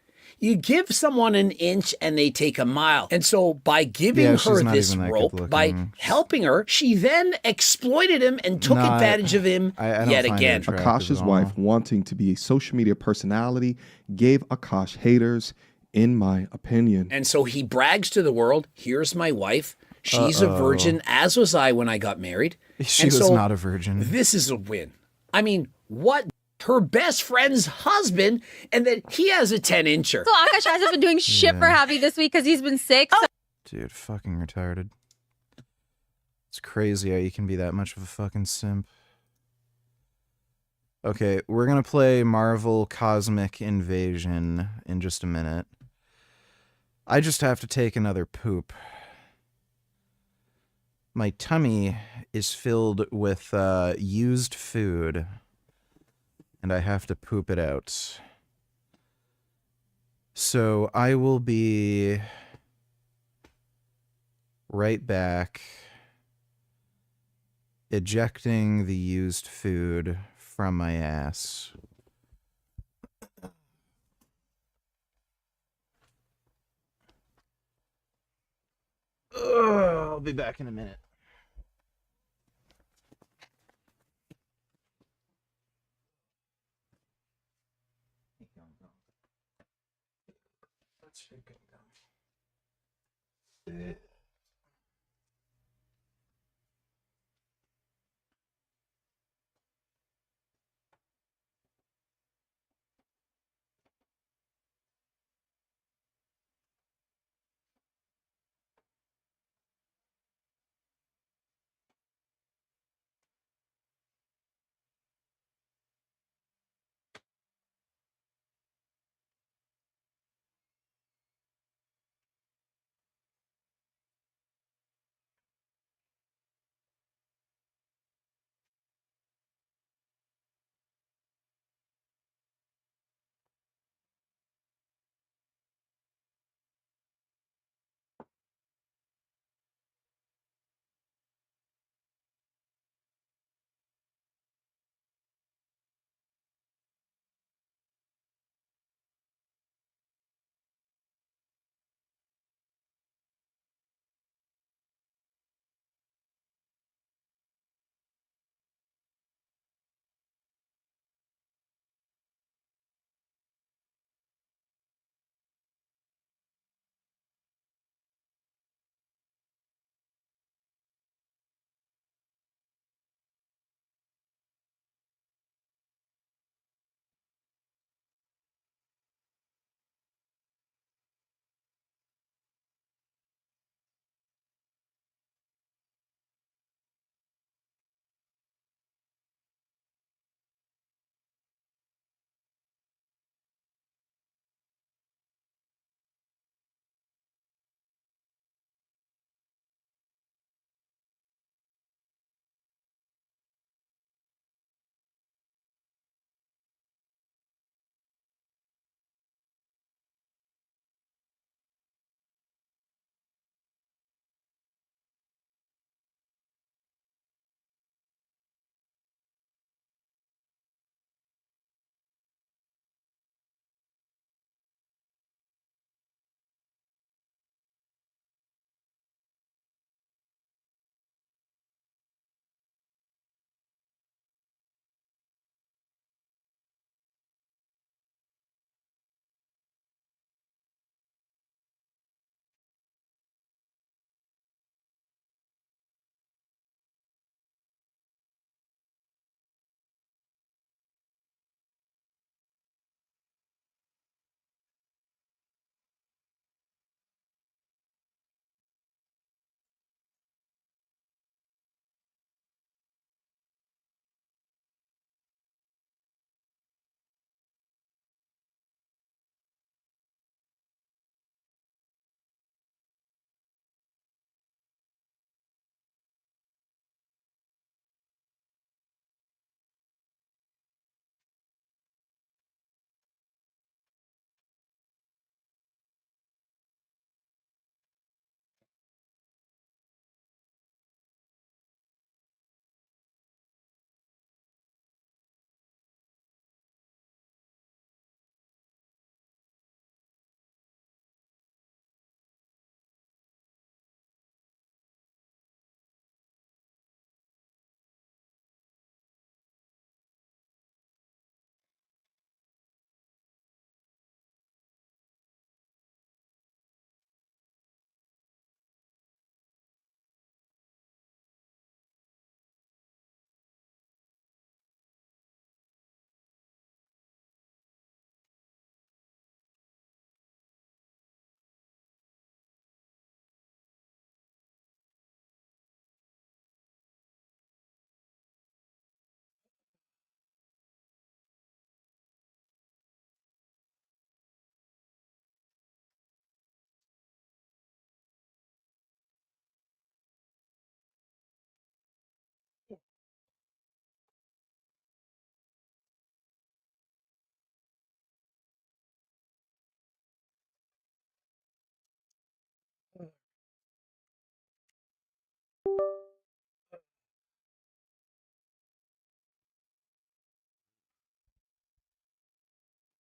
you give someone an inch and they take a mile. And so by giving her this rope, by helping her, she then exploited him and took advantage of him yet again. Akash's wife, wanting to be a social media personality, gave Akash haters, in my opinion. And so he brags to the world, here's my wife. She's a virgin, as was I when I got married. She was not a virgin. This is a win. I mean, what? Her best friend's husband, and then he has a 10-incher. So Akash hasn't been doing shit for Happy this week because he's been sick. So Dude, fucking retarded. It's crazy how you can be that much of a fucking simp. Okay, we're gonna play Marvel Cosmic Invasion in just a minute. I just have to take another poop. My tummy is filled with used food, and I have to poop it out. So I will be right back, ejecting the used food from my ass. I'll be back in a minute.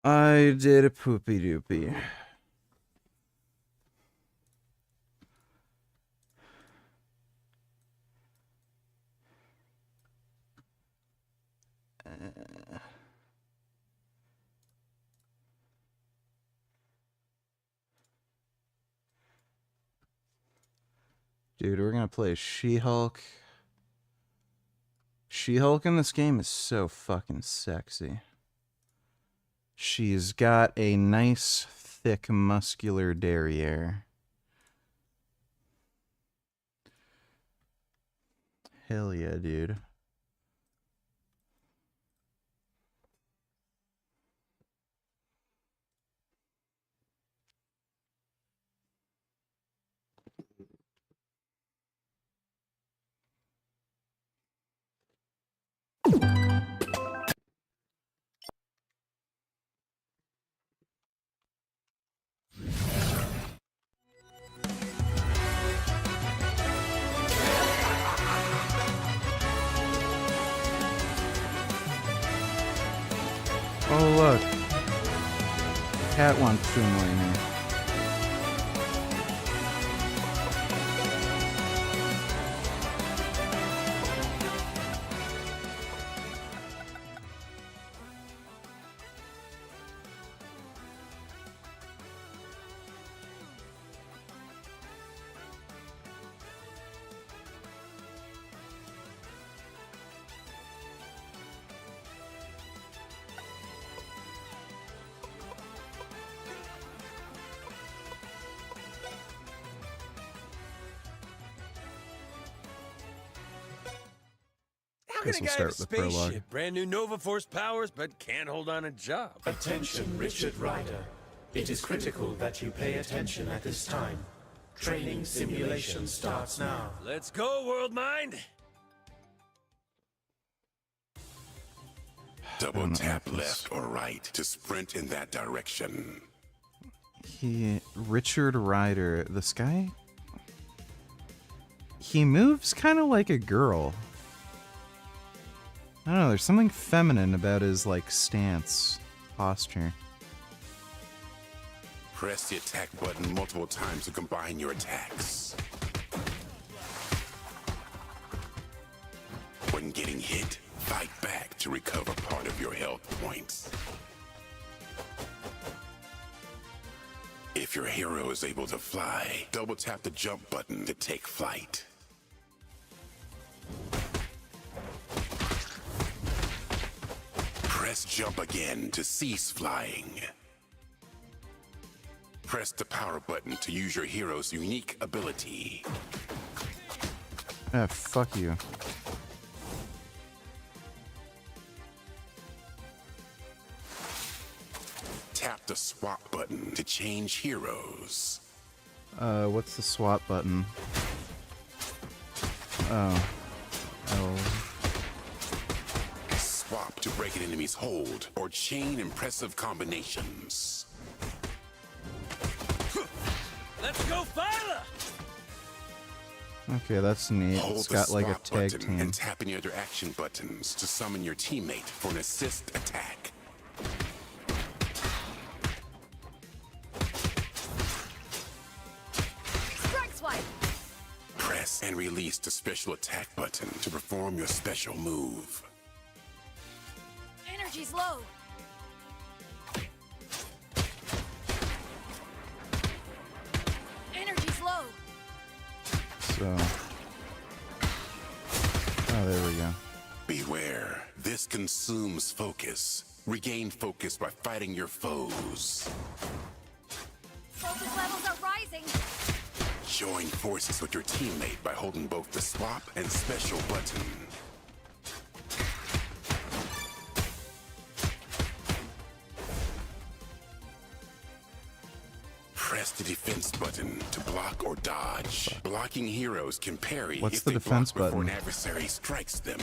I did a poopy doopy. Dude, we're gonna play She-Hulk. She-Hulk in this game is so fucking sexy. She's got a nice, thick, muscular derriere. Hell yeah, dude. Oh, look. Cat wants to annoy me. How can Guess a we'll guy start have a with the prologue. spaceship, brand new Nova Force powers, but can't hold on a job? Attention, Richard Ryder. It is critical that you pay attention at this time. Training simulation starts now. Let's go, World Mind! Double tap left or right to sprint in that direction. Richard Ryder, this guy, he moves kind of like a girl. I don't know, there's something feminine about his, like, stance, posture. Press the attack button multiple times to combine your attacks. When getting hit, fight back to recover part of your health points. If your hero is able to fly, double tap the jump button to take flight. Press jump again to cease flying. Press the power button to use your hero's unique ability. Ah, fuck you. Tap the swap button to change heroes. What's the swap button? Oh. Swap to break an enemy's hold or chain impressive combinations. Let's go, Phyla! Okay, that's neat. Hold It's the got like a swap tag button team. and tap any other action buttons to summon your teammate for an assist attack. Strike swipe! Press and release the special attack button to perform your special move. Energy's low. Energy's low. So. Oh, there we go. Beware, this consumes focus. Regain focus by fighting your foes. Focus levels are rising. Join forces with your teammate by holding both the swap and special button. Press the defense button to block or dodge. Blocking heroes can parry What's if the they defense block before button? an adversary strikes them.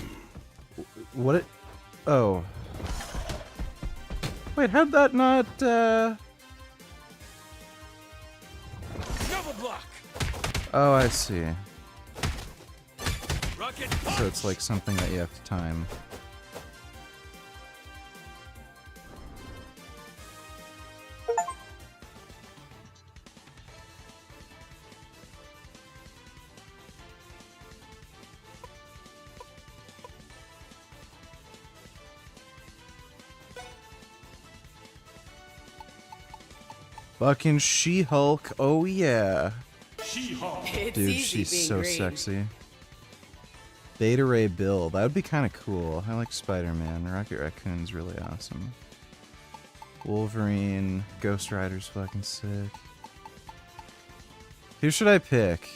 What it... Oh. Wait, how'd that not, Double block! Oh, I see. Rocket So it's like something that you have to time. Fucking She-Hulk. Oh yeah. She-Hulk. Dude, she's so sexy. Beta Ray Bill. That would be kind of cool. I like Spider-Man. Rocket Raccoon's really awesome. Wolverine. Ghost Rider's fucking sick. Who should I pick?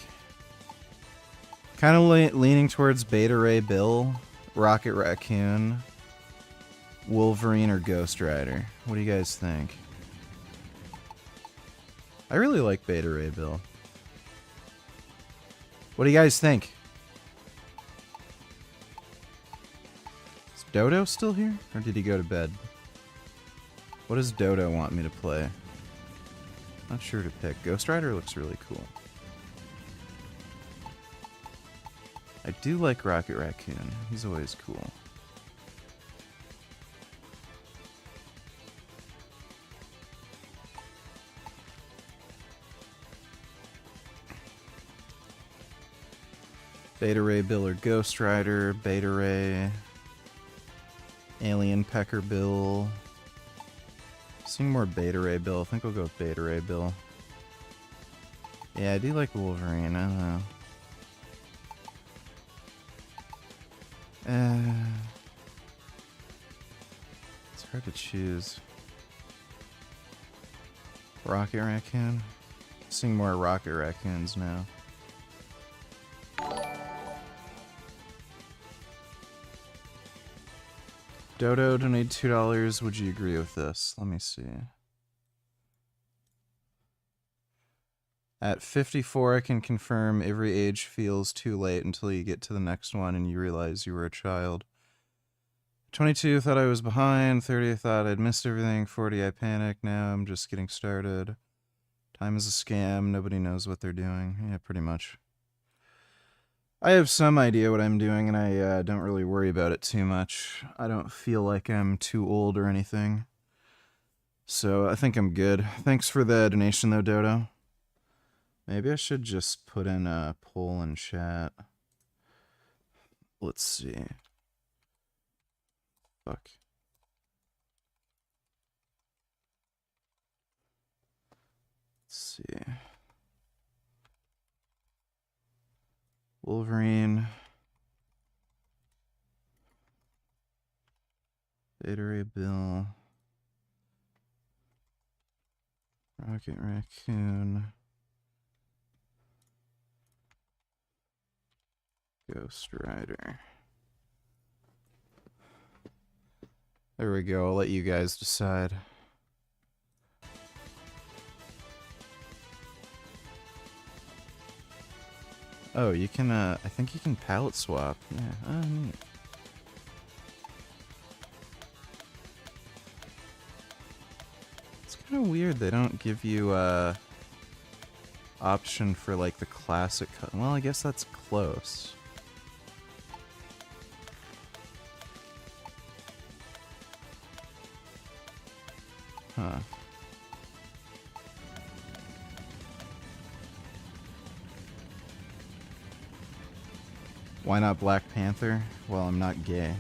Kind of leaning towards Beta Ray Bill, Rocket Raccoon, Wolverine, or Ghost Rider. What do you guys think? I really like Beta Ray Bill. What do you guys think? Is Dodo still here? Or did he go to bed? What does Dodo want me to play? Not sure to pick. Ghost Rider looks really cool. I do like Rocket Raccoon. He's always cool. Beta Ray Bill or Ghost Rider, Beta Ray, Alien Pecker Bill. Seeing more Beta Ray Bill. I think I'll go with Beta Ray Bill. Yeah, I do like Wolverine. I don't know. It's hard to choose. Rocket Raccoon? Seeing more Rocket Raccoons now. Dodo donated $2. Would you agree with this? Let me see. At 54, I can confirm every age feels too late until you get to the next one and you realize you were a child. 22, thought I was behind. 30, I thought I'd missed everything. 40, I panicked. Now I'm just getting started. Time is a scam. Nobody knows what they're doing. Yeah, pretty much. I have some idea what I'm doing, and I don't really worry about it too much. I don't feel like I'm too old or anything. So I think I'm good. Thanks for the donation, though, Dodo. Maybe I should just put in a poll in chat. Let's see. Fuck. Let's see. Wolverine. Beta Ray Bill. Rocket Raccoon. Ghost Rider. There we go. I'll let you guys decide. Oh, you can, I think you can palette swap. Yeah, oh, neat. It's kind of weird they don't give you, option for, like, the classic cut. Well, I guess that's close. Huh. Why not Black Panther? Well, I'm not gay.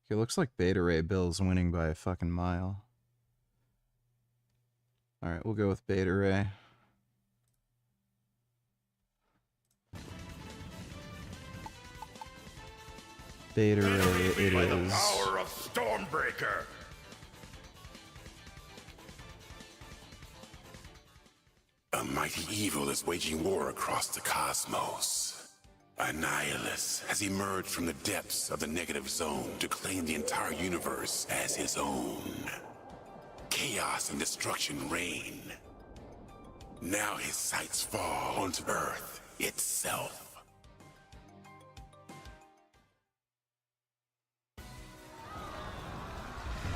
It looks like Beta Ray Bill's winning by a fucking mile. Alright, we'll go with Beta Ray. Beta Ray it by is. The power of Stormbreaker. A mighty evil is waging war across the cosmos. Annihilus has emerged from the depths of the negative zone to claim the entire universe as his own. Chaos and destruction reign. Now his sights fall onto Earth itself.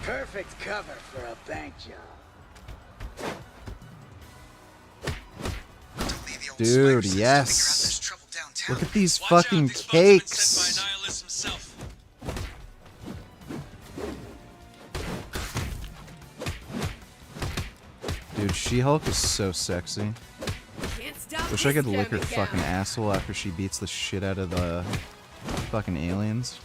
Perfect cover for a bank job. Dude, yes. Look at these fucking cakes. Dude, She-Hulk is so sexy. Wish I could lick her fucking asshole after she beats the shit out of the fucking aliens.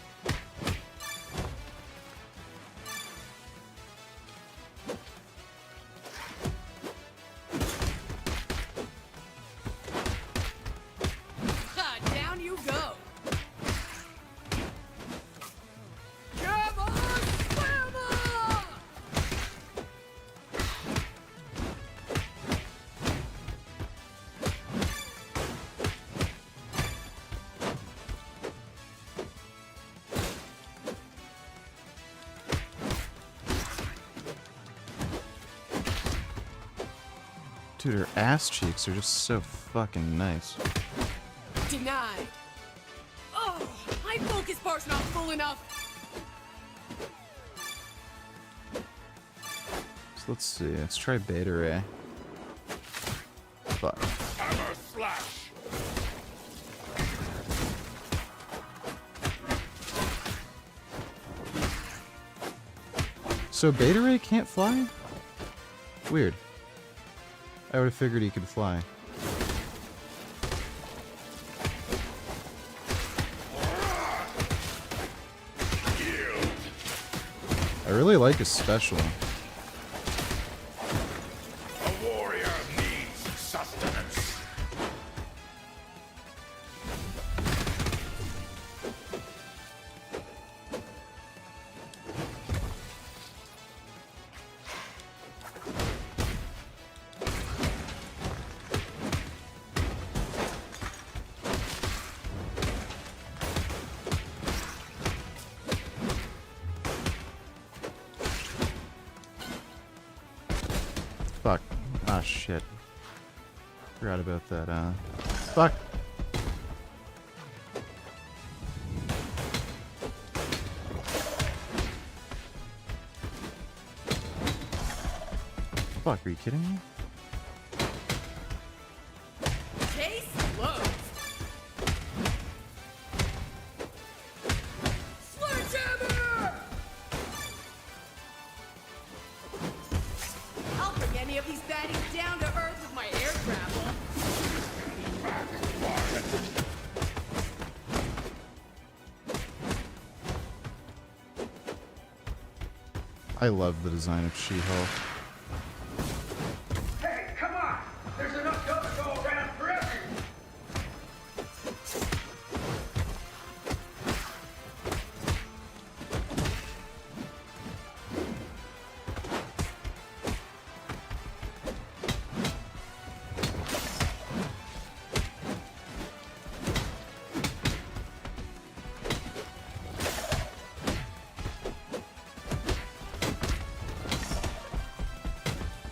Dude, her ass cheeks are just so fucking nice. Denied. Oh, my focus bar's not full enough. So let's see. Let's try Beta Ray. Fuck. Hammer slash. So Beta Ray can't fly? Weird. I would have figured he could fly. I really like his special. A warrior needs sustenance. Fuck. Ah, shit. Forgot about that, Fuck. Fuck, are you kidding me? Case closed. Sledgehammer! I'll bring any of these baddies down to earth with my air grapple. I love the design of She-Hulk. Hey, come on! There's enough dough to go around for everyone.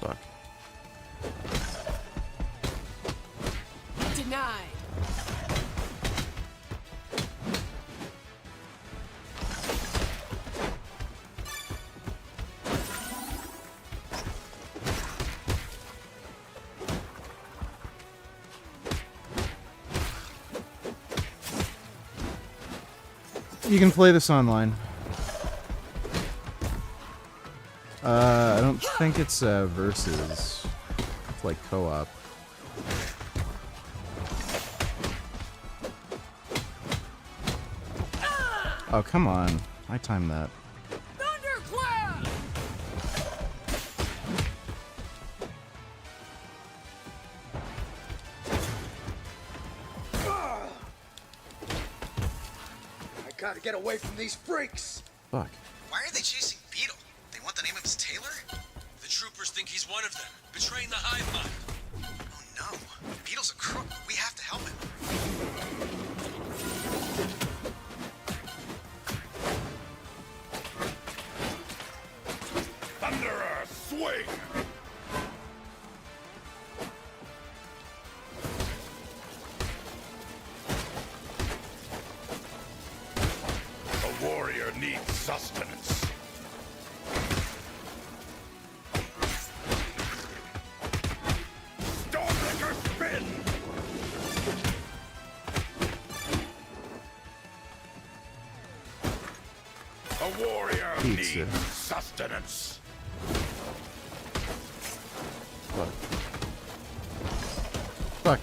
Fuck. Denied. You can play this online. I don't think it's versus. It's like co-op. Oh, come on. I timed that. Thunderclap! I gotta get away from these freaks. Fuck. Why are they chasing Beetle? They want the name of his tailor? The troopers think he's one of them, betraying the hive mind. Oh no. Beetle's a crook. We have to help him. Thunderer, swing! A warrior needs sustenance. Stormbreaker spin! A warrior Pizza. needs sustenance. Fuck. Fuck.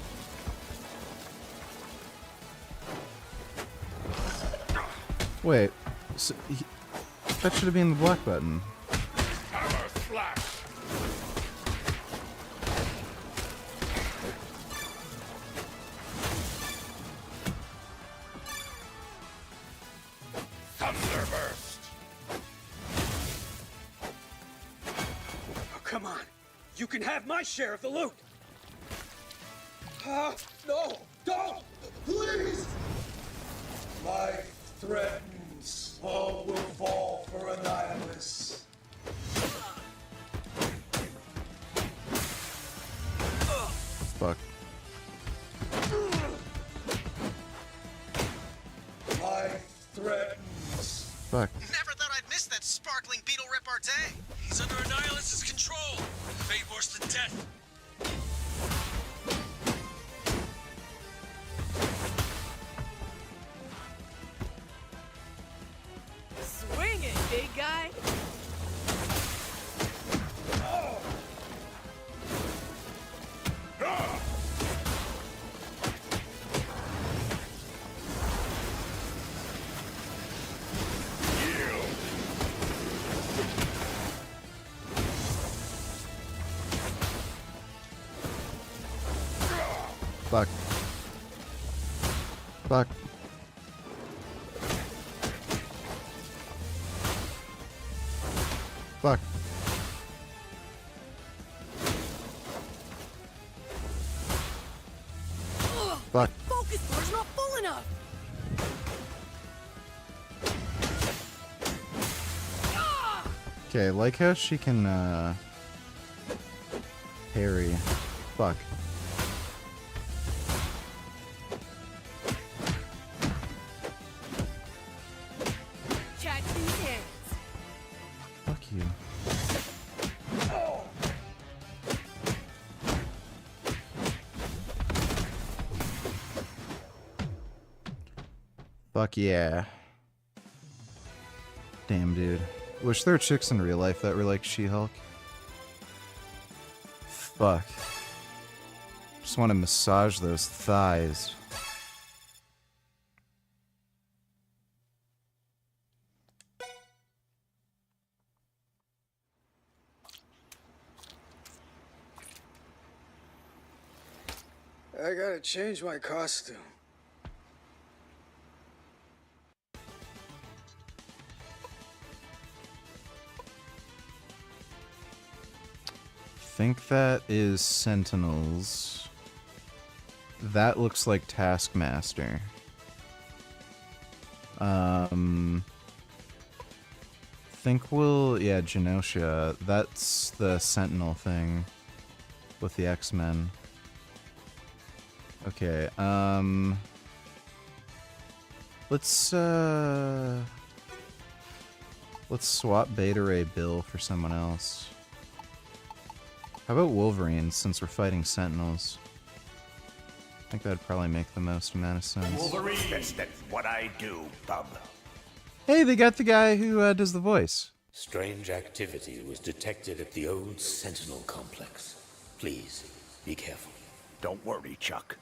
Wait. So that should have been the black button. Hammer slash! Thunderburst! Oh, come on. You can have my share of the loot. No, don't! Please! Life threatens. All will fall for a nihilist. Fuck. Life threatens. Fuck. Never thought I'd miss that sparkling beetle repartee. He's under a nihilist's control. Fate worse than death. Swing it, big guy. Fuck. Fuck. Fuck. Fuck. Focus bar's not full enough. Okay, like how she can, parry. Fuck. Check these hands. Fuck you. Fuck yeah. Damn, dude. Wish there were chicks in real life that were like She-Hulk. Fuck. Just want to massage those thighs. I gotta change my costume. Think that is Sentinels. That looks like Taskmaster. Think we'll, yeah, Genosha. That's the Sentinel thing with the X-Men. Okay, let's swap Beta Ray Bill for someone else. How about Wolverine, since we're fighting Sentinels? I think that'd probably make the most amount of sense. Wolverine. That's what I do, bub. Hey, they got the guy who does the voice. Strange activity was detected at the old Sentinel complex. Please, be careful. Don't worry, Chuck.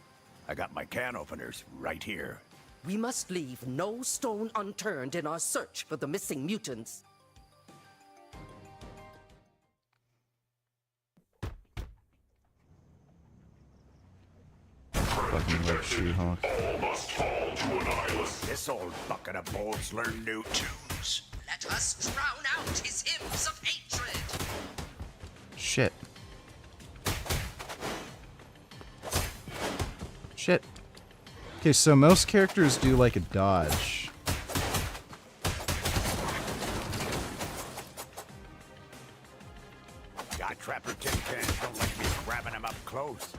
I got my can openers right here. We must leave no stone unturned in our search for the missing mutants. Fucking like She-Hulk. All must fall to an eyeless. This old bucket of bolts learn new tunes. Let us drown out his hymns of hatred. Shit. Shit. Okay, so most characters do like a dodge. Got Trapper Tin Cans don't like me grabbing him up close.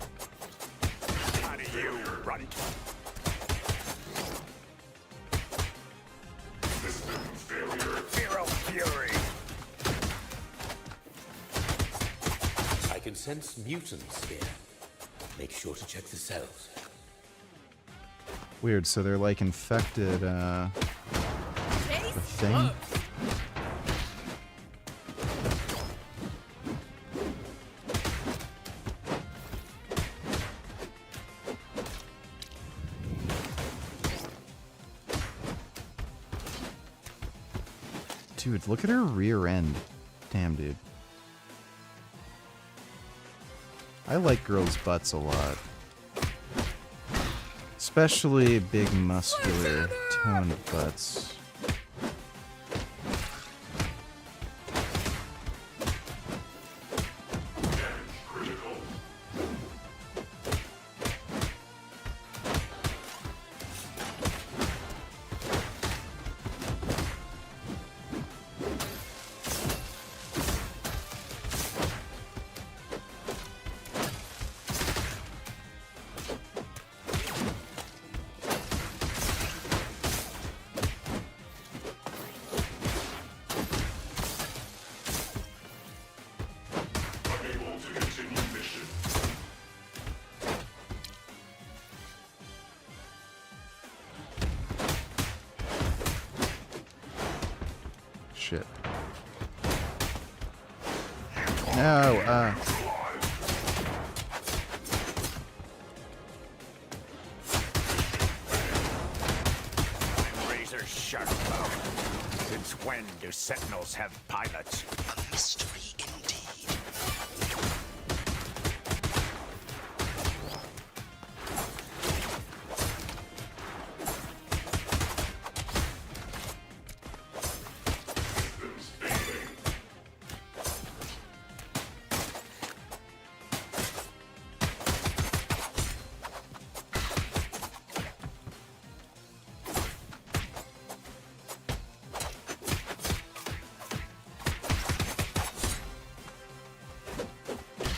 How do you run? System failure. Zero fury. I can sense mutants here. Make sure to check the cells. Weird, so they're like infected, the thing? Dude, look at her rear end. Damn, dude. I like girls' butts a lot. Especially big, muscular, toned butts. shit. No, Razor sharp bow. Since when do sentinels have pilots? A mystery indeed.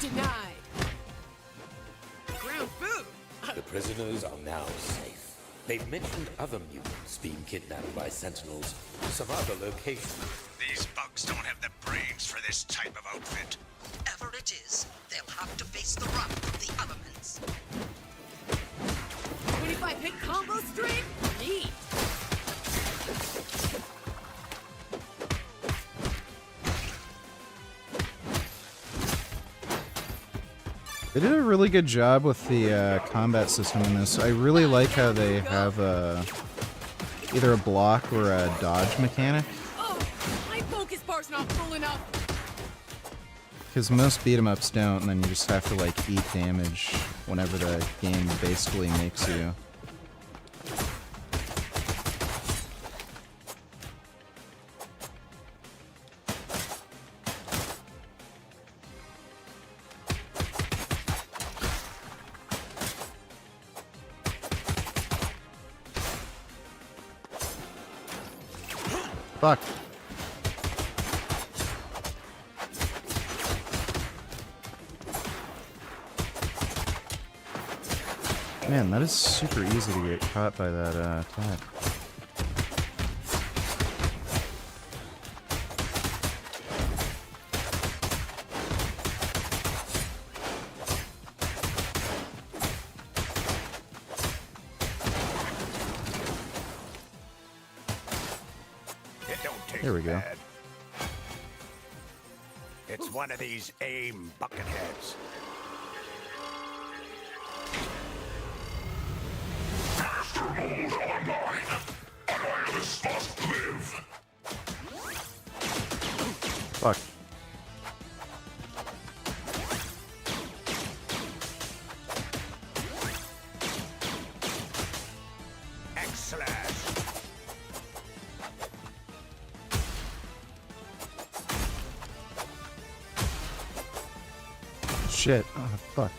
Denied. Ground food. The prisoners are now safe. They've mentioned other mutants being kidnapped by sentinels to some other location. These bugs don't have the brains for this type of outfit. Whatever it is, they'll have to face the wrath of the elements. 25 hit combo string? Neat. They did a really good job with the combat system in this. I really like how they have either a block or a dodge mechanic. Oh, my focus bar's not full enough. Because most beat 'em ups don't, and then you just have to like eat damage whenever the game basically makes you. Fuck. Man, that is super easy to get caught by that attack. It don't taste There we go. bad. It's one of these aim bucket heads. Fuck. X-slash. Shit. Oh, fuck.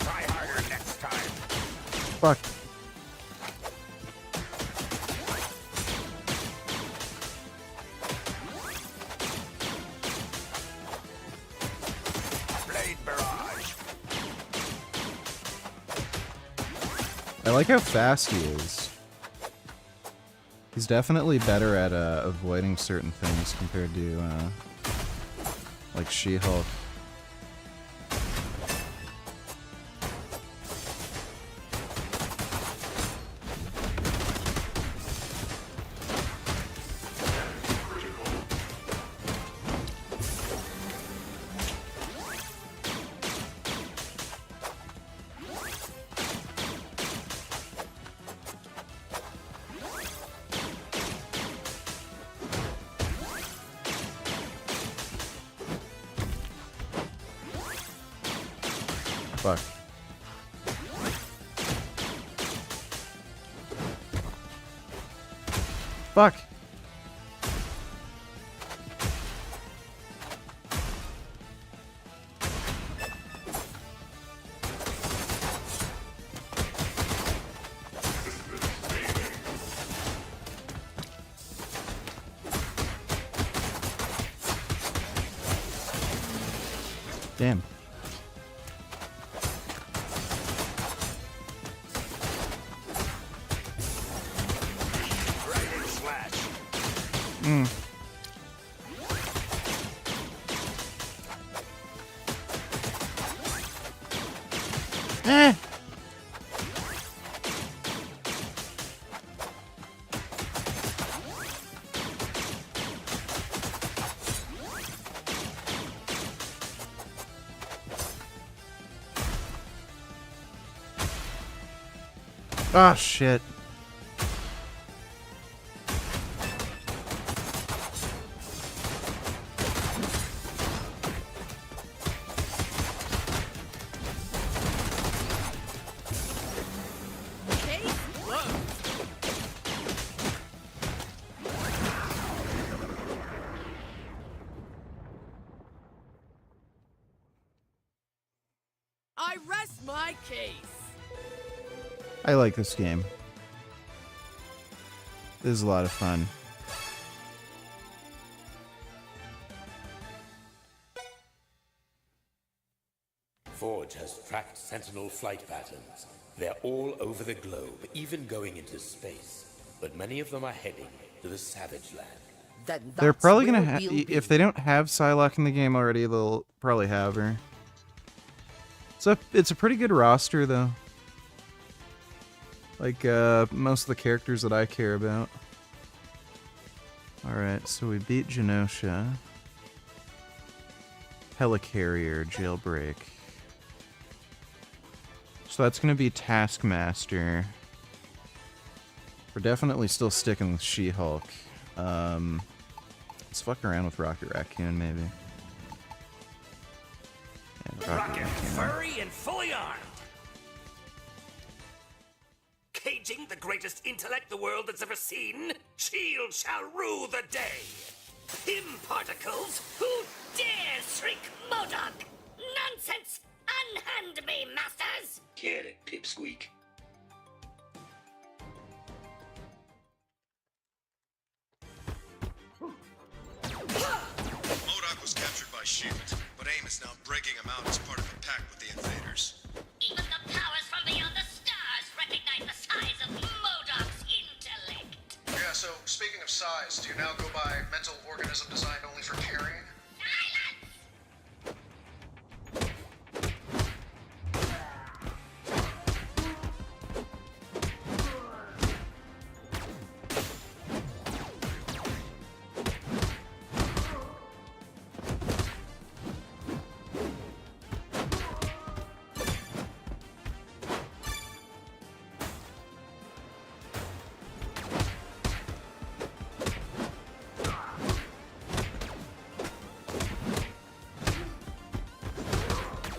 Try harder next time. Fuck. Blade barrage. I like how fast he is. He's definitely better at avoiding certain things compared to like She-Hulk. Fuck. Fuck. Damn. Eh. Ah, shit. I rest my case. I like this game. This is a lot of fun. Forge has tracked Sentinel flight patterns. They're all over the globe, even going into space. But many of them are heading to the Savage Land. Then They're that's probably gonna where have, we'll be. if they don't have Psylocke in the game already, they'll probably have her. So it's a pretty good roster, though. Like most of the characters that I care about. All right, so we beat Genosha, Helicarrier, Jailbreak. So that's gonna be Taskmaster. We're definitely still sticking with She-Hulk. Let's fuck around with Rocket Raccoon, maybe. Yeah, Rocket, furry, and fully armed. Caging the greatest intellect the world has ever seen, Shield shall rule the day. Imparticles, who dares shrink MODOK? Nonsense! Unhand me, masters! Get it, pipsqueak. MODOK was captured by S.H.I.E.L.D., but AIM is now breaking him out as part of a pact with the invaders. Even the powers from beyond the stars recognize the size of MODOK's intellect. Yeah, so speaking of size, do you now go by mental organism designed only for carrying?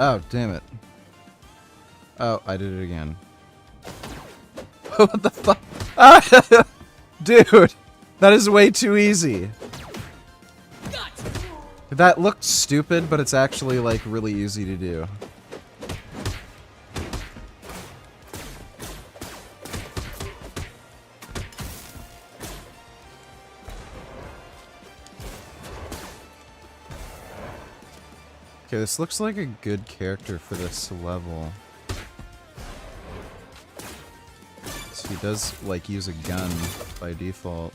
Oh, damn it. Oh, I did it again. What the fuck? Ah! Dude, that is way too easy. That looked stupid, but it's actually, like, really easy to do. Okay, this looks like a good character for this level. So he does, like, use a gun by default.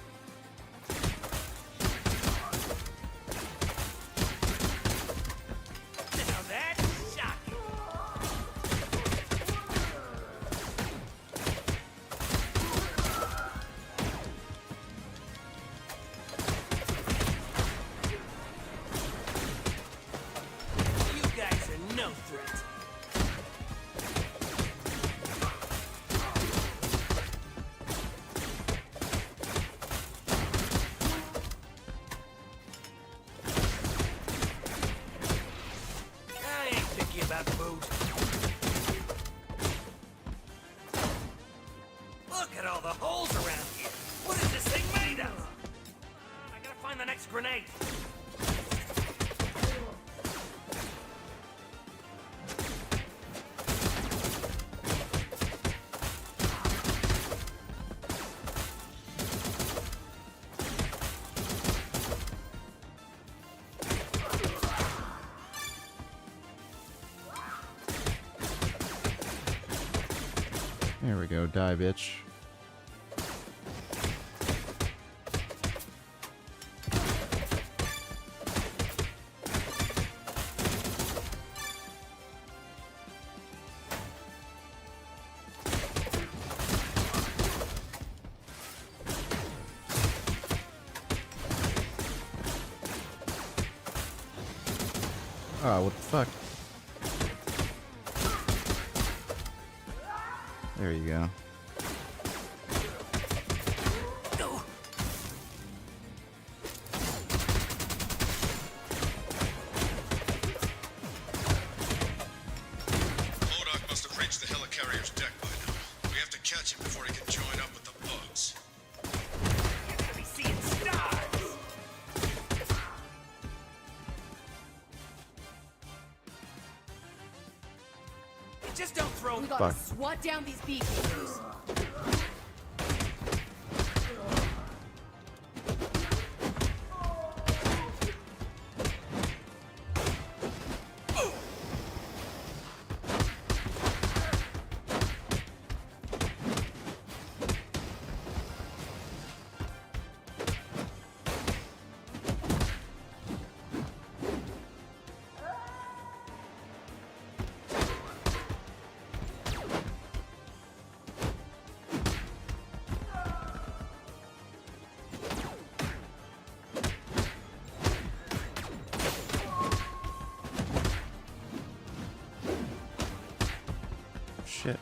Look at all the holes around here. What is this thing made of? I gotta find the next grenade. There we go, die, bitch. Oh, what the fuck? There you go. Modok must have reached the helicarrier's deck by now. We have to catch him before he can join up with the bugs. You're gonna be seeing stars! Just don't throw We gotta Fuck. swat down these beekeepers. Shit.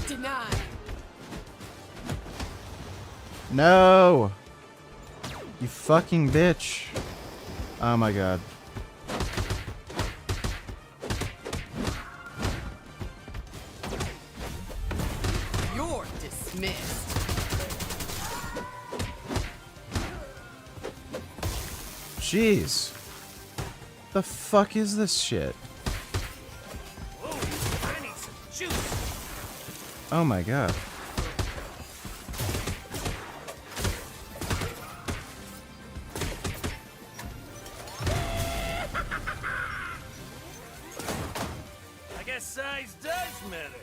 Denied. No! You fucking bitch. Oh my god. You're dismissed. Jeez. The fuck is this shit? Whoa, I need some juice! Oh my god. I guess size does matter.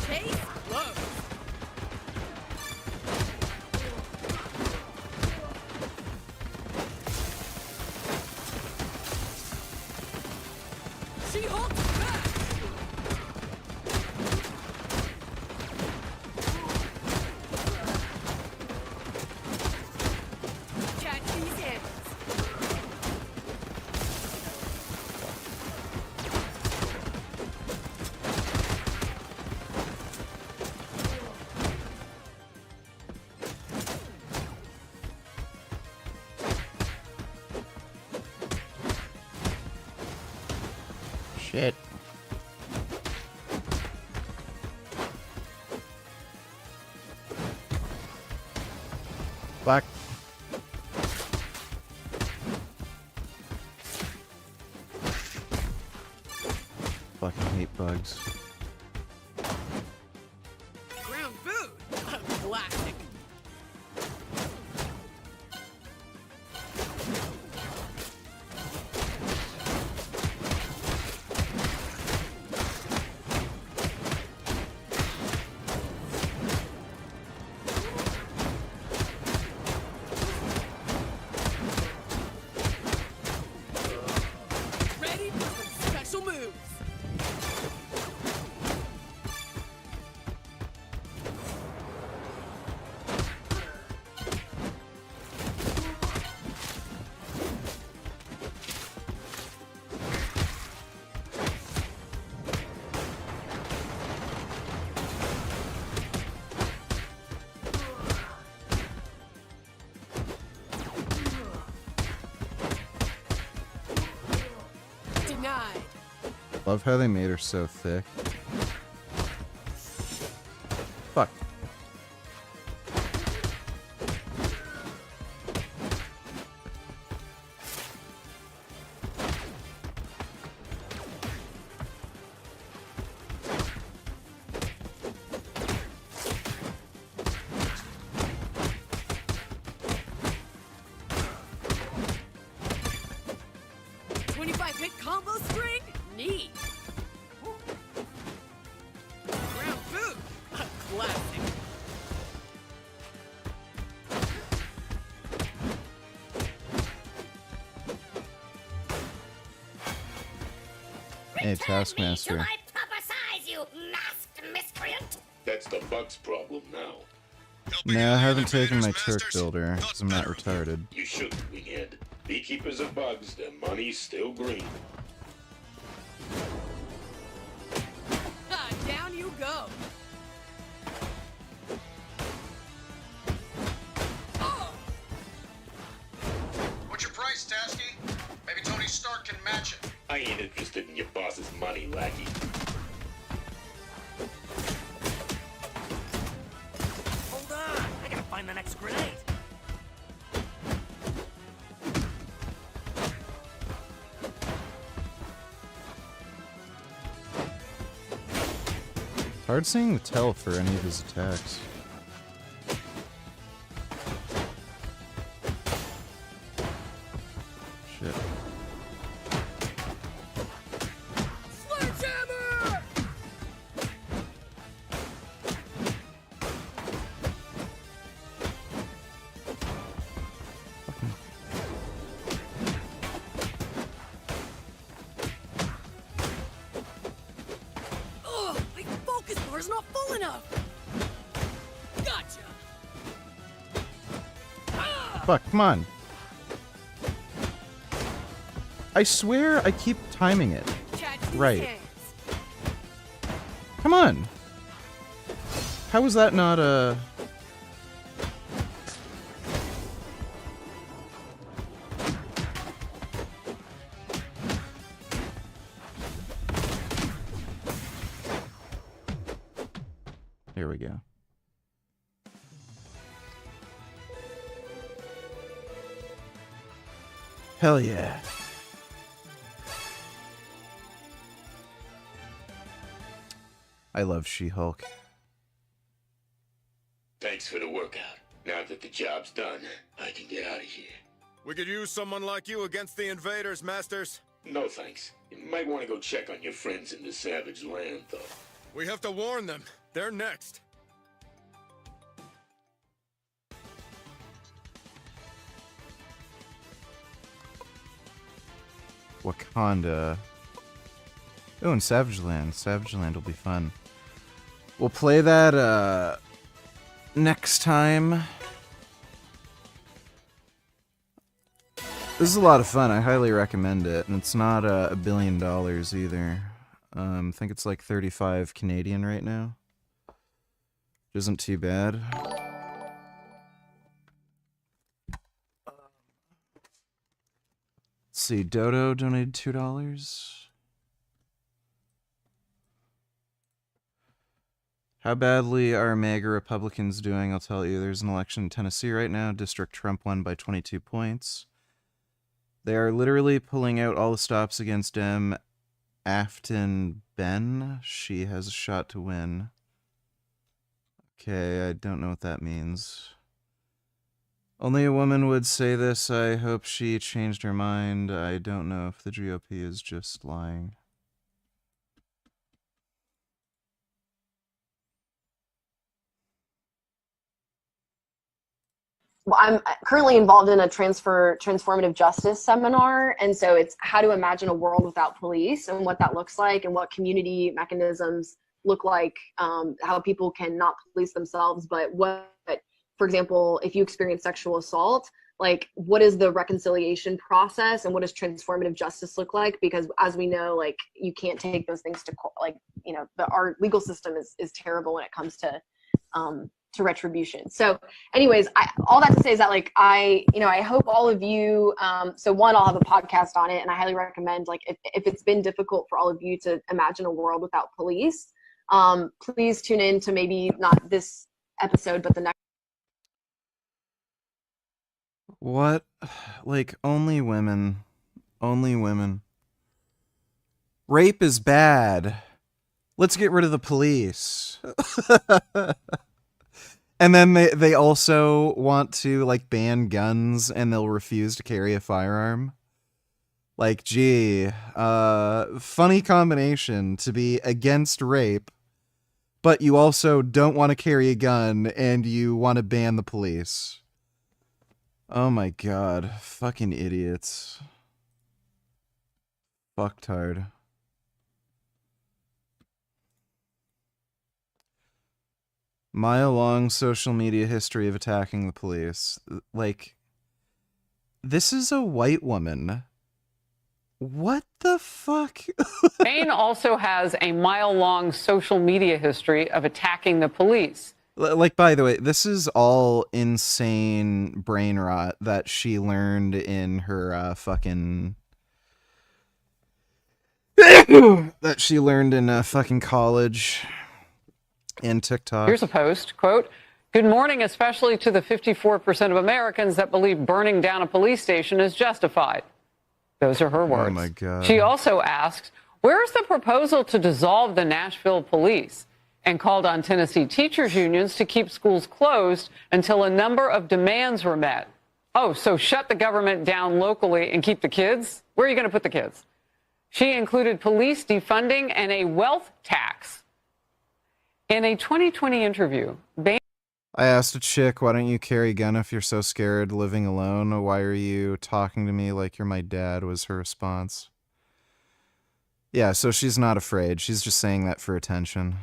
Case closed. She holds back. Catch these ends. Shit. Fuck. Fucking hate bugs. Ground food. A classic. Ready for some special moves. Denied. Love how they made her so thick. Fuck. Ground blasting. Hey, Taskmaster. My proper size, you masked miscreant! That's the bug's problem now. No, I haven't taken my Turk builder, because I'm not retarded. You should, Winghead. Beekeepers are bugs, their money's still green. Ah, down you go. What's your price, Tasky? Maybe Tony Stark can match it. I ain't interested in your boss's money, lackey. Hold on, I gotta find the next grenade. It's hard seeing the tell for any of his attacks. Shit. Sledgehammer! Ugh, my focus bar's not full enough. Gotcha. Fuck, come on. I swear I keep timing it. Right. Come on. How was that not a... Here we go. Hell yeah. I love She-Hulk. Thanks for the workout. Now that the job's done, I can get out of here. We could use someone like you against the invaders, Masters. No thanks. You might want to go check on your friends in the Savage Land, though. We have to warn them. They're next. Wakanda. Oh, and Savage Land. Savage Land will be fun. We'll play that next time. This is a lot of fun. I highly recommend it. And it's not $1 billion either. I think it's like 35 Canadian right now. Which isn't too bad. Let's see. Dodo donated $2. How badly are MAGA Republicans doing? I'll tell you. There's an election in Tennessee right now. District Trump won by 22 points. They are literally pulling out all the stops against Dem. Afton Ben. She has a shot to win. Okay, I don't know what that means. Only a woman would say this. I hope she changed her mind. I don't know if the GOP is just lying. Well, I'm currently involved in a transformative justice seminar, and so it's how to imagine a world without police and what that looks like and what community mechanisms look like, how people can not police themselves, but what, for example, if you experience sexual assault, like what is the reconciliation process and what does transformative justice look like? Because as we know, like you can't take those things to court. Like, you know, our legal system is terrible when it comes to retribution. So anyways, all that to say is that like, I hope all of you, so one, I'll have a podcast on it, and I highly recommend, like, if it's been difficult for all of you to imagine a world without police, please tune in to maybe not this episode, but the next. What? Like, only women. Only women. Rape is bad. Let's get rid of the police. And then they also want to, like, ban guns, and they'll refuse to carry a firearm. Like, gee, funny combination to be against rape, but you also don't want to carry a gun and you want to ban the police. Oh my god. Fucking idiots. Fucktard. Mile-long social media history of attacking the police. Like, this is a white woman. What the fuck? Maine also has a mile-long social media history of attacking the police. Like, by the way, this is all insane brain rot that she learned in her fucking... that she learned in fucking college and TikTok. Here's a post, quote, "Good morning, especially to the 54% of Americans that believe burning down a police station is justified." Those are her words. Oh my god. She also asked, "Where is the proposal to dissolve the Nashville police?" and called on Tennessee teachers unions to keep schools closed until a number of demands were met. Oh, so shut the government down locally and keep the kids? Where are you going to put the kids? She included police defunding and a wealth tax. In a 2020 interview, I asked a chick, why don't you carry a gun if you're so scared living alone? Why are you talking to me like you're my dad, was her response. Yeah, so she's not afraid. She's just saying that for attention.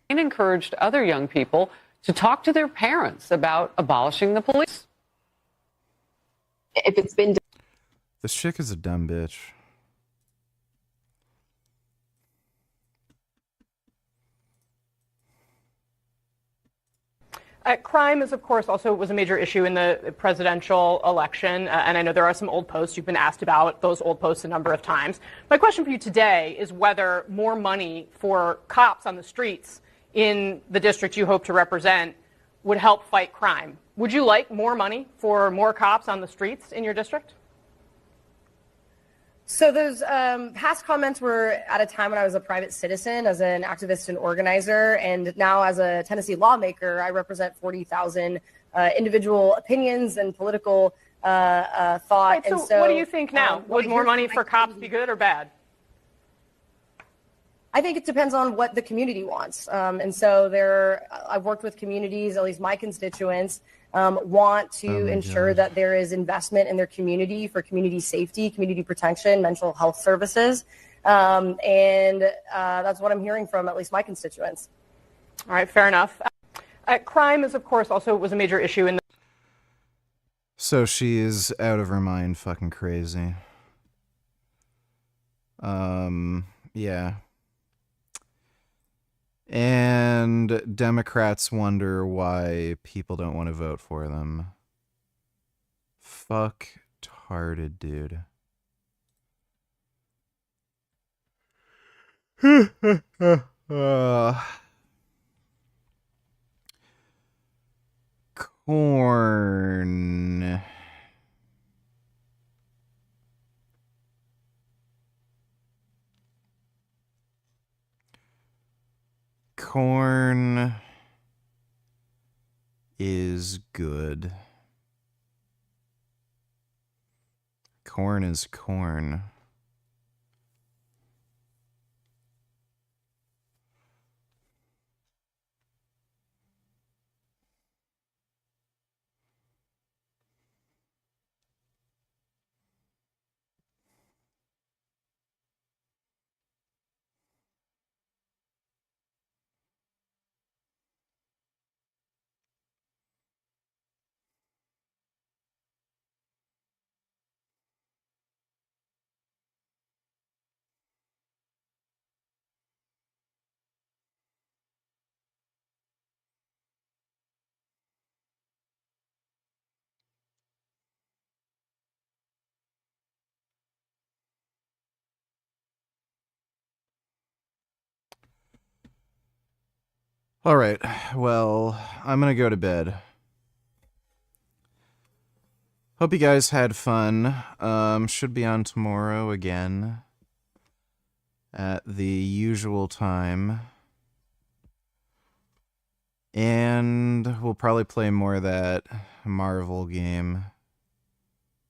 Bain encouraged other young people to talk to their parents about abolishing the police. If it's been... This chick is a dumb bitch. Crime is, of course, also was a major issue in the presidential election, and I know there are some old posts. You've been asked about those old posts a number of times. My question for you today is whether more money for cops on the streets in the district you hope to represent would help fight crime. Would you like more money for more cops on the streets in your district? So those past comments were at a time when I was a private citizen, as an activist and organizer, and now as a Tennessee lawmaker, I represent 40,000 individual opinions and political thought. Right, and so what do you think now? Would more money for cops be good or bad? I think it depends on what the community wants. And so I've worked with communities, at least my constituents, want to ensure that there is investment in their community for community safety, community protection, mental health services. And that's what I'm hearing from at least my constituents. All right, fair enough. Crime is, of course, also was a major issue in the... So she is out of her mind, fucking crazy. Yeah. And Democrats wonder why people don't want to vote for them. Fuck-tarded, dude. Corn. Corn is good. Corn is corn. All right, well, I'm gonna go to bed. Hope you guys had fun. Should be on tomorrow again at the usual time. And we'll probably play more of that Marvel game.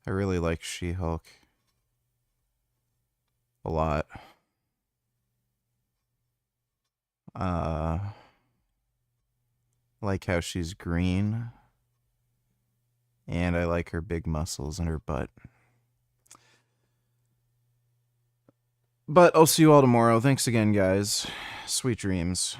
I really like She-Hulk a lot. I like how she's green. And I like her big muscles and her butt. But I'll see you all tomorrow. Thanks again, guys. Sweet dreams.